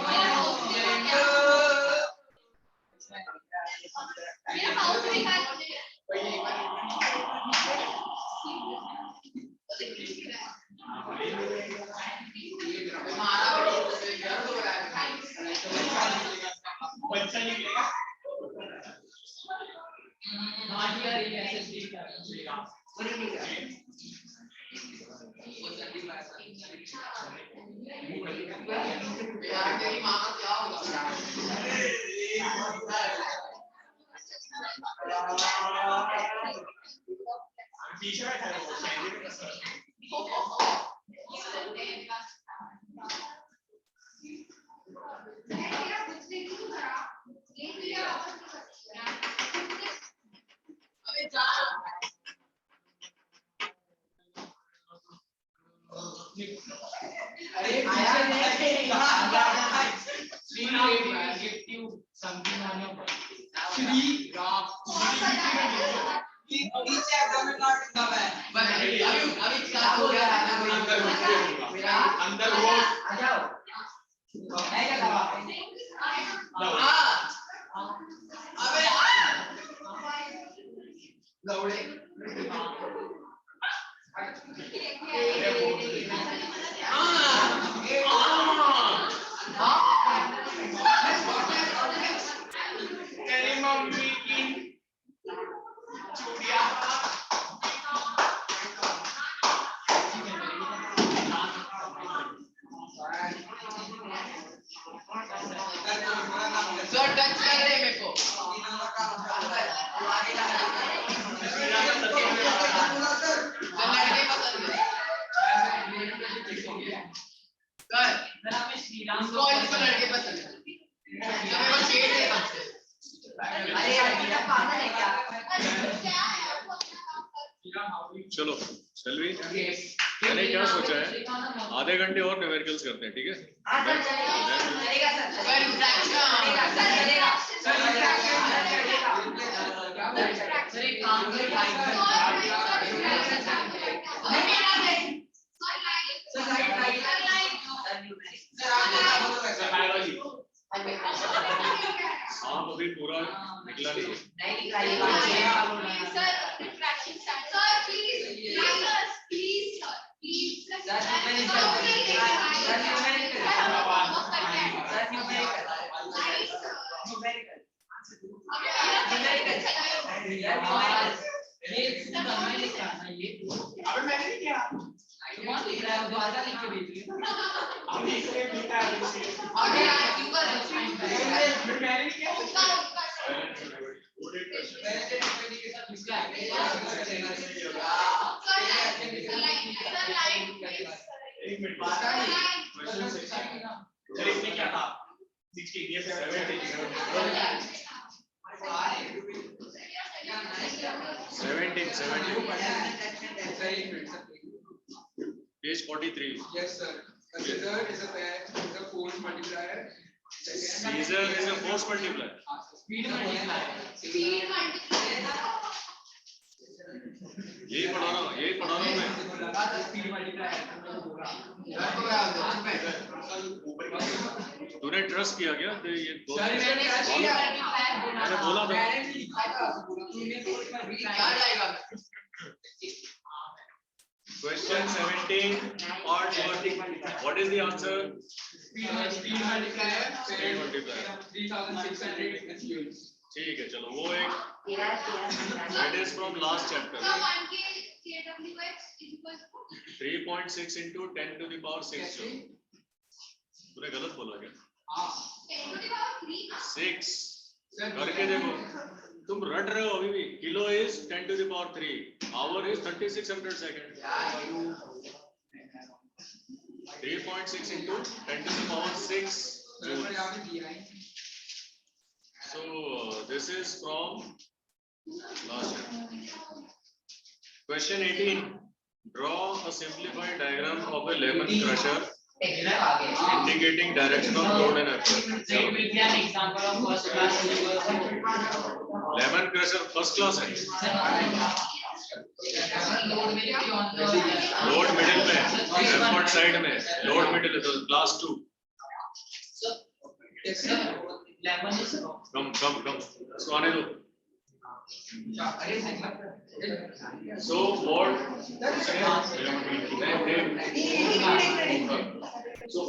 मेरा माउस निकाल बच्चा निकलेगा। यार तेरी माँ का क्या होगा पीछे बैठा है वो अबे जा अरे आया Shri Ram gift you something on your Shri Ram नीचे एकदम में काट दबा है अभी क्या हो गया मेरा अंदर वो आ जाओ मैं क्या दबा अबे लौड़े तेरी मम्मी की चूड़िया सर टच कर रहे मेरे को लड़के पसंद है सर इसको लड़के पसंद है मेरे को शेड है सबसे अरे यार पागल है क्या चलो चल भी मैंने क्या सोचा है आधे घंटे और न्यूमेरिकल्स करते हैं ठीक है हाँ अभी पूरा निकला नहीं अबे मैंने नहीं किया कौन लिख रहा है दोबारा लिख के भेज अभी इसने लिखा है अबे यार क्यों कर रहे हो मैंने नहीं किया एक मिनट चल इसमें क्या था 17 page 43 Yes, sir. A scissor is a pair, is a force multiplier. Caesar is a force multiplier. Speed multiplier. यही पढ़ा रहा हूँ मैं तूने ट्रस्ट किया क्या तो ये मैंने बोला था Question 17, part 1. What is the answer? Speed multiplier, Speed multiplier. 3600 joules. ठीक है चलो वो एक that is from last chapter. So 1K kWx is equals to 3.6 into 10 to the power 6 joule. तूने गलत बोला क्या? 10 to the power 3 ना? 6 करके देखो तुम रट रहे हो अभी भी. Kilo is 10 to the power 3, hour is 3600 seconds. 3.6 into 10 to the power 6 joules. So this is from last year. Question 18. Draw a simplified diagram of a lemon crusher indicating direction of load and effort. It will be an example of first class syllabus. Lemon crusher first class है. Load will be on the Load middle में, effort side में. Load middle है तो class 2. lemon is Come. इसको आने दो. So what? So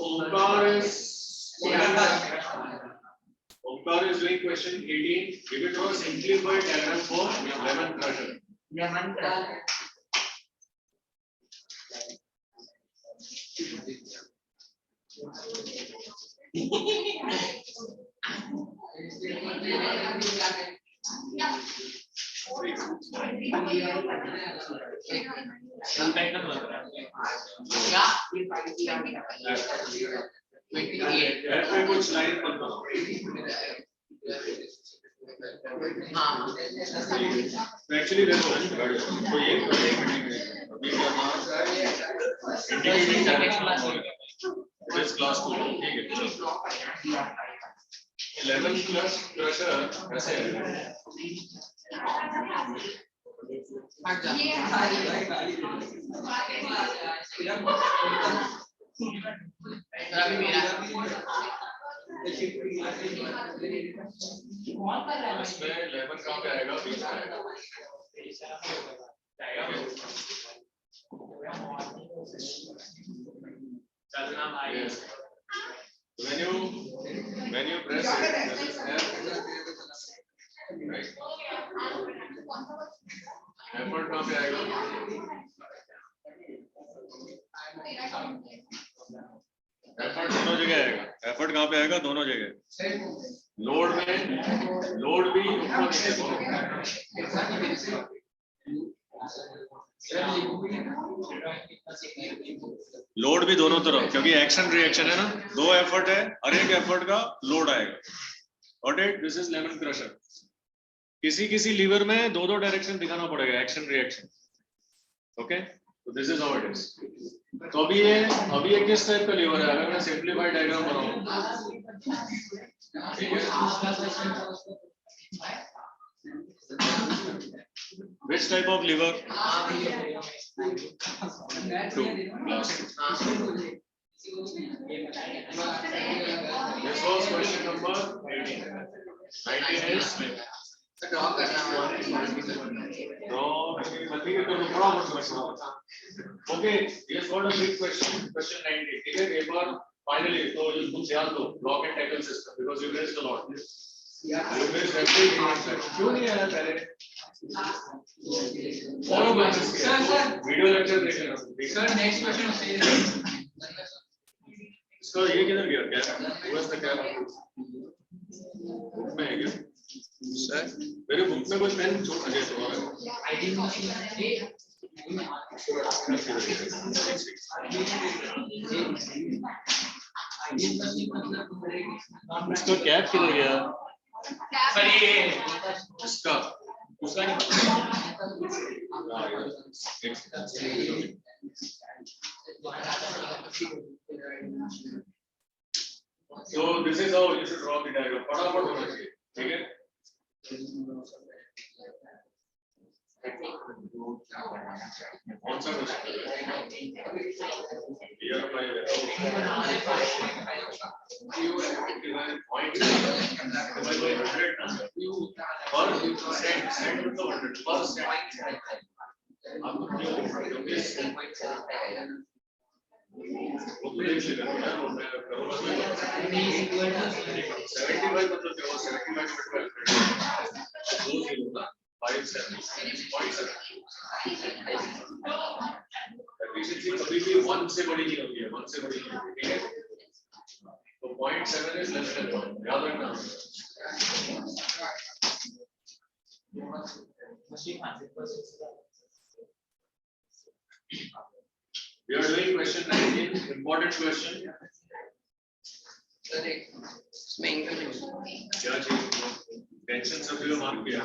Omkar is doing question 18. Give it a simplified diagram for lemon crusher. lemon crusher. Untitled लग रहा है. ऐसे कुछ लाइन पर करो. Actually देखो तो ये अभी करना indicating direction of load. This class 2 ठीक है. 11 plus crusher ऐसे है. इसमें 11 कहाँ पे आएगा? 20 पे आएगा. Yes. When you press it, this is F. Right. Effort कहाँ पे आएगा? एफर्ट दोनों जगह आएगा. एफर्ट कहाँ पे आएगा? दोनों जगह. लोड में लोड भी ऊपर नीचे दोनों. लोड भी दोनों तरफ क्योंकि एक्शन रिएक्शन है ना. 2 एफर्ट है, हर एक एफर्ट का लोड आएगा. Got it? This is lemon crusher. किसी लीवर में 2 डायरेक्शन दिखाना पड़ेगा एक्शन रिएक्शन. ओके तो this is how it is. तो अभी ये किस टाइप का लीवर है? अगर मैं सिंपलीफाइड डायग्राम बनाऊं ठीक है. Which type of lever? 2 class. This was question number 18. 19 is draw करना है. Okay, here's got a big question 19. ठीक है एक बार finally तो ये कुछ याद दो block and tackle system because you missed a lot. You missed everything. क्यों नहीं आया पहले? Follow my video lecture देख लेना. Sir, next question is इसका ये किधर गया? क्या US का क्या बुक में है क्या? सर मेरे बुक में कोई पेन छोड़ दिया तुम्हारा. इसका कैप किधर गया? सर ये इसका उसका नहीं. So this is how you should draw the diagram. फटाफट होना चाहिए. ठीक है. कौन सा क्वेश्चन? पॉइंट पर सेंट मतलब 100 पर सेंट. आपको क्लियर लिखना है क्योंकि वो तो देख लेगा यार वो मैं करूँगा 75 मतलब क्या हुआ 75 2 0 ना 57.7 efficiency कभी भी 1 से बड़ी नहीं होती है 1 से बड़ी नहीं होती है तो 0.7 is less than 1 याद रखना we are doing question 19 important question sir इसमें इंक्रीमेंट क्या चाहिए टेंशन सब जगह मार्क किया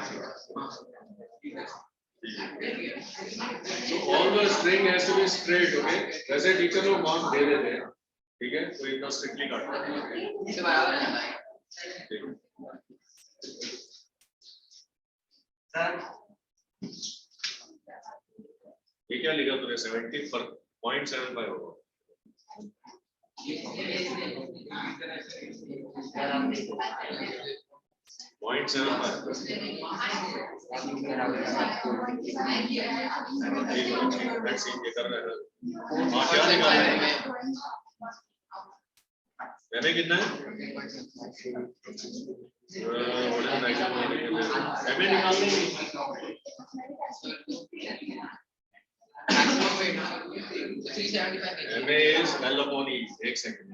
so all the string has to be straight okay वैसे टीचर लोग मार्क दे देते हैं ठीक है कोई इतना स्ट्रिक्टली काटना इससे बराबर जाना है सर ये क्या लिखा तूने 70 पर 0.75 होगा Point 75 कितना है एक सेकंड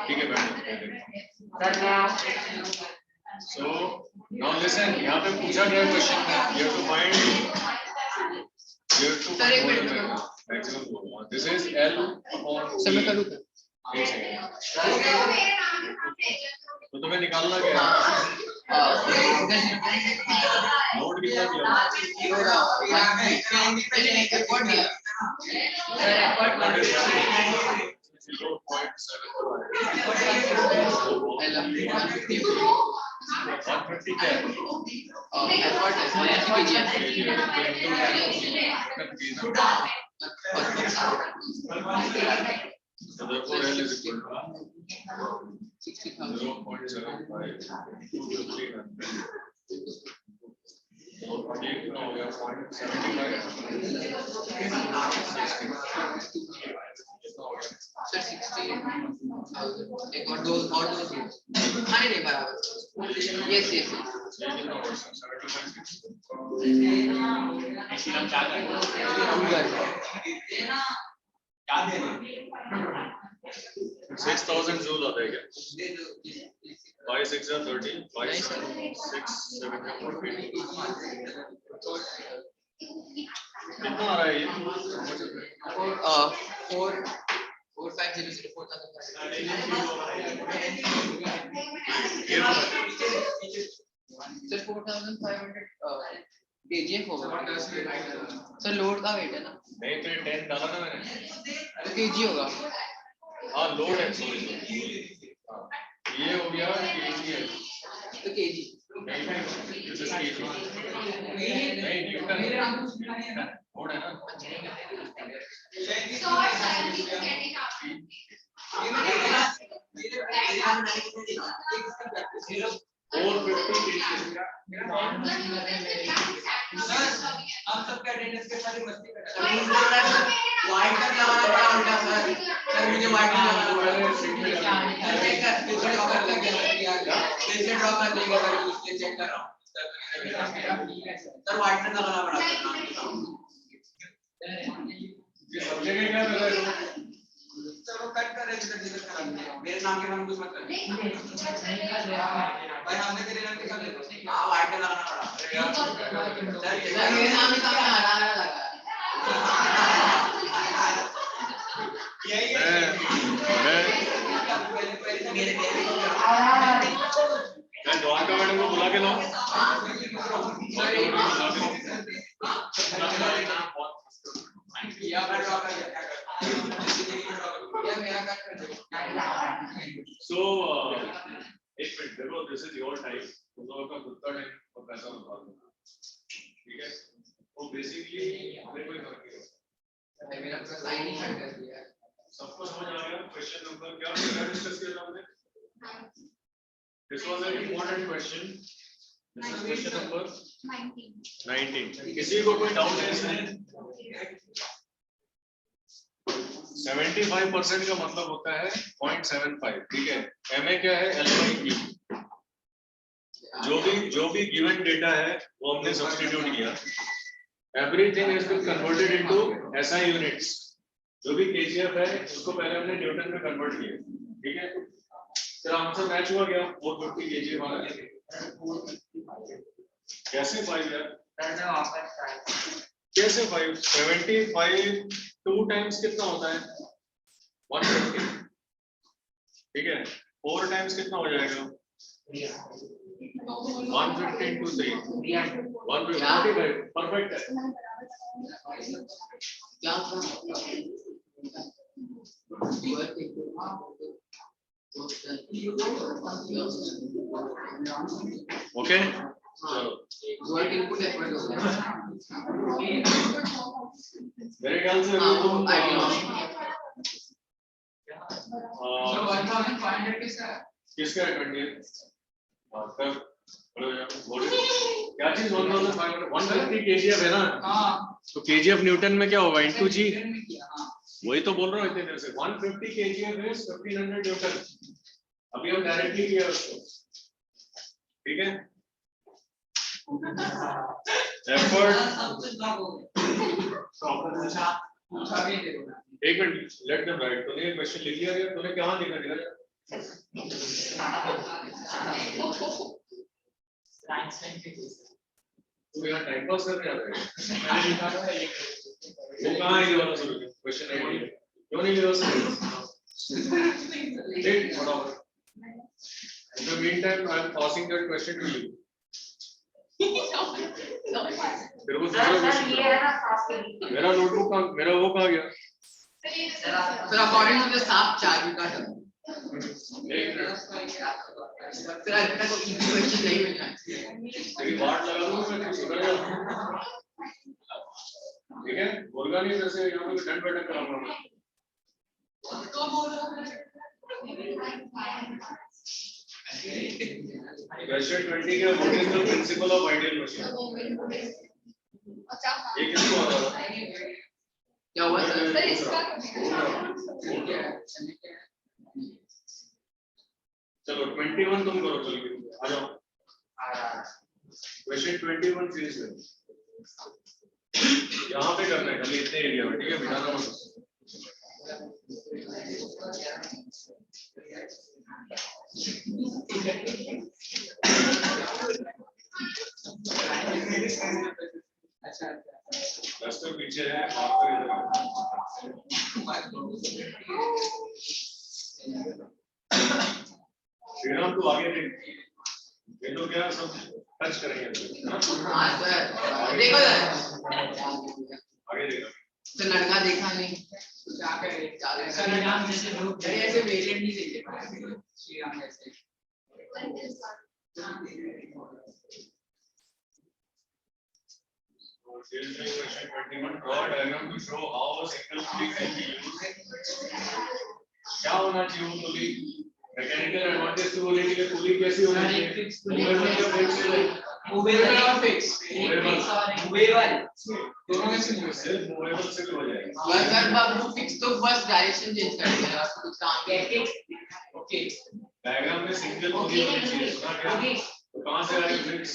ठीक है मैडम so now listen यहाँ पे पूछा गया क्वेश्चन में you have to find maximum this is L upon समय करूँ तो तुम्हें निकालना क्या है नोट कितना दिया 150 क्या है so therefore L is equal to 0.75 so कितना हो गया 0.75 सर 60,000 एक और दो नहीं बराबर यस यस क्या दे रहे 6000 जूल आता है क्या 5 6 are 30 5 6 7 are 40 कितना आ रहा है ये 4500 सर 4500 केजीएफ होगा सर लोड का वेट है ना नहीं तो 10 डाला ना मैंने तो केजी होगा हाँ लोड है सॉरी ये हो गया केजी है तो केजी नहीं न्यूटन लोड है ना 450 हम सबका अटेंडेंस के साथ मस्ती कर रहे हैं वाइट तक लगाना पड़ा उल्टा सर मुझे वाइट लगाना पड़ा चेक कर फिर ड्रॉ कर लेंगे फिर से ड्रॉ कर लेंगे सर उसके चेक कर रहा हूं सर वाइट तक लगाना पड़ा ये सब जगह क्या लगा है सर वो कट कर रहे थे मेरे नाम के नाम कुछ मत कर भाई हमने तेरे नाम के साथ हां वाइट तक लगाना पड़ा सर मेरे नाम का हरा लगा मैं द्वारका मैडम को बुला के लाऊं so एक मिनट देखो this is your time तुम लोगों का खुद का टाइम और पैसा बर्बाद होगा ठीक है तो बेसिकली हमें कोई फर्क नहीं पड़ता मेरा साइन ही कर दिया सबको समझ आ गया क्वेश्चन नंबर क्या डिस्कस किया था हमने this was an important question this is question number 19। किसी को कोई डाउट है इसमें? 75% का मतलब होता है 0.75, ठीक है। MA क्या है? L/E। जो भी गिवन डेटा है वो हमने सब्स्टिट्यूट किया। Everything has been converted into SI units. जो भी KGF है उसको पहले हमने न्यूटन में कन्वर्ट किया, ठीक है। फिर आंसर मैच हुआ क्या? 450 kg हमारा। कैसे 5 यार? कैसे 5? 75 2 टाइम्स कितना होता है? 150, ठीक है। 4 टाइम्स कितना हो जाएगा? 150 into 3 145, परफेक्ट है। ओके, मेरे ख्याल से अभी तुम किसका है? 20 क्या चीज 150 KGF है ना? तो KGF न्यूटन में क्या होगा? इंटू जी। वही तो बोल रहा हूँ इतने देर से। 150 KGF is 1500 न्यूटन। अभी हम डायरेक्टली किया उसको, ठीक है। एक मिनट, लेट देम राइट। तूने क्वेश्चन लिख लिया क्या? तूने कहाँ लिखा दिया? तू यहाँ टाइम पास कर रहा है? मैंने लिखा था ये। वो कहाँ है ये वाला क्वेश्चन? है क्यों नहीं लिखा उसने? Take whatever. In the meantime, I am passing that question to you. फिर वो दूसरा क्वेश्चन। मेरा नोटबुक का मेरा वो कहाँ गया? So according to the SAP chart, we got it. फिर अल्पना को इजी क्वेश्चन नहीं मिलना। तेरी बात लगा दूँ मैं, तू सुधर जा, ठीक है। बोलगा नहीं वैसे, यहाँ पे डंड बैठक कराऊंगा मैं। Question 20 का what is the principle of ideal machine? ये किसको आ रहा है? क्या हुआ सर? चलो 21 तुम करो, चलो आ जाओ। Question 21 सीरीज में यहाँ पे करना है, खाली इतने एरिया में, ठीक है। बिठाना मत। रास्ते पीछे है, श्रीराम तू आगे देख। ये तो क्या सब टच करेंगे। हाँ सर, देखो आगे देखो। तो लड़का देखा नहीं क्या करे? श्रीराम जैसे लोग ऐसे वेरिएंट नहीं देखे श्रीराम जैसे। Draw a diagram to show how a single pulley can be used. क्या होना चाहिए वो पुली? मैकेनिकल एडवांटेज से बोले कि पुली कैसी होनी चाहिए? मूवेबल और फिक्स। मूवेबल दोनों में से सिर्फ मूवेबल से भी हो जाएगा। बस सर बाबू फिक्स तो बस डायरेक्शन चेंज कर देगा, कुछ काम नहीं। ओके, डायग्राम में सिंगल पुली होनी चाहिए, सुना क्या? तो कहाँ से आएगा फिक्स?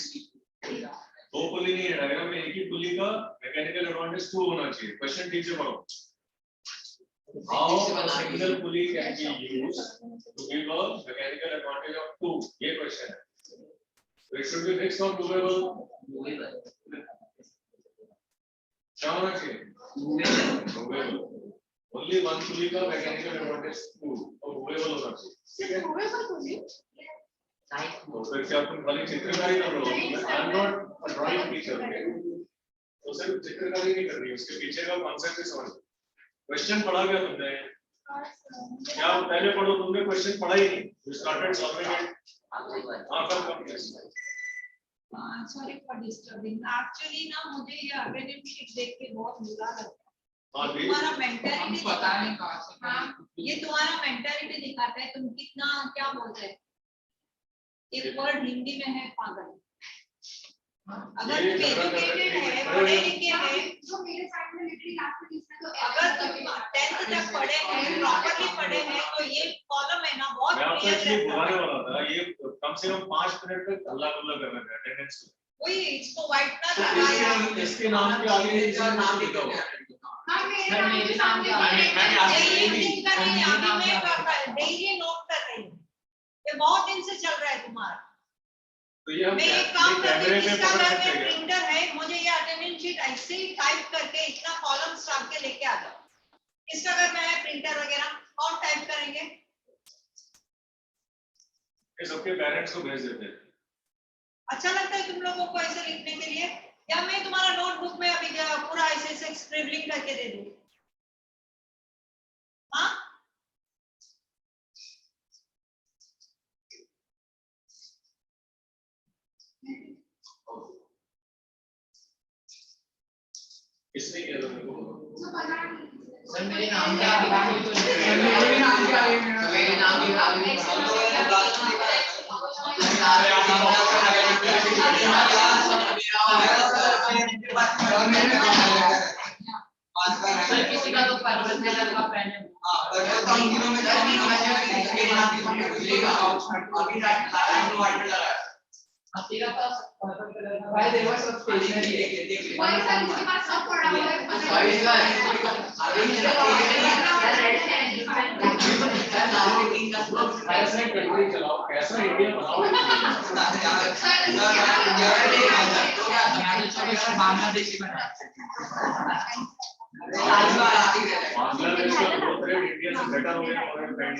दो पुली नहीं है डायग्राम में, एक ही पुली का मैकेनिकल एडवांटेज 2 होना चाहिए। क्वेश्चन ठीक से पढ़ो। How a single pulley can be used to give a mechanical advantage of 2? ये क्वेश्चन है। So it should be fixed or movable? क्या होना चाहिए? Movable. Only one pulley का मैकेनिकल एडवांटेज 2 और movable होना चाहिए, ठीक है। तो फिर क्या तुम खाली चित्रकारी कर रहे हो? I am not a drawing teacher, तो सिर्फ चित्रकारी नहीं करनी, उसके पीछे का कॉन्सेप्ट भी समझ। क्वेश्चन पढ़ा क्या तुमने? क्या पहले पढ़ो, तुमने क्वेश्चन पढ़ा ही नहीं। You started solving it. हाँ come please. Sorry for disturbing. Actually ना मुझे ये एवेग्रीन शीट देख के बहुत बुरा लगता है। तुम्हारा मेंटालिटी पता नहीं कहाँ से। हाँ, ये तुम्हारा मेंटालिटी दिखाता है तुम कितना क्या बोलते हैं। एक वर्ड हिंदी में है पागल। अगर तुम एजुकेटेड है, पढ़े लिखे हैं, जो मेरे साइड में लिटरली लास्ट में तीसरा तो अगर तुम 10th तक पढ़े हैं, प्रॉपर्ली पढ़े हैं, तो ये कॉलम है ना बहुत मैं आपको क्लियर एक्चुअली रहता बुलाने है। वाला था, ये कम से कम 5 मिनट तक हल्ला गुल्ला कर रहे थे अटेंडेंस को। वही इसको व्हाइट ना तो लगाया। इसके नाम के आगे नाम लिखा हुआ है। हाँ मेरे नाम के डेली नोट कर रही हूँ, ये बहुत दिन से चल रहा है तुम्हारा। तो ये हम मैं एक काम करती कैमरे हूँ, पे जिसका पकड़ घर सकते में हैं। प्रिंटर है, मुझे ये अटेंडेंस शीट ऐसे ही टाइप करके इतना कॉलम्स डाल के लेके आ जाओ। इसका घर में है प्रिंटर वगैरह, कौन टाइप करेंगे? ये सबके पेरेंट्स को भेज देते हैं। अच्छा लगता है तुम लोगों को ऐसे लिखने के लिए, या मैं तुम्हारा नोटबुक में अभी पूरा ऐसे स्क्रिबलिंग करके दे दूँ? हाँ किसने किया था मेरे को? सर मेरे नाम के आगे मेरे नाम के आगे मेरे नाम के आगे सर किसी का तो पर्पल कलर का पेन है। भाई देखो सब स्टेशनरी है। भाई सर इसके पास सब पड़ा हुआ है चलाओ कैसा इंडिया बनाओ। बांग्लादेशी बना बांग्लादेश का ग्रोथ रेट इंडिया से बेटर हो गया foreign trend.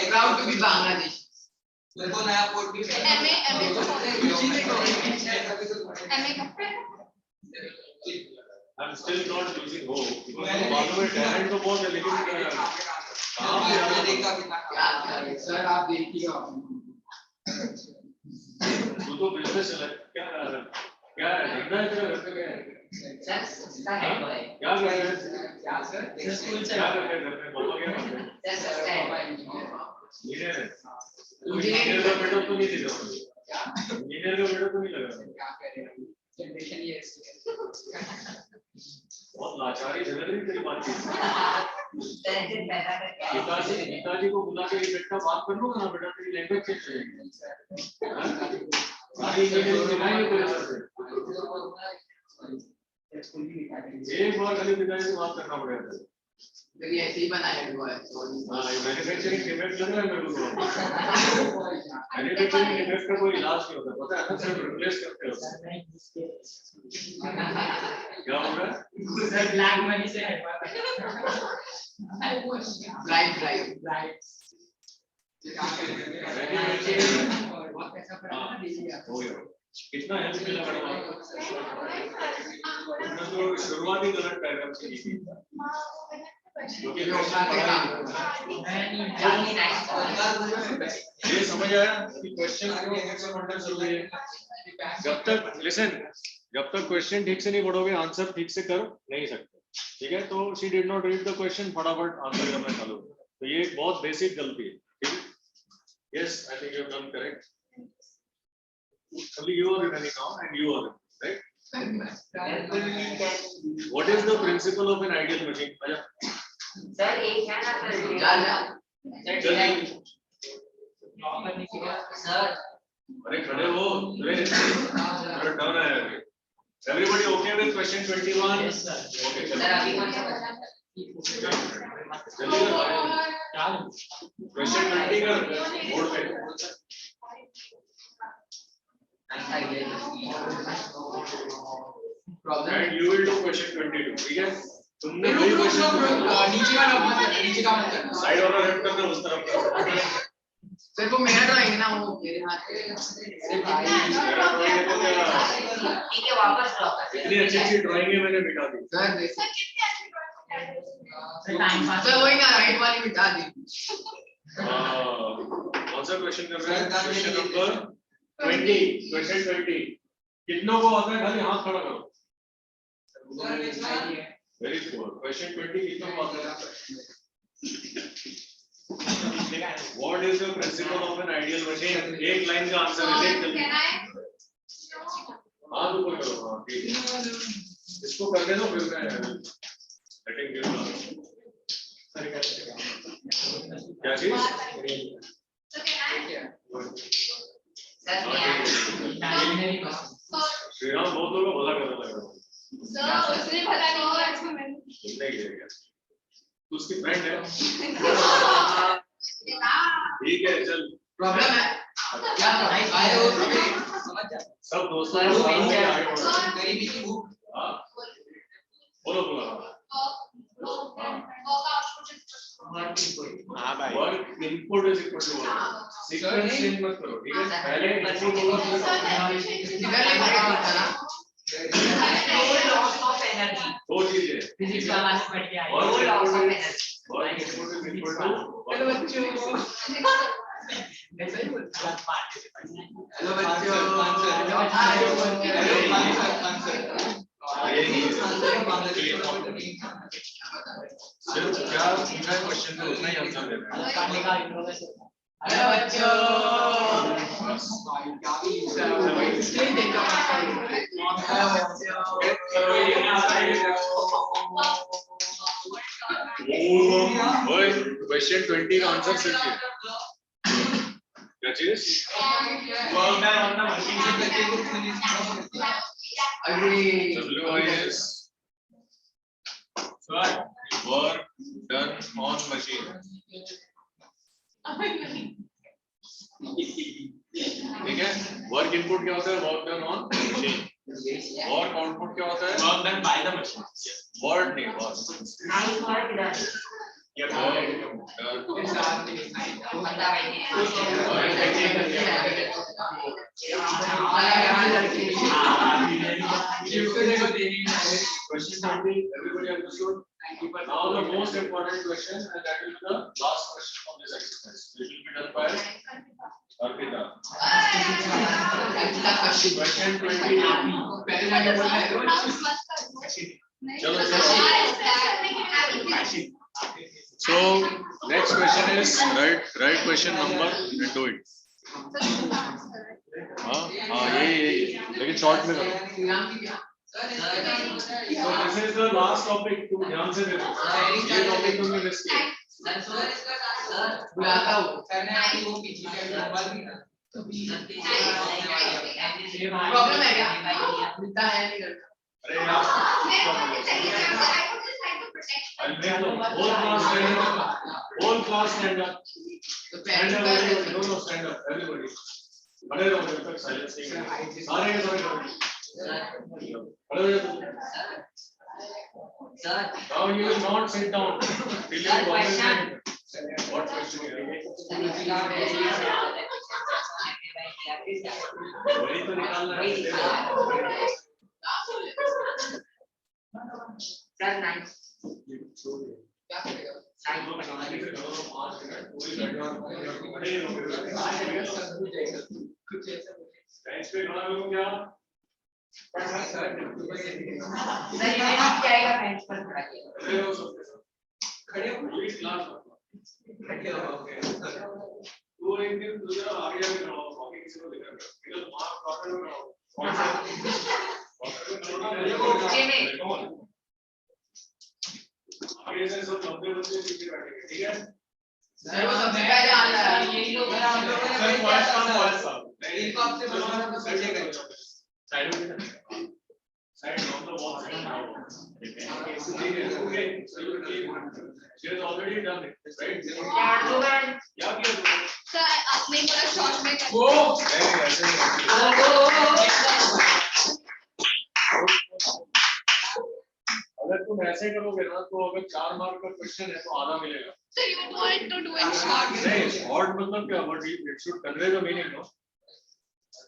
Proud to be Bangladesh. मेरे को नया कोड भी I'm still not using hope because मालूम है टैलेंट तो बहुत है लेकिन कहाँ पे सर आप देखिए तू तो बिजनेस है क्या क्या है धंधा है तेरा घर पे क्या है क्या कर रहे हैं क्या सर स्कूल से क्या करते हैं घर में पापा क्या करते हैं इंजीनियर है इंजीनियर का बेटा तो नहीं दिखा इंजीनियर का बेटा तो नहीं लगा क्या करें जनरेशन ये बहुत लाचारी झलक रही तेरी बात की पिताजी को बुला के बेटा बात कर लो ना बेटा तेरी लैंग्वेज चेंज हो जाएगी सारी इंजीनियरिंग दिखाएंगे तेरे सर से एक बार खाली पिताजी से बात करना पड़ेगा ये ऐसे ही बनाया हुआ है। हाँ मैन्युफैक्चरिंग डिफेक्ट लग रहा है मेरे को मैन्युफैक्चरिंग डिफेक्ट का कोई इलाज नहीं होता पता है ना सिर्फ रिप्लेस करते हो क्या हो रहा है सर ब्लैक मनी से है ब्राइट हो गया कितना हेल्प मिला मैडम आपको तो शुरुआती गलत पैराग्राफ से की थी क्योंकि ये समझ आया कि क्वेश्चन क्यों पढ़ना जरूरी है जब तक लिसन जब तक क्वेश्चन ठीक से नहीं पढ़ोगे आंसर ठीक से कर नहीं सकते ठीक है तो she did not read the question फटाफट आंसर करना चालू तो ये बहुत बेसिक गलती है ठीक है yes I think you have done correct only you are remaining now and you are right what is the principle of an ideal machine sir एक है ना सर अरे खड़े हो टर्न है everybody okay with question 21 yes sir okay sir अभी कौन सा question 20 का बोर्ड पे and you will do question 22 ठीक है तुमने वही क्वेश्चन नीचे का मत साइड वाला रेड करना उस तरफ का सर वो मेरा ड्राइंग ना वो मेरे हाथ पे अरे भाई ठीक है वापस ड्रॉ कर इतनी अच्छी ड्राइंग है मैंने मिटा दी सर देखो टाइम पास सर वही ना राइट वाली मिटा दी कौन सा क्वेश्चन कर रहे हैं क्वेश्चन नंबर 20 क्वेश्चन 20 कितनों को आता है खाली हाथ खड़ा करो वेरी गुड क्वेश्चन 20 कितनों को आता है What is the principle of an ideal machine? एक लाइन का आंसर है देख जल्दी। हाँ तो बोल करो हाँ ठीक है। इसको करने दो फिर मैं सेटिंग कर दूँगा। क्या चीज? श्रीराम बहुत लोगों को भला करने लगा। उसने भला नहीं किया इसको मैंने। नहीं किया। तू उसकी फ्रेंड है। ठीक है चल। प्रॉब्लम है क्या आए हो समझ जा सब दोस्तों को मेरी बीच बुक हाँ बोलो बोलो हाँ भाई work input is equal to work sequence change मत करो ठीक है पहले इनपुट होगा फिर फिजिकली पता होता ना लॉस ऑफ एनर्जी दो चीजें फिजिक्स वाला से बैठ के आए work loss of energy work input is equal to hello बच्चों ऐसा ही बोलता है हेलो बच्चों सिर्फ क्या पूछा है क्वेश्चन पे उतना ही आंसर देना है हेलो बच्चों ओए क्वेश्चन 20 का आंसर सिर्फ ये क्या चीज work done on the machine WI is work done on machine ठीक है वर्क इनपुट क्या होता है work done on machine work output क्या होता है work done by the machine word नहीं वर्क नाइस वर्क डन ये work Question 20, everybody understood? Now the most important question, and that will be the last question of this exercise. This will be done by Arpita. Question 20. Chalo, chalo. So next question is write question number and do it. हाँ ये लेकिन short में करो। So this is the last topic. तुम ध्यान से देखो। ये टॉपिक तुमने मिस किया। बुलाता हूँ सर ने आपकी वो पीछे प्रॉब्लम है क्या मिलता है नहीं करता अरे यार whole class stand up stand up everybody no stand up everybody खड़े रहो जब तक साइलेंस नहीं करेंगे सारे के सारे खड़े हो जाओ sir now you will not sit down till you question what question वही तो निकालना है सर नाइस क्या करेगा बेंच पे खड़ा लोगों क्या खड़े हो पूरी क्लास खड़े हो वो एक दिन दूसरा आगे आगे रहो बाकी किसी को दिखा इधर मार्क कॉर्नर में रहो आगे से सब लंबे बच्चे पीछे बैठेंगे ठीक है सर वो सबसे पहले आ रहा है यही लोग हम लोगों ने वही किया था सर इनको आपसे बनवाना तो पीछे गए साइड में side on the wall okay she has already done it right क्या किया सर आपने बोला शॉर्ट में वो नहीं ऐसे नहीं अगर तुम ऐसे करोगे ना तो अगर 4 मार्क का क्वेश्चन है तो आधा मिलेगा So you want to do in short? नहीं शॉर्ट मतलब क्या but it should convey the meaning no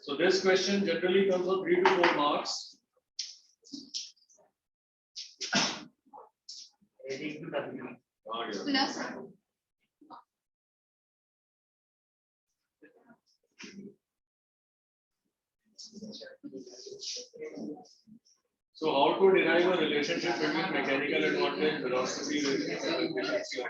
so this question generally comes for 3 to 4 marks Plus. So how to derive a relationship between mechanical advantage, velocity, resistance, and efficiency?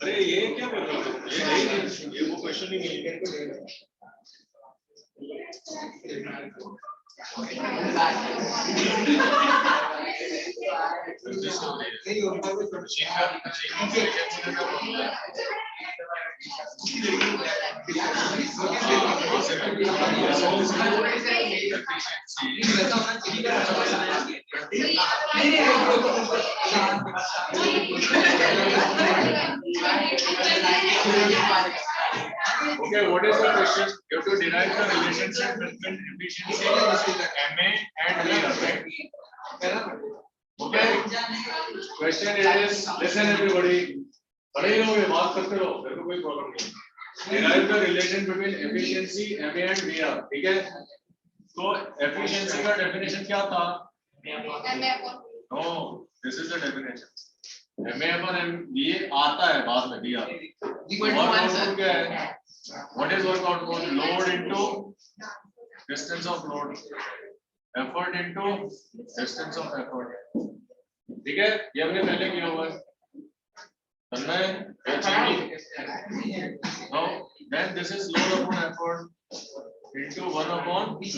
अरे ये क्या कर रहे हो? ये है ही नहीं, ये वो क्वेश्चन ही नहीं है. Okay, what is the question? You have to derive the relationship between efficiency, MA and VR, right? Okay. Question is, listen everybody. खड़े ही रहोगे, बात करते रहो, मेरे को कोई प्रॉब्लम नहीं. Derive the relation between efficiency, MA and VR, ठीक है? तो efficiency का definition क्या था? No, this is the definition. MA upon M, ये आता है बाद में VR. Work output क्या है? What is work output? Load into distance of load, effort into distance of effort. ठीक है? ये हमने पहले किया हुआ है. करना है? No. Then this is load upon effort into 1 upon. Okay,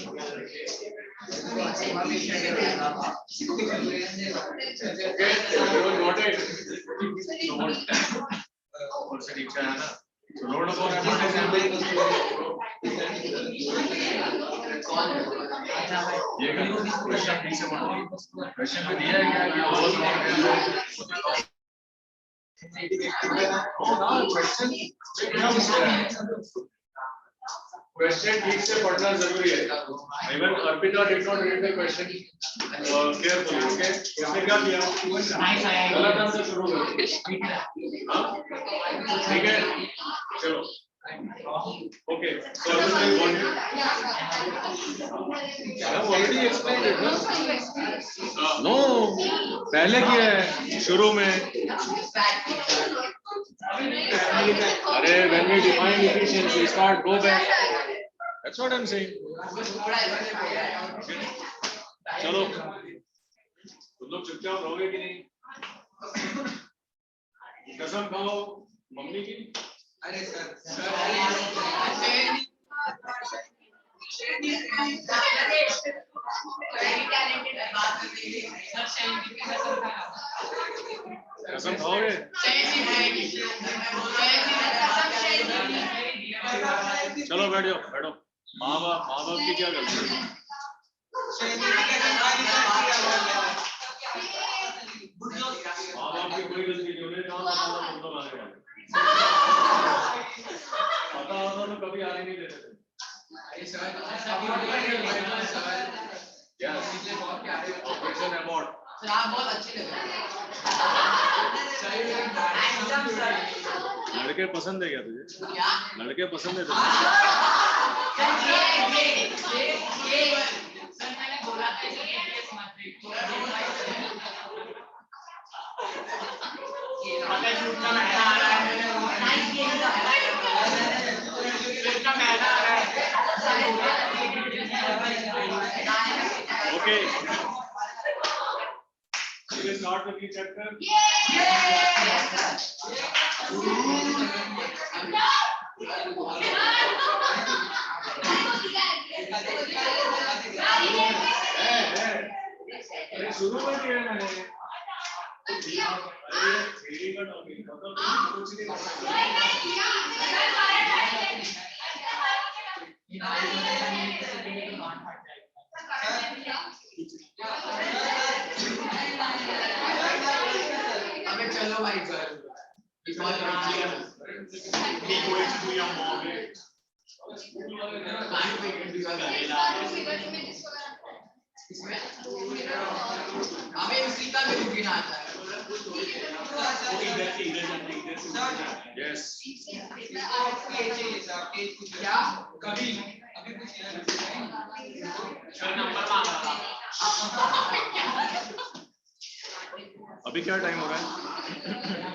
everyone got it? So what? से नीचे है ना. So load upon effort is MA. ये क्वेश्चन ठीक से पढ़ो. क्वेश्चन में दिया है क्या कि लोड क्वेश्चन ठीक से पढ़ना जरूरी है. Even Arpita did not read the question carefully. Okay, इसने क्या किया? गलत आंसर शुरू कर दिया. ठीक है, चलो. Okay, so everybody got it? I have already explained it. No, पहले किया है शुरू में. अरे when we define efficiency, start, go back. That's what I'm saying. चलो, तुम लोग चुपचाप रहोगे कि नहीं? कसम खाओ मम्मी की. अरे सर कसम खाओगे? चलो बैठ जाओ, बैठो. माँ बाप की क्या गलती है? माँ बाप की कोई गलती नहीं. उन्हें कहाँ पता था तुम लोग आने वाले? पता होता तो कभी आने नहीं देते थे. Operation abort. आप बहुत अच्छे लग रहे हैं. लड़के पसंद है क्या तुझे? लड़के पसंद है तुझे? मैंने बोला था Okay. Should we start the new chapter? अरे शुरू कर दिया मैंने. थ्योरी का टॉपिक मतलब कुछ नहीं अबे चलो भाई सर. हमें उसी का भी गिना आता है. Yes. क्या कभी नंबर मांगा था. अभी क्या टाइम हो रहा है?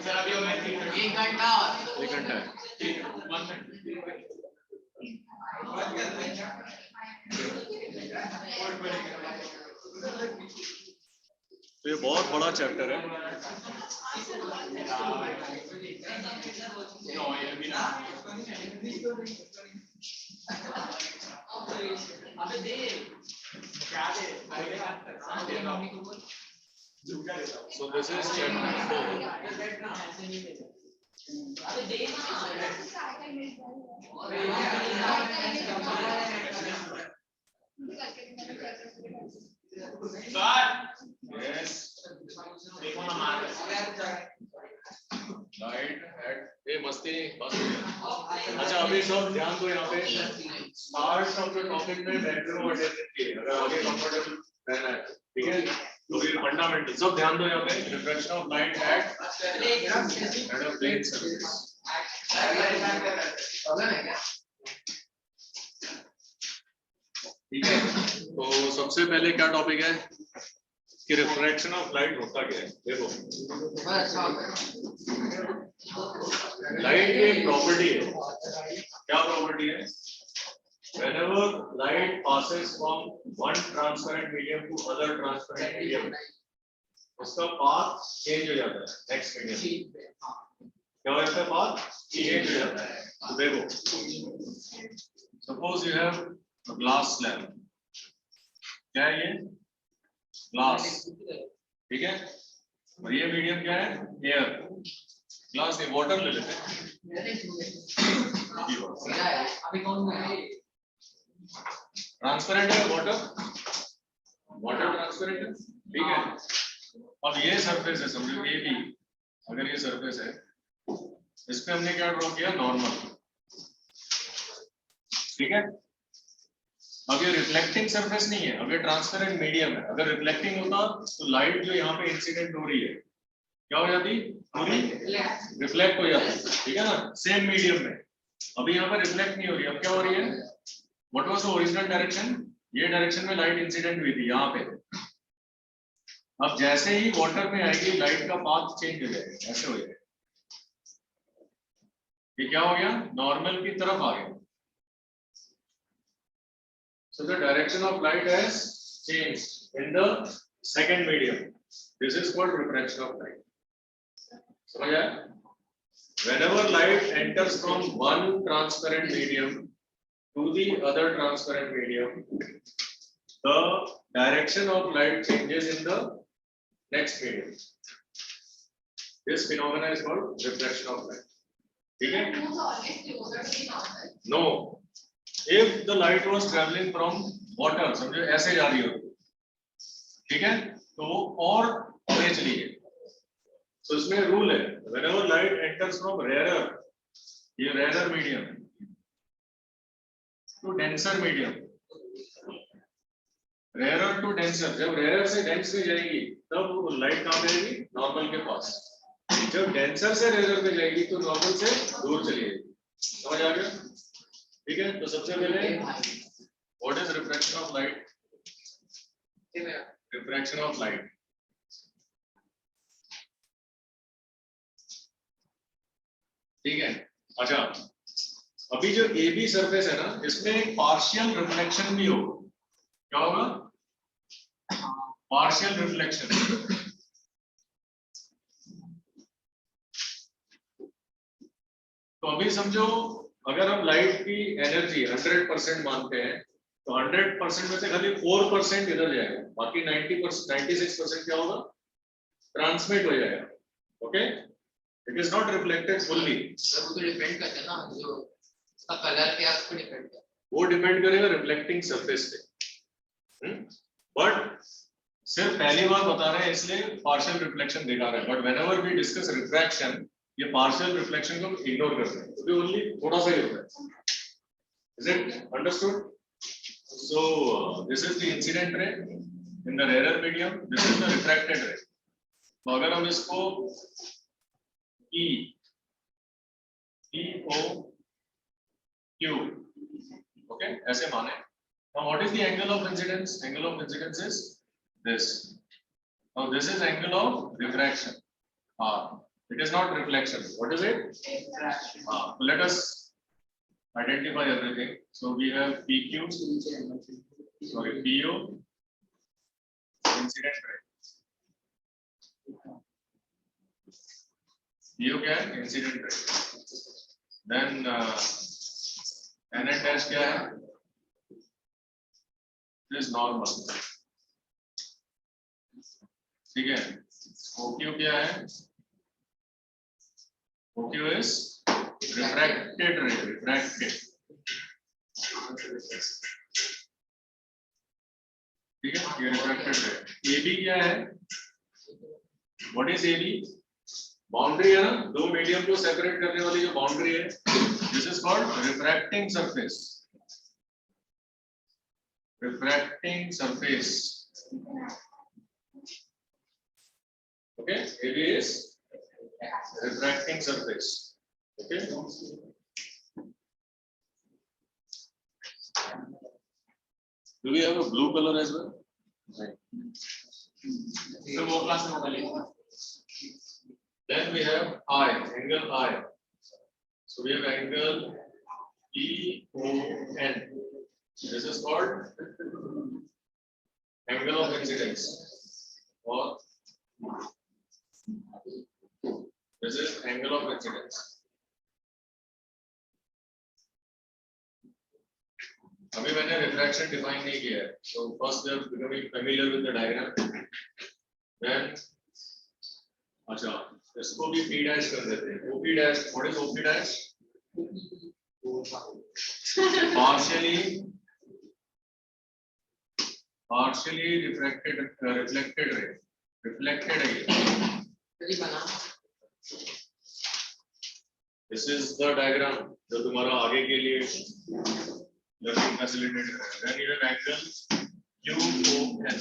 सर अभी हो गए 1 घंटा और 1 घंटा है. तो ये बहुत बड़ा चैप्टर है। So this is chapter 4. Yes. Right. ये मस्ती बस। अच्छा अभी सब ध्यान दो यहाँ पे। स्टार्ट ऑफ द टॉपिक में मैक्सिमम अटेंशन चाहिए अगर आगे कंफर्टेबल रहना है, ठीक है? तो फिर फंडामेंटल सब ध्यान दो यहाँ पे। Reflection of light at a plane surface. ठीक है, तो सबसे पहले क्या टॉपिक है कि रिफ्रैक्शन ऑफ लाइट होता क्या है। देखो लाइट की एक प्रॉपर्टी है, क्या प्रॉपर्टी है? whenever light passes from one transparent medium to other transparent medium, उसका पाथ चेंज हो जाता है नेक्स्ट मीडियम। क्या हो जाता है? पाथ चेंज हो जाता है। तो देखो suppose you have a glass slab, क्या है ये? ग्लास, ठीक है? और ये मीडियम क्या है? एयर। ग्लास नहीं, वाटर ले लेते हैं। ट्रांसपेरेंट है वाटर, वाटर ट्रांसपेरेंट है, ठीक है? अब ये सरफेस है, समझो ये भी, अगर ये सरफेस है, इस पे हमने क्या ड्रॉ किया? नॉर्मल, ठीक है? अब ये रिफ्लेक्टिंग सरफेस नहीं है, अब ये ट्रांसपेरेंट मीडियम है। अगर रिफ्लेक्टिंग होता तो लाइट जो यहाँ पे इंसिडेंट हो रही है क्या हो जाती? पूरी रिफ्लेक्ट हो जाती, ठीक है ना? सेम मीडियम में। अभी यहाँ पे रिफ्लेक्ट नहीं हो रही, अब क्या हो रही है? What was the original direction? ये डायरेक्शन में लाइट इंसिडेंट हुई थी यहाँ पे। अब जैसे ही वाटर में आएगी लाइट का पाथ चेंज हो जाएगा, ऐसे हो जाएगा। ये क्या हो गया? नॉर्मल की तरफ आ गया। So the direction of light has changed in the second medium. This is called refraction of light. समझ आया? Whenever light enters from one transparent medium to the other transparent medium, the direction of light changes in the next medium. This phenomena is called refraction of light. ठीक है? No. If the light was traveling from water, समझो ऐसे जा रही हो, ठीक है? तो वो और आगे चली गई। तो इसमें रूल है, whenever light enters from rarer, ये rarer medium to denser medium, rarer to denser, जब rarer से dense में जाएगी तब लाइट कहाँ जाएगी? नॉर्मल के पास। जब denser से rarer में जाएगी तो नॉर्मल से दूर चली जाएगी। समझ आ गया? ठीक है, तो सबसे पहले what is refraction of light? Refraction of light, ठीक है? अच्छा, अभी जो ए बी सरफेस है ना, इसमें एक पार्शियल रिफ्लेक्शन भी होगा। क्या होगा? Partial reflection. तो अभी समझो अगर हम लाइट की एनर्जी 100% मानते हैं तो 100% में से खाली 4% इधर जाएगा, बाकी 90% 96% क्या होगा? ट्रांसमिट हो जाएगा। Okay, it is not reflected fully. वो तो डिपेंड करता है ना, जो उसका कलर क्या है उस पर डिपेंड करता है। वो डिपेंड करेगा रिफ्लेक्टिंग सरफेस पे। बट सिर्फ पहली बार बता रहे हैं इसलिए पार्शियल रिफ्लेक्शन दिखा रहे हैं। But whenever we discuss refraction, ये पार्शियल रिफ्लेक्शन को इग्नोर करते हैं, क्योंकि ओनली थोड़ा सा ही होता है। Is it understood? So this is the incident ray in the rare medium, this is the refracted ray. तो अगर हम इसको E O Q, ओके, ऐसे माने। Now what is the angle of incidence? Angle of incidence is this. Now this is angle of refraction, R. It is not reflection. What is it? Refraction. So let us identify everything. So we have PQ, sorry, PO, incident ray, ये क्या है incident ray, then NN dash क्या है, this normal, ठीक है। OQ क्या है, OQ is refracted ray, refracted, ठीक है, ये रिफ्रैक्टेड है। AB क्या है, व्हाट इज AB, बाउंड्री है ना, दो मीडियम को सेपरेट करने वाली जो बाउंड्री है, this is called refracting surface, refracting surface, okay, AB is refracting surface, okay. Do we have a blue color as well? तो वो क्लास में होगा लेकिन Then we have I, angle I. So we have angle EON. This is called angle of incidence, or this is angle of incidence. अभी मैंने refraction define नहीं किया है, so first they are becoming familiar with the diagram. Then अच्छा, इसको भी P dash कर देते हैं. OP dash, what is OP dash? Partially reflected ray, reflected ray. This is the diagram जो तुम्हारा आगे के लिए learning facilitated है. Then you have angle QON.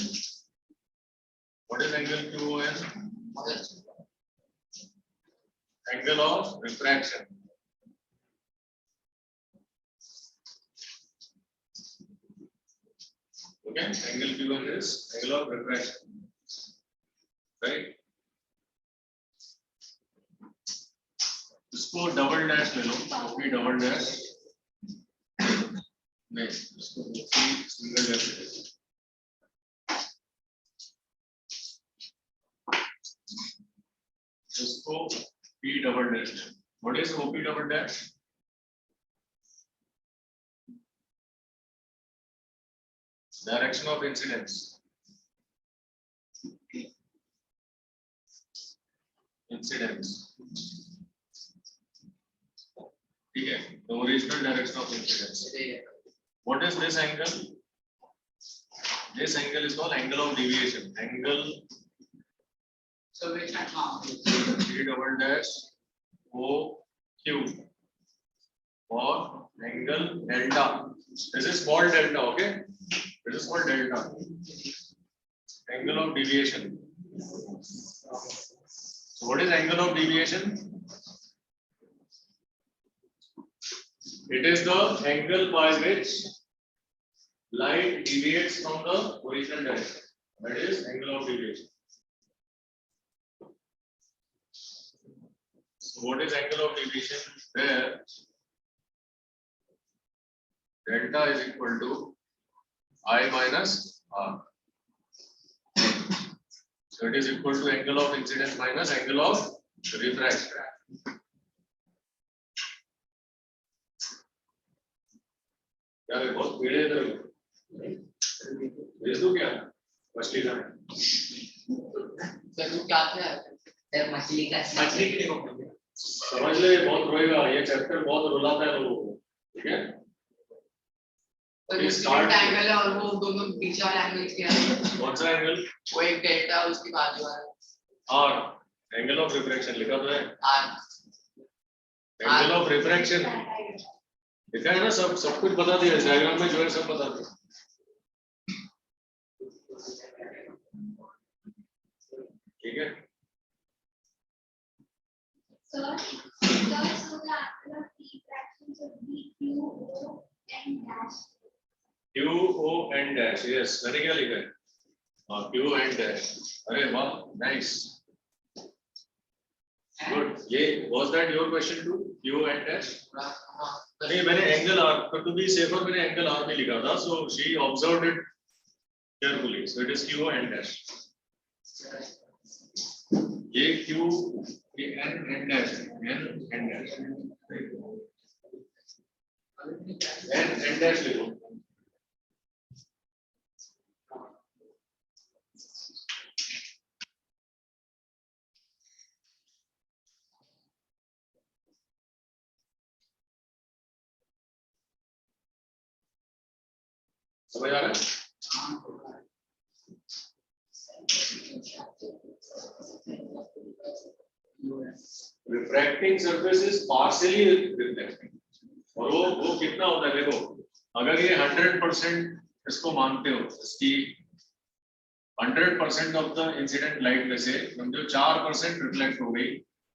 What is angle QON? Angle of refraction. Okay, angle QON is angle of refraction, right? इसको double dash ले लो, OP double dash नहीं, इसको सिंगल डैश ले लो. इसको P double dash. What is OP double dash? Direction of incidence. Incidence. ठीक है, the original direction of incidence. What is this angle? This angle is called angle of deviation. Angle. so which one P double dash OQ or angle delta. This is small delta, okay? This is called delta. Angle of deviation. So what is angle of deviation? It is the angle by which light deviates from the original direction. That is angle of deviation. So what is angle of deviation? Where delta is equal to I minus R. So it is equal to angle of incidence minus angle of refraction. क्या रे बहुत पीड़े इधर भेज दो क्या मछली का sir वो क्या था सर मछली का मछली के लिए समझ ले बहुत रोएगा ये चैप्टर बहुत रुलाता है लोगों को ठीक है तो स्टार्ट एंगल है और वो दोनों पीछे वाले एंगल क्या है कौन सा एंगल वो एक डेल्टा उसके बाजू वाला आर एंगल ऑफ रिफ्रैक्शन लिखा तो है आर एंगल ऑफ रिफ्रैक्शन लिखा है ना सब कुछ बता दिया इस डायग्राम में जो है सब बता दिया ठीक है So the fractions of QON dash. QON dash yes मैंने क्या लिखा है QON dash अरे वाह नाइस गुड ये was that your question too QON dash नहीं मैंने angle R to be safer मैंने एंगल आर में लिखा था so she observed it carefully. So it is QO n dash. ये Q ये n dash n dash n dash लिखो. समझ आ रहा है? Refracting surface is partially reflecting. और वो कितना होता है देखो, अगर ये 100% इसको मानते हो, इसकी 100% ऑफ द इंसिडेंट लाइट में से समझो 4% रिफ्लेक्ट हो गई,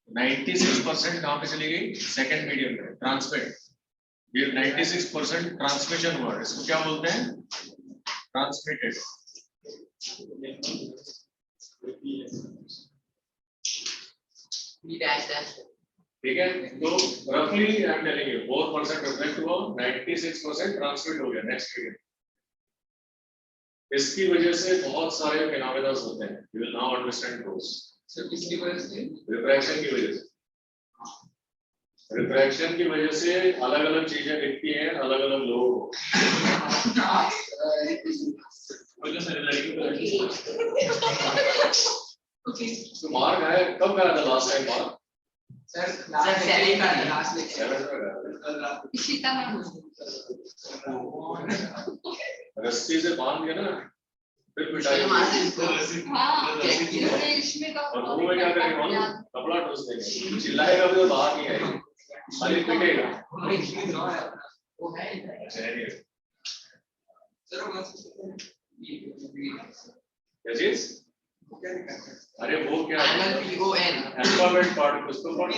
96% कहाँ पे चली गई? सेकंड मीडियम में, ट्रांसमिट. ये 96% ट्रांसमिशन हुआ, इसको क्या बोलते हैं? ट्रांसमिटेड. ठीक है, तो रफली I am telling you 4% reflect हुआ, 96% ट्रांसमिट हो गया नेक्स्ट मीडियम. इसकी वजह से बहुत सारे फिनोमेना होते हैं. You will now understand those. Sir किसकी वजह से? रिफ्रैक्शन की वजह से. रिफ्रैक्शन की वजह से अलग अलग चीजें दिखती हैं अलग अलग लोगों को. तो मार्क है, कब करा था last time mark? Sir selling का लास्ट में 7 में करा. इशिता मैम. रस्सी से बांध के ना फिर पिटाई. हाँ और वो में क्या करेंगे मालूम? कपड़ा ठोस देंगे, चिल्लाएगा भी तो बाहर नहीं आएगा, खाली पिटेगा. वो है क्या चीज? अरे वो क्या है? PON अल्फाबेट पार्ट उसको पढ़.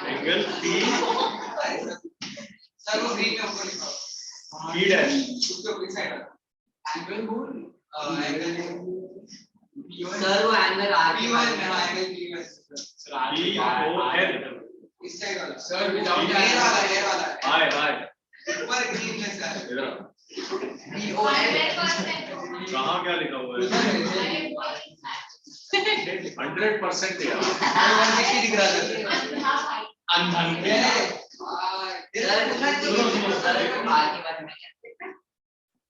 एंगल P सर वो ग्रीन में ऊपर लिखा P डैश उसके ऊपर साइड एंगल बोल एंगल सर वो angle R PON angle PON PON इस साइड वाला सर विदाउट एयर वाला हाय हाय ऊपर ग्रीन में सर इधर PON कहाँ क्या लिखा हुआ है? 100% यार. 160 दिख रहा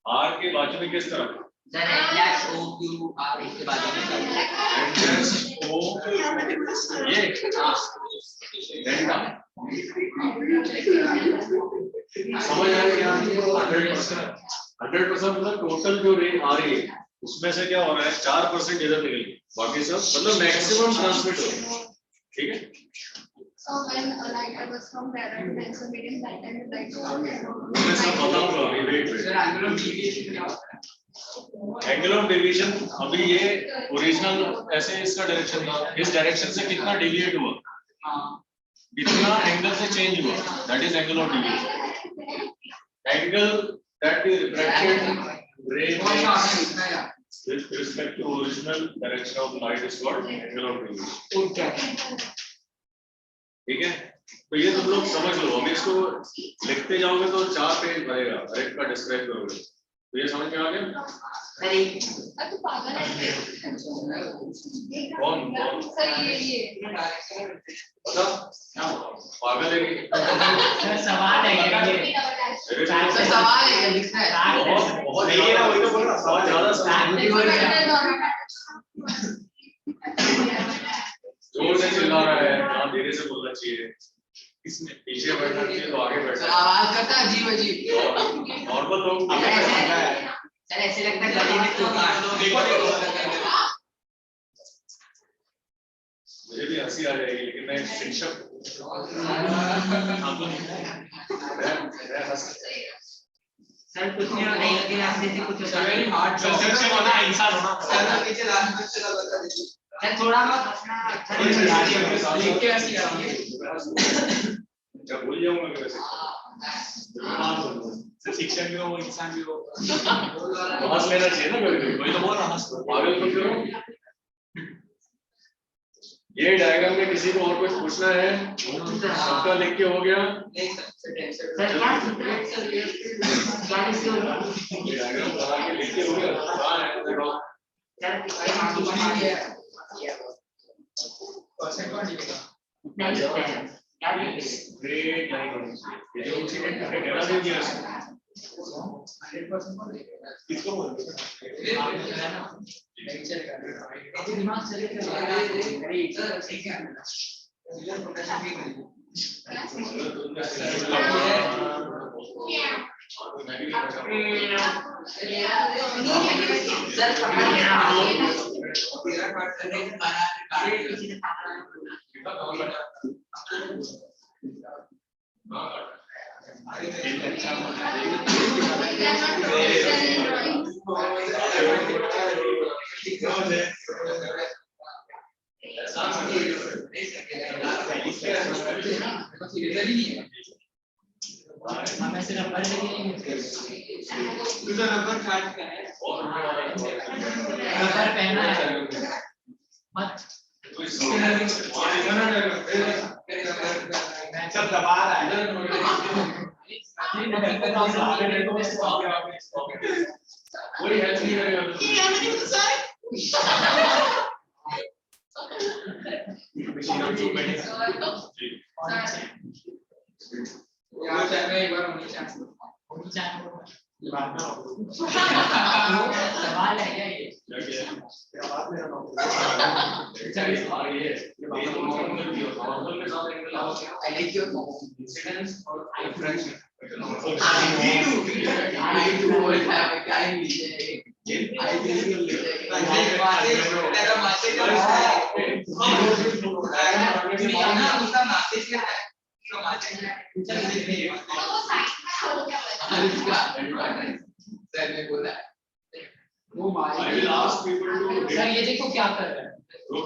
आर के बाजू में किस तरह? Sir dash O Q R इसके बाद O ये डेल्टा. समझ आ रही है? 100% मतलब टोटल जो रे आ रही है उसमें से क्या हो रहा है? 4% इधर निकल गई, बाकी सब मतलब मैक्सिमम ट्रांसमिट हो रहा है. ठीक है. So when like I was from there and then so medium light and light मैं सब बताऊंगा अभी. Wait sir angle of deviation क्या होता है? एंगल ऑफ डेविएशन अभी ये ओरिजिनल ऐसे इसका डायरेक्शन था, इस डायरेक्शन से कितना डेविएट हुआ, कितना एंगल से चेंज हुआ, that is angle of deviation. Angle that is refracted रे with respect to original direction of light is called angle of deviation. ठीक है, तो ये तुम लोग समझ लो. हम इसको लिखते जाओगे तो 4 पेज भरेगा, हर एक का डिस्क्राइब करोगे. तो ये समझ में आ गया? तो पागल है कौन सर ये पता क्या पागल है कि सवाल है सवाल है लिखना है बहुत नहीं है ना, वही तो बोल रहा. बहुत ज्यादा जोर से चिल्ला रहा है, जहाँ धीरे से बोलना चाहिए. इसमें पीछे बैठना चाहिए तो आगे बैठना. आवाज करता है अजीब अजीब. नॉर्मल लोग सर ऐसे लगता है गली में तो मुझे भी हंसी आ जाएगी, लेकिन मैं शिक्षक सर कुछ नहीं लेकिन आपसे से कुछ होता है. हार्ड शिक्षक होना इंसान होना. सर नीचे लास्ट में चला बता दीजिए. सर थोड़ा बहुत अपना लिख के ऐसे आएंगे. जब भूल जाऊंगा कि वैसे शिक्षक भी हो इंसान भी हो. हंस लेना चाहिए ना कभी कभी. वही तो बोल रहा हूं, पागल मत करो. ये डायग्राम में किसी को और कुछ पूछना है? सबका लिख के हो गया? डायग्राम बना के लिख के हो गया? कहाँ है? देखो। ग्रेट लाइन ये जो इंसिडेंट है कहना दे दिया किसको बोलते हैं? दिमाग चले रबर काट का है रबर पहना है मत सब दबा रहा है कोई हेल्प नहीं करेगा सवाल है क्या ये I will ask people to sir ये देखो क्या कर रहा है रुक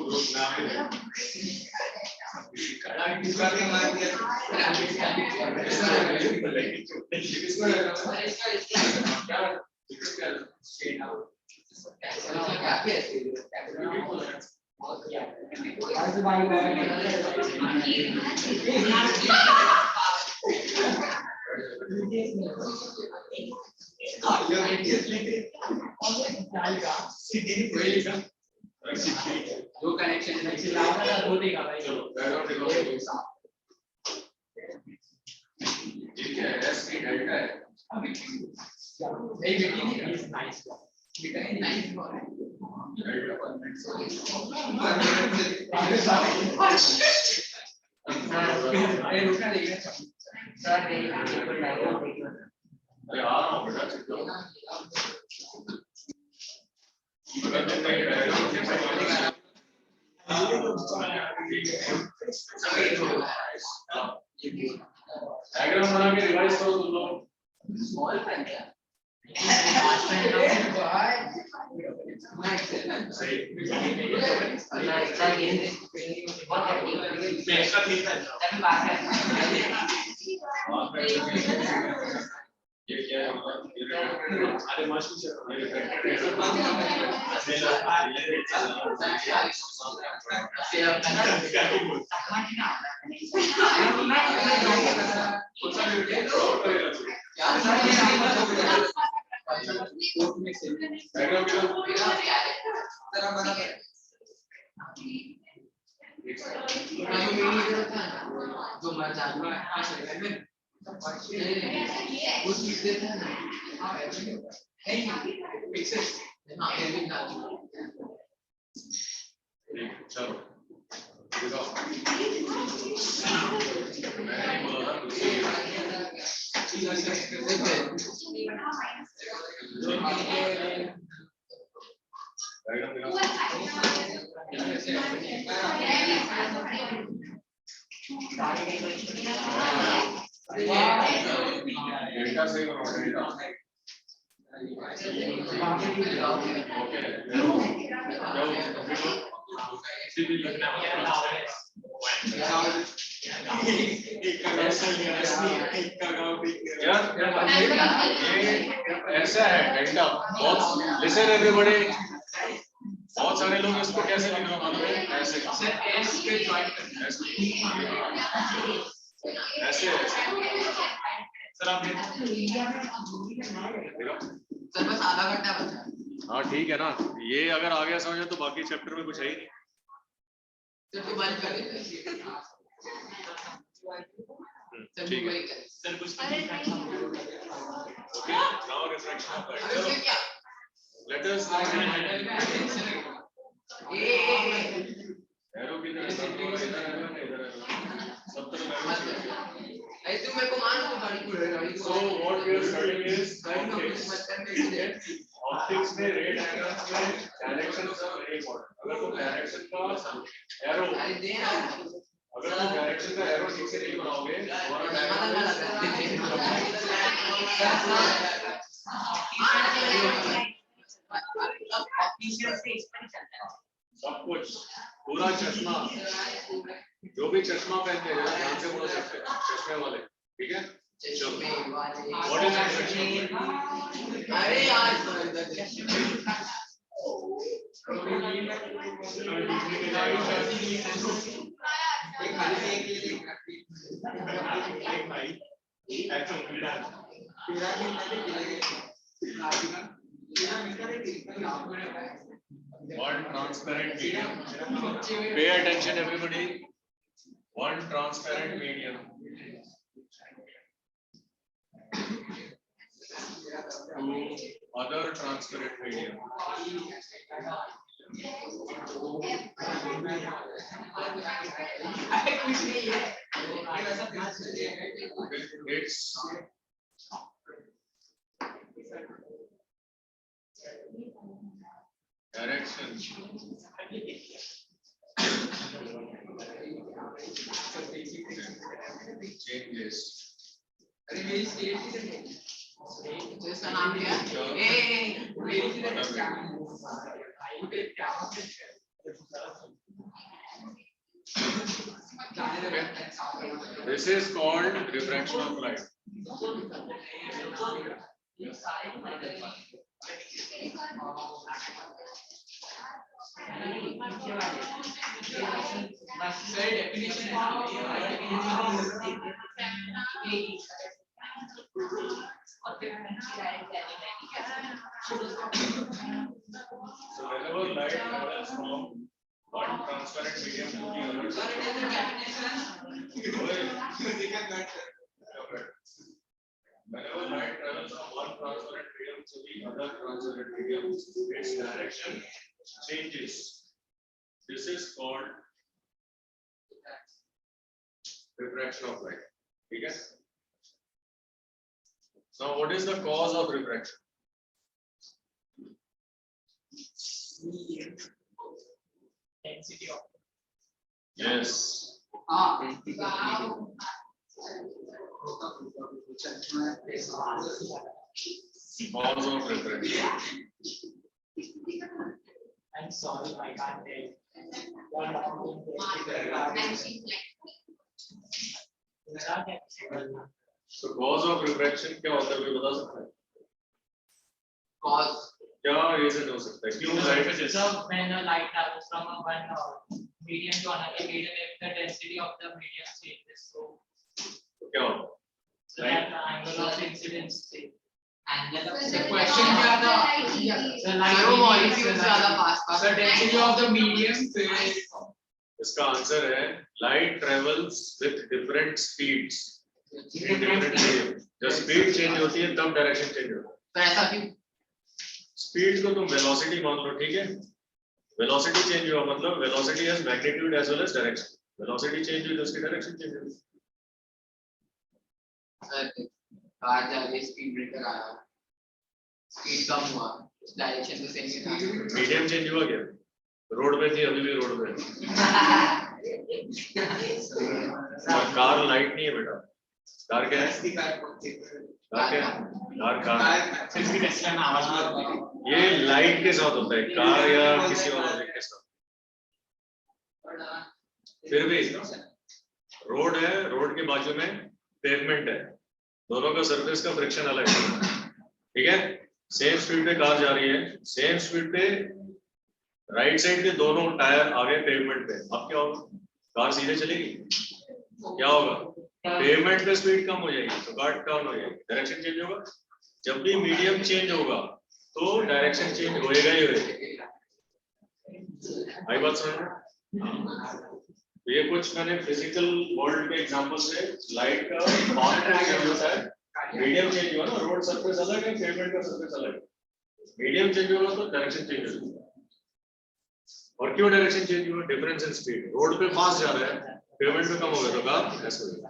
दो कनेक्शन दो देगा भाई चलो बैकग्राउंड देखो ठीक है एस की डेल्टा है अभी नहीं बेटी नहीं नाइस बेटा नाइस अरे रुकना देखिए सर अरे आ रहा हूँ बेटा चुप जाओ अगर तुम नहीं डायग्राम बना के रिवाइज करो तुम लोग स्मॉल पेन क्या ये क्या है अरे मस्त जो मर जाता है वो चीज देते हैं ना चलो मैंने नहीं बोला डेल्टा से डेल्टा ओके ऐसा है डेल्टा बॉक्स लिसन एवरीबॉडी बहुत सारे लोग इसको कैसे लिख रहे हो मालूम है? ऐसे सर एस पे ज्वाइन ऐसे सर आप सर बस आधा घंटा बचा है। हाँ ठीक है ना, ये अगर आ गया समझ में तो बाकी चैप्टर में कुछ है ही नहीं। सर तो बंद कर देते ठीक है सर कुछ Okay, now refraction of light. अरे क्या Let us arrow किधर है? इधर है। सब तरफ arrow चाहिए। अरे तुम मेरे को मानो तो गाड़ी So what we are studying is optics. Optics में ray diagrams में directions are very important. अगर तुम direction का arrow अगर तुम डायरेक्शन का एरो ठीक से नहीं बनाओगे तुम्हारा सब कुछ पूरा चश्मा जो भी चश्मा पहनते हैं ध्यान से बोलो सकते चश्मे वाले ठीक है व्हाट इज अरे यार one transparent medium. Pay attention everybody. One transparent medium to other transparent medium. It's direction changes. अरे मेरी स्टेट जिसका नाम क्या है मेरी This is called refraction of light. So whenever light travels from one transparent medium to the other, whenever light travels from one transparent medium to the other transparent medium, its direction changes. This is called refraction of light. Okay? Now, what is the cause of refraction? density of Yes. Cause of refraction. I'm sorry, I can't take. So cause of refraction क्या होता है कोई बता सकता है? Cause क्या reason हो सकता है? क्यों light so when a light travels from a one medium to another medium, if the density of the medium changes, so क्या होता है? so that the angle of incidence changes. The question क्या था? The light molecules ज़्यादा पास पास. The density of the medium. इसका answer है light travels with different speeds in different medium. जब speed change होती है तब direction change होता है. तो ऐसा क्यों? Speed को तुम velocity मान लो ठीक है? Velocity change हुआ मतलब velocity has magnitude as well as direction. Velocity change हुई तो उसकी direction change हुई. कार जा रही है, स्पीड ब्रेकर आया, स्पीड कम हुआ, डायरेक्शन तो सेम ही था. Medium change हुआ क्या? रोड पे थी अभी भी रोड पे. और कार लाइट नहीं है बेटा. कार क्या है? कार क्या है? कार ये लाइट के साथ होता है, कार या किसी और ऑब्जेक्ट के साथ. फिर भी रोड है, रोड के बाजू में पेवमेंट है, दोनों का सरफेस का फ्रिक्शन अलग है. ठीक है? सेम स्पीड पे कार जा रही है, सेम स्पीड पे राइट साइड के दोनों टायर आगे पेवमेंट पे, अब क्या होगा? कार सीधे चलेगी? क्या होगा? पेवमेंट पे स्पीड कम हो जाएगी तो कार टर्न हो जाएगी, डायरेक्शन चेंज होगा। जब भी मीडियम चेंज होगा तो डायरेक्शन चेंज होएगा ही होएगा। आई बात समझ में? तो ये कुछ मैंने फिजिकल वर्ल्ड के एग्जांपल से लाइट का पाथ चेंज होता है, मीडियम चेंज हुआ ना, रोड सरफेस अलग है, पेवमेंट का सरफेस अलग है, मीडियम चेंज होगा तो डायरेक्शन चेंज होगा। और क्यों डायरेक्शन चेंज हुआ? डिफरेंस इन स्पीड, रोड पे फास्ट जा रहा है, पेवमेंट पे कम हो गया तो कार ऐसे हो गया।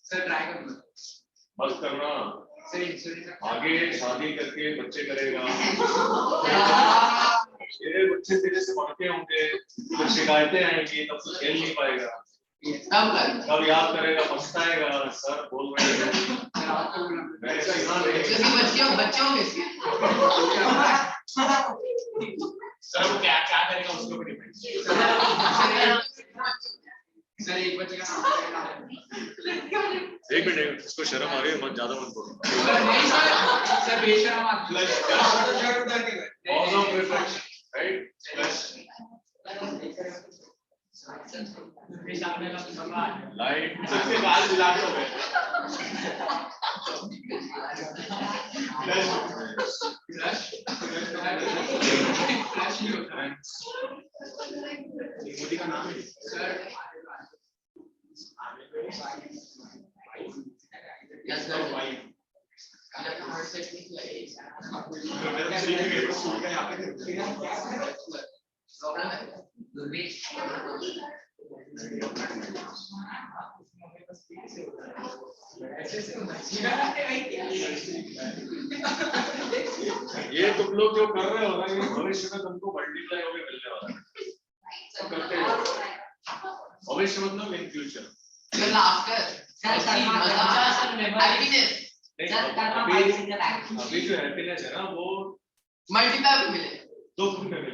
सर ट्राई करो मत करना, आगे शादी करके बच्चे करेगा, ये बच्चे तेरे से बढ़ते होंगे, तो शिकायतें आएंगी, तब तो खेल नहीं पाएगा, कब याद करेगा, पछताएगा, सर बोल रहे हैं मैं ऐसा यहाँ नहीं। बच्चों में सर वो क्या क्या करेगा उसके ऊपर डिपेंड। सर एक बच्चे का एक मिनट, इसको शर्म आ रही है, मत ज्यादा मत बोलो। सर बेशर्म आप Cause of refraction, right? Light सबके बाल गुलाबी हो गए। फ्लैश नहीं होता है मोदी का नाम है सर। Yes, sir. Problem है ये तुम लोग जो कर रहे हो ना, ये भविष्य में तुमको मल्टीप्लाई होके मिलने वाला है। करते हो भविष्य मतलब इन फ्यूचर। अभी जो हैप्पीनेस है ना वो मल्टीप्लाई पे मिले, दुख में मिले।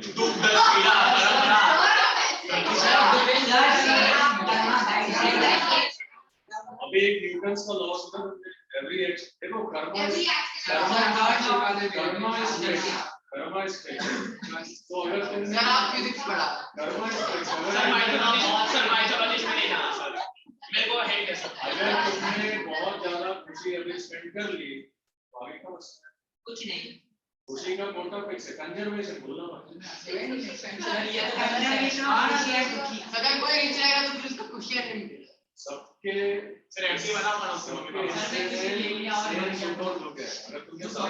अभी एक न्यूटन्स का लॉ होता है, एवरी एक्शन, देखो कर्मा इज तो अगर तुमने आप फिजिक्स पढ़ा कर्मा मेरे को है कैसा अगर तुमने बहुत ज्यादा खुशी अभी स्पेंड कर ली तो आगे का बस कुछ नहीं। खुशी का कोटा फिक्स है, कंजर्वेशन भूलना मत। अगर कोई नीचे आएगा तो फिर उसको खुशियां नहीं मिलेगी। सबके सर एमसी बना पड़ा उसको अगर तुमने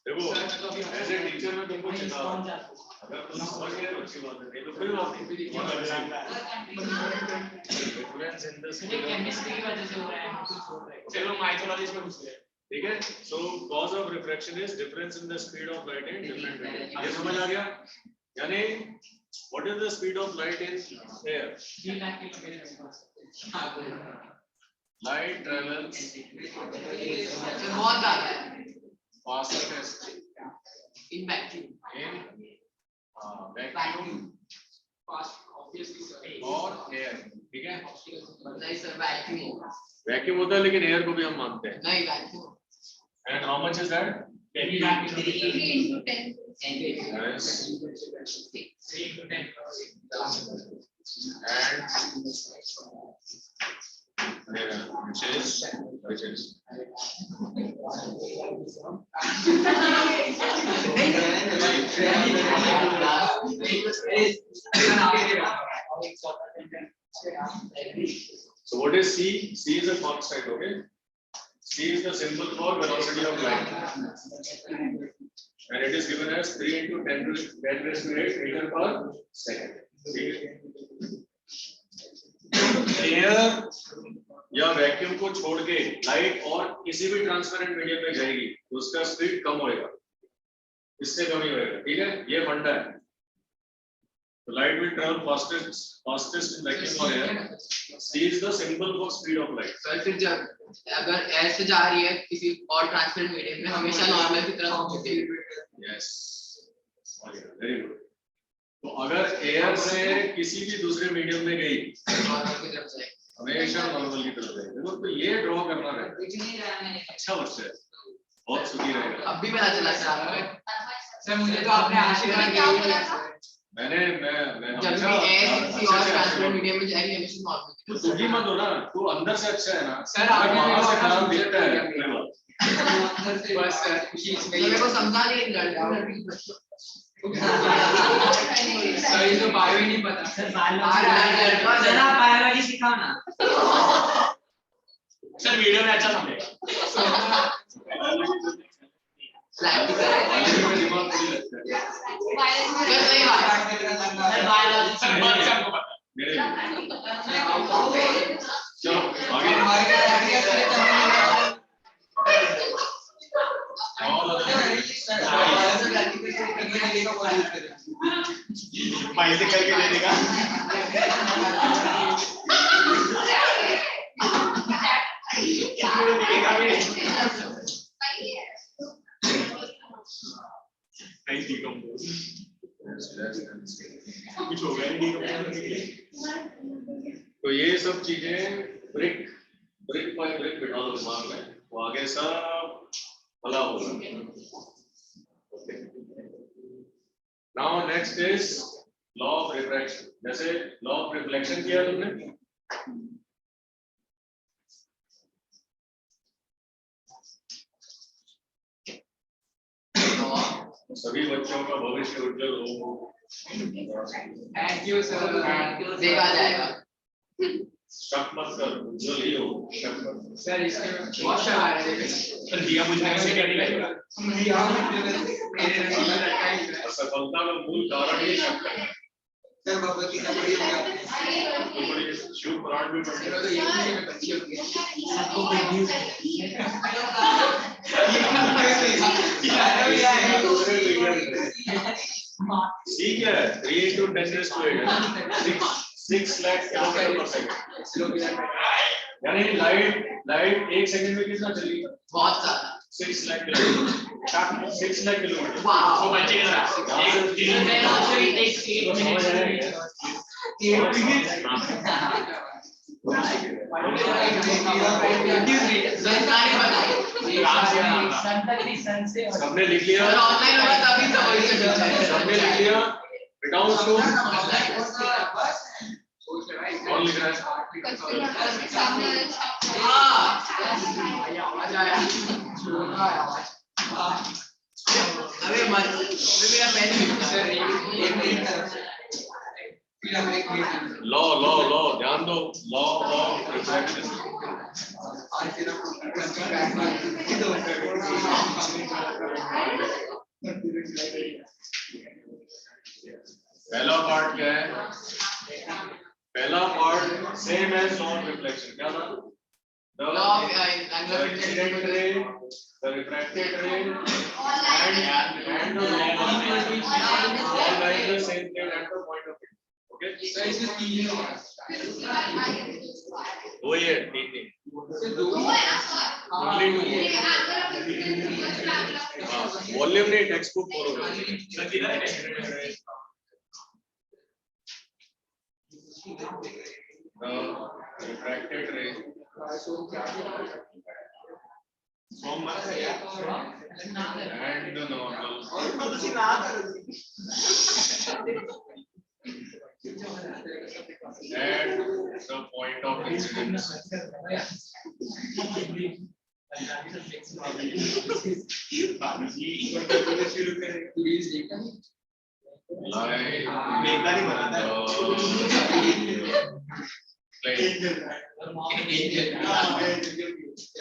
देखो ऐसे टीचर में तुमको चिता अगर तुम समझ गए तो अच्छी बात है, नहीं तो कोई बात नहीं। केमिस्ट्री की वजह से हो रहा है, चलो माइथोलॉजी में घुस गए। ठीक है, so cause of refraction is difference in the speed of light in different medium. ये समझ आ गया? यानी what is the speed of light in air? Light travels बहुत ज्यादा है fastest इन वैक्यूम वैक्यूम और एयर। ठीक है, नहीं सर वैक्यूम वैक्यूम होता है लेकिन एयर को भी हम मानते हैं। नहीं vacuum. And how much is that? 3 into 10. Yes. 3 into 10 and which is so what is C? C is a constant, okay? C is the symbol for velocity of light, and it is given as 3 into 10 raised to 8 meter per second. Air या vacuum को छोड़ के light और किसी भी transparent medium में जाएगी तो उसका स्पीड कम होएगा, इससे कम ही होएगा। ठीक है, ये फंडा है। तो light will travel fastest in vacuum और air. C is the symbol for speed of light. Sir फिर जब अगर एयर से जा रही है किसी और ट्रांसपेरेंट मीडियम में हमेशा नॉर्मल की तरह पहुंचेगी। Yes, very good. तो अगर एयर से किसी भी दूसरे मीडियम में गई नॉर्मल की तरफ से हमेशा नॉर्मल की तरफ जाएगी। देखो तो ये ड्रॉ करना है, अच्छा बच्चा है। बहुत सुखी रहेगा। अब भी पता चला सर मुझे तो आपने आशीर्वाद क्या दिया बोला था? मैं जब भी ऐसे किसी और ट्रांसपोर्ट मीडियम में जाएंगे हमेशा नॉर्मल तो सुखी मत हो ना, तू अंदर से अच्छा है ना सर आपने बाहर से खराब मेरे दिखता है को बस सर खुशी इसमें मेरे को समझा नहीं लड़का सर तो बायो ही नहीं पता सर जरा बायोलॉजी सिखाओ ना। सर वीडियो में अच्छा समझेगा। बायोलॉजी में दिमाग थोड़ी लगता है। सही बात सर बायोलॉजी सर बात से आपको पता है। मेरे लिए। चलो बाइसिकल के देने का कुछ हो गया नहीं। तो ये सब चीजें ब्रिक ब्रिक बाय ब्रिक बिठा दो दिमाग में, वो आगे सब भला होगा। Now next is law of refraction. जैसे लॉ ऑफ रिफ्लेक्शन किया तुमने, सभी बच्चों का भविष्य उज्जवल हो। थैंक यू सर देखा जाएगा। शक मत कर, उज्जवल ही हो, शक मत कर। सर इसके बहुत शक आ रहा है सर दिया मुझे से क्या नहीं लगेगा। असफलता का मूल कारण ही शक है। सर भगवती का बड़ी हो गया शिव पुराण में तो ये मुझे में बच्ची हो गई सबको कंफ्यूज ठीक है 3 into 10 raised to 8 6 lakh kilometre पर सेकंड। यानी लाइट 1 सेकंड में कितना चली? बहुत ज्यादा 6 लाख किलोमीटर 6 लाख किलोमीटर। वाह वो बच्चे के साथ एक दिन में सबने लिख लिया, ऑनलाइन होगा तभी सबने लिख लिया, बिठाओ उसको। कौन लिख रहा है? आवाज आया अबे मत मेरा लॉ ध्यान दो, लॉ ऑफ रिफ्रैक्शन। पहला पार्ट क्या है? पहला part same as law of reflection. क्या था? The incident ray, the refracted ray, and the normal ray all lie in the same plane at the point of it. Okay? दो ही है, तीन नहीं। Only two. हाँ, वॉल्यूम नहीं, text book follow the refracted ray and the normal at the point of incidence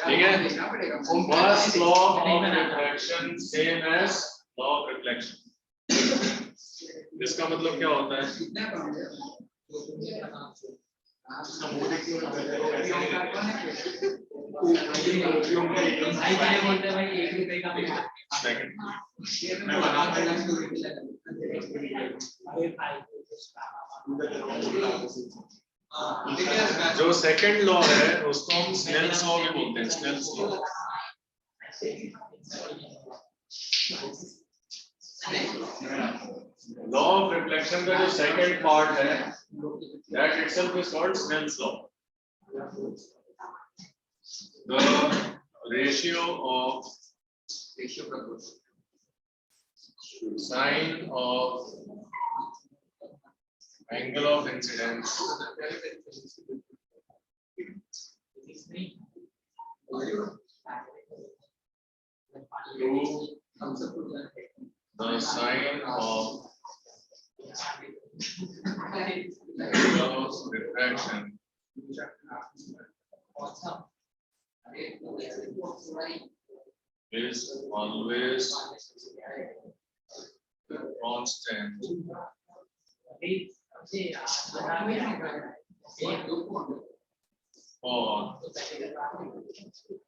ठीक है। First law of refraction same as law of reflection. इसका मतलब क्या होता है? जो सेकंड लॉ है उसको हम स्नेल्स लॉ भी बोलते हैं। Snell's law law of reflection का जो सेकंड पार्ट है that itself is called Snell's law. The ratio of ratio proportion. Sign of angle of incidence to the sign of angle of refraction is always constant for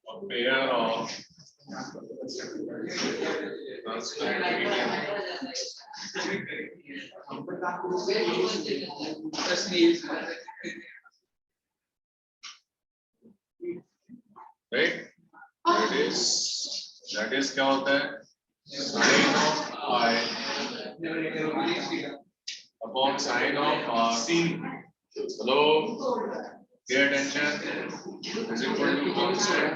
a pair of transparent medium. Right? That is क्या होता है? Sin of I upon sin of R. Hello? Pay attention. Is equal to constant.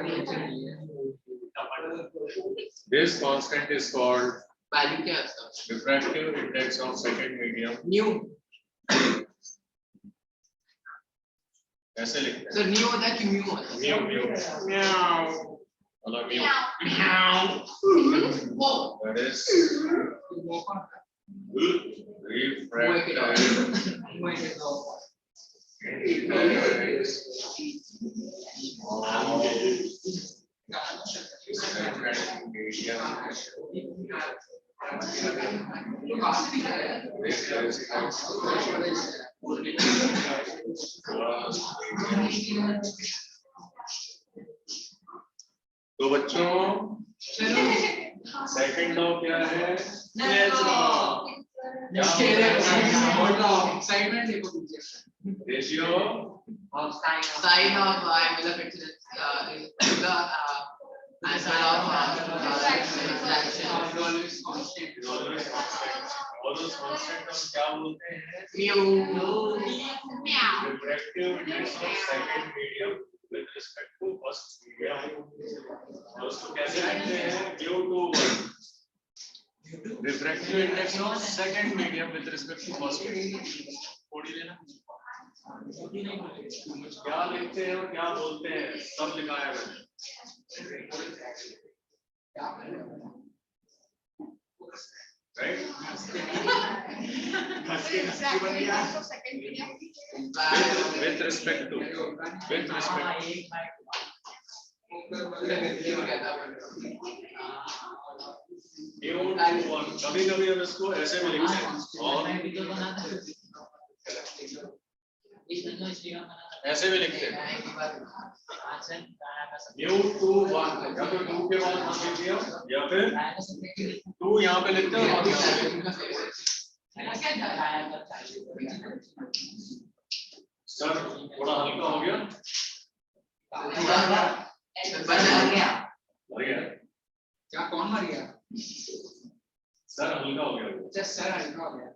This constant is called Value क्या है इसका? refractive index of second medium. New. ऐसे लिखते हैं. So new होता है कि mu होता है? Mu. मतलब mu. That is refractive तो बच्चों सेकंड लॉ क्या है? Ratio of sign of angle of incidence is the angle of refraction. और उस कांस्टेंट को क्या बोलते हैं? Mu. Refractive index of second medium with respect to first medium. और उसको कैसे लिखते हैं? mu/1. Refractive index of second medium with respect to first medium. थोड़ी लेना. क्या लिखते हैं और क्या बोलते हैं? सब लिखा है मैंने. Right? With respect to कभी-कभी हम इसको ऐसे भी लिखते हैं और ऐसे भी लिखते हैं mu/1 या तो 2 के बाद मान लीजिए या फिर 2 यहाँ पे लिखते हैं और यहाँ पे लिखते हैं. सर थोड़ा हल्का हो गया. क्या कौन मर गया? सर हल्का हो गया. सर हल्का हो गया.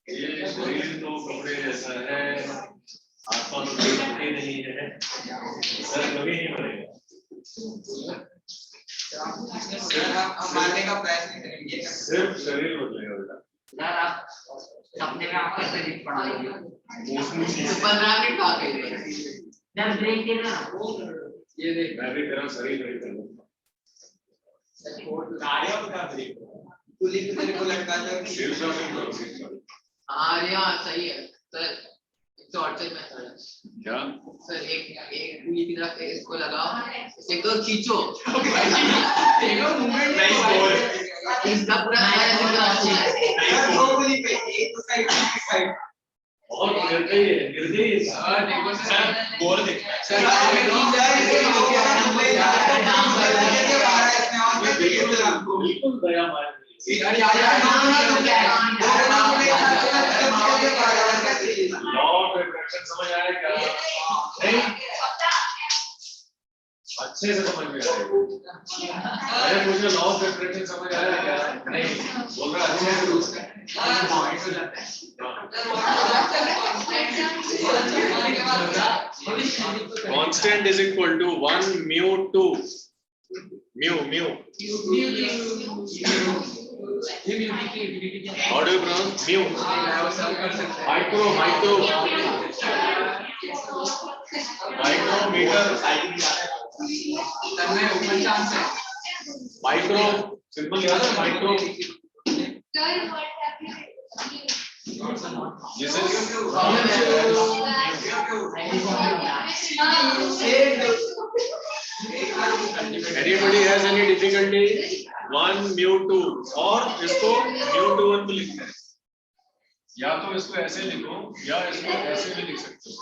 ये शरीर तो कपड़े जैसा है, आत्मा तो कभी नहीं है. सर कभी नहीं मरेगा. मारने का प्रयास करेंगे. सिर्फ शरीर बदलेगा बेटा. सर आप सपने में आपका शरीर पड़ा होगा. 15 मिनट आ गए. जब ब्रेक देना ये देख मैं भी तेरा शरीर ब्रेक करूंगा. कार्य का ब्रेक पुलिस तेरे को लगता है शीर्षक यार सही है सर. 168 में क्या सर एक पुली की तरफ इसको लगाओ, इसे को खींचो. देखो मूवमेंट इसका पूरा दो पुली पे एक साइड बहुत गिर गई है. सर देखो सर गोल दिख सर बिल्कुल दया मार लॉ ऑफ रिफ्रैक्शन समझ आया क्या? नहीं अच्छे से समझ में आएगा। अरे मुझे लॉ ऑफ रिफ्रैक्शन समझ आया क्या? नहीं बोल रहा अच्छे से समझ constant is equal to 1 mu 2 mu how do you pronounce mu micrometer micro simple याद है micro this is anybody has any difficulty 1 mu 2 और इसको mu 2 1 भी लिखना है या तो इसको ऐसे लिखो या इसको ऐसे भी लिख सकते हो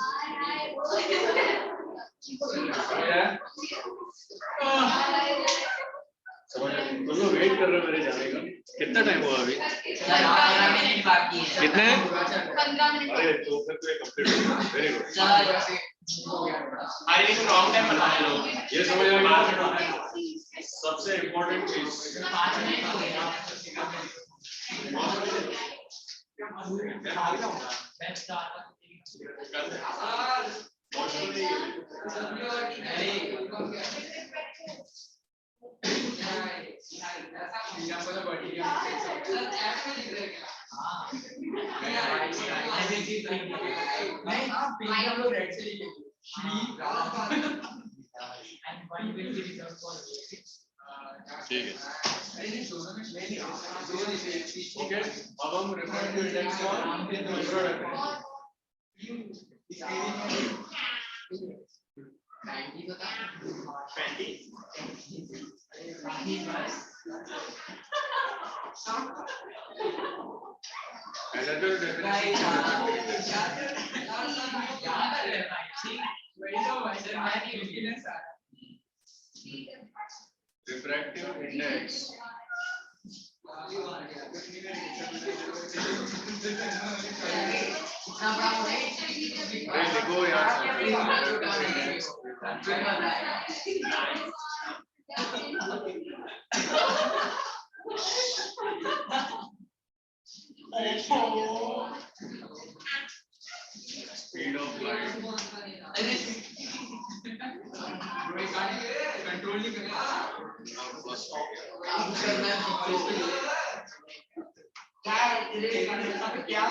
तुम लोग वेट कर रहे हो मेरे जाने का कितना टाइम हुआ अभी कितने अरे तो फिर तो ये कंप्लीट हो गया वेरी गुड अरे एक रॉन्ग टाइम बता रहे हो ये समझ आ गया सबसे इम्पोर्टेंट चीज ठीक है ओके अब हम रिफ्रैक्टिव इंडेक्स का दूसरा another refractive index देखो यार speed of light कंट्रोल नहीं करेगा क्या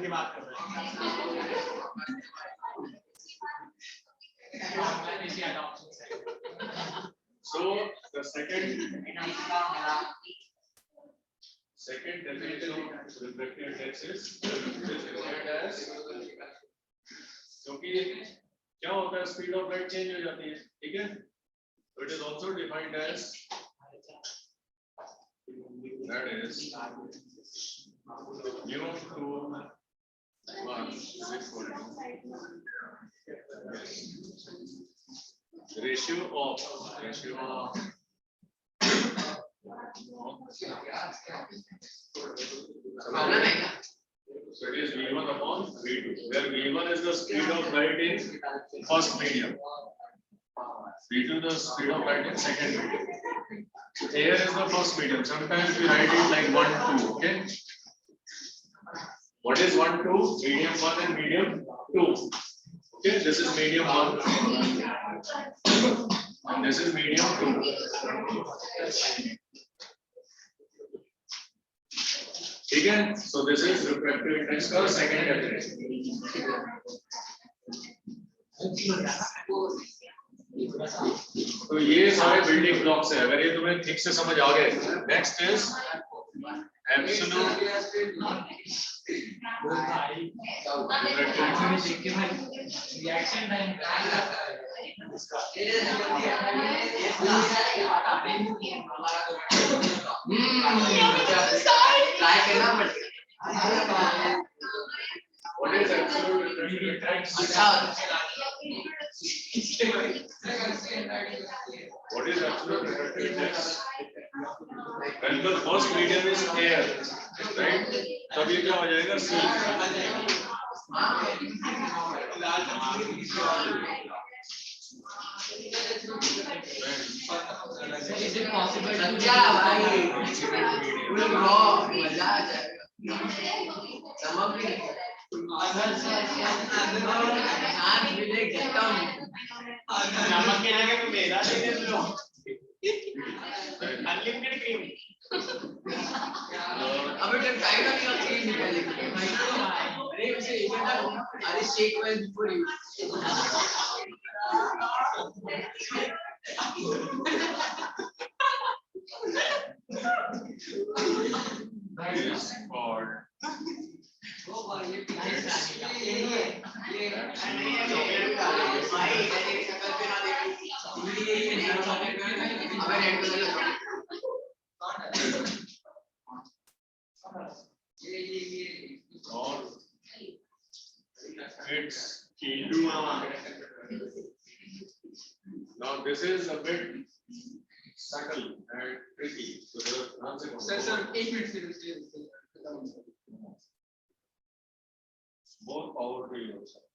की बात कर रहे हैं so the second definition of refractive index is defined as क्योंकि क्या होता है स्पीड ऑफ लाइट चेंज हो जाती है ठीक है it is also defined as that is mu to 1 is equal to ratio of so it is v1 upon v2 where v1 is the speed of light in first medium v2 the speed of light in second medium so air is the first medium sometimes we write it like 1 2 okay what is 1 2 medium 1 and medium 2 okay this is medium 1 and this is medium 2 ठीक है so this is refractive index का second definition तो ये सारे building blocks है अगर ये तुम्हें ठीक से समझ आ गए नेक्स्ट इज एब्सोल्यूट ट्राई करना पड़ेगा। What is absolute refractive index? What is absolute refractive index? When the first medium is air, right? तब ये क्या हो जाएगा? silk. Is it possible to क्या भाई? पूरा raw मजा आ जाएगा। समझ नहीं। आज मुझे कहता हूँ। नमक के जगह पे मेरा दे दे लो। Unlimited cream. अबे जब टाइम का क्रीम निकालेंगे। अरे उसे एक घंटा अरे shake well before you. Is called or it's now this is a bit subtle and tricky. So there are consequences. Sir, 8 minutes. More power to you, sir.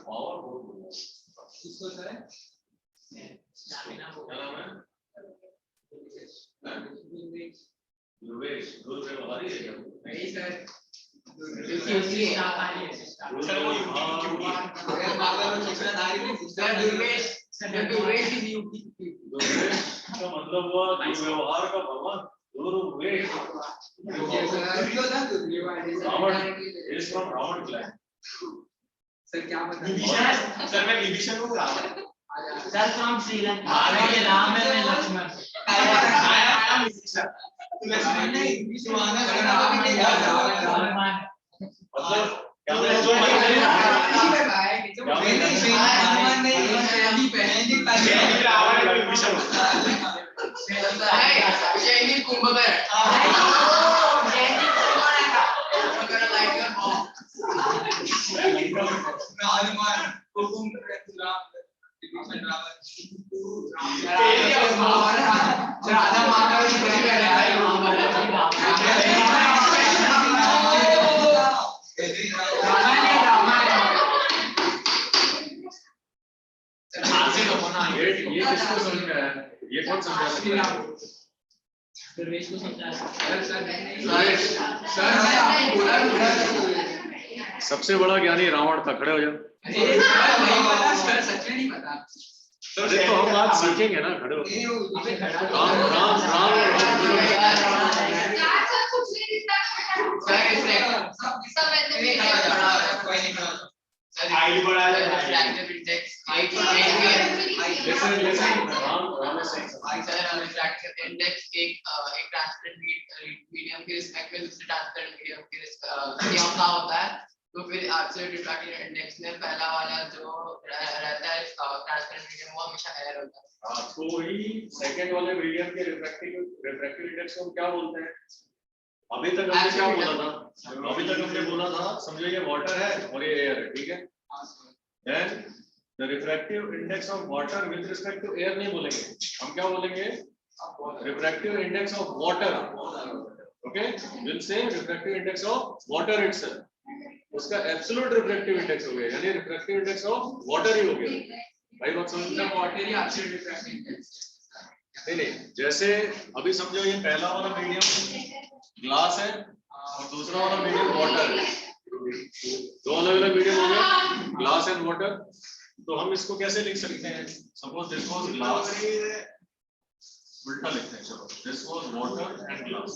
Power more to you. इसको sir क्या नाम है? दुर्वेश, दुर्व्यवहारी है क्या? नहीं sir Durvesh का मतलब हुआ दुर्व्यवहार का भगवान Durvesh is from Ravan clan. Sir क्या बता सर मैं विभीषण हूँ रावण सर फ्रॉम श्रीलंका ये नाम है मैं लक्ष्मण मतलब क्या मैं जो ये किसको समझ में आया? ये कौन समझा सकता है? दुर्वेश को समझा सबसे बड़ा ज्ञानी रावण था। खड़े हो जाओ। सच में नहीं पता अरे तो हम आज सीखेंगे ना। खड़े हो। राम राम राम मीडियम के रिस्पेक्ट में दूसरे ट्रांसपेरेंट मीडियम के रिस्पेक्ट क्या होता है। तो फिर आपसे रिफ्रैक्टिव इंडेक्स में पहला वाला जो रहता है ट्रांसपेरेंट मीडियम वो हमेशा एयर होता है। तो वही सेकंड वाले मीडियम के रिफ्रैक्टिव इंडेक्स को क्या बोलते हैं? अभी तक हमने क्या बोला था? अभी तक हमने बोला था समझो ये वाटर है और ये एयर है। ठीक है। Then the refractive index of water with respect to air नहीं बोलेंगे। हम क्या बोलेंगे? Refractive index of water. Okay, will say refractive index of water itself. उसका एब्सोल्यूट रिफ्रैक्टिव इंडेक्स हो गया, यानी रिफ्रैक्टिव इंडेक्स ऑफ वाटर ही हो गया। भाई बात समझ में? वाटर ही एब्सोल्यूट रिफ्रैक्टिव इंडेक्स नहीं, जैसे अभी समझो ये पहला वाला मीडियम ग्लास है और दूसरा वाला मीडियम वाटर है। दो अलग अलग मीडियम हो गए, ग्लास एंड वाटर। तो हम इसको कैसे लिख सकते हैं? सपोज दिस वाज ग्लास, उल्टा लिखते हैं। चलो, this was water and glass.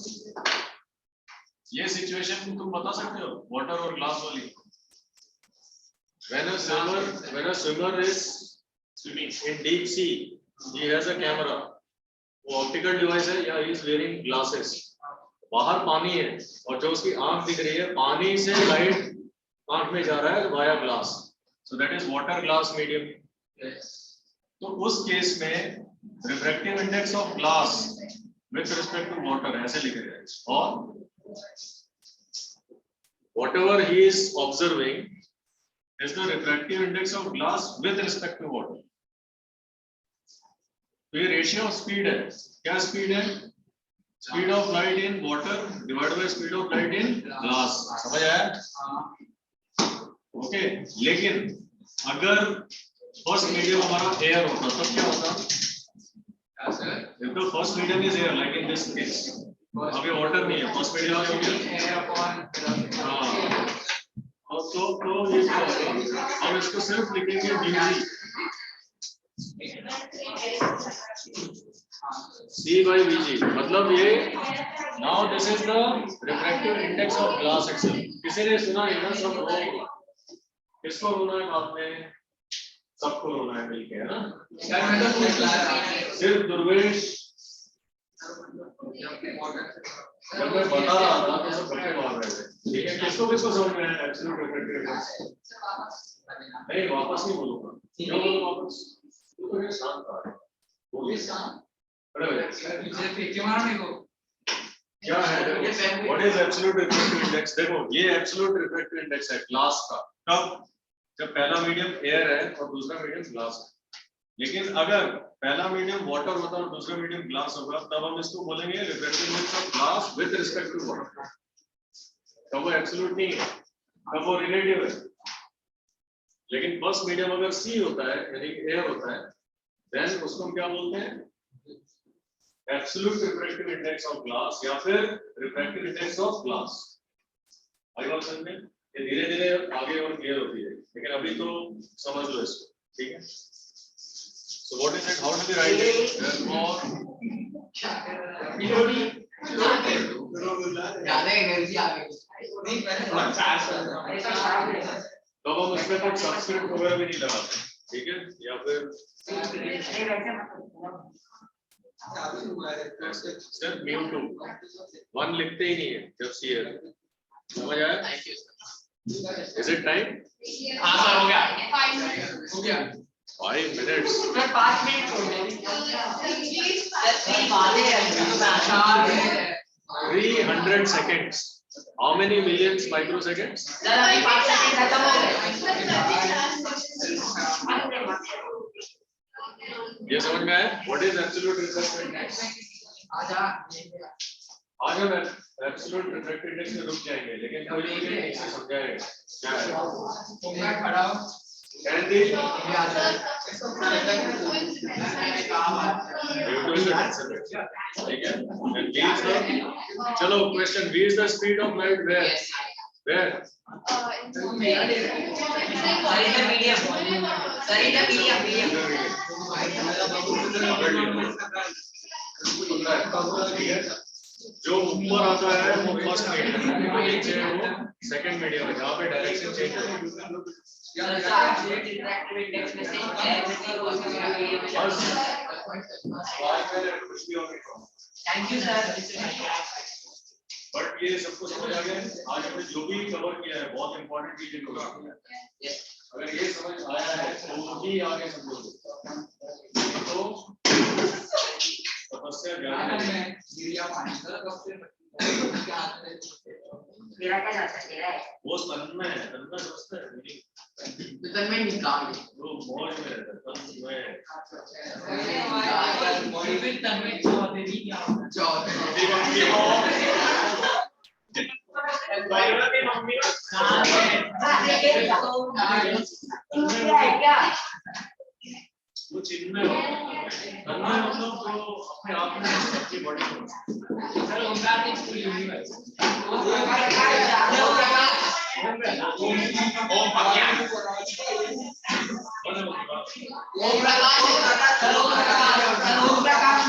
ये सिचुएशन तुम बता सकते हो वाटर और ग्लास वाली? When a swimmer is swimming in deep sea, he has a camera. वो ऑप्टिकल डिवाइस है या he is wearing glasses. बाहर पानी है और जो उसकी आंख दिख रही है, पानी से लाइट आंख में जा रहा है via glass. So that is water glass medium. Yes. तो उस केस में refractive index of glass with respect to water ऐसे लिखेंगे और whatever he is observing is the refractive index of glass with respect to water. तो ये ratio of speed है. क्या speed है? Speed of light in water divided by speed of light in glass. समझ आया? ओके. लेकिन अगर first medium हमारा एयर होता तब क्या होता? If the first medium is air, like in this case, अभी वाटर नहीं है, फर्स्ट मीडियम हो गया air upon हाँ और तो ये क्या होगा? हम इसको सिर्फ लिखेंगे VG C by VG मतलब ये now this is the refractive index of glass itself. किसी ने सुना है ना सब रो किसको रोना है बाद में सबको रोना है मिलके है ना सिर्फ दुर्वेश जब मैं बता रहा था तो सब बच्चे मार रहे थे ठीक है किसको किसको समझ में आया एब्सोल्यूट रिफ्रैक्टिव इंडेक्स नहीं वापस नहीं बोलूंगा क्यों बोलूं वापस तो ये शांत था बोलिए शांत खड़े हो जाइए क्या है what is absolute refractive index देखो ये एब्सोल्यूट रिफ्रैक्टिव इंडेक्स है ग्लास का कब जब पहला मीडियम एयर है और दूसरा मीडियम ग्लास है लेकिन अगर पहला मीडियम वाटर होता और दूसरा मीडियम ग्लास होगा तब हम इसको बोलेंगे refractive index of glass with respect to water तब वो एब्सोल्यूट नहीं है तब वो रिलेटिव है लेकिन फर्स्ट मीडियम अगर सी होता है यानी एयर होता है देन उसको हम क्या बोलते हैं absolute refractive index of glass या फिर refractive index of glass I बात समझ में ये धीरे धीरे आगे और क्लियर होती है लेकिन अभी तो समझ लो इसको ठीक है so what is it how do we write it और ज्यादा एनर्जी आ गई नहीं पहले बहुत फास्ट तो हम उसमें कुछ सब्सक्रिप्ट वगैरह भी नहीं लगाते ठीक है या फिर सिर्फ म्यू2 वन लिखते ही नहीं है जब सी है समझ आया thank you is it time हाँ सर हो गया 5 minutes सर 5 मिनट छोड़ दो 300 seconds how many millions microseconds sir अभी 5 सेकंड खत्म हो गए ये समझ में आया what is absolute refractive index आजा आज हम एब्सोल्यूट रिफ्रैक्टिव इंडेक्स में रुक जाएंगे लेकिन कोई मुझे ठीक से समझाएगा क्या है तुमने खड़ा हो कैंडी ठीक है and v is the चलो question v is the speed of light where जो ऊपर आता है वो फर्स्ट मीडियम है नीचे वो सेकंड मीडियम है यहाँ पे डायरेक्शन चेंज है थैंक यू सर बट ये सबको समझ आ गया आज हमने जो भी कवर किया है बहुत इंपॉर्टेंट चीजें कवर किया है अगर ये समझ आया है तो ही आगे समझोगे तो समस्या ज्ञान मेरा क्या जाता है वो तन में समझता है तन में निकाल वो मौज में रहता है तन में फिर तन में चौथे भी क्या चौथे मम्मी क्या वो चिन्ह में तन्मय मतलब जो अपने आप में सबकी बॉडी में सर उनका स्कूल यूनिवर्स ओम प्रकाश